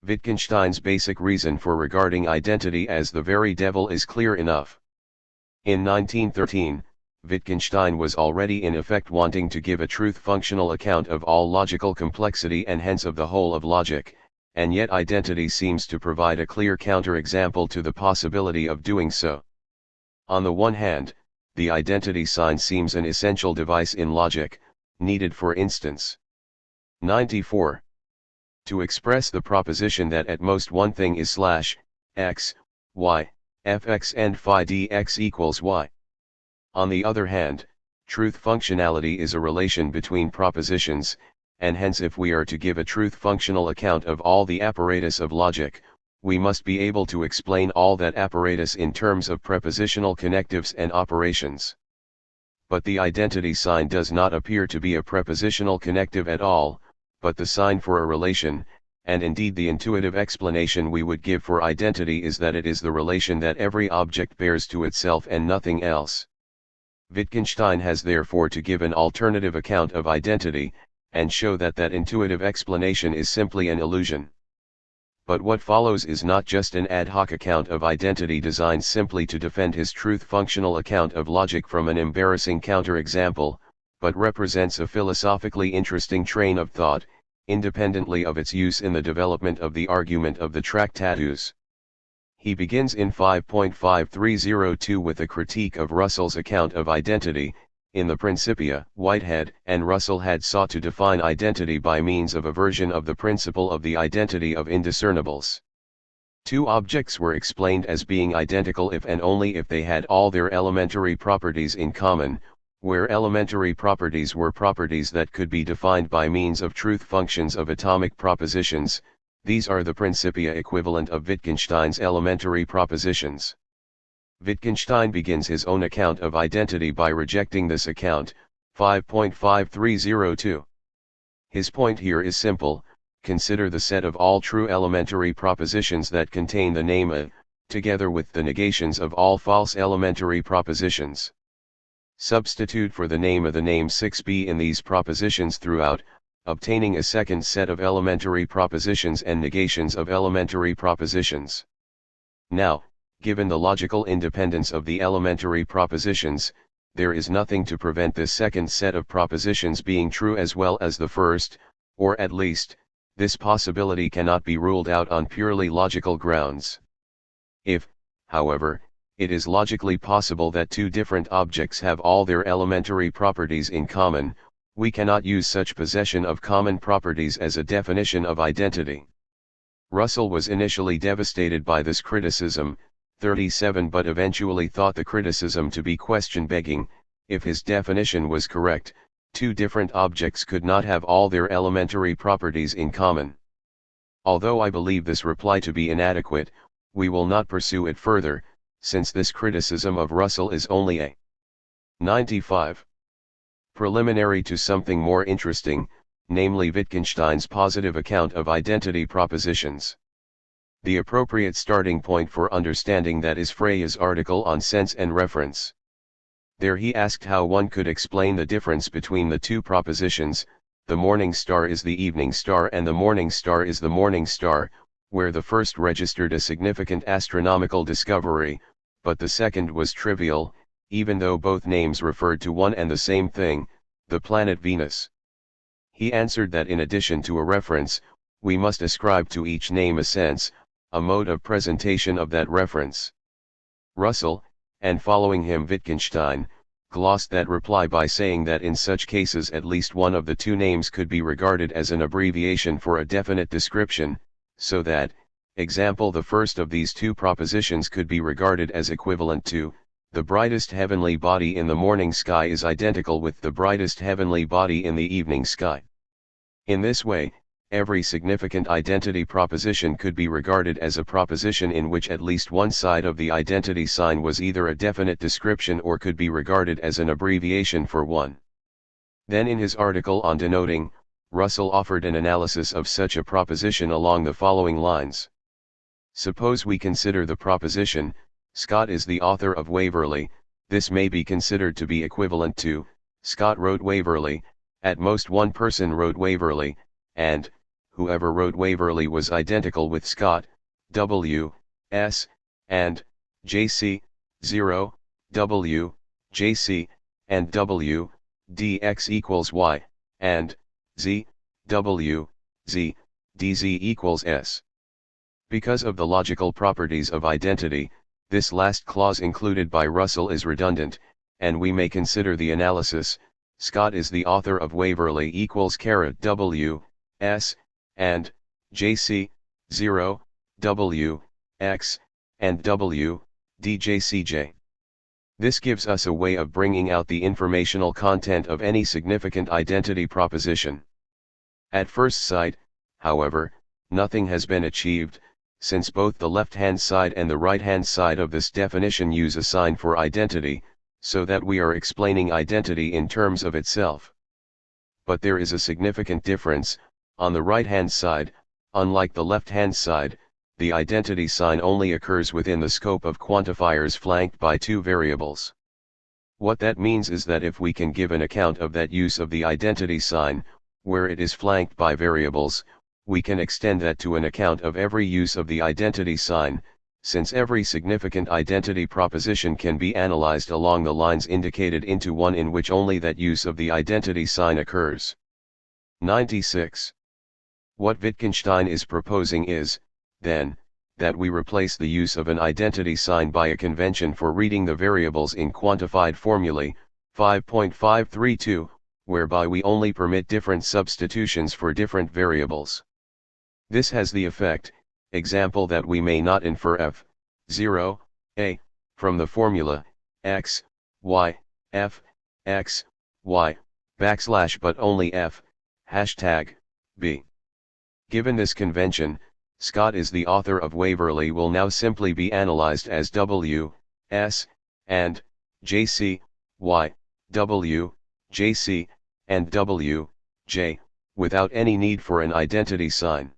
Wittgenstein's basic reason for regarding identity as the very devil is clear enough. In 1913, Wittgenstein was already in effect wanting to give a truth-functional account of all logical complexity and hence of the whole of logic, and yet identity seems to provide a clear counterexample to the possibility of doing so. On the one hand, the identity sign seems an essential device in logic, needed for instance. 94. To express the proposition that at most one thing is x, y, fx and phi dx equals y. On the other hand, truth functionality is a relation between propositions, and hence if we are to give a truth functional account of all the apparatus of logic, we must be able to explain all that apparatus in terms of prepositional connectives and operations. But the identity sign does not appear to be a prepositional connective at all, but the sign for a relation, and indeed the intuitive explanation we would give for identity is that it is the relation that every object bears to itself and nothing else. Wittgenstein has therefore to give an alternative account of identity, and show that that intuitive explanation is simply an illusion. But what follows is not just an ad hoc account of identity designed simply to defend his truth-functional account of logic from an embarrassing counterexample, but represents a philosophically interesting train of thought, independently of its use in the development of the argument of the Tractatus. He begins in 5.5302 with a critique of Russell's account of identity. In the Principia, Whitehead and Russell had sought to define identity by means of a version of the principle of the identity of indiscernibles. Two objects were explained as being identical if and only if they had all their elementary properties in common, where elementary properties were properties that could be defined by means of truth functions of atomic propositions. These are the Principia equivalent of Wittgenstein's elementary propositions. Wittgenstein begins his own account of identity by rejecting this account, 5.5302. His point here is simple: consider the set of all true elementary propositions that contain the name a, together with the negations of all false elementary propositions. Substitute for the name of the name 6b in these propositions throughout, obtaining a second set of elementary propositions and negations of elementary propositions. Now, given the logical independence of the elementary propositions, there is nothing to prevent this second set of propositions being true as well as the first, or at least, this possibility cannot be ruled out on purely logical grounds. If, however, it is logically possible that two different objects have all their elementary properties in common, we cannot use such possession of common properties as a definition of identity. Russell was initially devastated by this criticism, 37, but eventually thought the criticism to be question-begging. If his definition was correct, two different objects could not have all their elementary properties in common. Although I believe this reply to be inadequate, we will not pursue it further, since this criticism of Russell is only a 95. Preliminary to something more interesting, namely Wittgenstein's positive account of identity propositions. The appropriate starting point for understanding that is Freya's article on sense and reference. There he asked how one could explain the difference between the two propositions: the morning star is the evening star and the morning star is the morning star, where the first registered a significant astronomical discovery, but the second was trivial, even though both names referred to one and the same thing, the planet Venus. He answered that in addition to a reference, we must ascribe to each name a sense, a mode of presentation of that reference. Russell, and following him Wittgenstein, glossed that reply by saying that in such cases at least one of the two names could be regarded as an abbreviation for a definite description, so that, example, the first of these two propositions could be regarded as equivalent to, the brightest heavenly body in the morning sky is identical with the brightest heavenly body in the evening sky. In this way, every significant identity proposition could be regarded as a proposition in which at least one side of the identity sign was either a definite description or could be regarded as an abbreviation for one. Then in his article on denoting, Russell offered an analysis of such a proposition along the following lines. Suppose we consider the proposition, Scott is the author of Waverley. This may be considered to be equivalent to, Scott wrote Waverley, at most one person wrote Waverley, and, whoever wrote Waverley was identical with Scott, W, S, and, J.C., 0, W, J.C., and W, dx equals Y, and, Z, W, Z, dz equals S. Because of the logical properties of identity, this last clause included by Russell is redundant, and we may consider the analysis, Scott is the author of Waverley equals W, S, and, J.C., 0, W, X, and W, djcj. This gives us a way of bringing out the informational content of any significant identity proposition. At first sight, however, nothing has been achieved, since both the left-hand side and the right-hand side of this definition use a sign for identity, so that we are explaining identity in terms of itself. But there is a significant difference. On the right-hand side, unlike the left-hand side, the identity sign only occurs within the scope of quantifiers flanked by two variables. What that means is that if we can give an account of that use of the identity sign, where it is flanked by variables, we can extend that to an account of every use of the identity sign, since every significant identity proposition can be analyzed along the lines indicated into one in which only that use of the identity sign occurs. 96. What Wittgenstein is proposing is, then, that we replace the use of an identity sign by a convention for reading the variables in quantified formulae, 5.532, whereby we only permit different substitutions for different variables. This has the effect, example, that we may not infer f, 0, a, from the formula, x, y, f, x, y, \, but only f, hashtag, b. Given this convention, Scott is the author of Waverley will now simply be analyzed as W, S, and, J.C., Y, W, J.C., and W, J, without any need for an identity sign.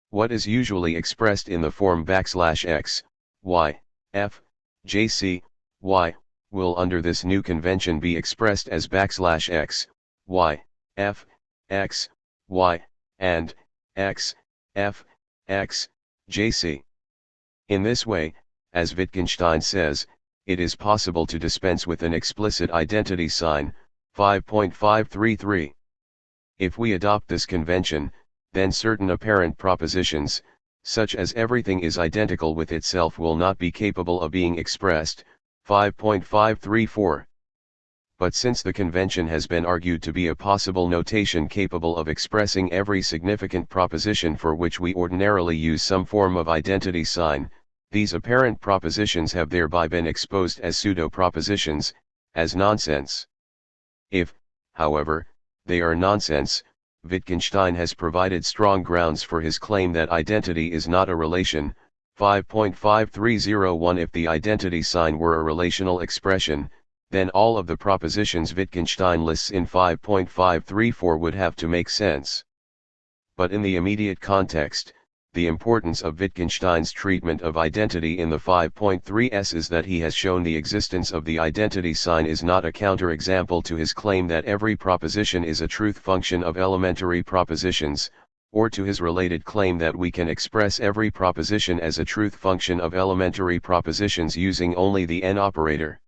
What is usually expressed in the form \x, Y, F, J.C., Y, will under this new convention be expressed as \x, Y, F, X, Y, and, X, F, X, J.C. In this way, as Wittgenstein says, it is possible to dispense with an explicit identity sign, 5.533. If we adopt this convention, then certain apparent propositions, such as everything is identical with itself, will not be capable of being expressed, 5.534. But since the convention has been argued to be a possible notation capable of expressing every significant proposition for which we ordinarily use some form of identity sign, these apparent propositions have thereby been exposed as pseudo-propositions, as nonsense. If, however, they are nonsense, Wittgenstein has provided strong grounds for his claim that identity is not a relation, 5.5301. If the identity sign were a relational expression, then all of the propositions Wittgenstein lists in 5.534 would have to make sense. But in the immediate context, the importance of Wittgenstein's treatment of identity in the 5.3s is that he has shown the existence of the identity sign is not a counterexample to his claim that every proposition is a truth function of elementary propositions, or to his related claim that we can express every proposition as a truth function of elementary propositions using only the n operator.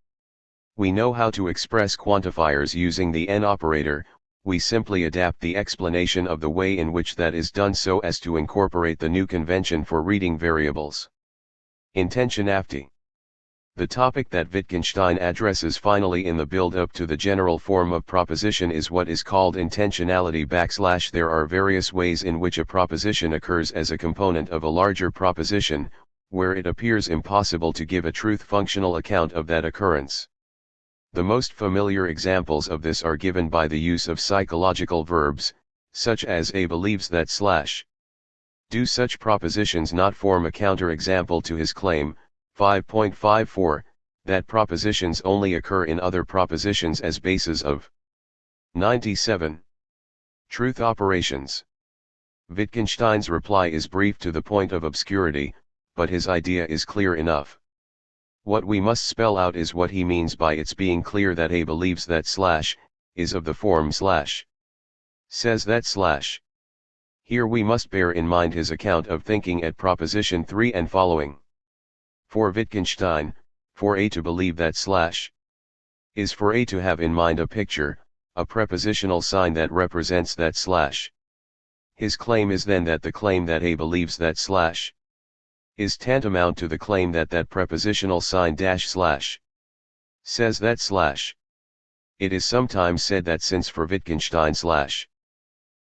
We know how to express quantifiers using the n operator. We simply adapt the explanation of the way in which that is done so as to incorporate the new convention for reading variables. Intentionality. The topic that Wittgenstein addresses finally in the build-up to the general form of proposition is what is called intentionality. There are various ways in which a proposition occurs as a component of a larger proposition, where it appears impossible to give a truth functional account of that occurrence. The most familiar examples of this are given by the use of psychological verbs, such as A believes that / Do such propositions not form a counterexample to his claim, 5.54, that propositions only occur in other propositions as bases of 97. Truth operations. Wittgenstein's reply is brief to the point of obscurity, but his idea is clear enough. What we must spell out is what he means by its being clear that A believes that slash is of the form slash says that slash. Here we must bear in mind his account of thinking at proposition 3 and following. For Wittgenstein, for A to believe that slash is for A to have in mind a picture, a prepositional sign that represents that slash. His claim is then that the claim that A believes that slash is tantamount to the claim that that prepositional sign dash slash says that slash. It is sometimes said that since for Wittgenstein slash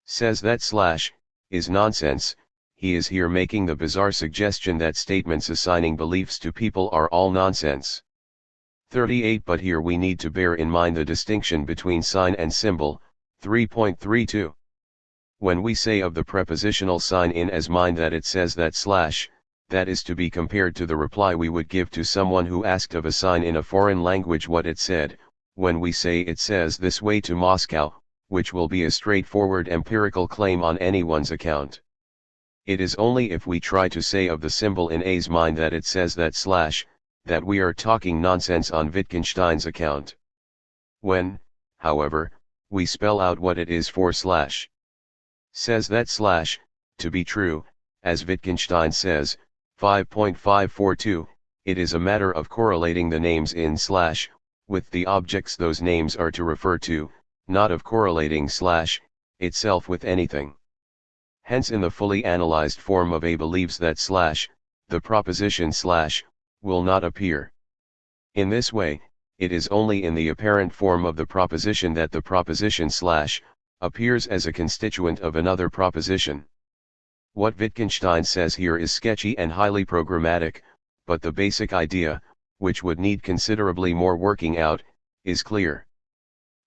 says that slash is nonsense, he is here making the bizarre suggestion that statements assigning beliefs to people are all nonsense. 38 But here we need to bear in mind the distinction between sign and symbol. 3.32. When we say of the prepositional sign in as mind that it says that slash, that is to be compared to the reply we would give to someone who asked of a sign in a foreign language what it said, when we say it says this way to Moscow, which will be a straightforward empirical claim on anyone's account. It is only if we try to say of the symbol in A's mind that it says that slash, that we are talking nonsense on Wittgenstein's account. When, however, we spell out what it is for slash says that slash to be true, as Wittgenstein says, 5.542, it is a matter of correlating the names in slash with the objects those names are to refer to, not of correlating slash itself with anything. Hence in the fully analyzed form of A believes that slash, the proposition slash, will not appear. In this way, it is only in the apparent form of the proposition that the proposition slash appears as a constituent of another proposition. What Wittgenstein says here is sketchy and highly programmatic, but the basic idea, which would need considerably more working out, is clear.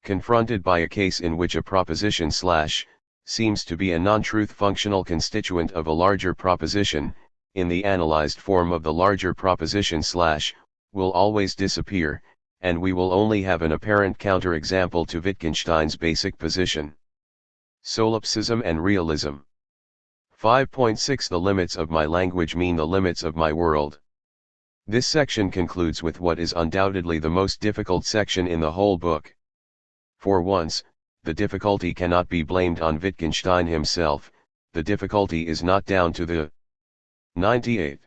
Confronted by a case in which a proposition slash seems to be a non-truth functional constituent of a larger proposition, in the analyzed form of the larger proposition slash will always disappear, and we will only have an apparent counterexample to Wittgenstein's basic position. Solipsism and realism. 5.6 The limits of my language mean the limits of my world. This section concludes with what is undoubtedly the most difficult section in the whole book. For once, the difficulty cannot be blamed on Wittgenstein himself, the difficulty is not down to the 98th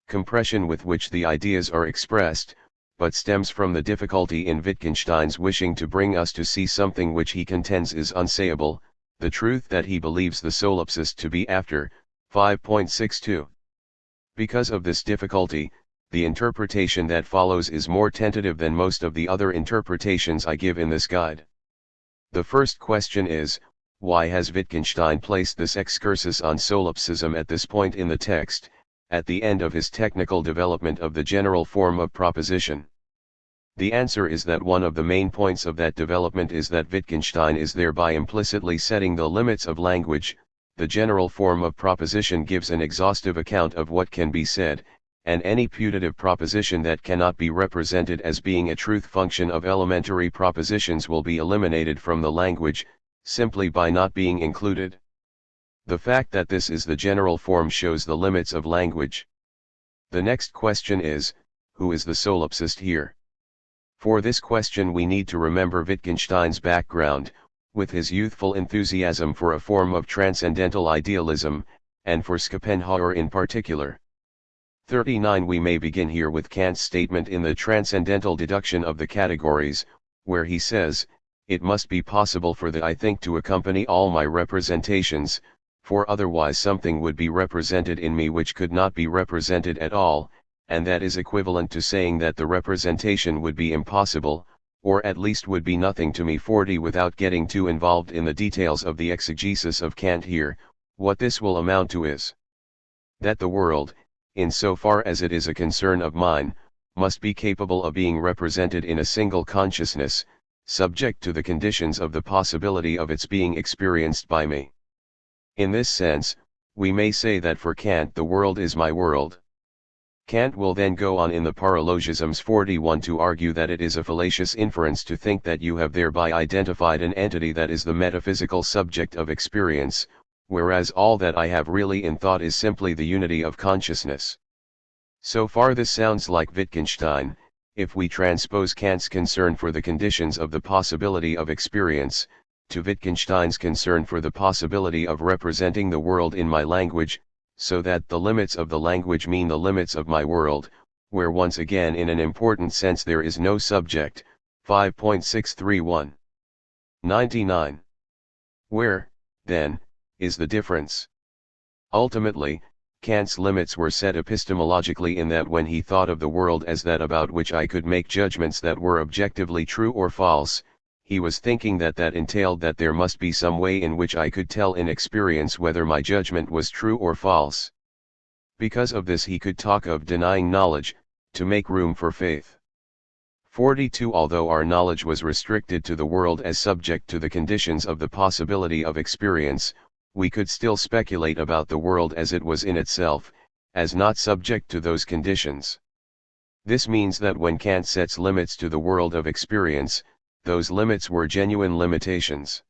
compression with which the ideas are expressed, but stems from the difficulty in Wittgenstein's wishing to bring us to see something which he contends is unsayable, the truth that he believes the solipsist to be after. 5.62. Because of this difficulty, the interpretation that follows is more tentative than most of the other interpretations I give in this guide. The first question is, why has Wittgenstein placed this excursus on solipsism at this point in the text, at the end of his technical development of the general form of proposition? The answer is that one of the main points of that development is that Wittgenstein is thereby implicitly setting the limits of language. The general form of proposition gives an exhaustive account of what can be said, and any putative proposition that cannot be represented as being a truth function of elementary propositions will be eliminated from the language, simply by not being included. The fact that this is the general form shows the limits of language. The next question is, who is the solipsist here? For this question we need to remember Wittgenstein's background, with his youthful enthusiasm for a form of transcendental idealism, and for Schopenhauer in particular. 39 We may begin here with Kant's statement in the Transcendental Deduction of the Categories, where he says, "It must be possible for the I think to accompany all my representations, for otherwise something would be represented in me which could not be represented at all, and that is equivalent to saying that the representation would be impossible, or at least would be nothing to me." 40 Without getting too involved in the details of the exegesis of Kant here, what this will amount to is that the world, in so far as it is a concern of mine, must be capable of being represented in a single consciousness, subject to the conditions of the possibility of its being experienced by me. In this sense, we may say that for Kant the world is my world. Kant will then go on in the Paralogisms 41 to argue that it is a fallacious inference to think that you have thereby identified an entity that is the metaphysical subject of experience, whereas all that I have really in thought is simply the unity of consciousness. So far this sounds like Wittgenstein. If we transpose Kant's concern for the conditions of the possibility of experience, to Wittgenstein's concern for the possibility of representing the world in my language, so that the limits of the language mean the limits of my world, where once again in an important sense there is no subject, 5.631. 99. Where, then, is the difference? Ultimately, Kant's limits were set epistemologically in that when he thought of the world as that about which I could make judgments that were objectively true or false, he was thinking that that entailed that there must be some way in which I could tell in experience whether my judgment was true or false. Because of this he could talk of denying knowledge, to make room for faith. 42. Although our knowledge was restricted to the world as subject to the conditions of the possibility of experience, we could still speculate about the world as it was in itself, as not subject to those conditions. This means that when Kant sets limits to the world of experience, those limits were genuine limitations.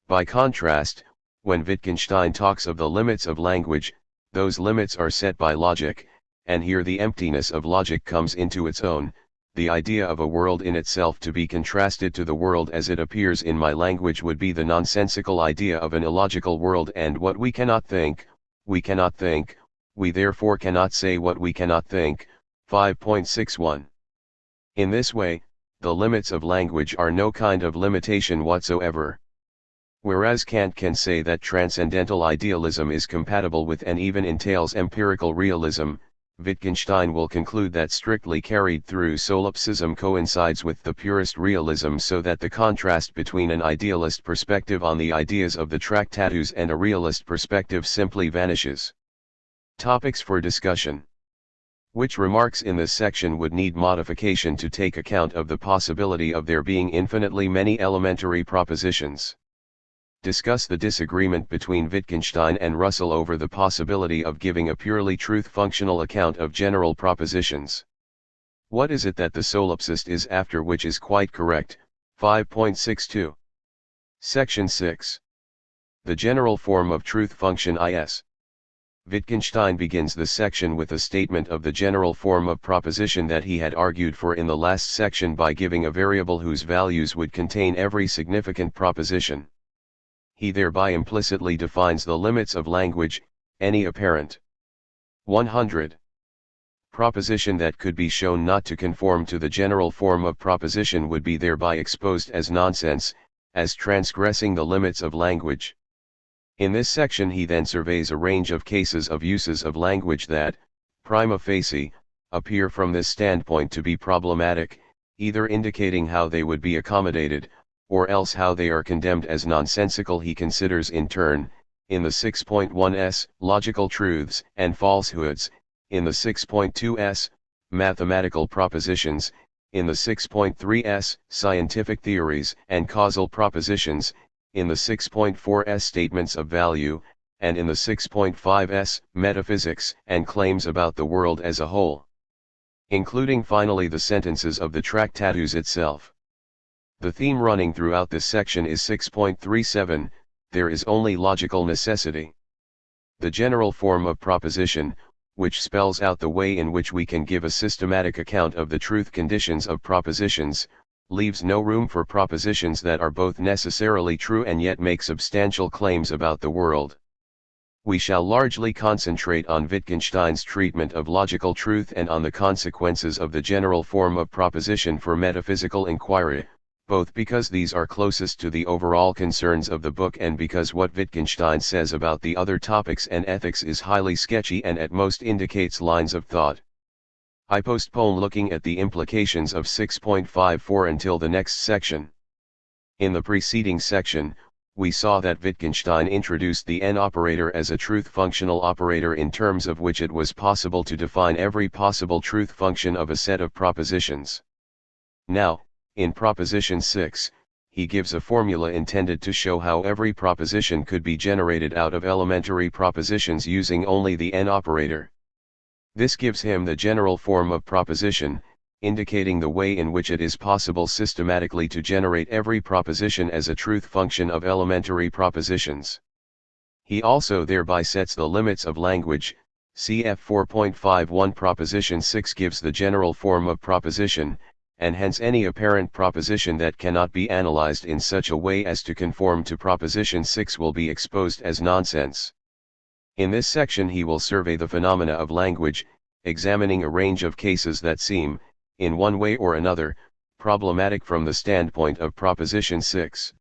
By contrast, when Wittgenstein talks of the limits of language, those limits are set by logic, and here the emptiness of logic comes into its own, the idea of a world in itself to be contrasted to the world as it appears in my language would be the nonsensical idea of an illogical world, and what we cannot think, we therefore cannot say what we cannot think, 5.61. In this way, the limits of language are no kind of limitation whatsoever. Whereas Kant can say that transcendental idealism is compatible with and even entails empirical realism, Wittgenstein will conclude that strictly carried through solipsism coincides with the purest realism, so that the contrast between an idealist perspective on the ideas of the Tractatus and a realist perspective simply vanishes. Topics for discussion. Which remarks in this section would need modification to take account of the possibility of there being infinitely many elementary propositions. Discuss the disagreement between Wittgenstein and Russell over the possibility of giving a purely truth-functional account of general propositions. What is it that the solipsist is after which is quite correct? 5.62. Section 6. The general form of truth function is. Wittgenstein begins the section with a statement of the general form of proposition that he had argued for in the last section by giving a variable whose values would contain every significant proposition. He thereby implicitly defines the limits of language, any apparent 100. Proposition that could be shown not to conform to the general form of proposition would be thereby exposed as nonsense, as transgressing the limits of language. In this section he then surveys a range of cases of uses of language that, prima facie, appear from this standpoint to be problematic, either indicating how they would be accommodated, or else how they are condemned as nonsensical. He considers in turn, in the 6.1s, logical truths and falsehoods, in the 6.2s, mathematical propositions, in the 6.3s, scientific theories and causal propositions, in the 6.4s, statements of value, and in the 6.5s, metaphysics and claims about the world as a whole. Including finally the sentences of the Tractatus itself. The theme running throughout this section is 6.37, there is only logical necessity. The general form of proposition, which spells out the way in which we can give a systematic account of the truth conditions of propositions, leaves no room for propositions that are both necessarily true and yet make substantial claims about the world. We shall largely concentrate on Wittgenstein's treatment of logical truth and on the consequences of the general form of proposition for metaphysical inquiry, both because these are closest to the overall concerns of the book and because what Wittgenstein says about the other topics and ethics is highly sketchy and at most indicates lines of thought. I postpone looking at the implications of 6.54 until the next section. In the preceding section, we saw that Wittgenstein introduced the n operator as a truth-functional operator in terms of which it was possible to define every possible truth function of a set of propositions. Now, in proposition 6, he gives a formula intended to show how every proposition could be generated out of elementary propositions using only the n operator. This gives him the general form of proposition, indicating the way in which it is possible systematically to generate every proposition as a truth function of elementary propositions. He also thereby sets the limits of language. Cf 4.51 Proposition 6 gives the general form of proposition, and hence any apparent proposition that cannot be analyzed in such a way as to conform to Proposition 6 will be exposed as nonsense. In this section he will survey the phenomena of language, examining a range of cases that seem, in one way or another, problematic from the standpoint of Proposition 6.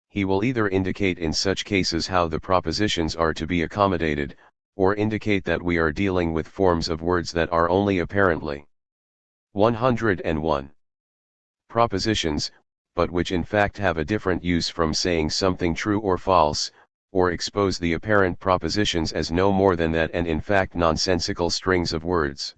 He will either indicate in such cases how the propositions are to be accommodated, or indicate that we are dealing with forms of words that are only apparently 101 propositions, but which in fact have a different use from saying something true or false, or expose the apparent propositions as no more than that and in fact nonsensical strings of words.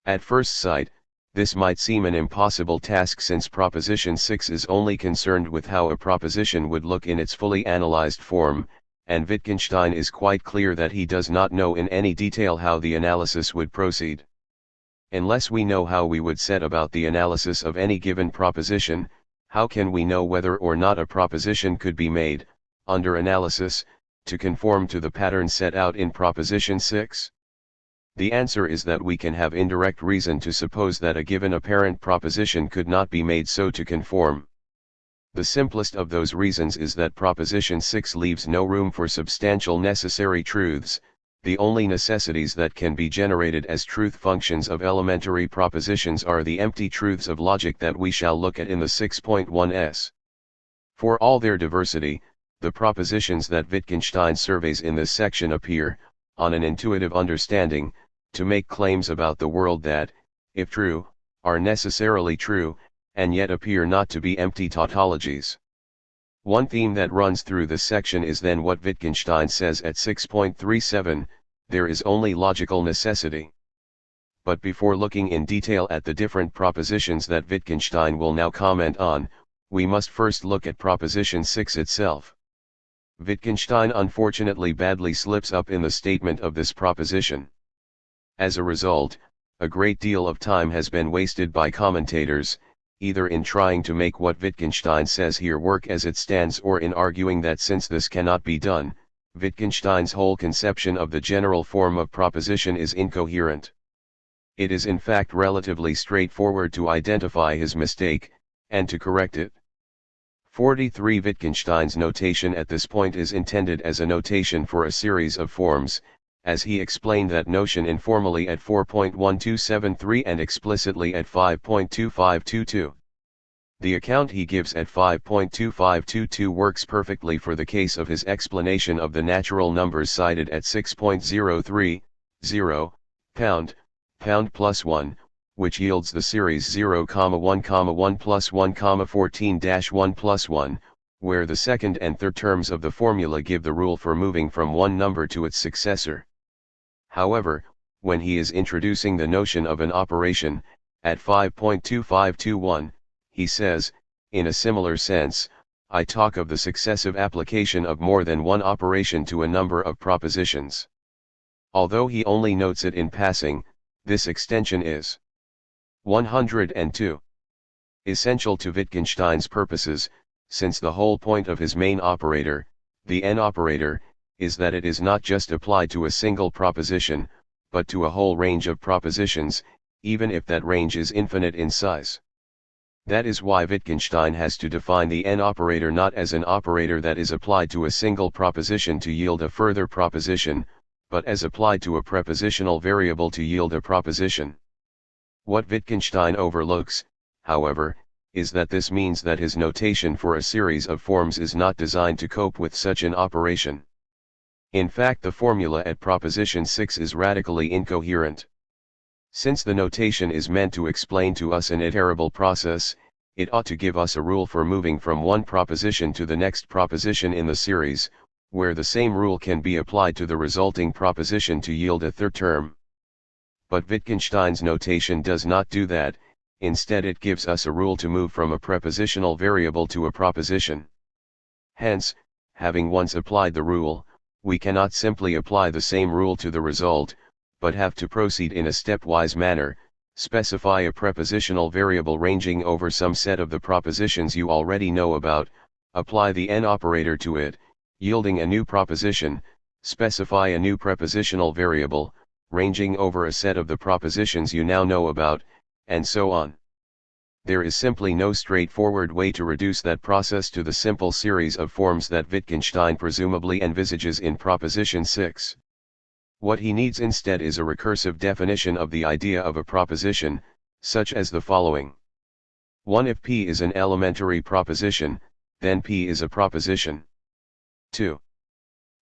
At first sight, this might seem an impossible task since Proposition 6 is only concerned with how a proposition would look in its fully analyzed form, and Wittgenstein is quite clear that he does not know in any detail how the analysis would proceed. Unless we know how we would set about the analysis of any given proposition, how can we know whether or not a proposition could be made, under analysis, to conform to the pattern set out in Proposition 6? The answer is that we can have indirect reason to suppose that a given apparent proposition could not be made so to conform. The simplest of those reasons is that Proposition 6 leaves no room for substantial necessary truths. The only necessities that can be generated as truth functions of elementary propositions are the empty truths of logic that we shall look at in the 6.1s. For all their diversity, the propositions that Wittgenstein surveys in this section appear, on an intuitive understanding, to make claims about the world that, if true, are necessarily true, and yet appear not to be empty tautologies. One theme that runs through this section is then what Wittgenstein says at 6.37, there is only logical necessity. But before looking in detail at the different propositions that Wittgenstein will now comment on, we must first look at Proposition 6 itself. Wittgenstein unfortunately badly slips up in the statement of this proposition. As a result, a great deal of time has been wasted by commentators, either in trying to make what Wittgenstein says here work as it stands or in arguing that since this cannot be done, Wittgenstein's whole conception of the general form of proposition is incoherent. It is in fact relatively straightforward to identify his mistake, and to correct it. 43 Wittgenstein's notation at this point is intended as a notation for a series of forms, as he explained that notion informally at 4.1273 and explicitly at 5.2522. The account he gives at 5.2522 works perfectly for the case of his explanation of the natural numbers cited at 6.030, pound plus 1, which yields the series 0, 1, 1 plus 1, 14-1 plus 1, where the second and third terms of the formula give the rule for moving from one number to its successor. However, when he is introducing the notion of an operation, at 5.2521, he says, in a similar sense, I talk of the successive application of more than one operation to a number of propositions. Although he only notes it in passing, this extension is 102. Essential to Wittgenstein's purposes, since the whole point of his main operator, the n operator, is that it is not just applied to a single proposition, but to a whole range of propositions, even if that range is infinite in size. That is why Wittgenstein has to define the n operator not as an operator that is applied to a single proposition to yield a further proposition, but as applied to a prepositional variable to yield a proposition. What Wittgenstein overlooks, however, is that this means that his notation for a series of forms is not designed to cope with such an operation. In fact, the formula at Proposition 6 is radically incoherent. Since the notation is meant to explain to us an iterable process, it ought to give us a rule for moving from one proposition to the next proposition in the series, where the same rule can be applied to the resulting proposition to yield a third term. But Wittgenstein's notation does not do that. Instead it gives us a rule to move from a prepositional variable to a proposition. Hence, having once applied the rule, we cannot simply apply the same rule to the result, but have to proceed in a stepwise manner. Specify a prepositional variable ranging over some set of the propositions you already know about, apply the n operator to it, yielding a new proposition, specify a new prepositional variable, ranging over a set of the propositions you now know about, and so on. There is simply no straightforward way to reduce that process to the simple series of forms that Wittgenstein presumably envisages in Proposition 6. What he needs instead is a recursive definition of the idea of a proposition, such as the following. 1. If P is an elementary proposition, then P is a proposition. 2.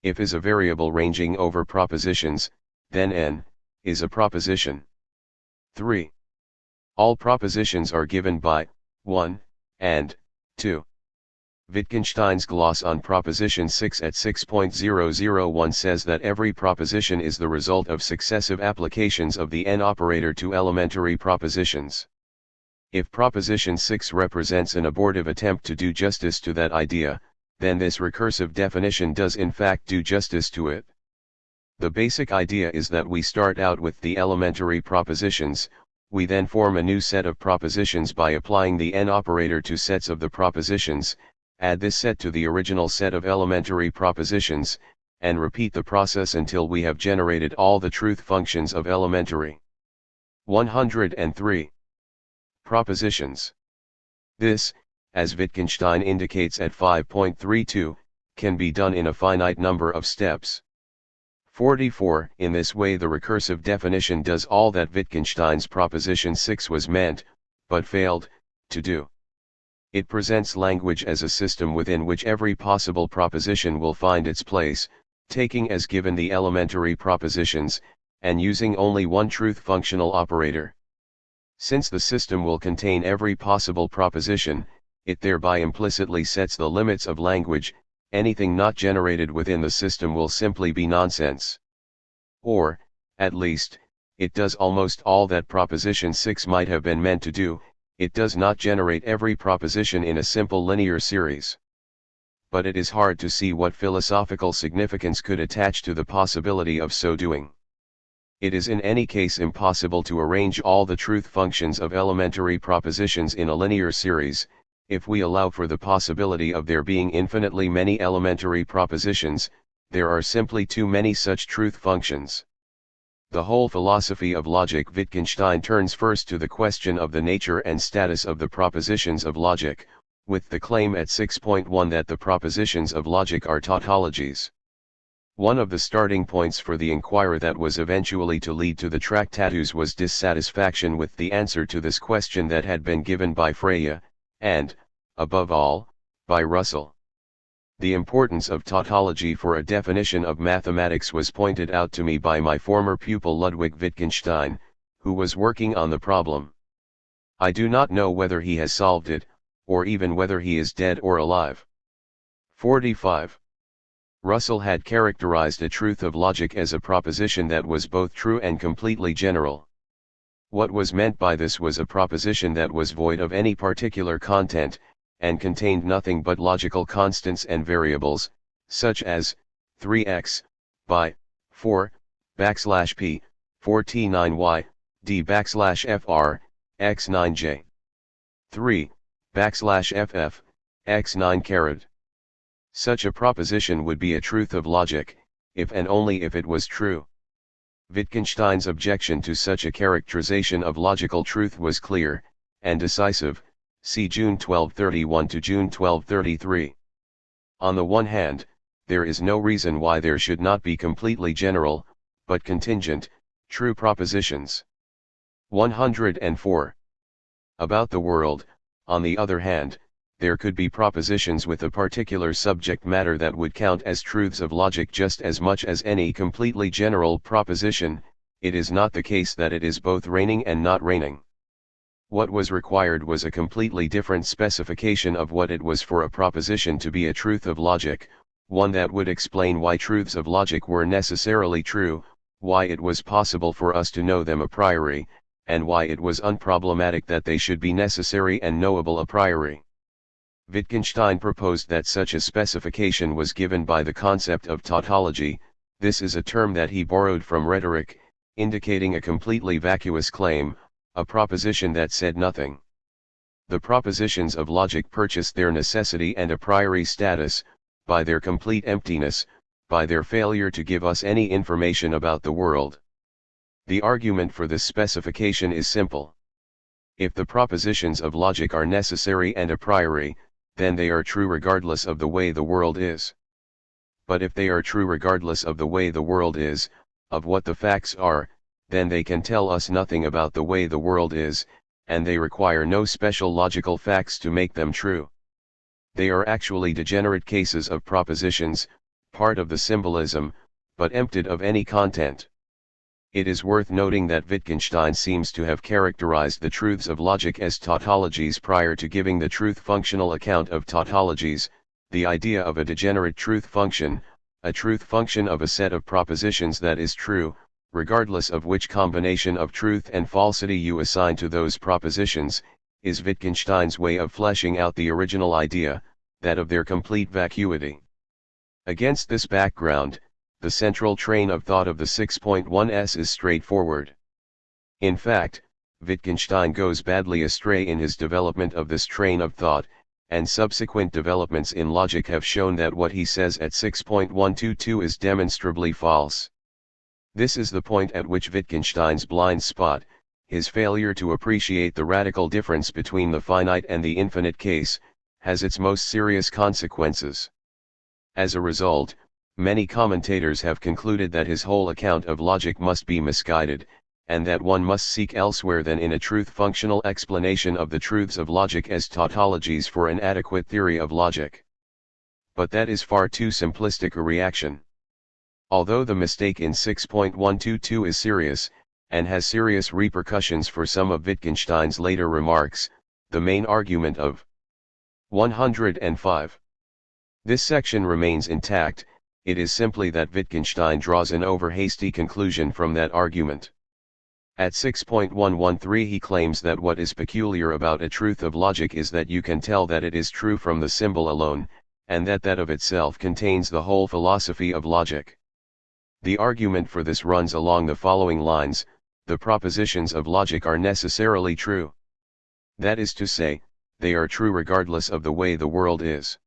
If is a variable ranging over propositions, then N is a proposition. 3. All propositions are given by 1 and 2. Wittgenstein's gloss on Proposition 6 at 6.001 says that every proposition is the result of successive applications of the n operator to elementary propositions. If Proposition 6 represents an abortive attempt to do justice to that idea, then this recursive definition does in fact do justice to it. The basic idea is that we start out with the elementary propositions, we then form a new set of propositions by applying the n operator to sets of the propositions, add this set to the original set of elementary propositions, and repeat the process until we have generated all the truth functions of elementary. 103. Propositions. This, as Wittgenstein indicates at 5.32, can be done in a finite number of steps. 44. In this way the recursive definition does all that Wittgenstein's Proposition 6 was meant, but failed, to do. It presents language as a system within which every possible proposition will find its place, taking as given the elementary propositions, and using only one truth functional operator. Since the system will contain every possible proposition, it thereby implicitly sets the limits of language. Anything not generated within the system will simply be nonsense. Or, at least, it does almost all that Proposition 6 might have been meant to do. It does not generate every proposition in a simple linear series. But it is hard to see what philosophical significance could attach to the possibility of so doing. It is in any case impossible to arrange all the truth functions of elementary propositions in a linear series. If we allow for the possibility of there being infinitely many elementary propositions, there are simply too many such truth functions. The whole philosophy of logic Wittgenstein turns first to the question of the nature and status of the propositions of logic, with the claim at 6.1 that the propositions of logic are tautologies. One of the starting points for the inquiry that was eventually to lead to the Tractatus was dissatisfaction with the answer to this question that had been given by Frege, and, above all, by Russell. The importance of tautology for a definition of mathematics was pointed out to me by my former pupil Ludwig Wittgenstein, who was working on the problem. I do not know whether he has solved it, or even whether he is dead or alive. 45. Russell had characterized a truth of logic as a proposition that was both true and completely general. What was meant by this was a proposition that was void of any particular content, and contained nothing but logical constants and variables, such as 3x by 4 \p 4t9y d \fr x9j 3 \ff x9 . Such a proposition would be a truth of logic, if and only if it was true. Wittgenstein's objection to such a characterization of logical truth was clear and decisive. See June 1231 to June 1233. On the one hand, there is no reason why there should not be completely general, but contingent, true propositions. 104. About the world, on the other hand, there could be propositions with a particular subject matter that would count as truths of logic just as much as any completely general proposition. It is not the case that it is both reigning and not reigning. What was required was a completely different specification of what it was for a proposition to be a truth of logic, one that would explain why truths of logic were necessarily true, why it was possible for us to know them a priori, and why it was unproblematic that they should be necessary and knowable a priori. Wittgenstein proposed that such a specification was given by the concept of tautology. This is a term that he borrowed from rhetoric. indicating a completely vacuous claim, a proposition that said nothing. The propositions of logic purchase their necessity and a priori status, by their complete emptiness, by their failure to give us any information about the world. The argument for this specification is simple. If the propositions of logic are necessary and a priori, then they are true regardless of the way the world is. But if they are true regardless of the way the world is, of what the facts are, then they can tell us nothing about the way the world is, and they require no special logical facts to make them true. They are actually degenerate cases of propositions, part of the symbolism, but emptied of any content. It is worth noting that Wittgenstein seems to have characterized the truths of logic as tautologies prior to giving the truth-functional account of tautologies, the idea of a degenerate truth function, a truth function of a set of propositions that is true, regardless of which combination of truth and falsity you assign to those propositions, is Wittgenstein's way of fleshing out the original idea, that of their complete vacuity. Against this background, the central train of thought of the 6.1s is straightforward. In fact, Wittgenstein goes badly astray in his development of this train of thought, and subsequent developments in logic have shown that what he says at 6.122 is demonstrably false. This is the point at which Wittgenstein's blind spot, his failure to appreciate the radical difference between the finite and the infinite case, has its most serious consequences. As a result, many commentators have concluded that his whole account of logic must be misguided, and that one must seek elsewhere than in a truth-functional explanation of the truths of logic as tautologies for an adequate theory of logic. But that is far too simplistic a reaction. Although the mistake in 6.122 is serious, and has serious repercussions for some of Wittgenstein's later remarks, the main argument of 105. This section remains intact. It is simply that Wittgenstein draws an over-hasty conclusion from that argument. At 6.113 he claims that what is peculiar about a truth of logic is that you can tell that it is true from the symbol alone, and that that of itself contains the whole philosophy of logic. The argument for this runs along the following lines: the propositions of logic are necessarily true. That is to say, they are true regardless of the way the world is.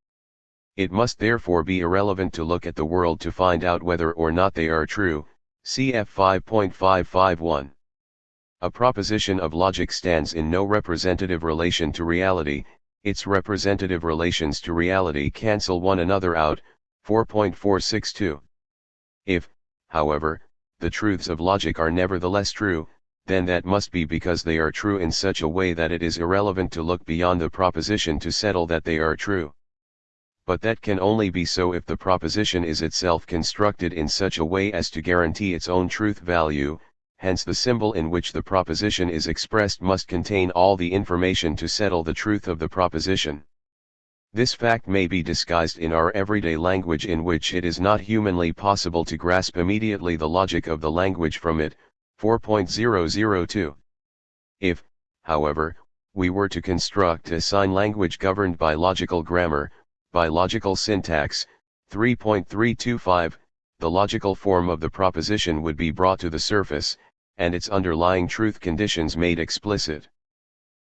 It must therefore be irrelevant to look at the world to find out whether or not they are true, cf 5.551. A proposition of logic stands in no representative relation to reality, its representative relations to reality cancel one another out, 4.462. If, however, the truths of logic are nevertheless true, then that must be because they are true in such a way that it is irrelevant to look beyond the proposition to settle that they are true. But that can only be so if the proposition is itself constructed in such a way as to guarantee its own truth value, hence the symbol in which the proposition is expressed must contain all the information to settle the truth of the proposition. This fact may be disguised in our everyday language, in which it is not humanly possible to grasp immediately the logic of the language from it, 4.002. If, however, we were to construct a sign language governed by logical grammar, by logical syntax, 3.325, the logical form of the proposition would be brought to the surface, and its underlying truth conditions made explicit.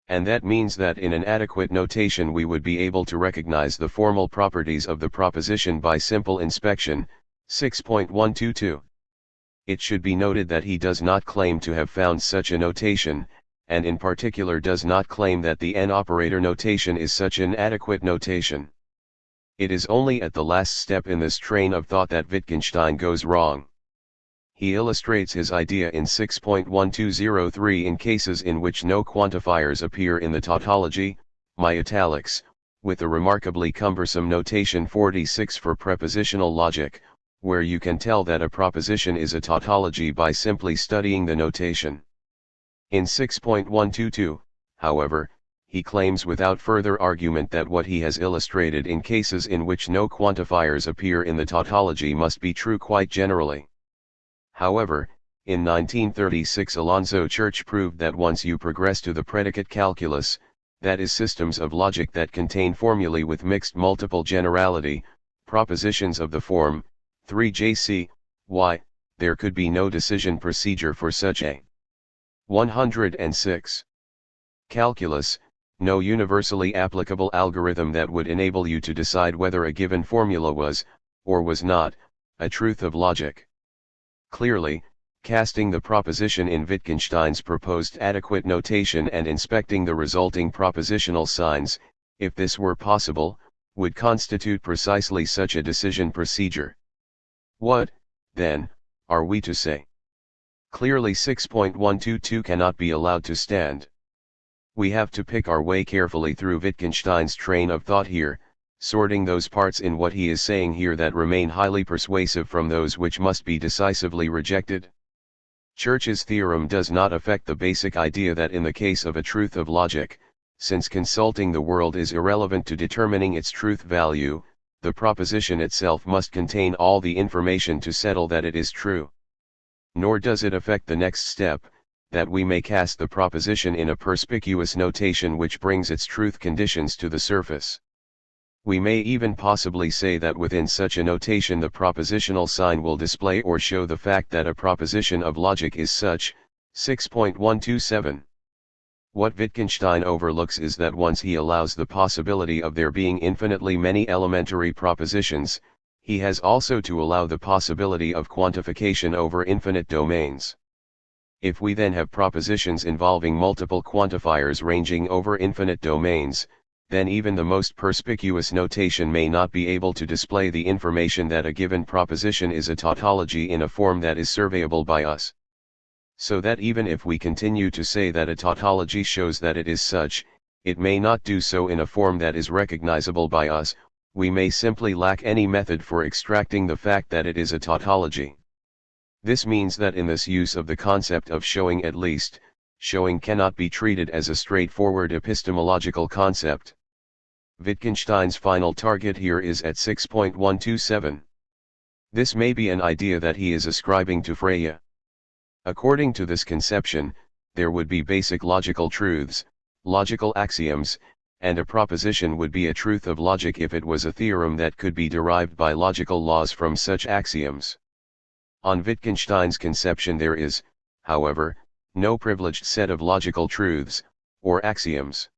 And that means that in an adequate notation we would be able to recognize the formal properties of the proposition by simple inspection, 6.122. It should be noted that he does not claim to have found such a notation, and in particular does not claim that the n-operator notation is such an adequate notation. It is only at the last step in this train of thought that Wittgenstein goes wrong. He illustrates his idea in 6.1203 in cases in which no quantifiers appear in the tautology, my italics, with a remarkably cumbersome notation 46 for prepositional logic, where you can tell that a proposition is a tautology by simply studying the notation. In 6.122, however, he claims without further argument that what he has illustrated in cases in which no quantifiers appear in the tautology must be true quite generally. However, in 1936 Alonzo Church proved that once you progress to the predicate calculus, that is systems of logic that contain formulae with mixed multiple generality, propositions of the form, 3jc, y, there could be no decision procedure for such a 106. Calculus, no universally applicable algorithm that would enable you to decide whether a given formula was, or was not, a truth of logic. Clearly, casting the proposition in Wittgenstein's proposed adequate notation and inspecting the resulting propositional signs, if this were possible, would constitute precisely such a decision procedure. What, then, are we to say? Clearly 6.122 cannot be allowed to stand. We have to pick our way carefully through Wittgenstein's train of thought here, sorting those parts in what he is saying here that remain highly persuasive from those which must be decisively rejected. Church's theorem does not affect the basic idea that in the case of a truth of logic, since consulting the world is irrelevant to determining its truth value, the proposition itself must contain all the information to settle that it is true. Nor does it affect the next step, that we may cast the proposition in a perspicuous notation which brings its truth conditions to the surface. We may even possibly say that within such a notation the propositional sign will display or show the fact that a proposition of logic is such. 6.127. What Wittgenstein overlooks is that once he allows the possibility of there being infinitely many elementary propositions, he has also to allow the possibility of quantification over infinite domains. If we then have propositions involving multiple quantifiers ranging over infinite domains, then even the most perspicuous notation may not be able to display the information that a given proposition is a tautology in a form that is surveyable by us. So that even if we continue to say that a tautology shows that it is such, it may not do so in a form that is recognizable by us. We may simply lack any method for extracting the fact that it is a tautology. This means that in this use of the concept of showing at least, showing cannot be treated as a straightforward epistemological concept. Wittgenstein's final target here is at 6.127. This may be an idea that he is ascribing to Frege. According to this conception, there would be basic logical truths, logical axioms, and a proposition would be a truth of logic if it was a theorem that could be derived by logical laws from such axioms. On Wittgenstein's conception there is, however, no privileged set of logical truths, or axioms.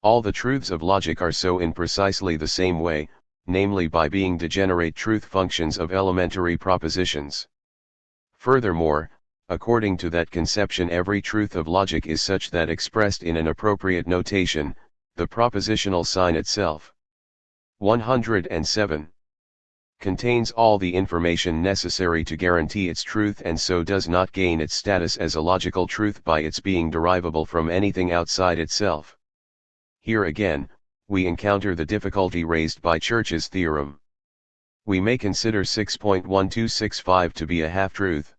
All the truths of logic are so in precisely the same way, namely by being degenerate truth functions of elementary propositions. Furthermore, according to that conception every truth of logic is such that expressed in an appropriate notation, the propositional sign itself. 107. Contains all the information necessary to guarantee its truth and so does not gain its status as a logical truth by its being derivable from anything outside itself. Here again, we encounter the difficulty raised by Church's theorem. We may consider 6.1265 to be a half-truth.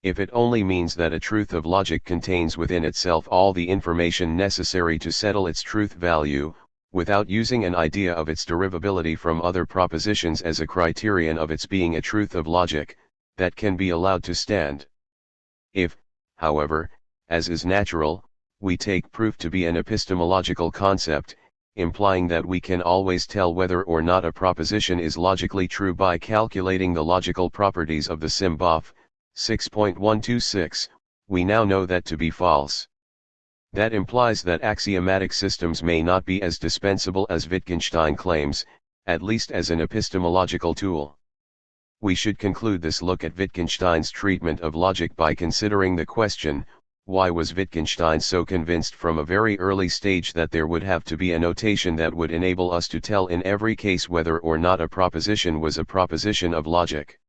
If it only means that a truth of logic contains within itself all the information necessary to settle its truth value, without using an idea of its derivability from other propositions as a criterion of its being a truth of logic, that can be allowed to stand. If, however, as is natural, we take proof to be an epistemological concept, implying that we can always tell whether or not a proposition is logically true by calculating the logical properties of the symbol, 6.126, we now know that to be false. That implies that axiomatic systems may not be as dispensable as Wittgenstein claims, at least as an epistemological tool. We should conclude this look at Wittgenstein's treatment of logic by considering the question, why was Wittgenstein so convinced from a very early stage that there would have to be a notation that would enable us to tell in every case whether or not a proposition was a proposition of logic?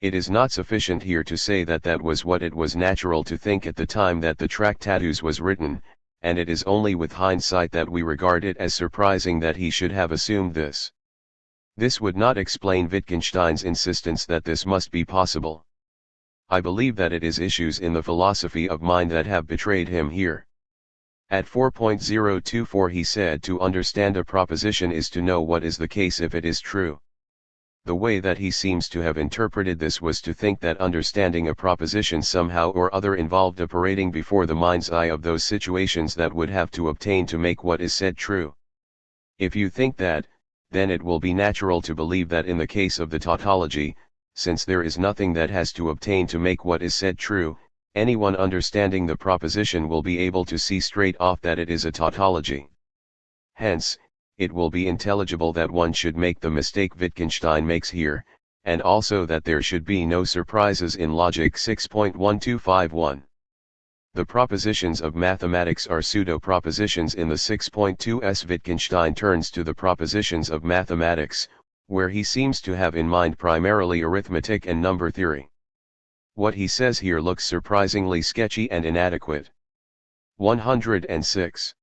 It is not sufficient here to say that that was what it was natural to think at the time that the Tractatus was written, and it is only with hindsight that we regard it as surprising that he should have assumed this. This would not explain Wittgenstein's insistence that this must be possible. I believe that it is issues in the philosophy of mind that have betrayed him here. At 4.024 he said to understand a proposition is to know what is the case if it is true. The way that he seems to have interpreted this was to think that understanding a proposition somehow or other involved a parading before the mind's eye of those situations that would have to obtain to make what is said true. If you think that, then it will be natural to believe that in the case of the tautology, since there is nothing that has to obtain to make what is said true, anyone understanding the proposition will be able to see straight off that it is a tautology. Hence, it will be intelligible that one should make the mistake Wittgenstein makes here, and also that there should be no surprises in Logic 6.1251. The propositions of mathematics are pseudo-propositions in the 6.2s. Wittgenstein turns to the propositions of mathematics, where he seems to have in mind primarily arithmetic and number theory. What he says here looks surprisingly sketchy and inadequate. 106.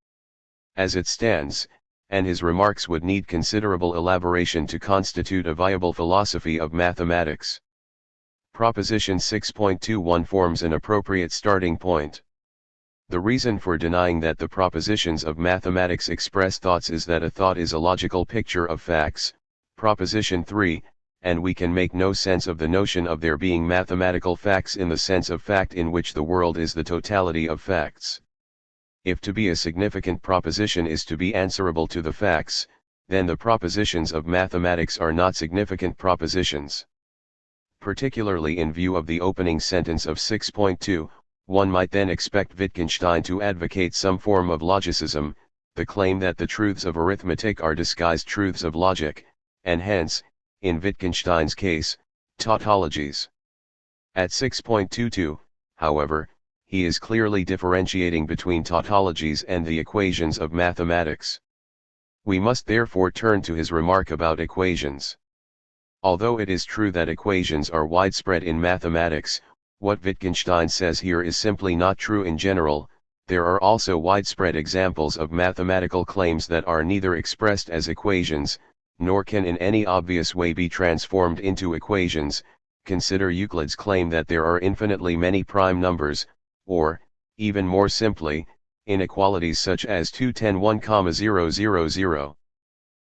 As it stands, and his remarks would need considerable elaboration to constitute a viable philosophy of mathematics. Proposition 6.21 forms an appropriate starting point. The reason for denying that the propositions of mathematics express thoughts is that a thought is a logical picture of facts, Proposition 3, and we can make no sense of the notion of there being mathematical facts in the sense of fact in which the world is the totality of facts. If to be a significant proposition is to be answerable to the facts, then the propositions of mathematics are not significant propositions. Particularly in view of the opening sentence of 6.2, one might then expect Wittgenstein to advocate some form of logicism, the claim that the truths of arithmetic are disguised truths of logic, and hence, in Wittgenstein's case, tautologies. At 6.22, however, he is clearly differentiating between tautologies and the equations of mathematics. We must therefore turn to his remark about equations. Although it is true that equations are widespread in mathematics, what Wittgenstein says here is simply not true in general. There are also widespread examples of mathematical claims that are neither expressed as equations, nor can in any obvious way be transformed into equations. Consider Euclid's claim that there are infinitely many prime numbers, or, even more simply, inequalities such as 2, 10, 1,000.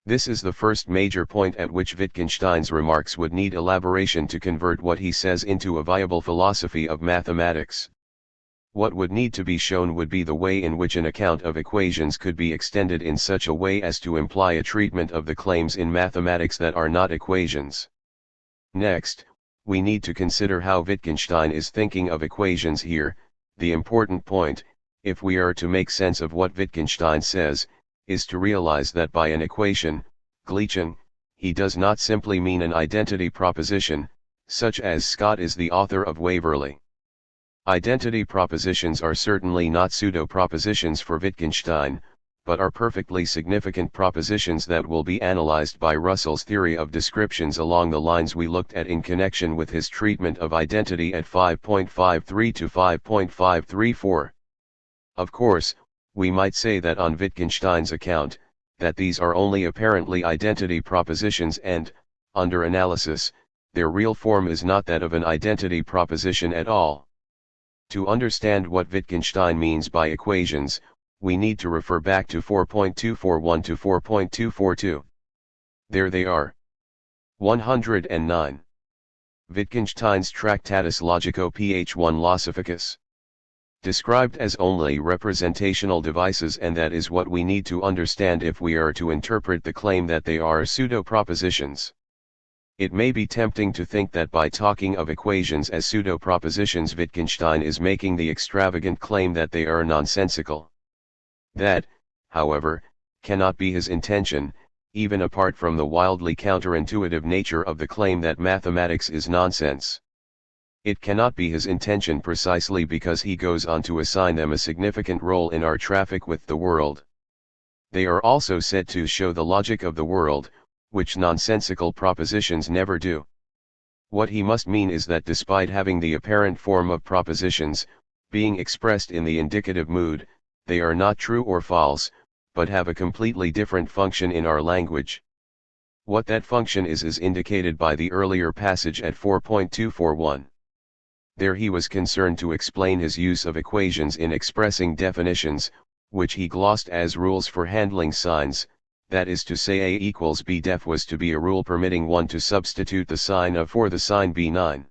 This is the first major point at which Wittgenstein's remarks would need elaboration to convert what he says into a viable philosophy of mathematics. What would need to be shown would be the way in which an account of equations could be extended in such a way as to imply a treatment of the claims in mathematics that are not equations. Next, we need to consider how Wittgenstein is thinking of equations here. The important point, if we are to make sense of what Wittgenstein says, is to realize that by an equation, Gleichung, he does not simply mean an identity proposition, such as Scott is the author of Waverley. Identity propositions are certainly not pseudo-propositions for Wittgenstein, but are perfectly significant propositions that will be analyzed by Russell's theory of descriptions along the lines we looked at in connection with his treatment of identity at 5.53 to 5.534. Of course, we might say that on Wittgenstein's account, that these are only apparently identity propositions and, under analysis, their real form is not that of an identity proposition at all. To understand what Wittgenstein means by equations, we need to refer back to 4.241 to 4.242. There they are. 109. Wittgenstein's Tractatus Logico ph 1 Philosophicus. Described as only representational devices, and that is what we need to understand if we are to interpret the claim that they are pseudo-propositions. It may be tempting to think that by talking of equations as pseudo-propositions Wittgenstein is making the extravagant claim that they are nonsensical. That, however, cannot be his intention, even apart from the wildly counterintuitive nature of the claim that mathematics is nonsense. It cannot be his intention precisely because he goes on to assign them a significant role in our traffic with the world. They are also said to show the logic of the world, which nonsensical propositions never do. What he must mean is that despite having the apparent form of propositions, being expressed in the indicative mood, they are not true or false, but have a completely different function in our language. What that function is indicated by the earlier passage at 4.241. There he was concerned to explain his use of equations in expressing definitions, which he glossed as rules for handling signs, that is to say A equals B. Def was to be a rule permitting one to substitute the sign of for the sign B9.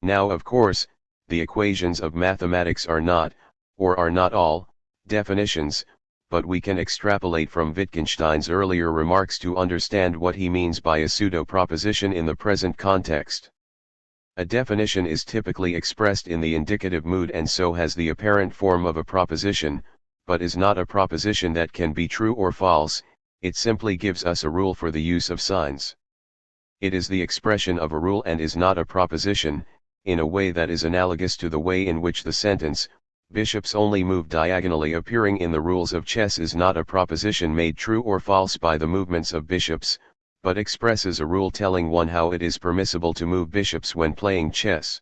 Now of course, the equations of mathematics are not, or are not all, definitions, but we can extrapolate from Wittgenstein's earlier remarks to understand what he means by a pseudo-proposition in the present context. A definition is typically expressed in the indicative mood and so has the apparent form of a proposition, but is not a proposition that can be true or false, it simply gives us a rule for the use of signs. It is the expression of a rule and is not a proposition, in a way that is analogous to the way in which the sentence, bishops only move diagonally appearing in the rules of chess is not a proposition made true or false by the movements of bishops, but expresses a rule telling one how it is permissible to move bishops when playing chess.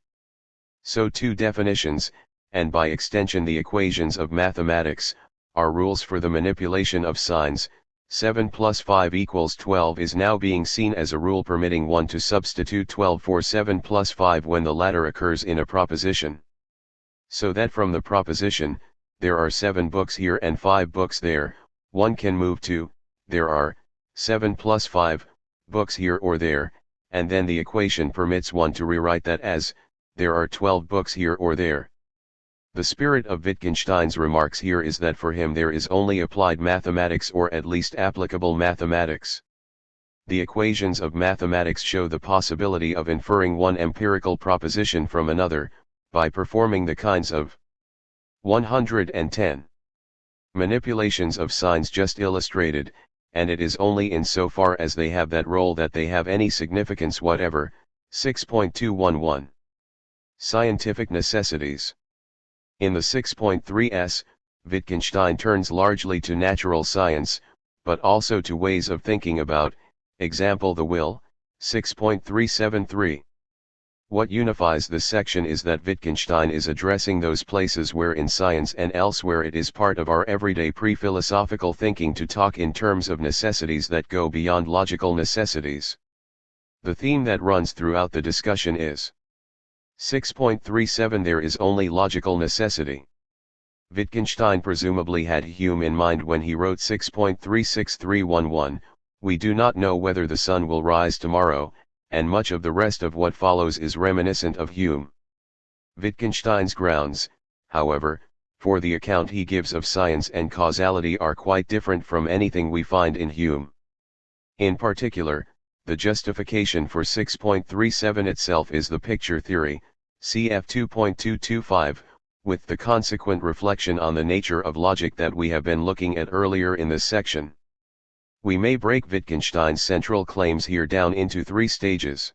So too definitions, and by extension the equations of mathematics, are rules for the manipulation of signs. 7 plus 5 equals 12 is now being seen as a rule permitting one to substitute 12 for 7 plus 5 when the latter occurs in a proposition. So that from the proposition, there are 7 books here and 5 books there, one can move to, there are 7 plus 5 books here or there, and then the equation permits one to rewrite that as, there are 12 books here or there. The spirit of Wittgenstein's remarks here is that for him there is only applied mathematics or at least applicable mathematics. The equations of mathematics show the possibility of inferring one empirical proposition from another, by performing the kinds of 110 manipulations of signs just illustrated, and it is only in so far as they have that role that they have any significance whatever. 6.211 Scientific necessities. In the 6.3s, Wittgenstein turns largely to natural science, but also to ways of thinking about, example the will. 6.373 What unifies this section is that Wittgenstein is addressing those places where in science and elsewhere it is part of our everyday pre-philosophical thinking to talk in terms of necessities that go beyond logical necessities. The theme that runs throughout the discussion is 6.37 There is only logical necessity. Wittgenstein presumably had Hume in mind when he wrote 6.36311, we do not know whether the sun will rise tomorrow, and much of the rest of what follows is reminiscent of Hume. Wittgenstein's grounds, however, for the account he gives of science and causality are quite different from anything we find in Hume. In particular, the justification for 6.37 itself is the picture theory, cf 2.225, with the consequent reflection on the nature of logic that we have been looking at earlier in this section. We may break Wittgenstein's central claims here down into 3 stages.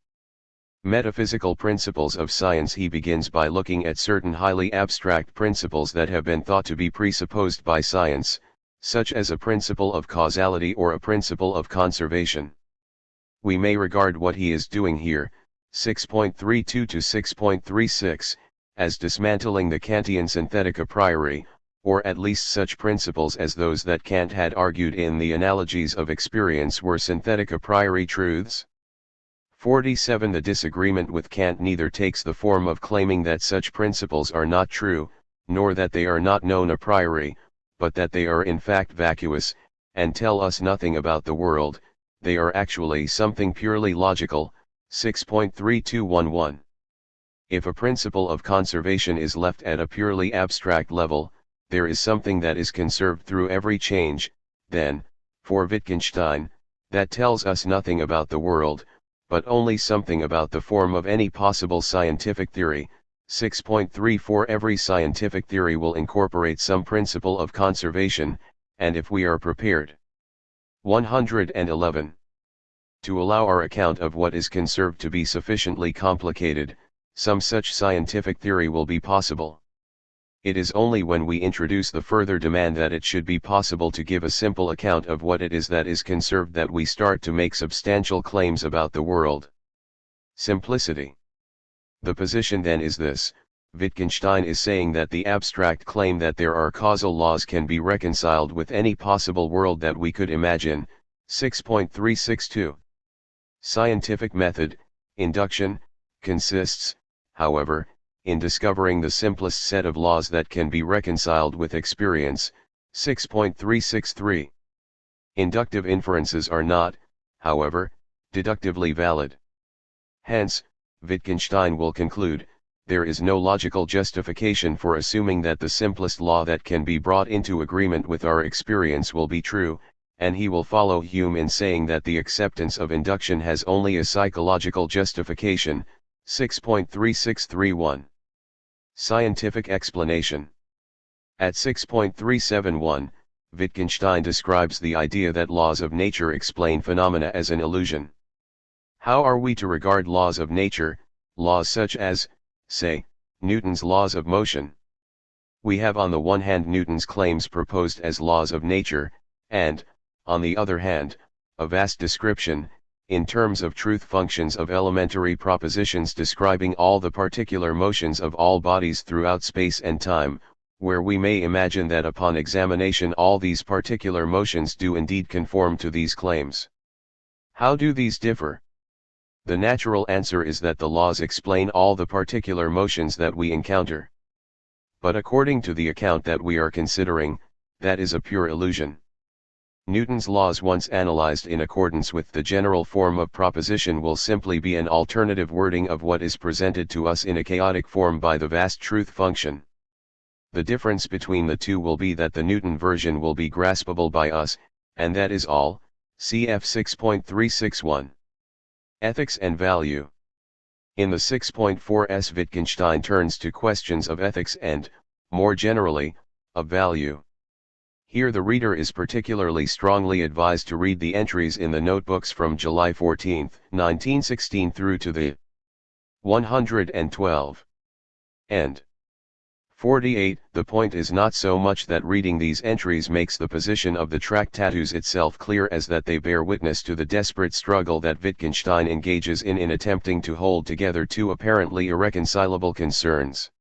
Metaphysical principles of science. He begins by looking at certain highly abstract principles that have been thought to be presupposed by science, such as a principle of causality or a principle of conservation. We may regard what he is doing here, 6.32 to 6.36, as dismantling the Kantian synthetic a priori, or at least such principles as those that Kant had argued in the analogies of experience were synthetic a priori truths. 47 The disagreement with Kant neither takes the form of claiming that such principles are not true, nor that they are not known a priori, but that they are in fact vacuous, and tell us nothing about the world, they are actually something purely logical. 6.3211 If a principle of conservation is left at a purely abstract level, there is something that is conserved through every change, then, for Wittgenstein, that tells us nothing about the world, but only something about the form of any possible scientific theory. 6.34 Every scientific theory will incorporate some principle of conservation, and if we are prepared. 111. To allow our account of what is conserved to be sufficiently complicated, some such scientific theory will be possible. It is only when we introduce the further demand that it should be possible to give a simple account of what it is that is conserved that we start to make substantial claims about the world. Simplicity. The position then is this: Wittgenstein is saying that the abstract claim that there are causal laws can be reconciled with any possible world that we could imagine. 6.362 Scientific method, induction, consists, however, in discovering the simplest set of laws that can be reconciled with experience. 6.363 Inductive inferences are not, however, deductively valid. Hence, Wittgenstein will conclude, there is no logical justification for assuming that the simplest law that can be brought into agreement with our experience will be true, and he will follow Hume in saying that the acceptance of induction has only a psychological justification. 6.3631. Scientific explanation. At 6.371, Wittgenstein describes the idea that laws of nature explain phenomena as an illusion. How are we to regard laws of nature, laws such as, say, Newton's laws of motion? We have on the one hand Newton's claims proposed as laws of nature, and, on the other hand, a vast description, in terms of truth functions of elementary propositions describing all the particular motions of all bodies throughout space and time, where we may imagine that upon examination all these particular motions do indeed conform to these claims. How do these differ? The natural answer is that the laws explain all the particular motions that we encounter. But according to the account that we are considering, that is a pure illusion. Newton's laws once analyzed in accordance with the general form of proposition will simply be an alternative wording of what is presented to us in a chaotic form by the vast truth function. The difference between the two will be that the Newton version will be graspable by us, and that is all. Cf 6.361. Ethics and value. In the 6.4s Wittgenstein turns to questions of ethics and, more generally, of value. Here the reader is particularly strongly advised to read the entries in the notebooks from July 14, 1916 through to the 112. End. 48. The point is not so much that reading these entries makes the position of the Tractatus itself clear as that they bear witness to the desperate struggle that Wittgenstein engages in attempting to hold together two apparently irreconcilable concerns.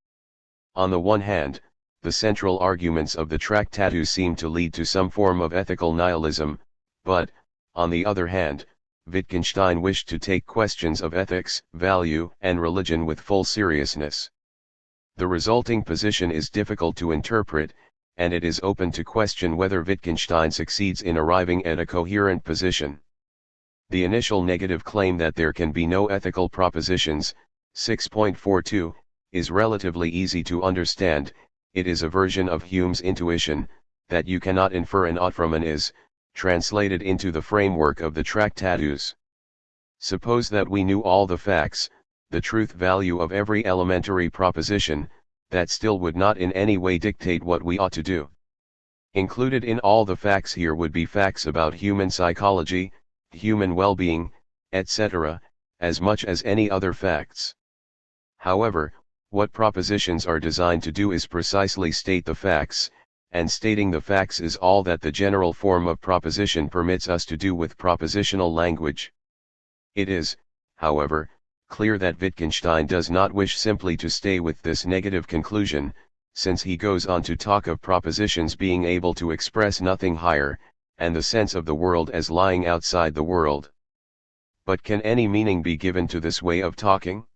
On the one hand, the central arguments of the Tractatus seem to lead to some form of ethical nihilism, but, on the other hand, Wittgenstein wished to take questions of ethics, value, and religion with full seriousness. The resulting position is difficult to interpret, and it is open to question whether Wittgenstein succeeds in arriving at a coherent position. The initial negative claim that there can be no ethical propositions, 6.42, is relatively easy to understand. It is a version of Hume's intuition, that you cannot infer an ought from an is, translated into the framework of the Tractatus. Suppose that we knew all the facts, the truth value of every elementary proposition, that still would not in any way dictate what we ought to do. Included in all the facts here would be facts about human psychology, human well-being, etc., as much as any other facts. However, what propositions are designed to do is precisely state the facts, and stating the facts is all that the general form of proposition permits us to do with propositional language. It is, however, clear that Wittgenstein does not wish simply to stay with this negative conclusion, since he goes on to talk of propositions being able to express nothing higher, and the sense of the world as lying outside the world. But can any meaning be given to this way of talking?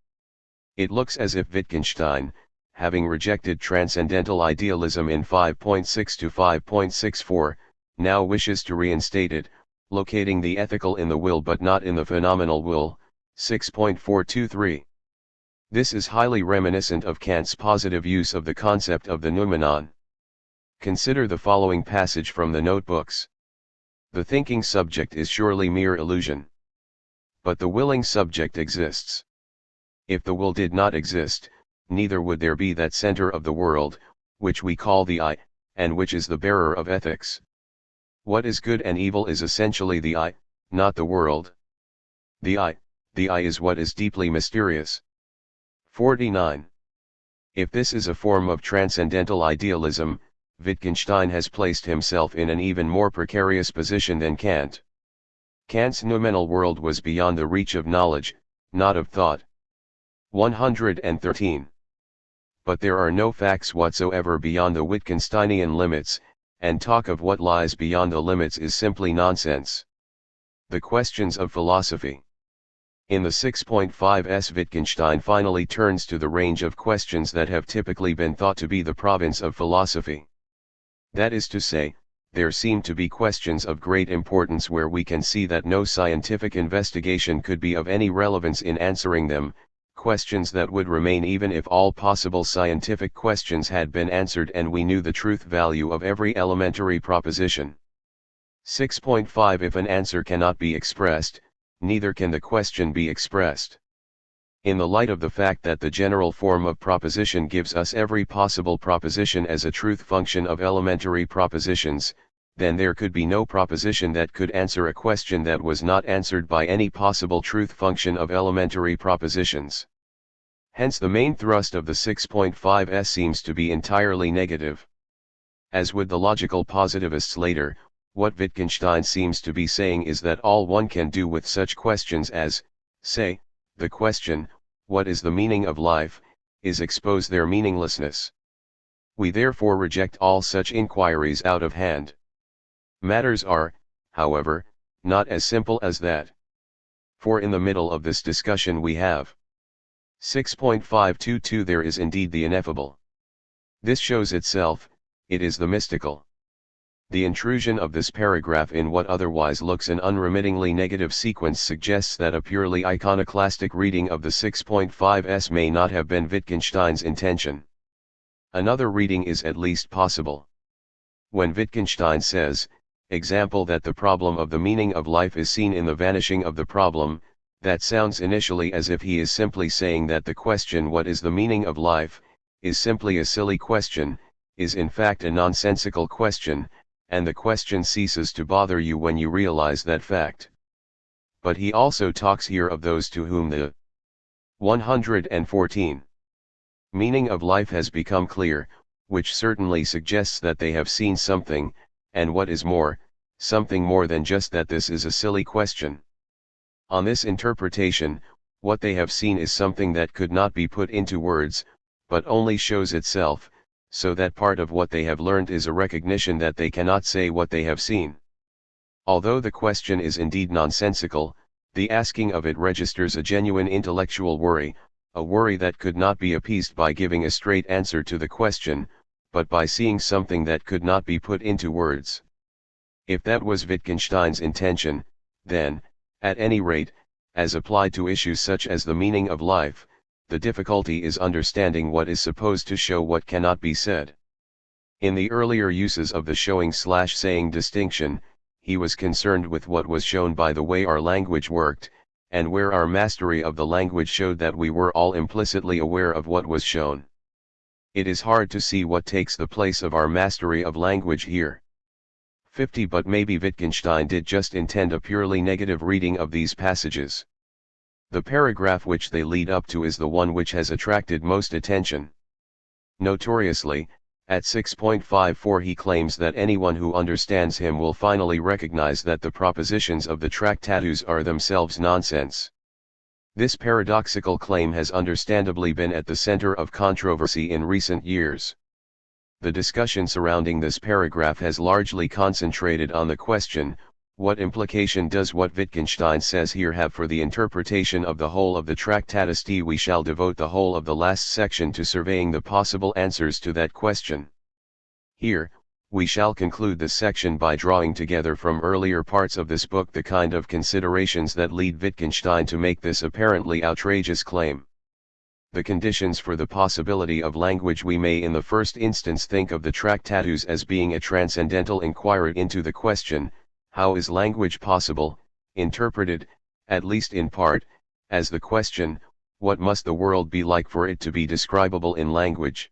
It looks as if Wittgenstein, having rejected transcendental idealism in 5.6 to 5.64, now wishes to reinstate it, locating the ethical in the will but not in the phenomenal will. 6.423. This is highly reminiscent of Kant's positive use of the concept of the noumenon. Consider the following passage from the notebooks. The thinking subject is surely mere illusion. But the willing subject exists. If the will did not exist, neither would there be that center of the world, which we call the I, and which is the bearer of ethics. What is good and evil is essentially the I, not the world. The I is what is deeply mysterious. 49. If this is a form of transcendental idealism, Wittgenstein has placed himself in an even more precarious position than Kant. Kant's noumenal world was beyond the reach of knowledge, not of thought. 113. But there are no facts whatsoever beyond the Wittgensteinian limits, and talk of what lies beyond the limits is simply nonsense. The questions of philosophy. In the 6.5s Wittgenstein finally turns to the range of questions that have typically been thought to be the province of philosophy. That is to say, there seem to be questions of great importance where we can see that no scientific investigation could be of any relevance in answering them, questions that would remain even if all possible scientific questions had been answered and we knew the truth value of every elementary proposition. 6.5 If an answer cannot be expressed, neither can the question be expressed. In the light of the fact that the general form of proposition gives us every possible proposition as a truth function of elementary propositions, then there could be no proposition that could answer a question that was not answered by any possible truth function of elementary propositions. Hence the main thrust of the 6.5s seems to be entirely negative. As with the logical positivists later, what Wittgenstein seems to be saying is that all one can do with such questions as, say, the question, what is the meaning of life, is expose their meaninglessness. We therefore reject all such inquiries out of hand. Matters are, however, not as simple as that. For in the middle of this discussion we have 6.522. There is indeed the ineffable. This shows itself, it is the mystical. The intrusion of this paragraph in what otherwise looks an unremittingly negative sequence suggests that a purely iconoclastic reading of the 6.5s may not have been Wittgenstein's intention. Another reading is at least possible. When Wittgenstein says, example, that the problem of the meaning of life is seen in the vanishing of the problem, that sounds initially as if he is simply saying that the question what is the meaning of life, is simply a silly question, is in fact a nonsensical question, and the question ceases to bother you when you realize that fact. But he also talks here of those to whom the 114 meaning of life has become clear, which certainly suggests that they have seen something, and what is more, something more than just that this is a silly question. On this interpretation, what they have seen is something that could not be put into words, but only shows itself, so that part of what they have learned is a recognition that they cannot say what they have seen. Although the question is indeed nonsensical, the asking of it registers a genuine intellectual worry, a worry that could not be appeased by giving a straight answer to the question, but by seeing something that could not be put into words. If that was Wittgenstein's intention, then, at any rate, as applied to issues such as the meaning of life, the difficulty is understanding what is supposed to show what cannot be said. In the earlier uses of the showing/saying distinction, he was concerned with what was shown by the way our language worked, and where our mastery of the language showed that we were all implicitly aware of what was shown. It is hard to see what takes the place of our mastery of language here. 50. But maybe Wittgenstein did just intend a purely negative reading of these passages. The paragraph which they lead up to is the one which has attracted most attention. Notoriously, at 6.54 he claims that anyone who understands him will finally recognize that the propositions of the Tractatus are themselves nonsense. This paradoxical claim has understandably been at the center of controversy in recent years. The discussion surrounding this paragraph has largely concentrated on the question, what implication does what Wittgenstein says here have for the interpretation of the whole of the Tractatus? We shall devote the whole of the last section to surveying the possible answers to that question. Here, we shall conclude this section by drawing together from earlier parts of this book the kind of considerations that lead Wittgenstein to make this apparently outrageous claim. The conditions for the possibility of language. We may in the first instance think of the Tractatus as being a transcendental inquiry into the question, how is language possible, interpreted, at least in part, as the question, what must the world be like for it to be describable in language?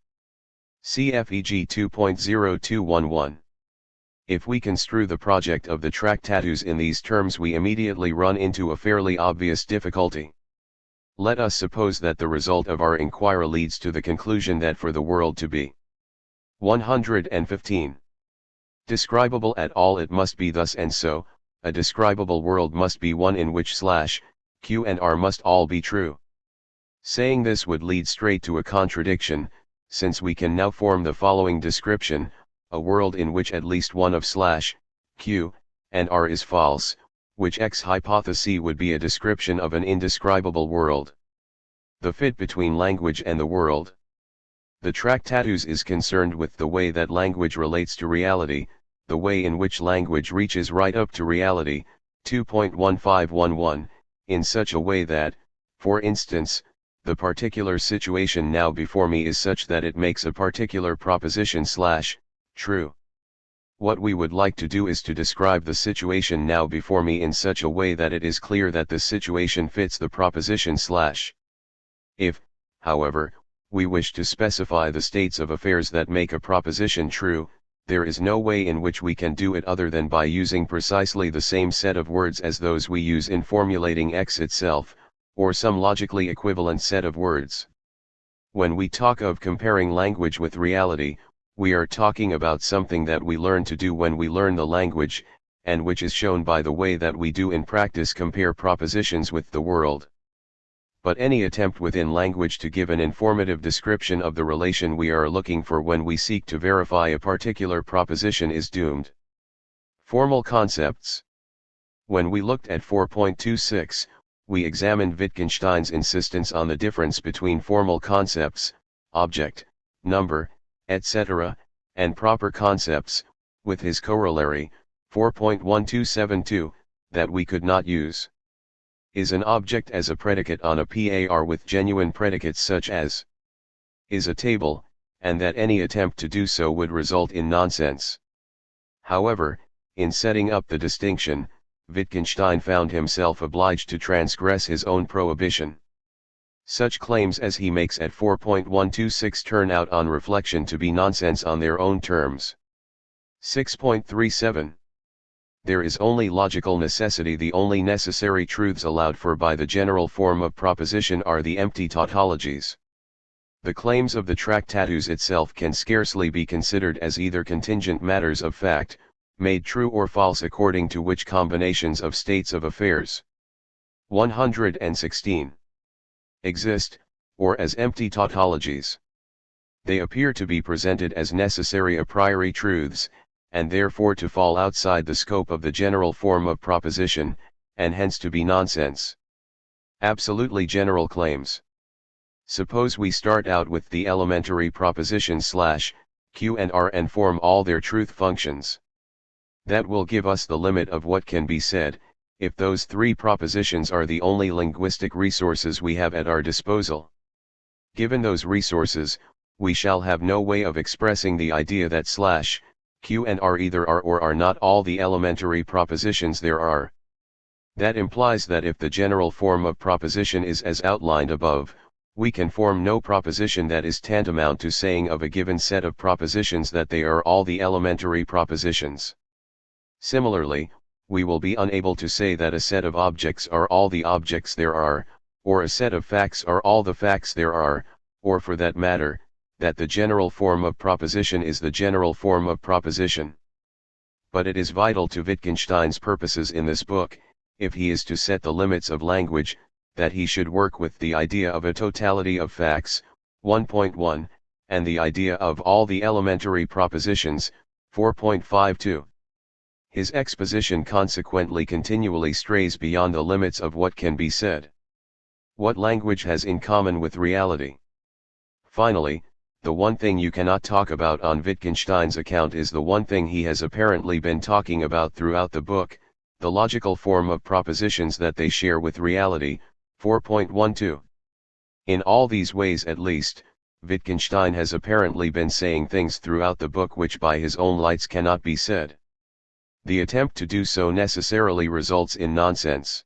CFEG 2.0211. If we construe the project of the Tractatus in these terms, we immediately run into a fairly obvious difficulty. Let us suppose that the result of our inquiry leads to the conclusion that for the world to be 115. Describable at all, it must be thus and so. A describable world must be one in which Q and R must all be true. Saying this would lead straight to a contradiction, since we can now form the following description: a world in which at least one of Q and R is false, which X hypothesis would be a description of an indescribable world. The fit between language and the world. The Tractatus is concerned with the way that language relates to reality, the way in which language reaches right up to reality, 2.1511, in such a way that, for instance, the particular situation now before me is such that it makes a particular proposition true. What we would like to do is to describe the situation now before me in such a way that it is clear that the situation fits the proposition If, however, we wish to specify the states of affairs that make a proposition true, there is no way in which we can do it other than by using precisely the same set of words as those we use in formulating X itself, or some logically equivalent set of words. When we talk of comparing language with reality, we are talking about something that we learn to do when we learn the language, and which is shown by the way that we do in practice compare propositions with the world. But any attempt within language to give an informative description of the relation we are looking for when we seek to verify a particular proposition is doomed. Formal concepts. When we looked at 4.26, we examined Wittgenstein's insistence on the difference between formal concepts, object, number, etc., and proper concepts, with his corollary, 4.1272, that we could not use. Is an object as a predicate on a par with genuine predicates such as is a table, and that any attempt to do so would result in nonsense. However, in setting up the distinction, Wittgenstein found himself obliged to transgress his own prohibition. Such claims as he makes at 4.126 turn out on reflection to be nonsense on their own terms. 6.37. There is only logical necessity. The only necessary truths allowed for by the general form of proposition are the empty tautologies. The claims of the Tractatus itself can scarcely be considered as either contingent matters of fact, made true or false according to which combinations of states of affairs 116 exist, or as empty tautologies. They appear to be presented as necessary a priori truths, and therefore to fall outside the scope of the general form of proposition, and hence to be nonsense. Absolutely general claims. Suppose we start out with the elementary proposition Q and R and form all their truth functions. That will give us the limit of what can be said, if those three propositions are the only linguistic resources we have at our disposal. Given those resources, we shall have no way of expressing the idea that Q and R either are or are not all the elementary propositions there are. That implies that if the general form of proposition is as outlined above, we can form no proposition that is tantamount to saying of a given set of propositions that they are all the elementary propositions. Similarly, we will be unable to say that a set of objects are all the objects there are, or a set of facts are all the facts there are, or for that matter, that the general form of proposition is the general form of proposition. But it is vital to Wittgenstein's purposes in this book, if he is to set the limits of language, that he should work with the idea of a totality of facts, 1.1, and the idea of all the elementary propositions, 4.52. His exposition consequently continually strays beyond the limits of what can be said. What language has in common with reality? Finally, the one thing you cannot talk about on Wittgenstein's account is the one thing he has apparently been talking about throughout the book, the logical form of propositions that they share with reality, 4.12. In all these ways at least, Wittgenstein has apparently been saying things throughout the book which by his own lights cannot be said. The attempt to do so necessarily results in nonsense.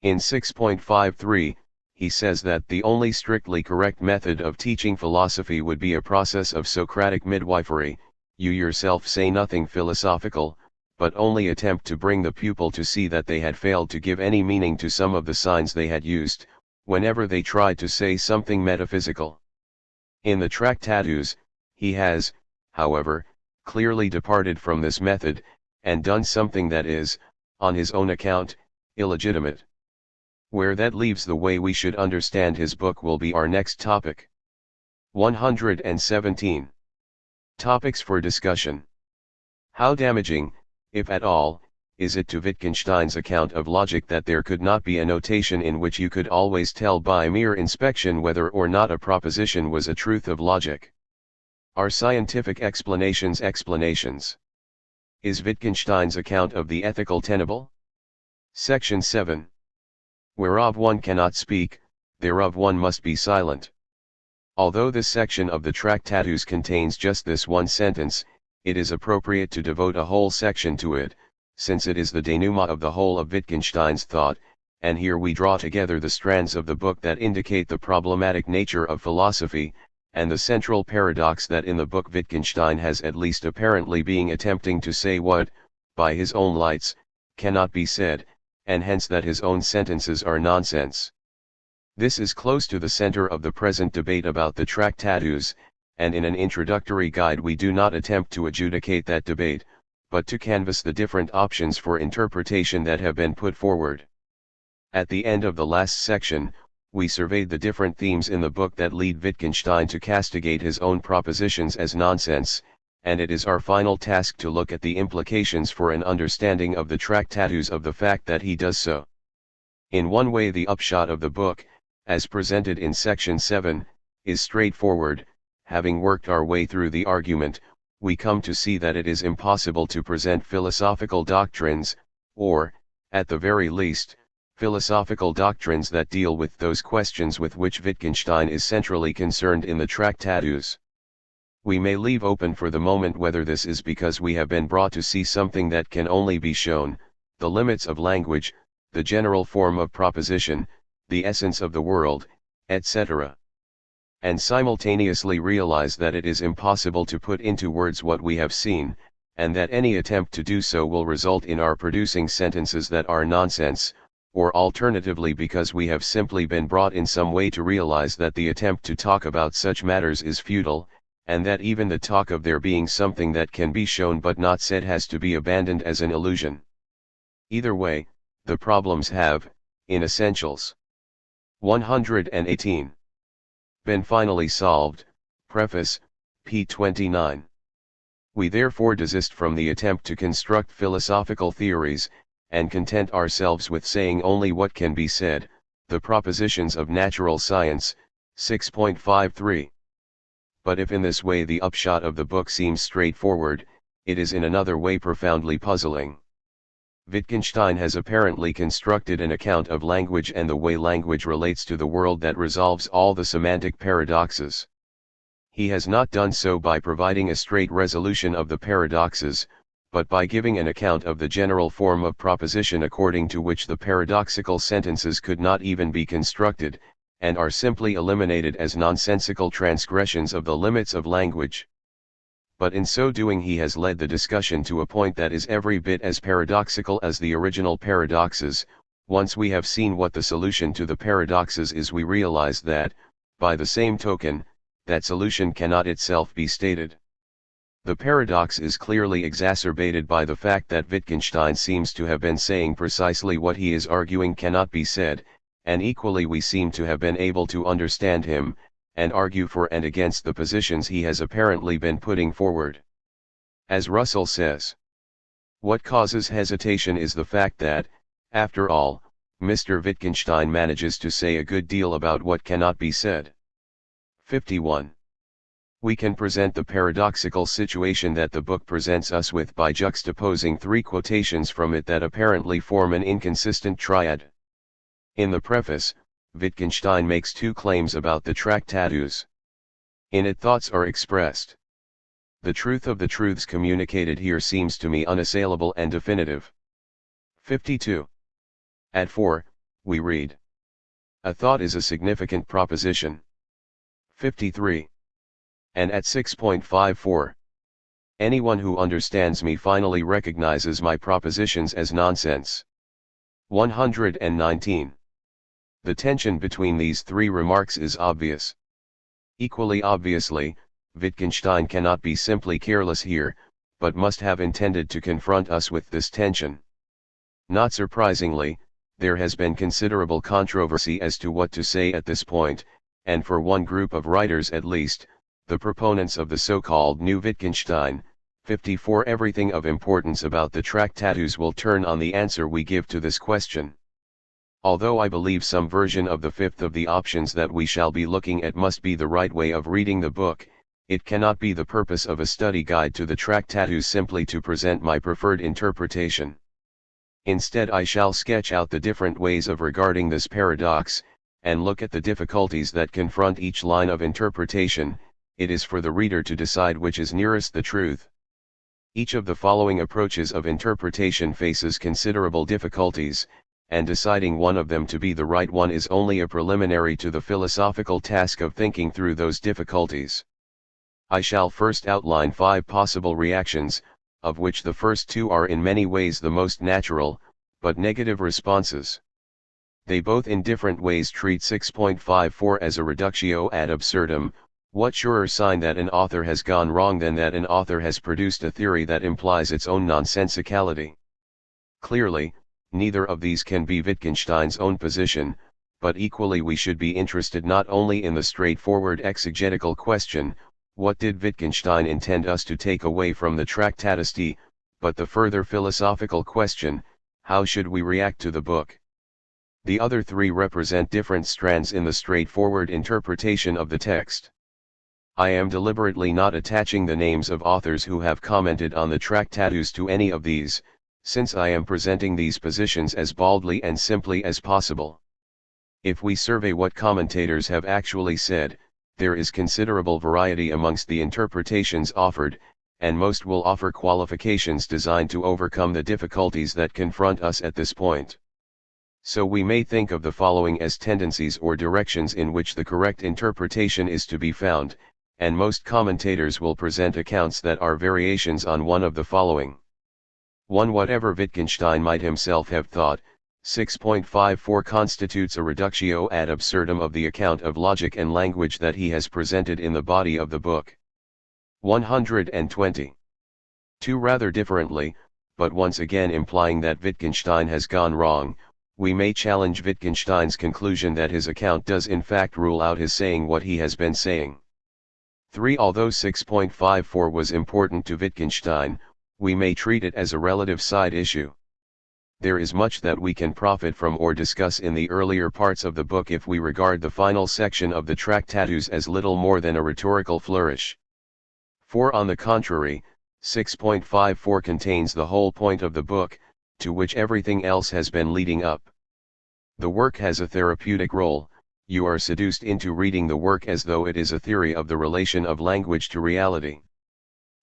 In 6.53, he says that the only strictly correct method of teaching philosophy would be a process of Socratic midwifery. You yourself say nothing philosophical, but only attempt to bring the pupil to see that they had failed to give any meaning to some of the signs they had used, whenever they tried to say something metaphysical. In the Tractatus, he has, however, clearly departed from this method, and done something that is, on his own account, illegitimate. Where that leaves the way we should understand his book will be our next topic. 117. Topics for discussion. How damaging, if at all, is it to Wittgenstein's account of logic that there could not be a notation in which you could always tell by mere inspection whether or not a proposition was a truth of logic? Are scientific explanations explanations? Is Wittgenstein's account of the ethical tenable? Section 7. Whereof one cannot speak, thereof one must be silent. Although this section of the Tractatus contains just this one sentence, it is appropriate to devote a whole section to it, since it is the denouement of the whole of Wittgenstein's thought, and here we draw together the strands of the book that indicate the problematic nature of philosophy, and the central paradox that in the book Wittgenstein has at least apparently been attempting to say what, by his own lights, cannot be said, and hence that his own sentences are nonsense. This is close to the center of the present debate about the Tractatus, and in an introductory guide we do not attempt to adjudicate that debate, but to canvass the different options for interpretation that have been put forward. At the end of the last section, we surveyed the different themes in the book that lead Wittgenstein to castigate his own propositions as nonsense, and it is our final task to look at the implications for an understanding of the Tractatus of the fact that he does so. In one way, the upshot of the book, as presented in section 7, is straightforward. Having worked our way through the argument, we come to see that it is impossible to present philosophical doctrines, or, at the very least, philosophical doctrines that deal with those questions with which Wittgenstein is centrally concerned in the Tractatus. We may leave open for the moment whether this is because we have been brought to see something that can only be shown, the limits of language, the general form of proposition, the essence of the world, etc. And simultaneously realize that it is impossible to put into words what we have seen, and that any attempt to do so will result in our producing sentences that are nonsense, or alternatively because we have simply been brought in some way to realize that the attempt to talk about such matters is futile, and that even the talk of there being something that can be shown but not said has to be abandoned as an illusion. Either way, the problems have, in essentials, 118. Been finally solved. Preface, p. 29. We therefore desist from the attempt to construct philosophical theories, and content ourselves with saying only what can be said, the propositions of natural science, 6.53. But if in this way the upshot of the book seems straightforward, it is in another way profoundly puzzling. Wittgenstein has apparently constructed an account of language and the way language relates to the world that resolves all the semantic paradoxes. He has not done so by providing a straight resolution of the paradoxes, but by giving an account of the general form of proposition according to which the paradoxical sentences could not even be constructed, and are simply eliminated as nonsensical transgressions of the limits of language. But in so doing he has led the discussion to a point that is every bit as paradoxical as the original paradoxes. Once we have seen what the solution to the paradoxes is, we realize that, by the same token, that solution cannot itself be stated. The paradox is clearly exacerbated by the fact that Wittgenstein seems to have been saying precisely what he is arguing cannot be said, and equally we seem to have been able to understand him, and argue for and against the positions he has apparently been putting forward. As Russell says, what causes hesitation is the fact that, after all, Mr. Wittgenstein manages to say a good deal about what cannot be said. 51. We can present the paradoxical situation that the book presents us with by juxtaposing three quotations from it that apparently form an inconsistent triad. In the preface, Wittgenstein makes two claims about the Tractatus. In it thoughts are expressed. The truth of the truths communicated here seems to me unassailable and definitive. 52. At 4, we read, a thought is a significant proposition. 53. And at 6.54, anyone who understands me finally recognizes my propositions as nonsense. 119. The tension between these three remarks is obvious. Equally obviously, Wittgenstein cannot be simply careless here, but must have intended to confront us with this tension. Not surprisingly, there has been considerable controversy as to what to say at this point, and for one group of writers at least, the proponents of the so-called New Wittgenstein, 54, everything of importance about the Tractatus will turn on the answer we give to this question. Although I believe some version of the fifth of the options that we shall be looking at must be the right way of reading the book, it cannot be the purpose of a study guide to the Tractatus simply to present my preferred interpretation. Instead, I shall sketch out the different ways of regarding this paradox, and look at the difficulties that confront each line of interpretation. It is for the reader to decide which is nearest the truth. Each of the following approaches of interpretation faces considerable difficulties, and deciding one of them to be the right one is only a preliminary to the philosophical task of thinking through those difficulties. I shall first outline 5 possible reactions, of which the first 2 are in many ways the most natural, but negative responses. They both in different ways treat 6.54 as a reductio ad absurdum. What surer sign that an author has gone wrong than that an author has produced a theory that implies its own nonsensicality? Clearly, neither of these can be Wittgenstein's own position, but equally we should be interested not only in the straightforward exegetical question, what did Wittgenstein intend us to take away from the Tractatus, but the further philosophical question, how should we react to the book? The other 3 represent different strands in the straightforward interpretation of the text. I am deliberately not attaching the names of authors who have commented on the Tractatus to any of these, since I am presenting these positions as baldly and simply as possible. If we survey what commentators have actually said, there is considerable variety amongst the interpretations offered, and most will offer qualifications designed to overcome the difficulties that confront us at this point. So we may think of the following as tendencies or directions in which the correct interpretation is to be found, and most commentators will present accounts that are variations on one of the following. 1. Whatever Wittgenstein might himself have thought, 6.54 constitutes a reductio ad absurdum of the account of logic and language that he has presented in the body of the book. 120. 2. Rather differently, but once again implying that Wittgenstein has gone wrong, we may challenge Wittgenstein's conclusion that his account does in fact rule out his saying what he has been saying. 3. Although 6.54 was important to Wittgenstein, we may treat it as a relative side issue. There is much that we can profit from or discuss in the earlier parts of the book if we regard the final section of the Tractatus as little more than a rhetorical flourish. 4. On the contrary, 6.54 contains the whole point of the book, to which everything else has been leading up. The work has a therapeutic role. You are seduced into reading the work as though it is a theory of the relation of language to reality.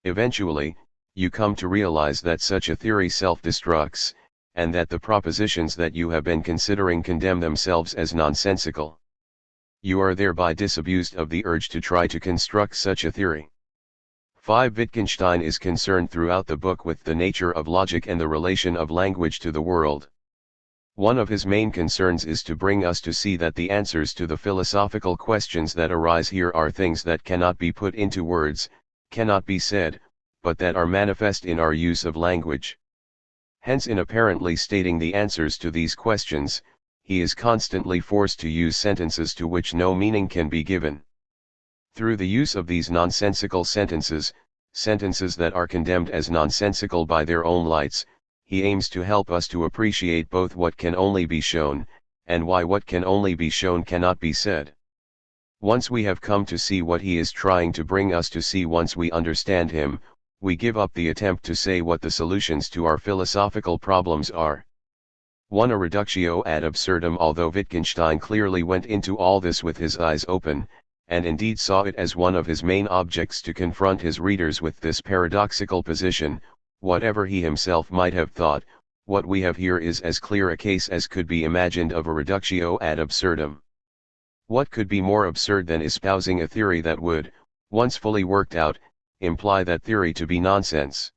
Eventually, you come to realize that such a theory self-destructs, and that the propositions that you have been considering condemn themselves as nonsensical. You are thereby disabused of the urge to try to construct such a theory. 5. Wittgenstein is concerned throughout the book with the nature of logic and the relation of language to the world. One of his main concerns is to bring us to see that the answers to the philosophical questions that arise here are things that cannot be put into words, cannot be said, but that are manifest in our use of language. Hence, in apparently stating the answers to these questions, he is constantly forced to use sentences to which no meaning can be given. Through the use of these nonsensical sentences, sentences that are condemned as nonsensical by their own lights, he aims to help us to appreciate both what can only be shown, and why what can only be shown cannot be said. Once we have come to see what he is trying to bring us to see, once we understand him, we give up the attempt to say what the solutions to our philosophical problems are. 1. A reductio ad absurdum. Although Wittgenstein clearly went into all this with his eyes open, and indeed saw it as one of his main objects to confront his readers with this paradoxical position, whatever he himself might have thought, what we have here is as clear a case as could be imagined of a reductio ad absurdum. What could be more absurd than espousing a theory that would, once fully worked out, imply that theory to be nonsense?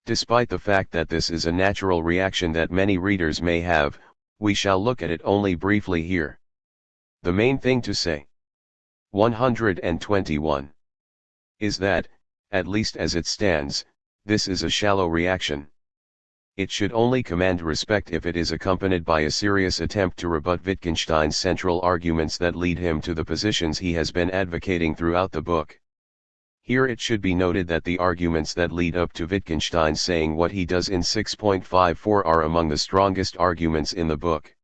Despite the fact that this is a natural reaction that many readers may have, we shall look at it only briefly here. The main thing to say, 121, is that, at least as it stands, this is a shallow reaction. It should only command respect if it is accompanied by a serious attempt to rebut Wittgenstein's central arguments that lead him to the positions he has been advocating throughout the book. Here it should be noted that the arguments that lead up to Wittgenstein saying what he does in 6.54 are among the strongest arguments in the book.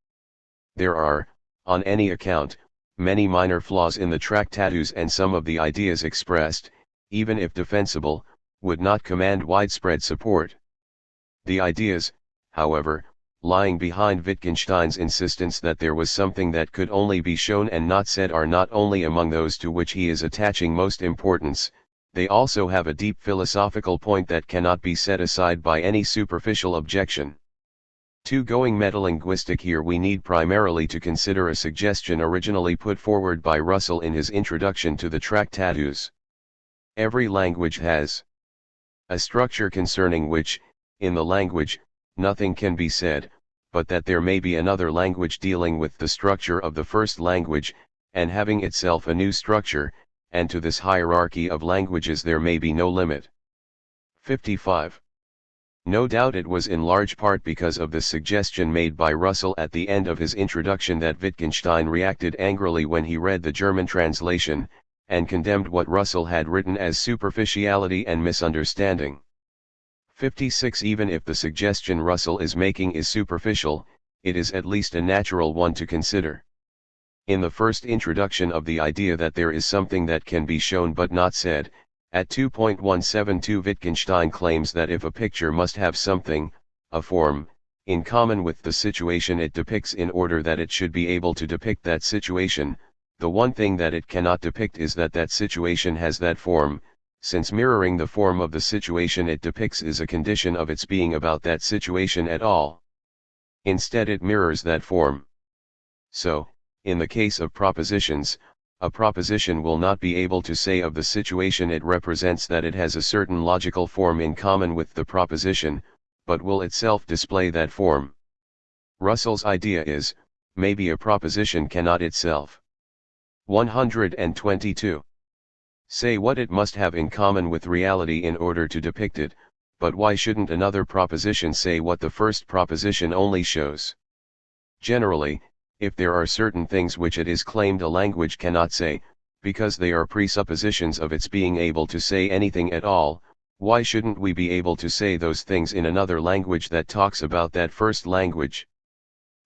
There are, on any account, many minor flaws in the Tractatus, and some of the ideas expressed, even if defensible, would not command widespread support. The ideas, however, lying behind Wittgenstein's insistence that there was something that could only be shown and not said are not only among those to which he is attaching most importance, they also have a deep philosophical point that cannot be set aside by any superficial objection. Going metalinguistic, here we need primarily to consider a suggestion originally put forward by Russell in his introduction to the Tractatus. Every language has a structure concerning which, in the language, nothing can be said, but that there may be another language dealing with the structure of the first language, and having itself a new structure, and to this hierarchy of languages there may be no limit. 55. No doubt it was in large part because of the suggestion made by Russell at the end of his introduction that Wittgenstein reacted angrily when he read the German translation, and condemned what Russell had written as superficiality and misunderstanding. 56. Even if the suggestion Russell is making is superficial, it is at least a natural one to consider. In the first introduction of the idea that there is something that can be shown but not said, at 2.172 Wittgenstein claims that if a picture must have something, a form, in common with the situation it depicts in order that it should be able to depict that situation, the one thing that it cannot depict is that that situation has that form, since mirroring the form of the situation it depicts is a condition of its being about that situation at all. Instead it mirrors that form. So, in the case of propositions, a proposition will not be able to say of the situation it represents that it has a certain logical form in common with the proposition, but will itself display that form. Russell's idea is, maybe a proposition cannot itself. 122. Say what it must have in common with reality in order to depict it, but why shouldn't another proposition say what the first proposition only shows? Generally, if there are certain things which it is claimed a language cannot say, because they are presuppositions of its being able to say anything at all, why shouldn't we be able to say those things in another language that talks about that first language?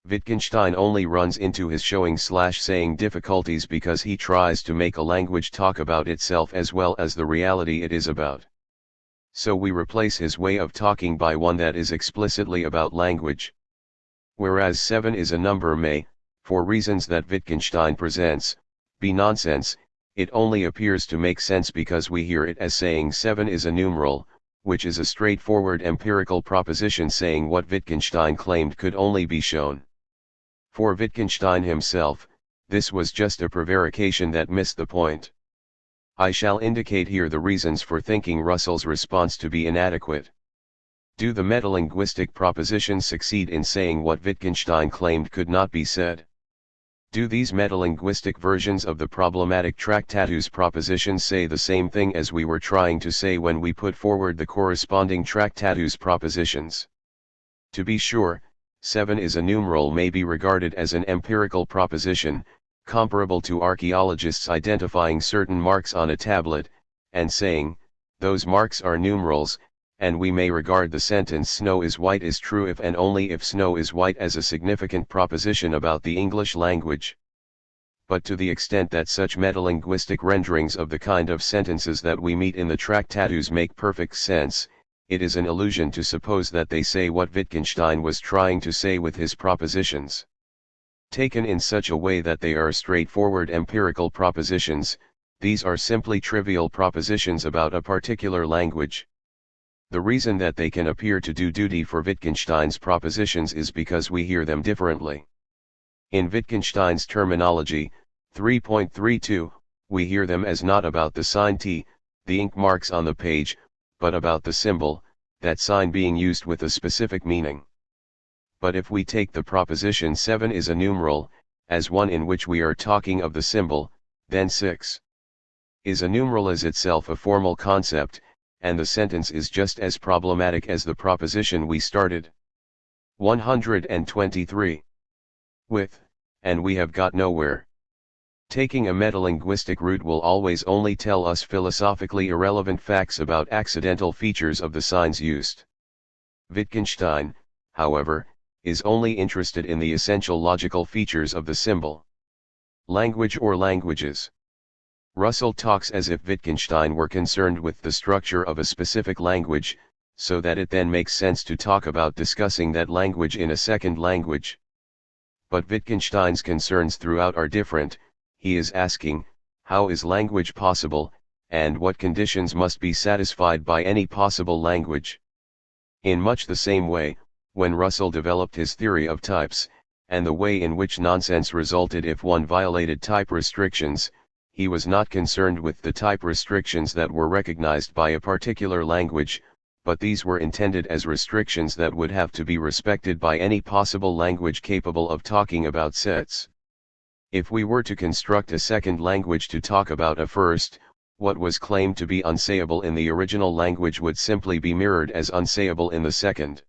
Wittgenstein only runs into his showing/saying difficulties because he tries to make a language talk about itself as well as the reality it is about. So we replace his way of talking by one that is explicitly about language. Whereas 7 is a number may, for reasons that Wittgenstein presents, be nonsense, it only appears to make sense because we hear it as saying 7 is a numeral, which is a straightforward empirical proposition saying what Wittgenstein claimed could only be shown. For Wittgenstein himself, this was just a prevarication that missed the point. I shall indicate here the reasons for thinking Russell's response to be inadequate. Do the metalinguistic propositions succeed in saying what Wittgenstein claimed could not be said? Do these metalinguistic versions of the problematic Tractatus propositions say the same thing as we were trying to say when we put forward the corresponding Tractatus propositions? To be sure, 7 is a numeral may be regarded as an empirical proposition, comparable to archaeologists identifying certain marks on a tablet, and saying, those marks are numerals, and we may regard the sentence snow is white is true if and only if snow is white as a significant proposition about the English language. But to the extent that such metalinguistic renderings of the kind of sentences that we meet in the Tractatus make perfect sense, it is an illusion to suppose that they say what Wittgenstein was trying to say with his propositions. Taken in such a way that they are straightforward empirical propositions, these are simply trivial propositions about a particular language. The reason that they can appear to do duty for Wittgenstein's propositions is because we hear them differently. In Wittgenstein's terminology, 3.32, we hear them as not about the sign T, the ink marks on the page, but about the symbol, that sign being used with a specific meaning. But if we take the proposition 7 is a numeral, as one in which we are talking of the symbol, then 6 is a numeral is itself a formal concept, and the sentence is just as problematic as the proposition we started. 123. With, and we have got nowhere. Taking a metalinguistic route will always only tell us philosophically irrelevant facts about accidental features of the signs used. Wittgenstein, however, is only interested in the essential logical features of the symbol. Language or languages. Russell talks as if Wittgenstein were concerned with the structure of a specific language, so that it then makes sense to talk about discussing that language in a second language. But Wittgenstein's concerns throughout are different. He is asking, how is language possible, and what conditions must be satisfied by any possible language? In much the same way, when Russell developed his theory of types, and the way in which nonsense resulted if one violated type restrictions, he was not concerned with the type restrictions that were recognized by a particular language, but these were intended as restrictions that would have to be respected by any possible language capable of talking about sets. If we were to construct a second language to talk about a first, what was claimed to be unsayable in the original language would simply be mirrored as unsayable in the second.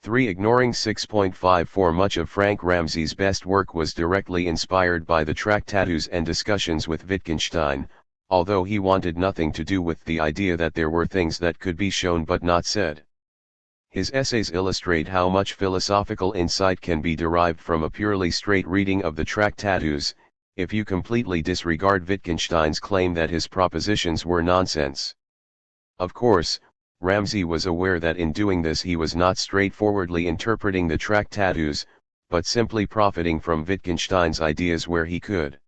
3. Ignoring 6.54. Much of Frank Ramsey's best work was directly inspired by the Tractatus and discussions with Wittgenstein, although he wanted nothing to do with the idea that there were things that could be shown but not said. His essays illustrate how much philosophical insight can be derived from a purely straight reading of the Tractatus, if you completely disregard Wittgenstein's claim that his propositions were nonsense. Of course, Ramsey was aware that in doing this he was not straightforwardly interpreting the Tractatus, but simply profiting from Wittgenstein's ideas where he could.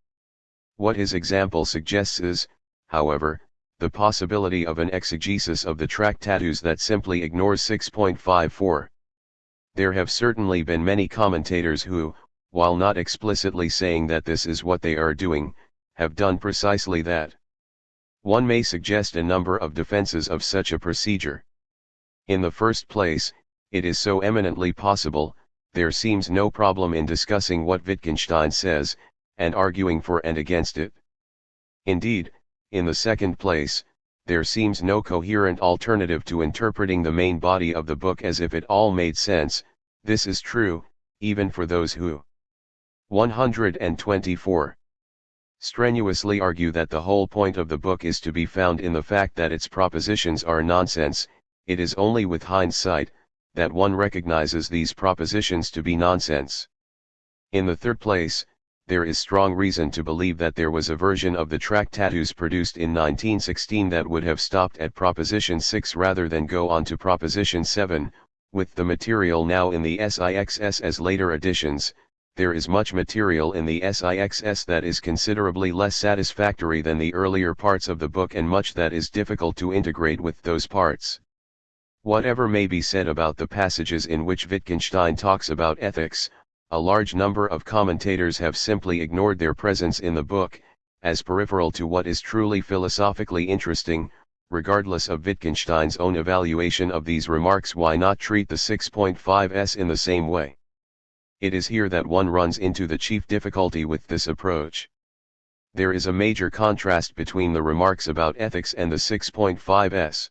What his example suggests is, however, the possibility of an exegesis of the Tractatus that simply ignores 6.54. There have certainly been many commentators who, while not explicitly saying that this is what they are doing, have done precisely that. One may suggest a number of defenses of such a procedure. In the first place, it is so eminently possible, there seems no problem in discussing what Wittgenstein says, and arguing for and against it. Indeed, in the second place, there seems no coherent alternative to interpreting the main body of the book as if it all made sense. This is true, even for those who 124. Strenuously argue that the whole point of the book is to be found in the fact that its propositions are nonsense. It is only with hindsight that one recognizes these propositions to be nonsense. In the third place, there is strong reason to believe that there was a version of the Tractatus produced in 1916 that would have stopped at Proposition 6 rather than go on to Proposition 7, with the material now in the SIXS as later additions. There is much material in the SIXS that is considerably less satisfactory than the earlier parts of the book and much that is difficult to integrate with those parts. Whatever may be said about the passages in which Wittgenstein talks about ethics, a large number of commentators have simply ignored their presence in the book, as peripheral to what is truly philosophically interesting. Regardless of Wittgenstein's own evaluation of these remarks, why not treat the 6.5s in the same way? It is here that one runs into the chief difficulty with this approach. There is a major contrast between the remarks about ethics and the 6.5s.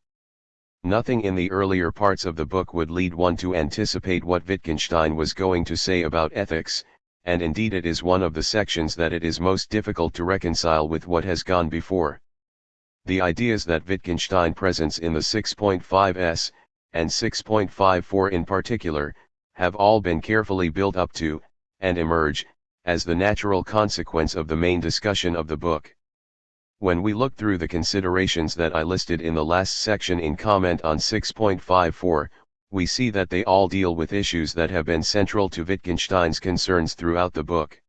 Nothing in the earlier parts of the book would lead one to anticipate what Wittgenstein was going to say about ethics, and indeed it is one of the sections that it is most difficult to reconcile with what has gone before. The ideas that Wittgenstein presents in the 6.5s, and 6.54 in particular, have all been carefully built up to, and emerge, as the natural consequence of the main discussion of the book. When we look through the considerations that I listed in the last section in comment on 6.54, we see that they all deal with issues that have been central to Wittgenstein's concerns throughout the book.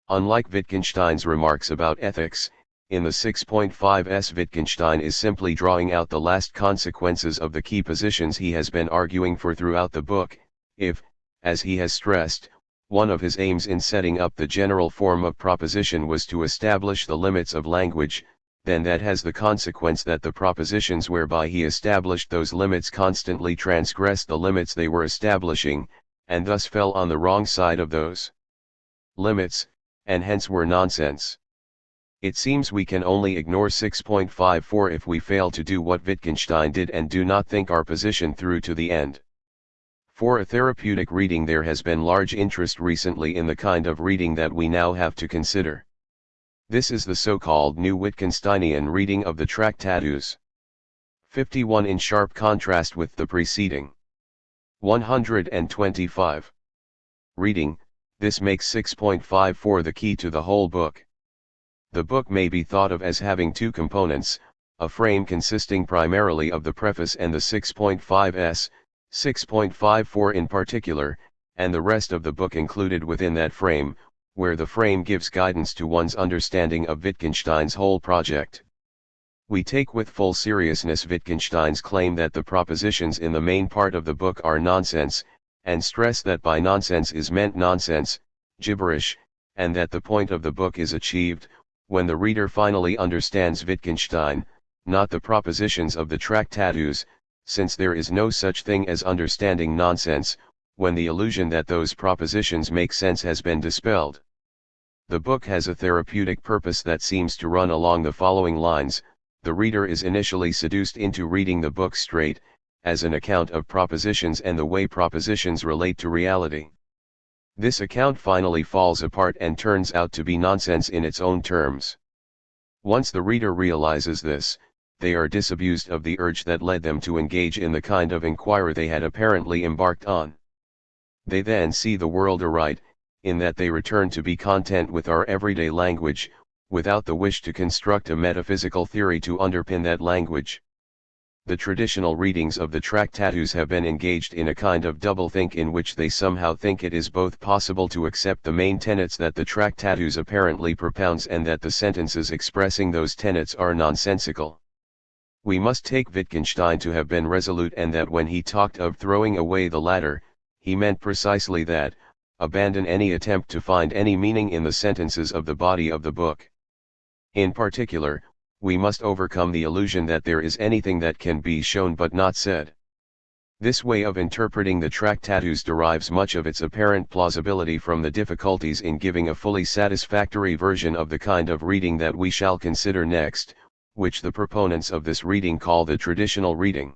Unlike Wittgenstein's remarks about ethics, in the 6.5s Wittgenstein is simply drawing out the last consequences of the key positions he has been arguing for throughout the book. If, as he has stressed, one of his aims in setting up the general form of proposition was to establish the limits of language, then that has the consequence that the propositions whereby he established those limits constantly transgressed the limits they were establishing, and thus fell on the wrong side of those limits, and hence were nonsense. It seems we can only ignore 6.54 if we fail to do what Wittgenstein did and do not think our position through to the end. For a therapeutic reading, there has been large interest recently in the kind of reading that we now have to consider. This is the so-called new Wittgensteinian reading of the Tractatus. 51 in sharp contrast with the preceding. 125. Reading, this makes 6.54 the key to the whole book. The book may be thought of as having two components, a frame consisting primarily of the preface and the 6.5s, 6.54 in particular, and the rest of the book included within that frame, where the frame gives guidance to one's understanding of Wittgenstein's whole project. We take with full seriousness Wittgenstein's claim that the propositions in the main part of the book are nonsense, and stress that by nonsense is meant nonsense, gibberish, and that the point of the book is achieved, when the reader finally understands Wittgenstein, not the propositions of the Tractatus, since there is no such thing as understanding nonsense, when the illusion that those propositions make sense has been dispelled. The book has a therapeutic purpose that seems to run along the following lines: the reader is initially seduced into reading the book straight, as an account of propositions and the way propositions relate to reality. This account finally falls apart and turns out to be nonsense in its own terms. Once the reader realizes this, they are disabused of the urge that led them to engage in the kind of inquiry they had apparently embarked on. They then see the world aright, in that they return to be content with our everyday language, without the wish to construct a metaphysical theory to underpin that language. The traditional readings of the Tractatus have been engaged in a kind of doublethink in which they somehow think it is both possible to accept the main tenets that the Tractatus apparently propounds and that the sentences expressing those tenets are nonsensical. We must take Wittgenstein to have been resolute, and that when he talked of throwing away the latter, he meant precisely that: abandon any attempt to find any meaning in the sentences of the body of the book. In particular, we must overcome the illusion that there is anything that can be shown but not said. This way of interpreting the Tractatus derives much of its apparent plausibility from the difficulties in giving a fully satisfactory version of the kind of reading that we shall consider next, which the proponents of this reading call the traditional reading.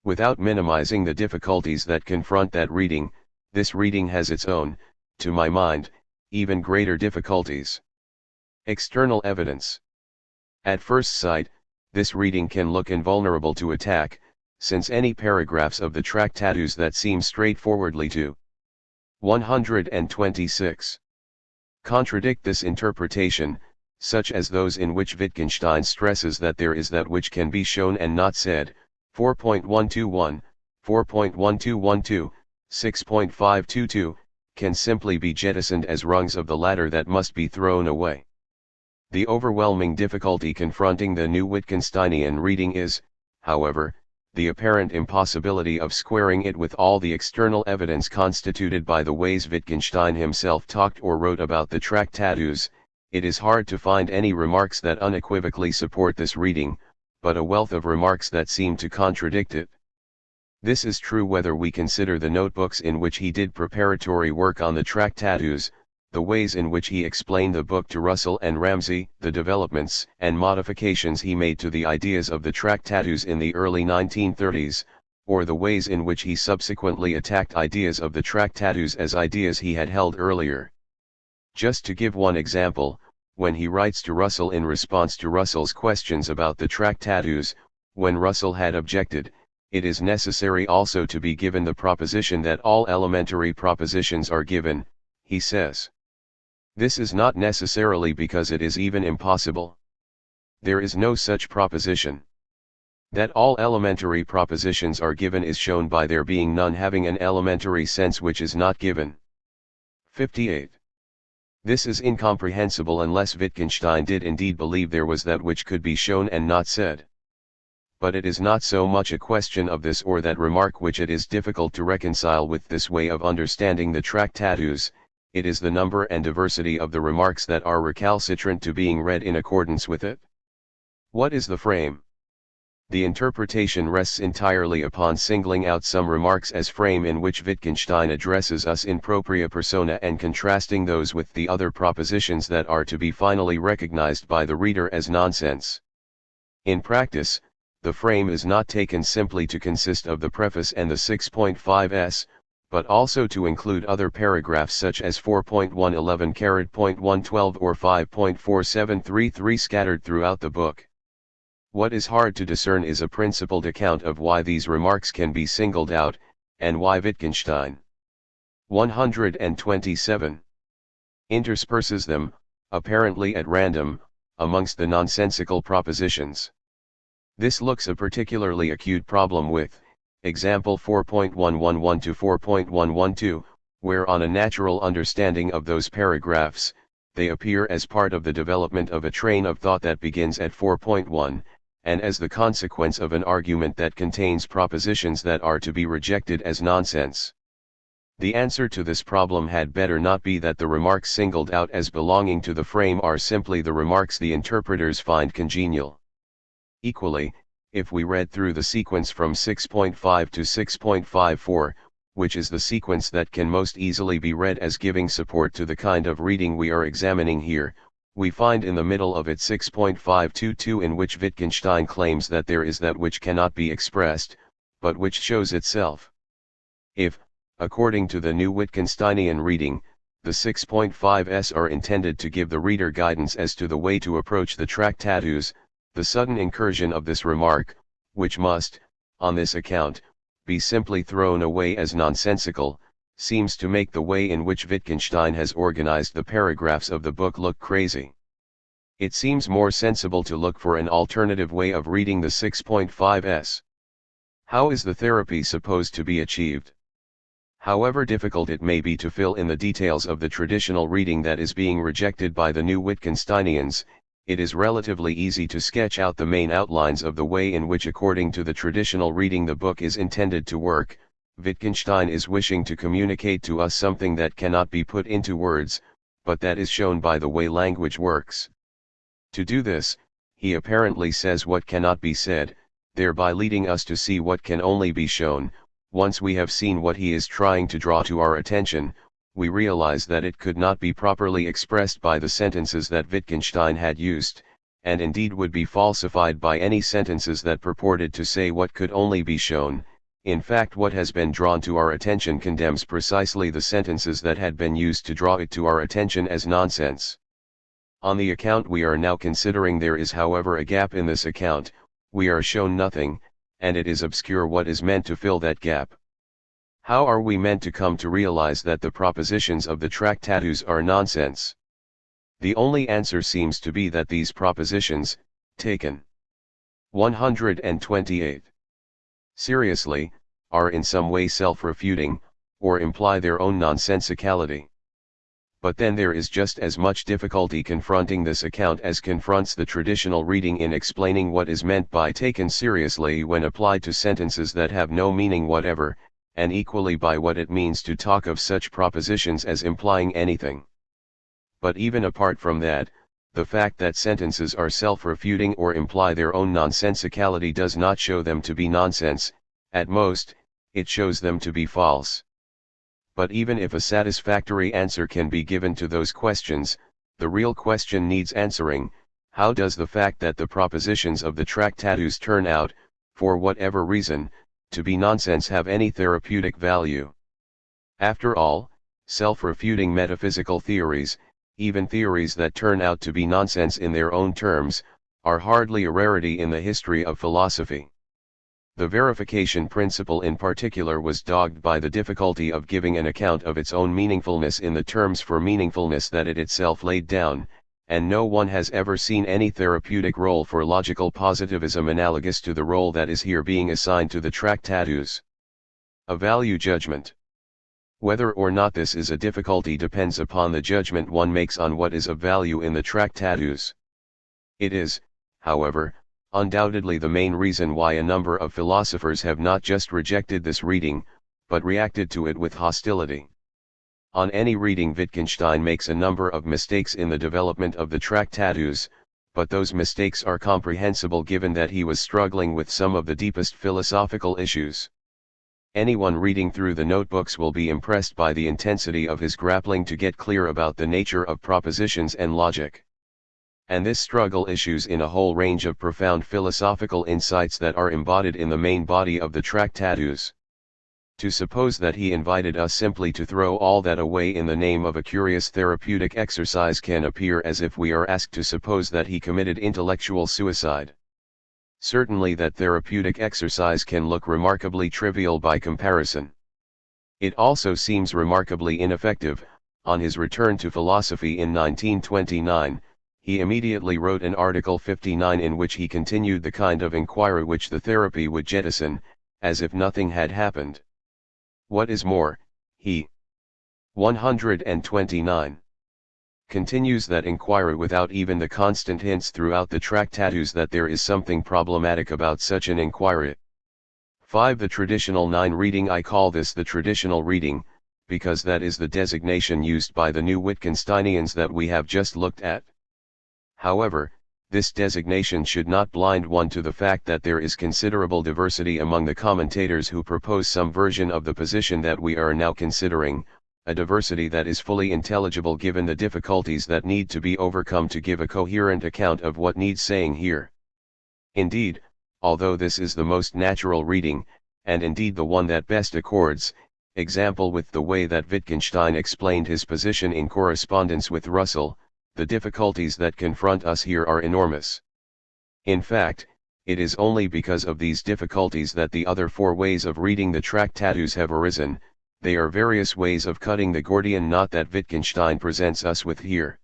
Without minimizing the difficulties that confront that reading, this reading has its own, to my mind, even greater difficulties. External evidence. At first sight, this reading can look invulnerable to attack, since any paragraphs of the Tractatus that seem straightforwardly to 126 contradict this interpretation, such as those in which Wittgenstein stresses that there is that which can be shown and not said, 4.121, 4.1212, 6.522, can simply be jettisoned as rungs of the ladder that must be thrown away. The overwhelming difficulty confronting the new Wittgensteinian reading is, however, the apparent impossibility of squaring it with all the external evidence constituted by the ways Wittgenstein himself talked or wrote about the Tractatus. It is hard to find any remarks that unequivocally support this reading, but a wealth of remarks that seem to contradict it. This is true whether we consider the notebooks in which he did preparatory work on the Tractatus, the ways in which he explained the book to Russell and Ramsay, the developments and modifications he made to the ideas of the Tractatus in the early 1930s, or the ways in which he subsequently attacked ideas of the Tractatus as ideas he had held earlier. Just to give one example, when he writes to Russell in response to Russell's questions about the Tractatus, when Russell had objected, it is necessary also to be given the proposition that all elementary propositions are given, he says. This is not necessarily because it is even impossible. There is no such proposition. That all elementary propositions are given is shown by there being none having an elementary sense which is not given. 58. This is incomprehensible unless Wittgenstein did indeed believe there was that which could be shown and not said. But it is not so much a question of this or that remark which it is difficult to reconcile with this way of understanding the Tractatus. It is the number and diversity of the remarks that are recalcitrant to being read in accordance with it. What is the frame? The interpretation rests entirely upon singling out some remarks as frame in which Wittgenstein addresses us in propria persona and contrasting those with the other propositions that are to be finally recognized by the reader as nonsense. In practice, the frame is not taken simply to consist of the preface and the 6.5s, but also to include other paragraphs such as 4.111.112 or 5.4733 scattered throughout the book. What is hard to discern is a principled account of why these remarks can be singled out, and why Wittgenstein 127 intersperses them, apparently at random, amongst the nonsensical propositions. This looks a particularly acute problem with example 4.111 to 4.112, where on a natural understanding of those paragraphs, they appear as part of the development of a train of thought that begins at 4.1, and as the consequence of an argument that contains propositions that are to be rejected as nonsense. The answer to this problem had better not be that the remarks singled out as belonging to the frame are simply the remarks the interpreters find congenial. Equally, if we read through the sequence from 6.5 to 6.54, which is the sequence that can most easily be read as giving support to the kind of reading we are examining here, we find in the middle of it 6.522, in which Wittgenstein claims that there is that which cannot be expressed, but which shows itself. If, according to the new Wittgensteinian reading, the 6.5s are intended to give the reader guidance as to the way to approach the Tractatus, the sudden incursion of this remark, which must, on this account, be simply thrown away as nonsensical, seems to make the way in which Wittgenstein has organized the paragraphs of the book look crazy. It seems more sensible to look for an alternative way of reading the 6.5s. How is the therapy supposed to be achieved? However difficult it may be to fill in the details of the traditional reading that is being rejected by the new Wittgensteinians, it is relatively easy to sketch out the main outlines of the way in which, according to the traditional reading, the book is intended to work. Wittgenstein is wishing to communicate to us something that cannot be put into words, but that is shown by the way language works. To do this, he apparently says what cannot be said, thereby leading us to see what can only be shown. Once we have seen what he is trying to draw to our attention, we realize that it could not be properly expressed by the sentences that Wittgenstein had used, and indeed would be falsified by any sentences that purported to say what could only be shown. In fact, what has been drawn to our attention condemns precisely the sentences that had been used to draw it to our attention as nonsense. On the account we are now considering, there is however a gap in this account. We are shown nothing, and it is obscure what is meant to fill that gap. How are we meant to come to realize that the propositions of the Tractatus are nonsense? The only answer seems to be that these propositions, taken 128 seriously, are in some way self-refuting, or imply their own nonsensicality. But then there is just as much difficulty confronting this account as confronts the traditional reading in explaining what is meant by taken seriously when applied to sentences that have no meaning whatever, and equally by what it means to talk of such propositions as implying anything. But even apart from that, the fact that sentences are self-refuting or imply their own nonsensicality does not show them to be nonsense. At most, it shows them to be false. But even if a satisfactory answer can be given to those questions, the real question needs answering: how does the fact that the propositions of the Tractatus turn out, for whatever reason, to be nonsense have any therapeutic value? After all, self-refuting metaphysical theories, even theories that turn out to be nonsense in their own terms, are hardly a rarity in the history of philosophy. The verification principle in particular was dogged by the difficulty of giving an account of its own meaningfulness in the terms for meaningfulness that it itself laid down, and no one has ever seen any therapeutic role for logical positivism analogous to the role that is here being assigned to the Tractatus. A value judgment. Whether or not this is a difficulty depends upon the judgment one makes on what is of value in the Tractatus. It is, however, undoubtedly the main reason why a number of philosophers have not just rejected this reading, but reacted to it with hostility. On any reading, Wittgenstein makes a number of mistakes in the development of the Tractatus, but those mistakes are comprehensible given that he was struggling with some of the deepest philosophical issues. Anyone reading through the notebooks will be impressed by the intensity of his grappling to get clear about the nature of propositions and logic. And this struggle issues in a whole range of profound philosophical insights that are embodied in the main body of the Tractatus. To suppose that he invited us simply to throw all that away in the name of a curious therapeutic exercise can appear as if we are asked to suppose that he committed intellectual suicide. Certainly that therapeutic exercise can look remarkably trivial by comparison. It also seems remarkably ineffective. On his return to philosophy in 1929, he immediately wrote an article 59 in which he continued the kind of inquiry which the therapy would jettison, as if nothing had happened. What is more, he 129 continues that inquiry without even the constant hints throughout the Tractatus that there is something problematic about such an inquiry. 5. The traditional 9 reading. I call this the traditional reading, because that is the designation used by the new Wittgensteinians that we have just looked at. However, this designation should not blind one to the fact that there is considerable diversity among the commentators who propose some version of the position that we are now considering, a diversity that is fully intelligible given the difficulties that need to be overcome to give a coherent account of what needs saying here. Indeed, although this is the most natural reading, and indeed the one that best accords, example with the way that Wittgenstein explained his position in correspondence with Russell, the difficulties that confront us here are enormous. In fact, it is only because of these difficulties that the other four ways of reading the Tractatus have arisen. They are various ways of cutting the Gordian knot that Wittgenstein presents us with here.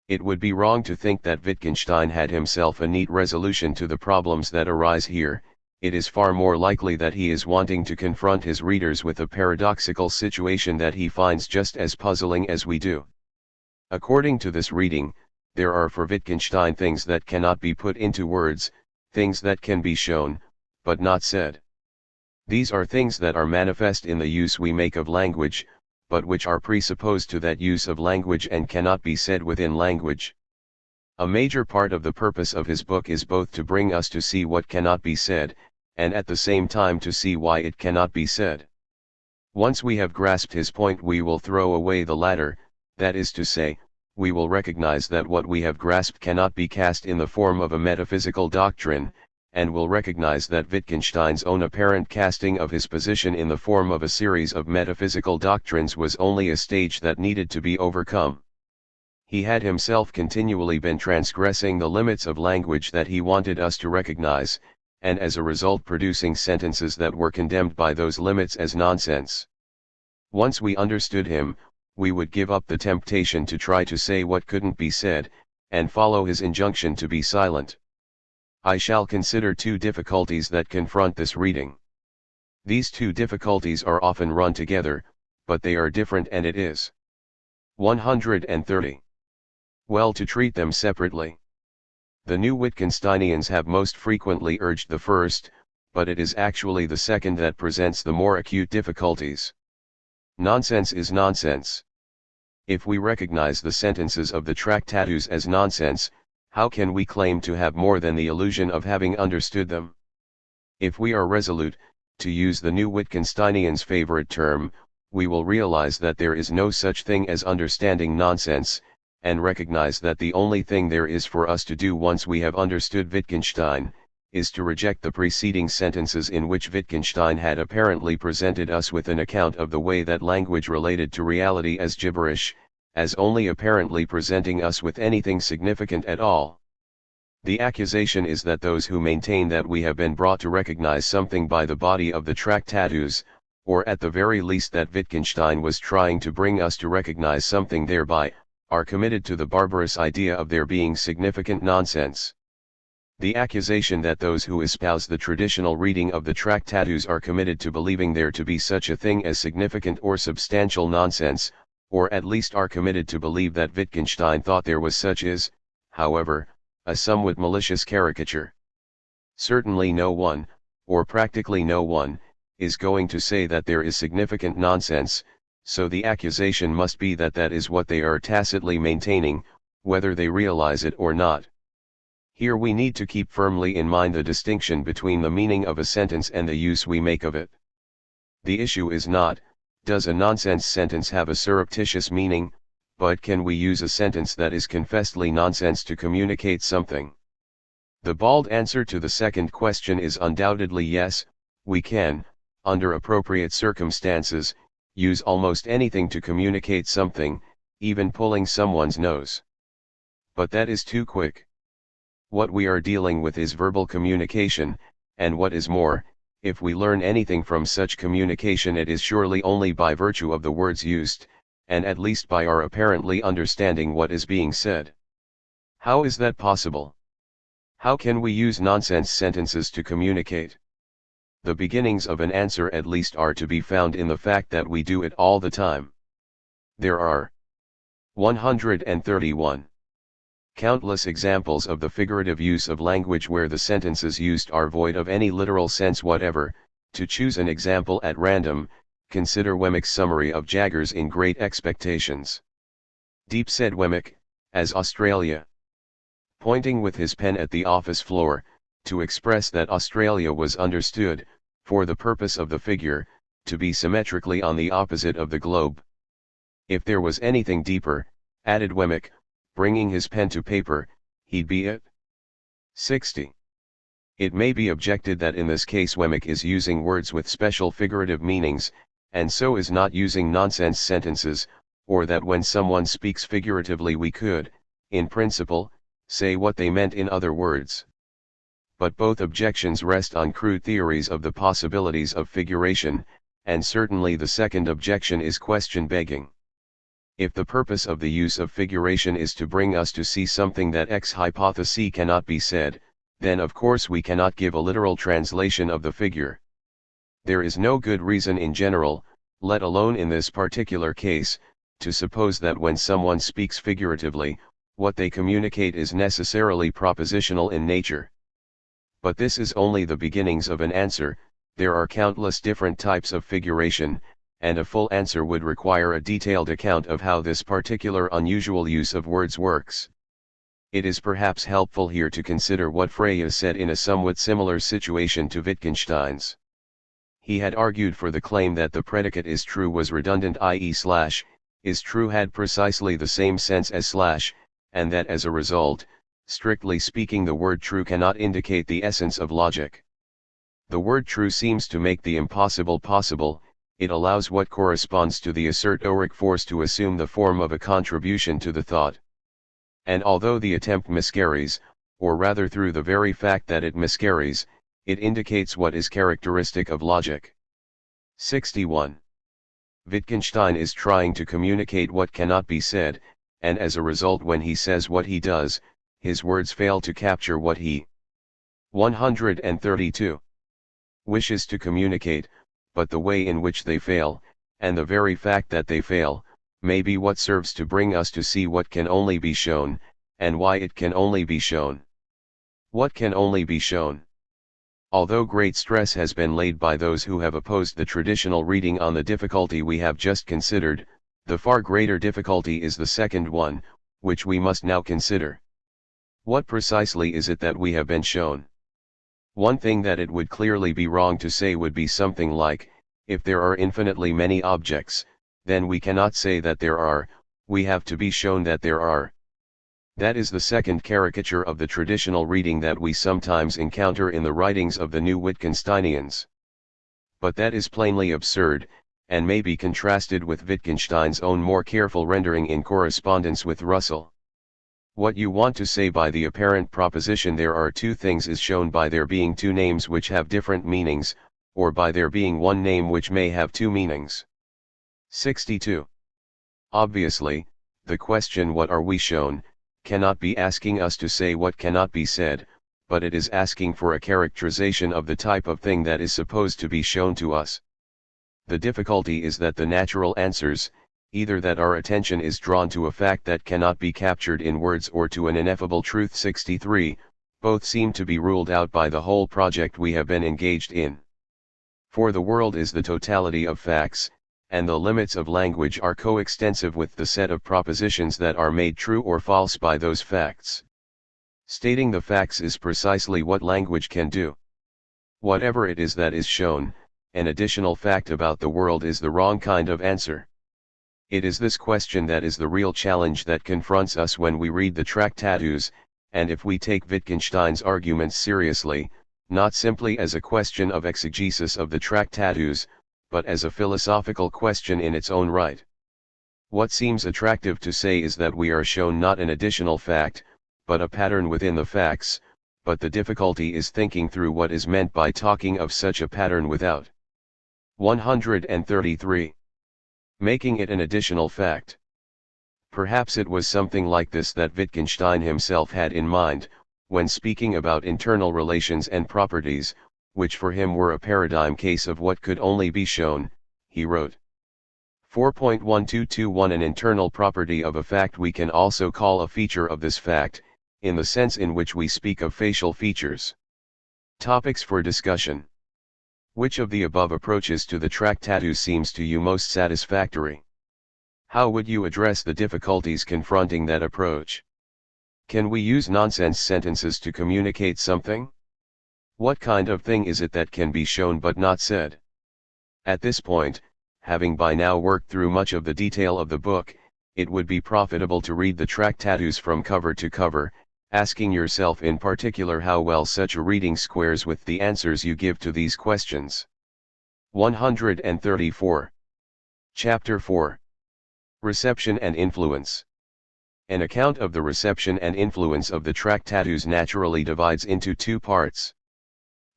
It would be wrong to think that Wittgenstein had himself a neat resolution to the problems that arise here. It is far more likely that he is wanting to confront his readers with a paradoxical situation that he finds just as puzzling as we do. According to this reading, there are for Wittgenstein things that cannot be put into words, things that can be shown, but not said. These are things that are manifest in the use we make of language, but which are presupposed to that use of language and cannot be said within language. A major part of the purpose of his book is both to bring us to see what cannot be said, and at the same time to see why it cannot be said. Once we have grasped his point, we will throw away the latter, that is to say, we will recognize that what we have grasped cannot be cast in the form of a metaphysical doctrine, and will recognize that Wittgenstein's own apparent casting of his position in the form of a series of metaphysical doctrines was only a stage that needed to be overcome. He had himself continually been transgressing the limits of language that he wanted us to recognize, and as a result producing sentences that were condemned by those limits as nonsense. Once we understood him, we would give up the temptation to try to say what couldn't be said, and follow his injunction to be silent. I shall consider two difficulties that confront this reading. These two difficulties are often run together, but they are different, and it is 130. Well to treat them separately. The new Wittgensteinians have most frequently urged the first, but it is actually the second that presents the more acute difficulties. Nonsense is nonsense. If we recognize the sentences of the Tractatus as nonsense, how can we claim to have more than the illusion of having understood them? If we are resolute, to use the new Wittgensteinians' favorite term, we will realize that there is no such thing as understanding nonsense, and recognize that the only thing there is for us to do once we have understood Wittgenstein, is to reject the preceding sentences in which Wittgenstein had apparently presented us with an account of the way that language related to reality as gibberish, as only apparently presenting us with anything significant at all. The accusation is that those who maintain that we have been brought to recognize something by the body of the Tractatus, or at the very least that Wittgenstein was trying to bring us to recognize something thereby, are committed to the barbarous idea of there being significant nonsense. The accusation that those who espouse the traditional reading of the Tractatus are committed to believing there to be such a thing as significant or substantial nonsense, or at least are committed to believe that Wittgenstein thought there was such is, however, a somewhat malicious caricature. Certainly no one, or practically no one, is going to say that there is significant nonsense, so the accusation must be that that is what they are tacitly maintaining, whether they realize it or not. Here we need to keep firmly in mind the distinction between the meaning of a sentence and the use we make of it. The issue is not, does a nonsense sentence have a surreptitious meaning, but can we use a sentence that is confessedly nonsense to communicate something? The bald answer to the second question is undoubtedly yes, we can, under appropriate circumstances, use almost anything to communicate something, even pulling someone's nose. But that is too quick. What we are dealing with is verbal communication, and what is more, if we learn anything from such communication, it is surely only by virtue of the words used, and at least by our apparently understanding what is being said. How is that possible? How can we use nonsense sentences to communicate? The beginnings of an answer at least are to be found in the fact that we do it all the time. There are 131. Countless examples of the figurative use of language where the sentences used are void of any literal sense whatever. To choose an example at random, Consider Wemmick's summary of Jaggers in Great Expectations. Deep said Wemmick, as Australia. Pointing with his pen at the office floor, to express that Australia was understood, for the purpose of the figure, to be symmetrically on the opposite of the globe. If there was anything deeper, added Wemmick, bringing his pen to paper, he'd be it. 60. It may be objected that in this case Wemmick is using words with special figurative meanings, and so is not using nonsense sentences, or that when someone speaks figuratively we could, in principle, say what they meant in other words. But both objections rest on crude theories of the possibilities of figuration, and certainly the second objection is question-begging. If the purpose of the use of figuration is to bring us to see something that ex hypothesi cannot be said, then of course we cannot give a literal translation of the figure. There is no good reason in general, let alone in this particular case, to suppose that when someone speaks figuratively, what they communicate is necessarily propositional in nature. But this is only the beginnings of an answer. There are countless different types of figuration, and a full answer would require a detailed account of how this particular unusual use of words works. It is perhaps helpful here to consider what Frege said in a somewhat similar situation to Wittgensteins. He had argued for the claim that the predicate is true was redundant, i.e. is true had precisely the same sense as and that as a result, strictly speaking, the word true cannot indicate the essence of logic. The word true seems to make the impossible possible. It allows what corresponds to the assertoric force to assume the form of a contribution to the thought. And although the attempt miscarries, or rather through the very fact that it miscarries, it indicates what is characteristic of logic. 61. Wittgenstein is trying to communicate what cannot be said, and as a result when he says what he does, his words fail to capture what he 132 wishes to communicate, but the way in which they fail, and the very fact that they fail, may be what serves to bring us to see what can only be shown, and why it can only be shown. What can only be shown? Although great stress has been laid by those who have opposed the traditional reading on the difficulty we have just considered, the far greater difficulty is the second one, which we must now consider. What precisely is it that we have been shown? One thing that it would clearly be wrong to say would be something like, if there are infinitely many objects, then we cannot say that there are, we have to be shown that there are. That is the second caricature of the traditional reading that we sometimes encounter in the writings of the new Wittgensteinians. But that is plainly absurd, and may be contrasted with Wittgenstein's own more careful rendering in correspondence with Russell. What you want to say by the apparent proposition there are two things is shown by there being two names which have different meanings, or by there being one name which may have two meanings. 62. Obviously, the question what are we shown, cannot be asking us to say what cannot be said, but it is asking for a characterization of the type of thing that is supposed to be shown to us. The difficulty is that the natural answers, either that our attention is drawn to a fact that cannot be captured in words or to an ineffable truth. 63, both seem to be ruled out by the whole project we have been engaged in. For the world is the totality of facts, and the limits of language are coextensive with the set of propositions that are made true or false by those facts. Stating the facts is precisely what language can do. Whatever it is that is shown, an additional fact about the world is the wrong kind of answer. It is this question that is the real challenge that confronts us when we read the Tractatus, and if we take Wittgenstein's arguments seriously, not simply as a question of exegesis of the Tractatus, but as a philosophical question in its own right. What seems attractive to say is that we are shown not an additional fact, but a pattern within the facts, but the difficulty is thinking through what is meant by talking of such a pattern without. 133. Making it an additional fact. Perhaps it was something like this that Wittgenstein himself had in mind, when speaking about internal relations and properties, which for him were a paradigm case of what could only be shown. He wrote 4.1221 An internal property of a fact we can also call a feature of this fact, in the sense in which we speak of facial features. Topics for discussion. Which of the above approaches to the Tractatus seems to you most satisfactory? How would you address the difficulties confronting that approach? Can we use nonsense sentences to communicate something? What kind of thing is it that can be shown but not said? At this point, having by now worked through much of the detail of the book, it would be profitable to read the Tractatus from cover to cover, asking yourself in particular how well such a reading squares with the answers you give to these questions. 134. Chapter 4. Reception and Influence. An account of the reception and influence of the Tractatus naturally divides into two parts.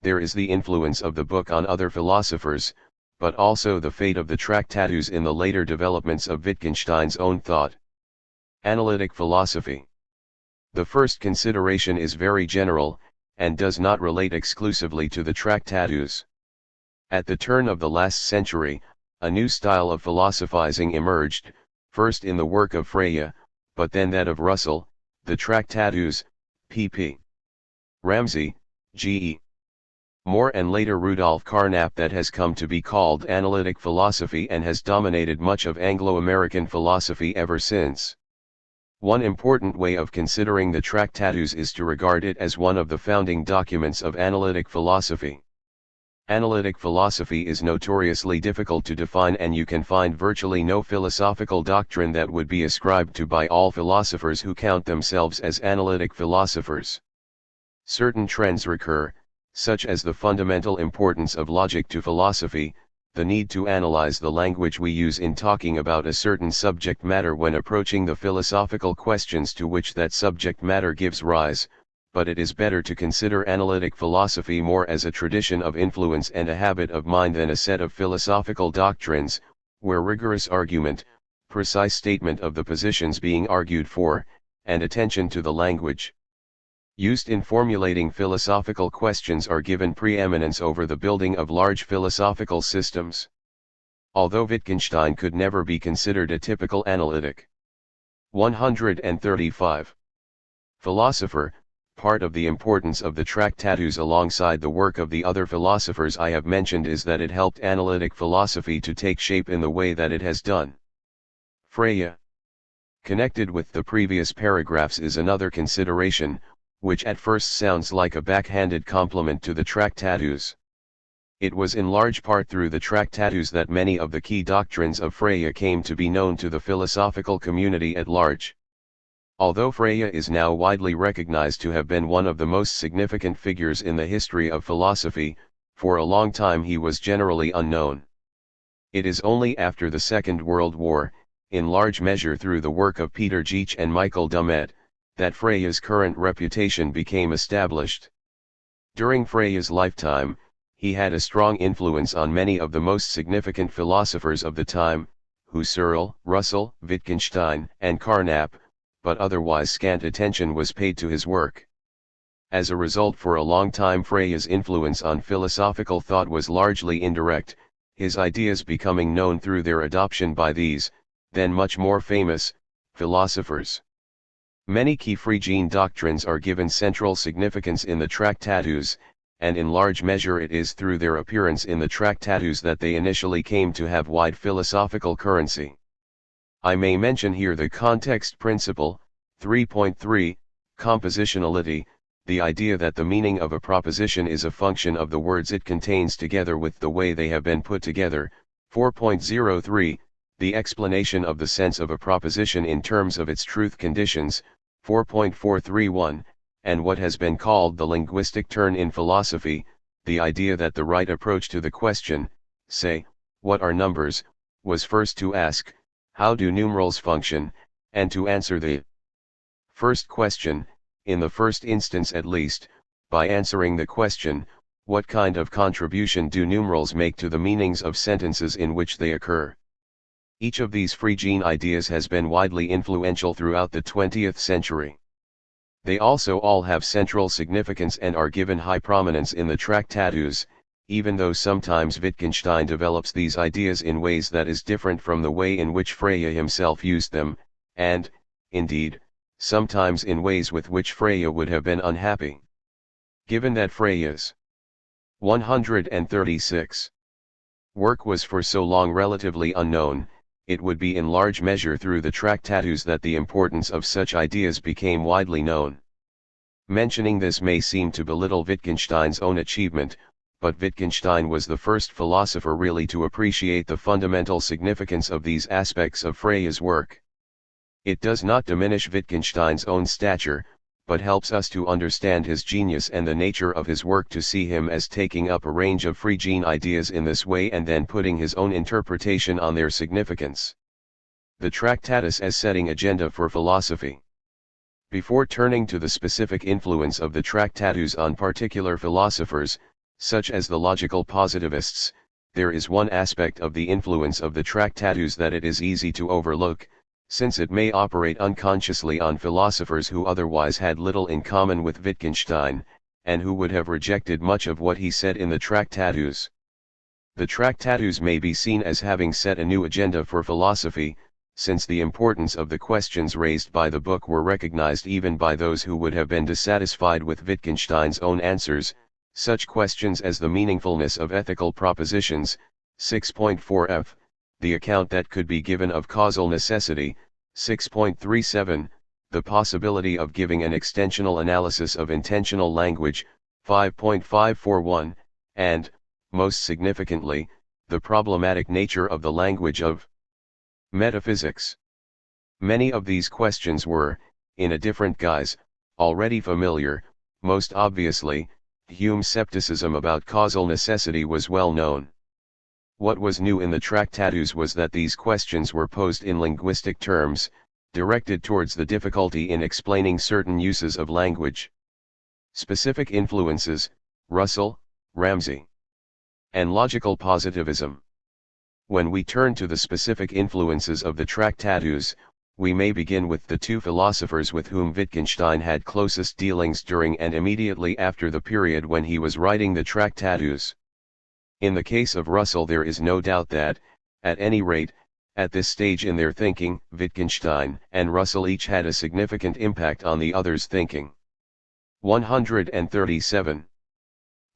There is the influence of the book on other philosophers, but also the fate of the Tractatus in the later developments of Wittgenstein's own thought. Analytic philosophy. The first consideration is very general, and does not relate exclusively to the Tractatus. At the turn of the last century, a new style of philosophizing emerged, first in the work of Frege, but then that of Russell, the Tractatus, pp. Ramsay, G.E. Moore and later Rudolf Carnap, that has come to be called analytic philosophy and has dominated much of Anglo-American philosophy ever since. One important way of considering the Tractatus is to regard it as one of the founding documents of analytic philosophy. Analytic philosophy is notoriously difficult to define, and you can find virtually no philosophical doctrine that would be ascribed to by all philosophers who count themselves as analytic philosophers. Certain trends recur, such as the fundamental importance of logic to philosophy, the need to analyze the language we use in talking about a certain subject matter when approaching the philosophical questions to which that subject matter gives rise, but it is better to consider analytic philosophy more as a tradition of influence and a habit of mind than a set of philosophical doctrines, where rigorous argument, precise statement of the positions being argued for, and attention to the language used in formulating philosophical questions are given preeminence over the building of large philosophical systems. Although Wittgenstein could never be considered a typical analytic. 135. Philosopher. Part of the importance of the Tractatus alongside the work of the other philosophers I have mentioned is that it helped analytic philosophy to take shape in the way that it has done. Frege. Connected with the previous paragraphs is another consideration, which at first sounds like a backhanded compliment to the Tractatus. It was in large part through the Tractatus that many of the key doctrines of Frege came to be known to the philosophical community at large. Although Frege is now widely recognized to have been one of the most significant figures in the history of philosophy, for a long time he was generally unknown. It is only after the Second World War, in large measure through the work of Peter Geach and Michael Dummett, that Frege's current reputation became established. During Frege's lifetime, he had a strong influence on many of the most significant philosophers of the time, Husserl, Russell, Wittgenstein, and Carnap, but otherwise scant attention was paid to his work. As a result, for a long time Frege's influence on philosophical thought was largely indirect, his ideas becoming known through their adoption by these, then much more famous, philosophers. Many key Fregean doctrines are given central significance in the Tractatus, and in large measure it is through their appearance in the Tractatus that they initially came to have wide philosophical currency. I may mention here the context principle, 3.3, compositionality, the idea that the meaning of a proposition is a function of the words it contains together with the way they have been put together, 4.03, the explanation of the sense of a proposition in terms of its truth conditions, 4.431, and what has been called the linguistic turn in philosophy, the idea that the right approach to the question, say, what are numbers, was first to ask, how do numerals function, and to answer the first question, in the first instance at least, by answering the question, what kind of contribution do numerals make to the meanings of sentences in which they occur? Each of these Fregean ideas has been widely influential throughout the 20th century. They also all have central significance and are given high prominence in the Tractatus, even though sometimes Wittgenstein develops these ideas in ways that is different from the way in which Frege himself used them, and, indeed, sometimes in ways with which Frege would have been unhappy. Given that Frege's 136. Work was for so long relatively unknown, it would be in large measure through the Tractatus that the importance of such ideas became widely known. Mentioning this may seem to belittle Wittgenstein's own achievement, but Wittgenstein was the first philosopher really to appreciate the fundamental significance of these aspects of Freya's work. It does not diminish Wittgenstein's own stature, but helps us to understand his genius and the nature of his work, to see him as taking up a range of Fregean ideas in this way and then putting his own interpretation on their significance. The Tractatus as setting agenda for philosophy. Before turning to the specific influence of the Tractatus on particular philosophers, such as the logical positivists, there is one aspect of the influence of the Tractatus that it is easy to overlook, since it may operate unconsciously on philosophers who otherwise had little in common with Wittgenstein, and who would have rejected much of what he said in the Tractatus. The Tractatus may be seen as having set a new agenda for philosophy, since the importance of the questions raised by the book were recognized even by those who would have been dissatisfied with Wittgenstein's own answers, such questions as the meaningfulness of ethical propositions, 6.4f, the account that could be given of causal necessity, 6.37, the possibility of giving an extensional analysis of intentional language, 5.541, and, most significantly, the problematic nature of the language of metaphysics. Many of these questions were, in a different guise, already familiar. Most obviously, Hume's skepticism about causal necessity was well known. What was new in the Tractatus was that these questions were posed in linguistic terms, directed towards the difficulty in explaining certain uses of language. Specific influences: Russell, Ramsay, and logical positivism. When we turn to the specific influences of the Tractatus, we may begin with the two philosophers with whom Wittgenstein had closest dealings during and immediately after the period when he was writing the Tractatus. In the case of Russell, there is no doubt that, at any rate, at this stage in their thinking, Wittgenstein and Russell each had a significant impact on the other's thinking. 137.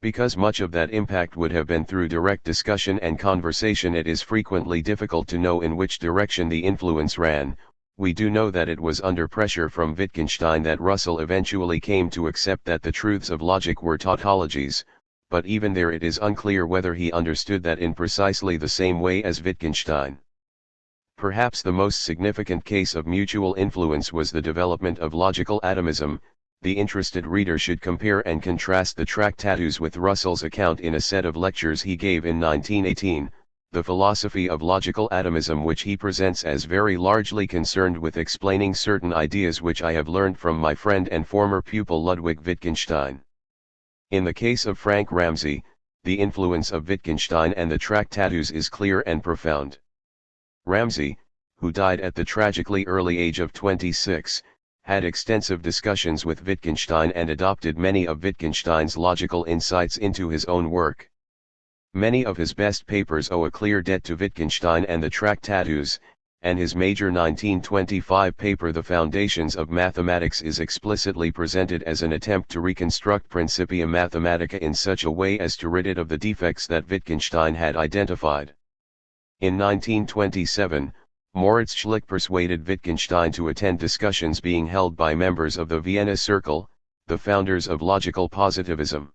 Because much of that impact would have been through direct discussion and conversation, it is frequently difficult to know in which direction the influence ran. We do know that it was under pressure from Wittgenstein that Russell eventually came to accept that the truths of logic were tautologies, but even there it is unclear whether he understood that in precisely the same way as Wittgenstein. Perhaps the most significant case of mutual influence was the development of logical atomism. The interested reader should compare and contrast the Tractatus with Russell's account in a set of lectures he gave in 1918, The Philosophy of Logical Atomism, which he presents as very largely concerned with explaining certain ideas which I have learned from my friend and former pupil Ludwig Wittgenstein. In the case of Frank Ramsay, the influence of Wittgenstein and the Tractatus is clear and profound. Ramsay, who died at the tragically early age of 26, had extensive discussions with Wittgenstein and adopted many of Wittgenstein's logical insights into his own work. Many of his best papers owe a clear debt to Wittgenstein and the Tractatus, and his major 1925 paper The Foundations of Mathematics is explicitly presented as an attempt to reconstruct Principia Mathematica in such a way as to rid it of the defects that Wittgenstein had identified. In 1927, Moritz Schlick persuaded Wittgenstein to attend discussions being held by members of the Vienna Circle, the founders of logical positivism.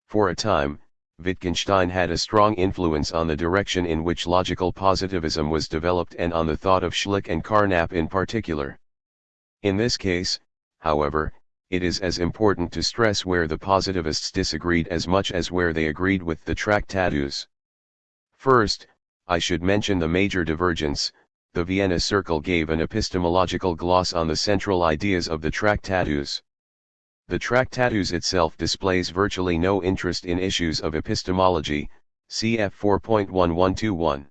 For a time, Wittgenstein had a strong influence on the direction in which logical positivism was developed and on the thought of Schlick and Carnap in particular. In this case, however, it is as important to stress where the positivists disagreed as much as where they agreed with the Tractatus. First, I should mention the major divergence. The Vienna Circle gave an epistemological gloss on the central ideas of the Tractatus. The Tractatus itself displays virtually no interest in issues of epistemology, cf 4.1121.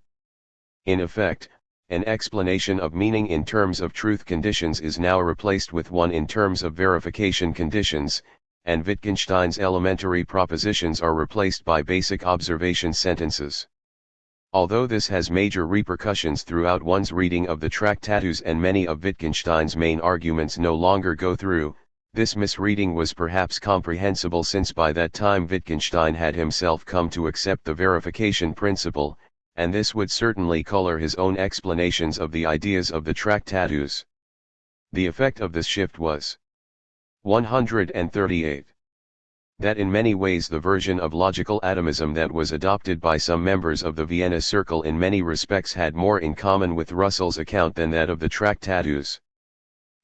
In effect, an explanation of meaning in terms of truth conditions is now replaced with one in terms of verification conditions, and Wittgenstein's elementary propositions are replaced by basic observation sentences. Although this has major repercussions throughout one's reading of the Tractatus and many of Wittgenstein's main arguments no longer go through, This misreading was perhaps comprehensible since by that time Wittgenstein had himself come to accept the verification principle, and this would certainly color his own explanations of the ideas of the Tractatus. The effect of this shift was 138. That in many ways the version of logical atomism that was adopted by some members of the Vienna Circle in many respects had more in common with Russell's account than that of the Tractatus.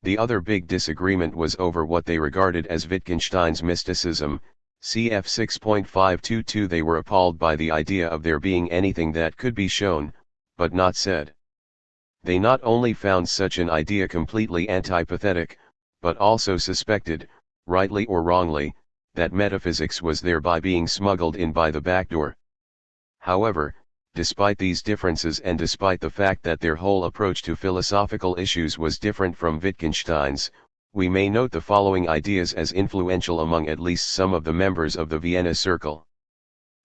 The other big disagreement was over what they regarded as Wittgenstein's mysticism. Cf 6.522. They were appalled by the idea of there being anything that could be shown, but not said. They not only found such an idea completely antipathetic, but also suspected, rightly or wrongly, that metaphysics was thereby being smuggled in by the back door. However, despite these differences and despite the fact that their whole approach to philosophical issues was different from Wittgenstein's, we may note the following ideas as influential among at least some of the members of the Vienna Circle.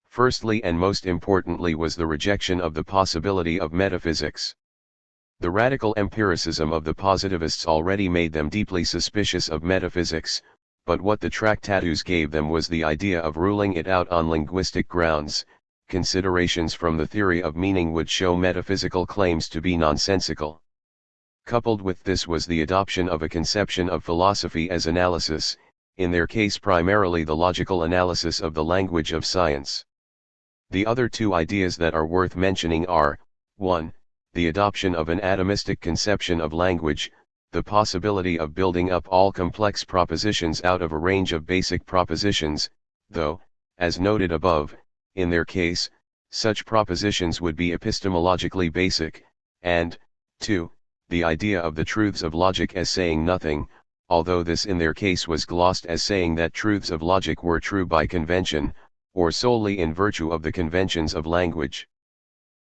Firstly and most importantly was the rejection of the possibility of metaphysics. The radical empiricism of the positivists already made them deeply suspicious of metaphysics, but what the Tractatus gave them was the idea of ruling it out on linguistic grounds. Considerations from the theory of meaning would show metaphysical claims to be nonsensical. Coupled with this was the adoption of a conception of philosophy as analysis, in their case primarily the logical analysis of the language of science. The other two ideas that are worth mentioning are, 1. The adoption of an atomistic conception of language, the possibility of building up all complex propositions out of a range of basic propositions, though, as noted above, in their case, such propositions would be epistemologically basic, and, 2. The idea of the truths of logic as saying nothing, although this in their case was glossed as saying that truths of logic were true by convention, or solely in virtue of the conventions of language.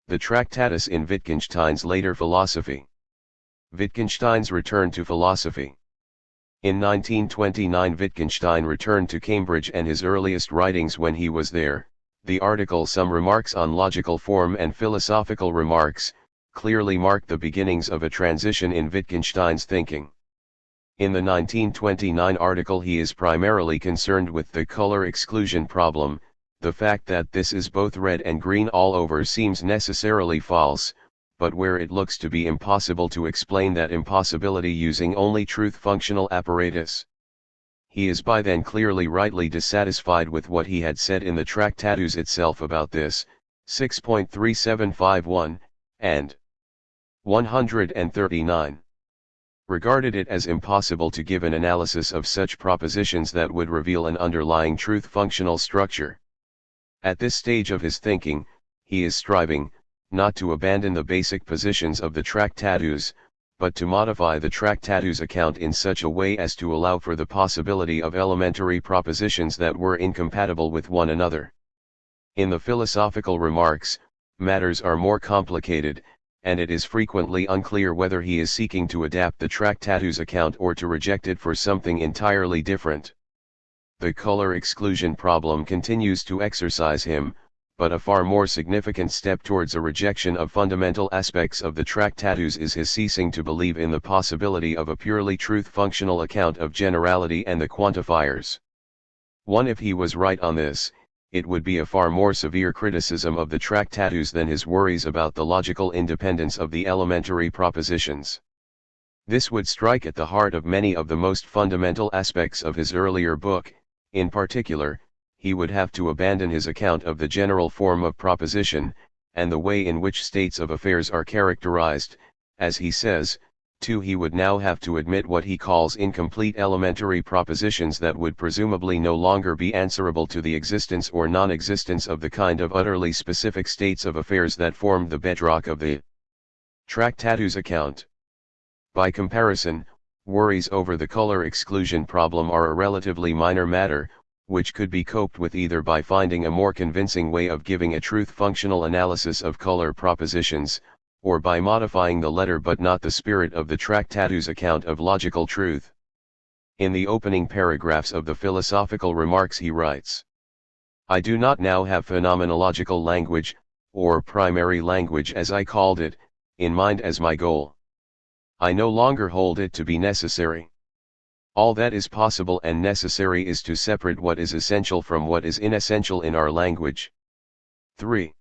The Tractatus in Wittgenstein's later philosophy. Wittgenstein's return to philosophy. In 1929 Wittgenstein returned to Cambridge, and his earliest writings when he was there, the article Some Remarks on Logical Form and Philosophical Remarks, clearly marked the beginnings of a transition in Wittgenstein's thinking. In the 1929 article he is primarily concerned with the color exclusion problem. The fact that this is both red and green all over seems necessarily false, but where it looks to be impossible to explain that impossibility using only truth functional apparatus. He is by then clearly rightly dissatisfied with what he had said in the Tractatus itself about this, 6.3751, and 139. Regarded it as impossible to give an analysis of such propositions that would reveal an underlying truth functional structure. At this stage of his thinking, he is striving, not to abandon the basic positions of the Tractatus, but to modify the Tractatus account in such a way as to allow for the possibility of elementary propositions that were incompatible with one another. In the philosophical remarks, matters are more complicated, and it is frequently unclear whether he is seeking to adapt the Tractatus account or to reject it for something entirely different. The color exclusion problem continues to exercise him, but a far more significant step towards a rejection of fundamental aspects of the Tractatus is his ceasing to believe in the possibility of a purely truth-functional account of generality and the quantifiers. If he was right on this, it would be a far more severe criticism of the Tractatus than his worries about the logical independence of the elementary propositions. This would strike at the heart of many of the most fundamental aspects of his earlier book. In particular, he would have to abandon his account of the general form of proposition, and the way in which states of affairs are characterized. As he says, too, he would now have to admit what he calls incomplete elementary propositions that would presumably no longer be answerable to the existence or non-existence of the kind of utterly specific states of affairs that formed the bedrock of the Tractatus account. By comparison, worries over the color exclusion problem are a relatively minor matter, which could be coped with either by finding a more convincing way of giving a truth-functional analysis of color propositions, or by modifying the letter but not the spirit of the Tractatus account of logical truth. In the opening paragraphs of the philosophical remarks he writes, "I do not now have phenomenological language, or primary language as I called it, in mind as my goal. I no longer hold it to be necessary. All that is possible and necessary is to separate what is essential from what is inessential in our language. 3.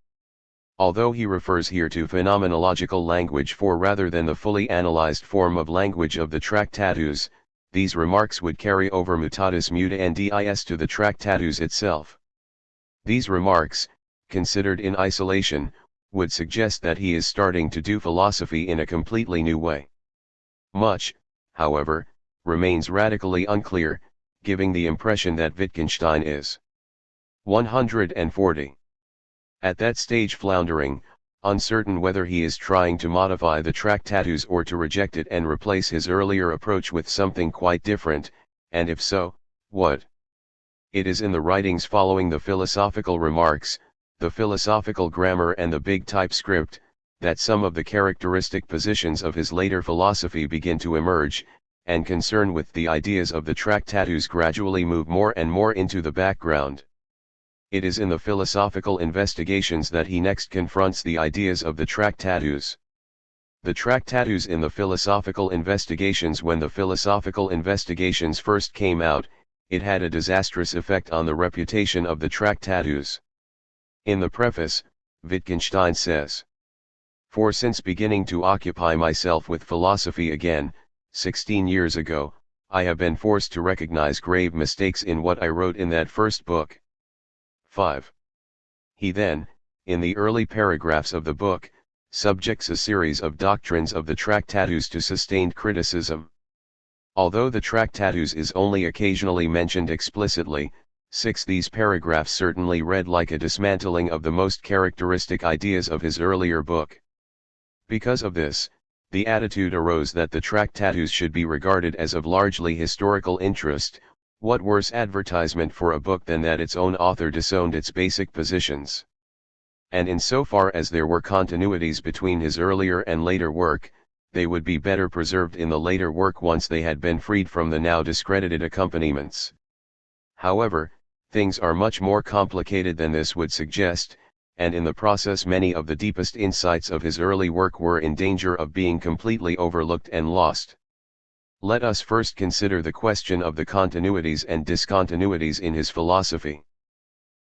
Although he refers here to phenomenological language for rather than the fully analyzed form of language of the Tractatus, these remarks would carry over mutatis mutandis to the Tractatus itself. These remarks, considered in isolation, would suggest that he is starting to do philosophy in a completely new way. Much, however, remains radically unclear, giving the impression that Wittgenstein is 140. At that stage floundering, uncertain whether he is trying to modify the Tractatus or to reject it and replace his earlier approach with something quite different, and if so, what? It is in the writings following the philosophical remarks, the philosophical grammar and the big typescript, that some of the characteristic positions of his later philosophy begin to emerge, and concern with the ideas of the Tractatus gradually move more and more into the background. It is in the philosophical investigations that he next confronts the ideas of the Tractatus. The Tractatus in the philosophical investigations. When the philosophical investigations first came out, it had a disastrous effect on the reputation of the Tractatus. In the preface, Wittgenstein says, "For since beginning to occupy myself with philosophy again, 16 years ago, I have been forced to recognize grave mistakes in what I wrote in that first book." 5. He then, in the early paragraphs of the book, subjects a series of doctrines of the Tractatus to sustained criticism. Although the Tractatus is only occasionally mentioned explicitly, 6. These paragraphs certainly read like a dismantling of the most characteristic ideas of his earlier book. Because of this, the attitude arose that the Tractatus should be regarded as of largely historical interest. What worse advertisement for a book than that its own author disowned its basic positions? And insofar as there were continuities between his earlier and later work, they would be better preserved in the later work once they had been freed from the now discredited accompaniments. However, things are much more complicated than this would suggest, and in the process many of the deepest insights of his early work were in danger of being completely overlooked and lost. Let us first consider the question of the continuities and discontinuities in his philosophy.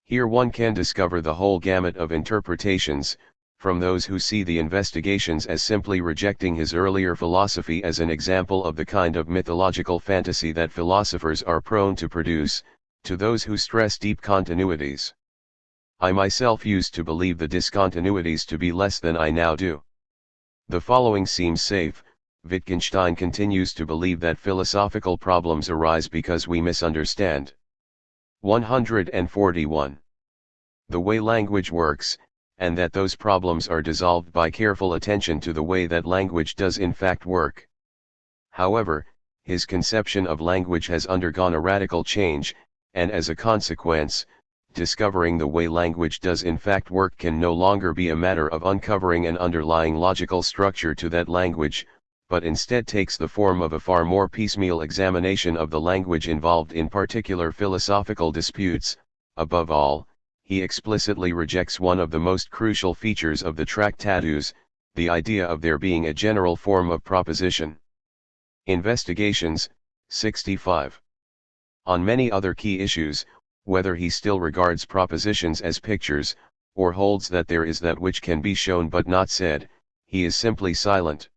Here one can discover the whole gamut of interpretations, from those who see the investigations as simply rejecting his earlier philosophy as an example of the kind of mythological fantasy that philosophers are prone to produce, to those who stress deep continuities. I myself used to believe the discontinuities to be less than I now do. The following seems safe. Wittgenstein continues to believe that philosophical problems arise because we misunderstand. 141. The way language works, and that those problems are dissolved by careful attention to the way that language does in fact work. However, his conception of language has undergone a radical change, and as a consequence, discovering the way language does in fact work can no longer be a matter of uncovering an underlying logical structure to that language, but instead takes the form of a far more piecemeal examination of the language involved in particular philosophical disputes. Above all, he explicitly rejects one of the most crucial features of the Tractatus, the idea of there being a general form of proposition. Investigations, 65. On many other key issues, whether he still regards propositions as pictures, or holds that there is that which can be shown but not said, he is simply silent.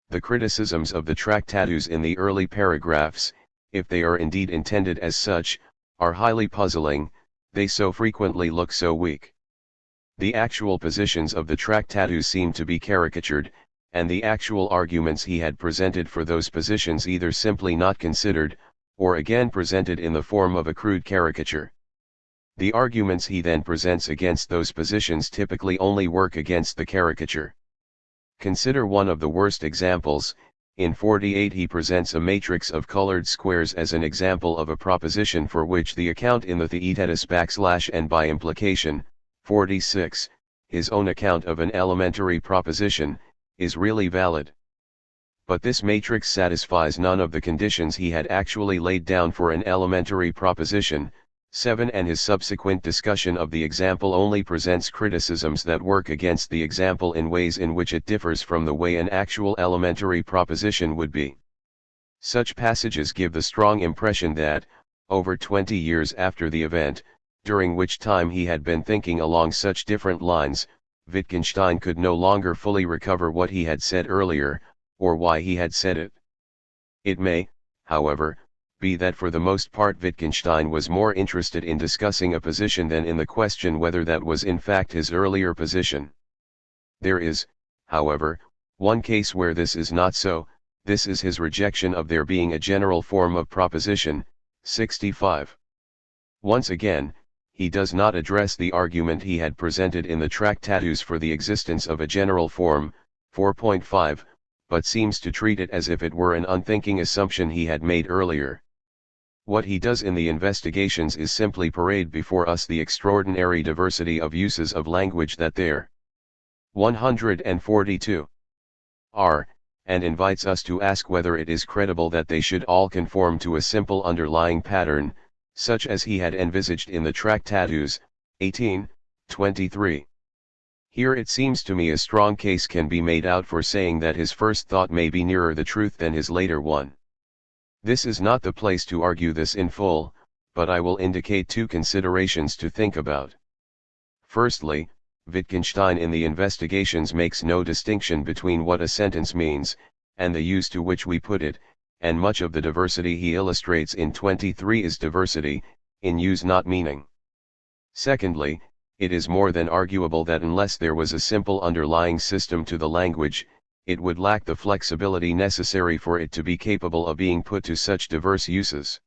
The criticisms of the Tractatus in the early paragraphs, if they are indeed intended as such, are highly puzzling, they so frequently look so weak. The actual positions of the Tractatus seem to be caricatured, and the actual arguments he had presented for those positions either simply not considered, or again presented in the form of a crude caricature. The arguments he then presents against those positions typically only work against the caricature. Consider one of the worst examples. In 48 he presents a matrix of colored squares as an example of a proposition for which the account in the Theaetetus / and by implication, 46, his own account of an elementary proposition, is really valid. But this matrix satisfies none of the conditions he had actually laid down for an elementary proposition. 7 and his subsequent discussion of the example only presents criticisms that work against the example in ways in which it differs from the way an actual elementary proposition would be. Such passages give the strong impression that, over 20 years after the event, during which time he had been thinking along such different lines, Wittgenstein could no longer fully recover what he had said earlier, or why he had said it. It may, however, be that for the most part Wittgenstein was more interested in discussing a position than in the question whether that was in fact his earlier position. There is, however, one case where this is not so. This is his rejection of there being a general form of proposition, 65. Once again, he does not address the argument he had presented in the Tractatus for the existence of a general form, 4.5, but seems to treat it as if it were an unthinking assumption he had made earlier. What he does in the Investigations is simply parade before us the extraordinary diversity of uses of language that there 142 are, and invites us to ask whether it is credible that they should all conform to a simple underlying pattern, such as he had envisaged in the Tractatus, 1823. Here it seems to me a strong case can be made out for saying that his first thought may be nearer the truth than his later one. This is not the place to argue this in full, but I will indicate two considerations to think about. Firstly, Wittgenstein in the Investigations makes no distinction between what a sentence means, and the use to which we put it, and much of the diversity he illustrates in 23 is diversity, in use not meaning. Secondly, it is more than arguable that unless there was a simple underlying system to the language, it would lack the flexibility necessary for it to be capable of being put to such diverse uses.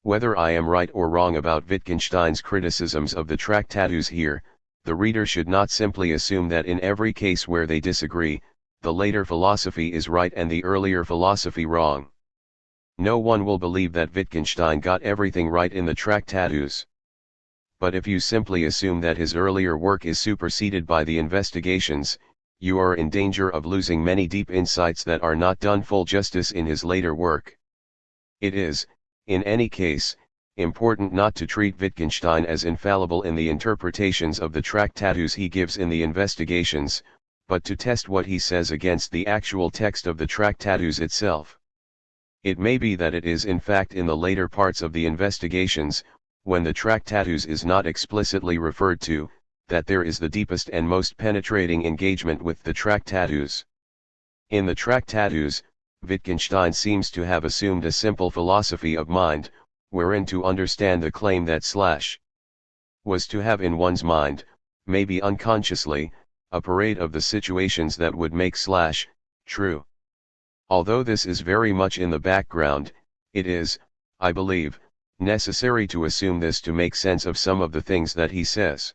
Whether I am right or wrong about Wittgenstein's criticisms of the Tractatus here, the reader should not simply assume that in every case where they disagree, the later philosophy is right and the earlier philosophy wrong. No one will believe that Wittgenstein got everything right in the Tractatus. But if you simply assume that his earlier work is superseded by the Investigations, you are in danger of losing many deep insights that are not done full justice in his later work. It is, in any case, important not to treat Wittgenstein as infallible in the interpretations of the Tractatus he gives in the Investigations, but to test what he says against the actual text of the Tractatus itself. It may be that it is in fact in the later parts of the Investigations, when the Tractatus is not explicitly referred to, that there is the deepest and most penetrating engagement with the Tractatus. In the Tractatus, Wittgenstein seems to have assumed a simple philosophy of mind, wherein to understand the claim that was to have in one's mind, maybe unconsciously, a parade of the situations that would make true. Although this is very much in the background, it is, I believe, necessary to assume this to make sense of some of the things that he says,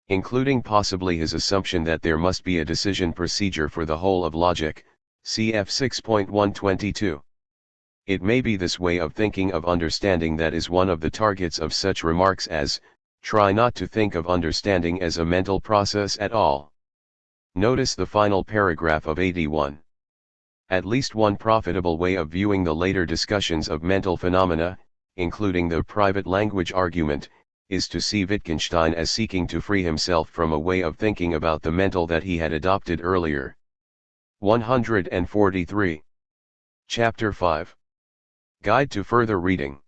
including possibly his assumption that there must be a decision procedure for the whole of logic, cf 6.122. It may be this way of thinking of understanding that is one of the targets of such remarks as, try not to think of understanding as a mental process at all. Notice the final paragraph of 81. At least one profitable way of viewing the later discussions of mental phenomena, including the private language argument, is to see Wittgenstein as seeking to free himself from a way of thinking about the mental that he had adopted earlier. 143. Chapter 5. Guide to Further Reading.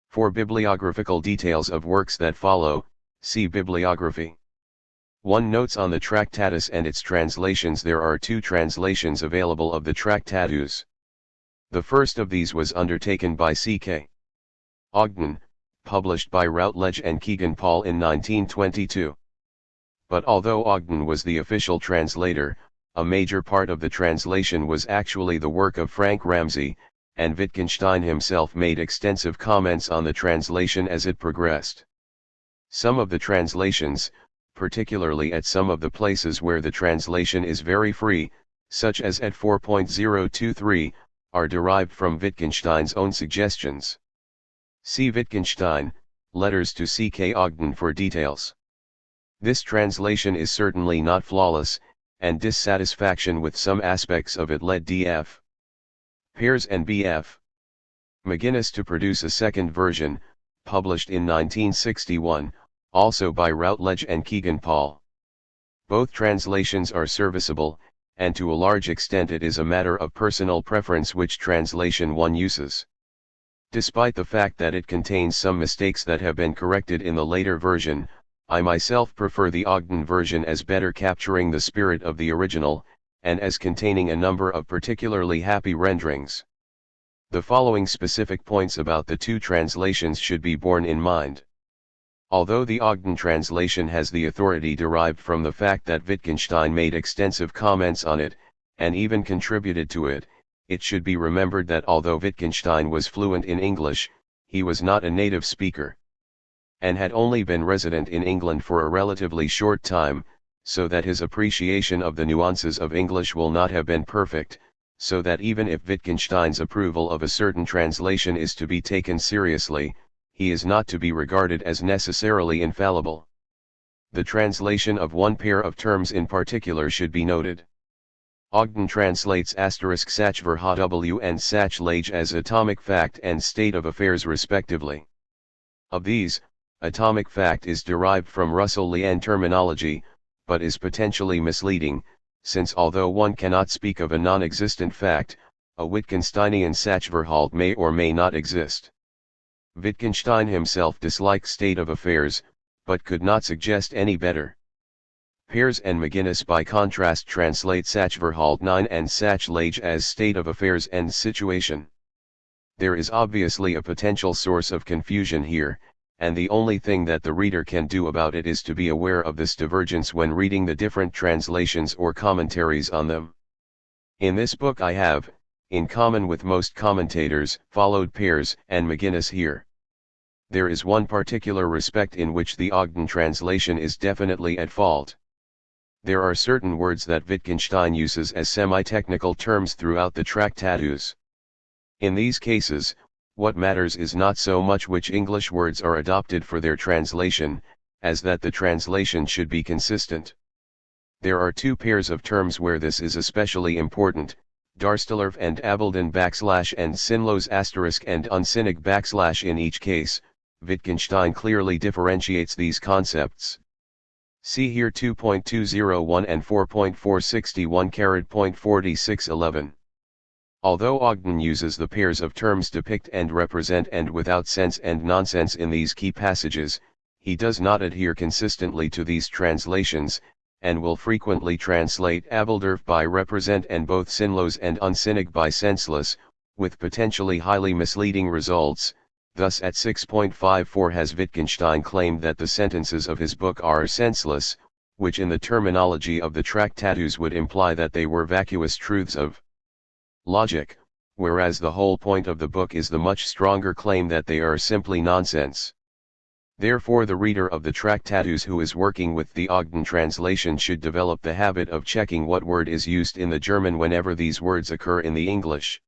For bibliographical details of works that follow, see Bibliography. One notes on the Tractatus and its translations. There are two translations available of the Tractatus. The first of these was undertaken by C.K. Ogden, published by Routledge and Kegan Paul in 1922. But although Ogden was the official translator, a major part of the translation was actually the work of Frank Ramsey, and Wittgenstein himself made extensive comments on the translation as it progressed. Some of the translations, particularly at some of the places where the translation is very free, such as at 4.023, are derived from Wittgenstein's own suggestions. See Wittgenstein, Letters to C.K. Ogden for details. This translation is certainly not flawless, and dissatisfaction with some aspects of it led D.F. Pears and B.F. McGinnis to produce a second version, published in 1961, also by Routledge and Kegan Paul. Both translations are serviceable, and to a large extent it is a matter of personal preference which translation one uses. Despite the fact that it contains some mistakes that have been corrected in the later version, I myself prefer the Ogden version as better capturing the spirit of the original, and as containing a number of particularly happy renderings. The following specific points about the two translations should be borne in mind. Although the Ogden translation has the authority derived from the fact that Wittgenstein made extensive comments on it, and even contributed to it, it should be remembered that although Wittgenstein was fluent in English, he was not a native speaker, and had only been resident in England for a relatively short time, so that his appreciation of the nuances of English will not have been perfect, so that even if Wittgenstein's approval of a certain translation is to be taken seriously, he is not to be regarded as necessarily infallible. The translation of one pair of terms in particular should be noted. Ogden translates *Sachverhalt and Sachlage as atomic fact and state of affairs respectively. Of these, atomic fact is derived from Russellian terminology, but is potentially misleading, since although one cannot speak of a non-existent fact, a Wittgensteinian Sachverhalt may or may not exist. Wittgenstein himself dislikes state of affairs, but could not suggest any better. Pears and McGuinness by contrast translate Sachverhalt 9 and Sachlage as state of affairs and situation. There is obviously a potential source of confusion here, and the only thing that the reader can do about it is to be aware of this divergence when reading the different translations or commentaries on them. In this book I have, in common with most commentators, followed Pears and McGuinness here. There is one particular respect in which the Ogden translation is definitely at fault. There are certain words that Wittgenstein uses as semi-technical terms throughout the Tractatus. In these cases, what matters is not so much which English words are adopted for their translation, as that the translation should be consistent. There are two pairs of terms where this is especially important, Darstellerf and Abelden / and Sinlos * and Unsinnig / in each case. Wittgenstein clearly differentiates these concepts. See here 2.201 and 4.461.4611. Although Ogden uses the pairs of terms depict and represent and without sense and nonsense in these key passages, he does not adhere consistently to these translations, and will frequently translate Abeldorf by represent and both sinlos and unsinnig by senseless, with potentially highly misleading results. Thus at 6.54 has Wittgenstein claimed that the sentences of his book are senseless, which in the terminology of the Tractatus would imply that they were vacuous truths of logic, whereas the whole point of the book is the much stronger claim that they are simply nonsense. Therefore the reader of the Tractatus who is working with the Ogden translation should develop the habit of checking what word is used in the German whenever these words occur in the English.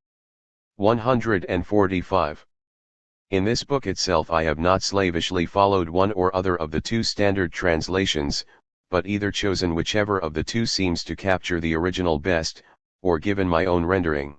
145. In this book itself I have not slavishly followed one or other of the two standard translations, but either chosen whichever of the two seems to capture the original best, or given my own rendering.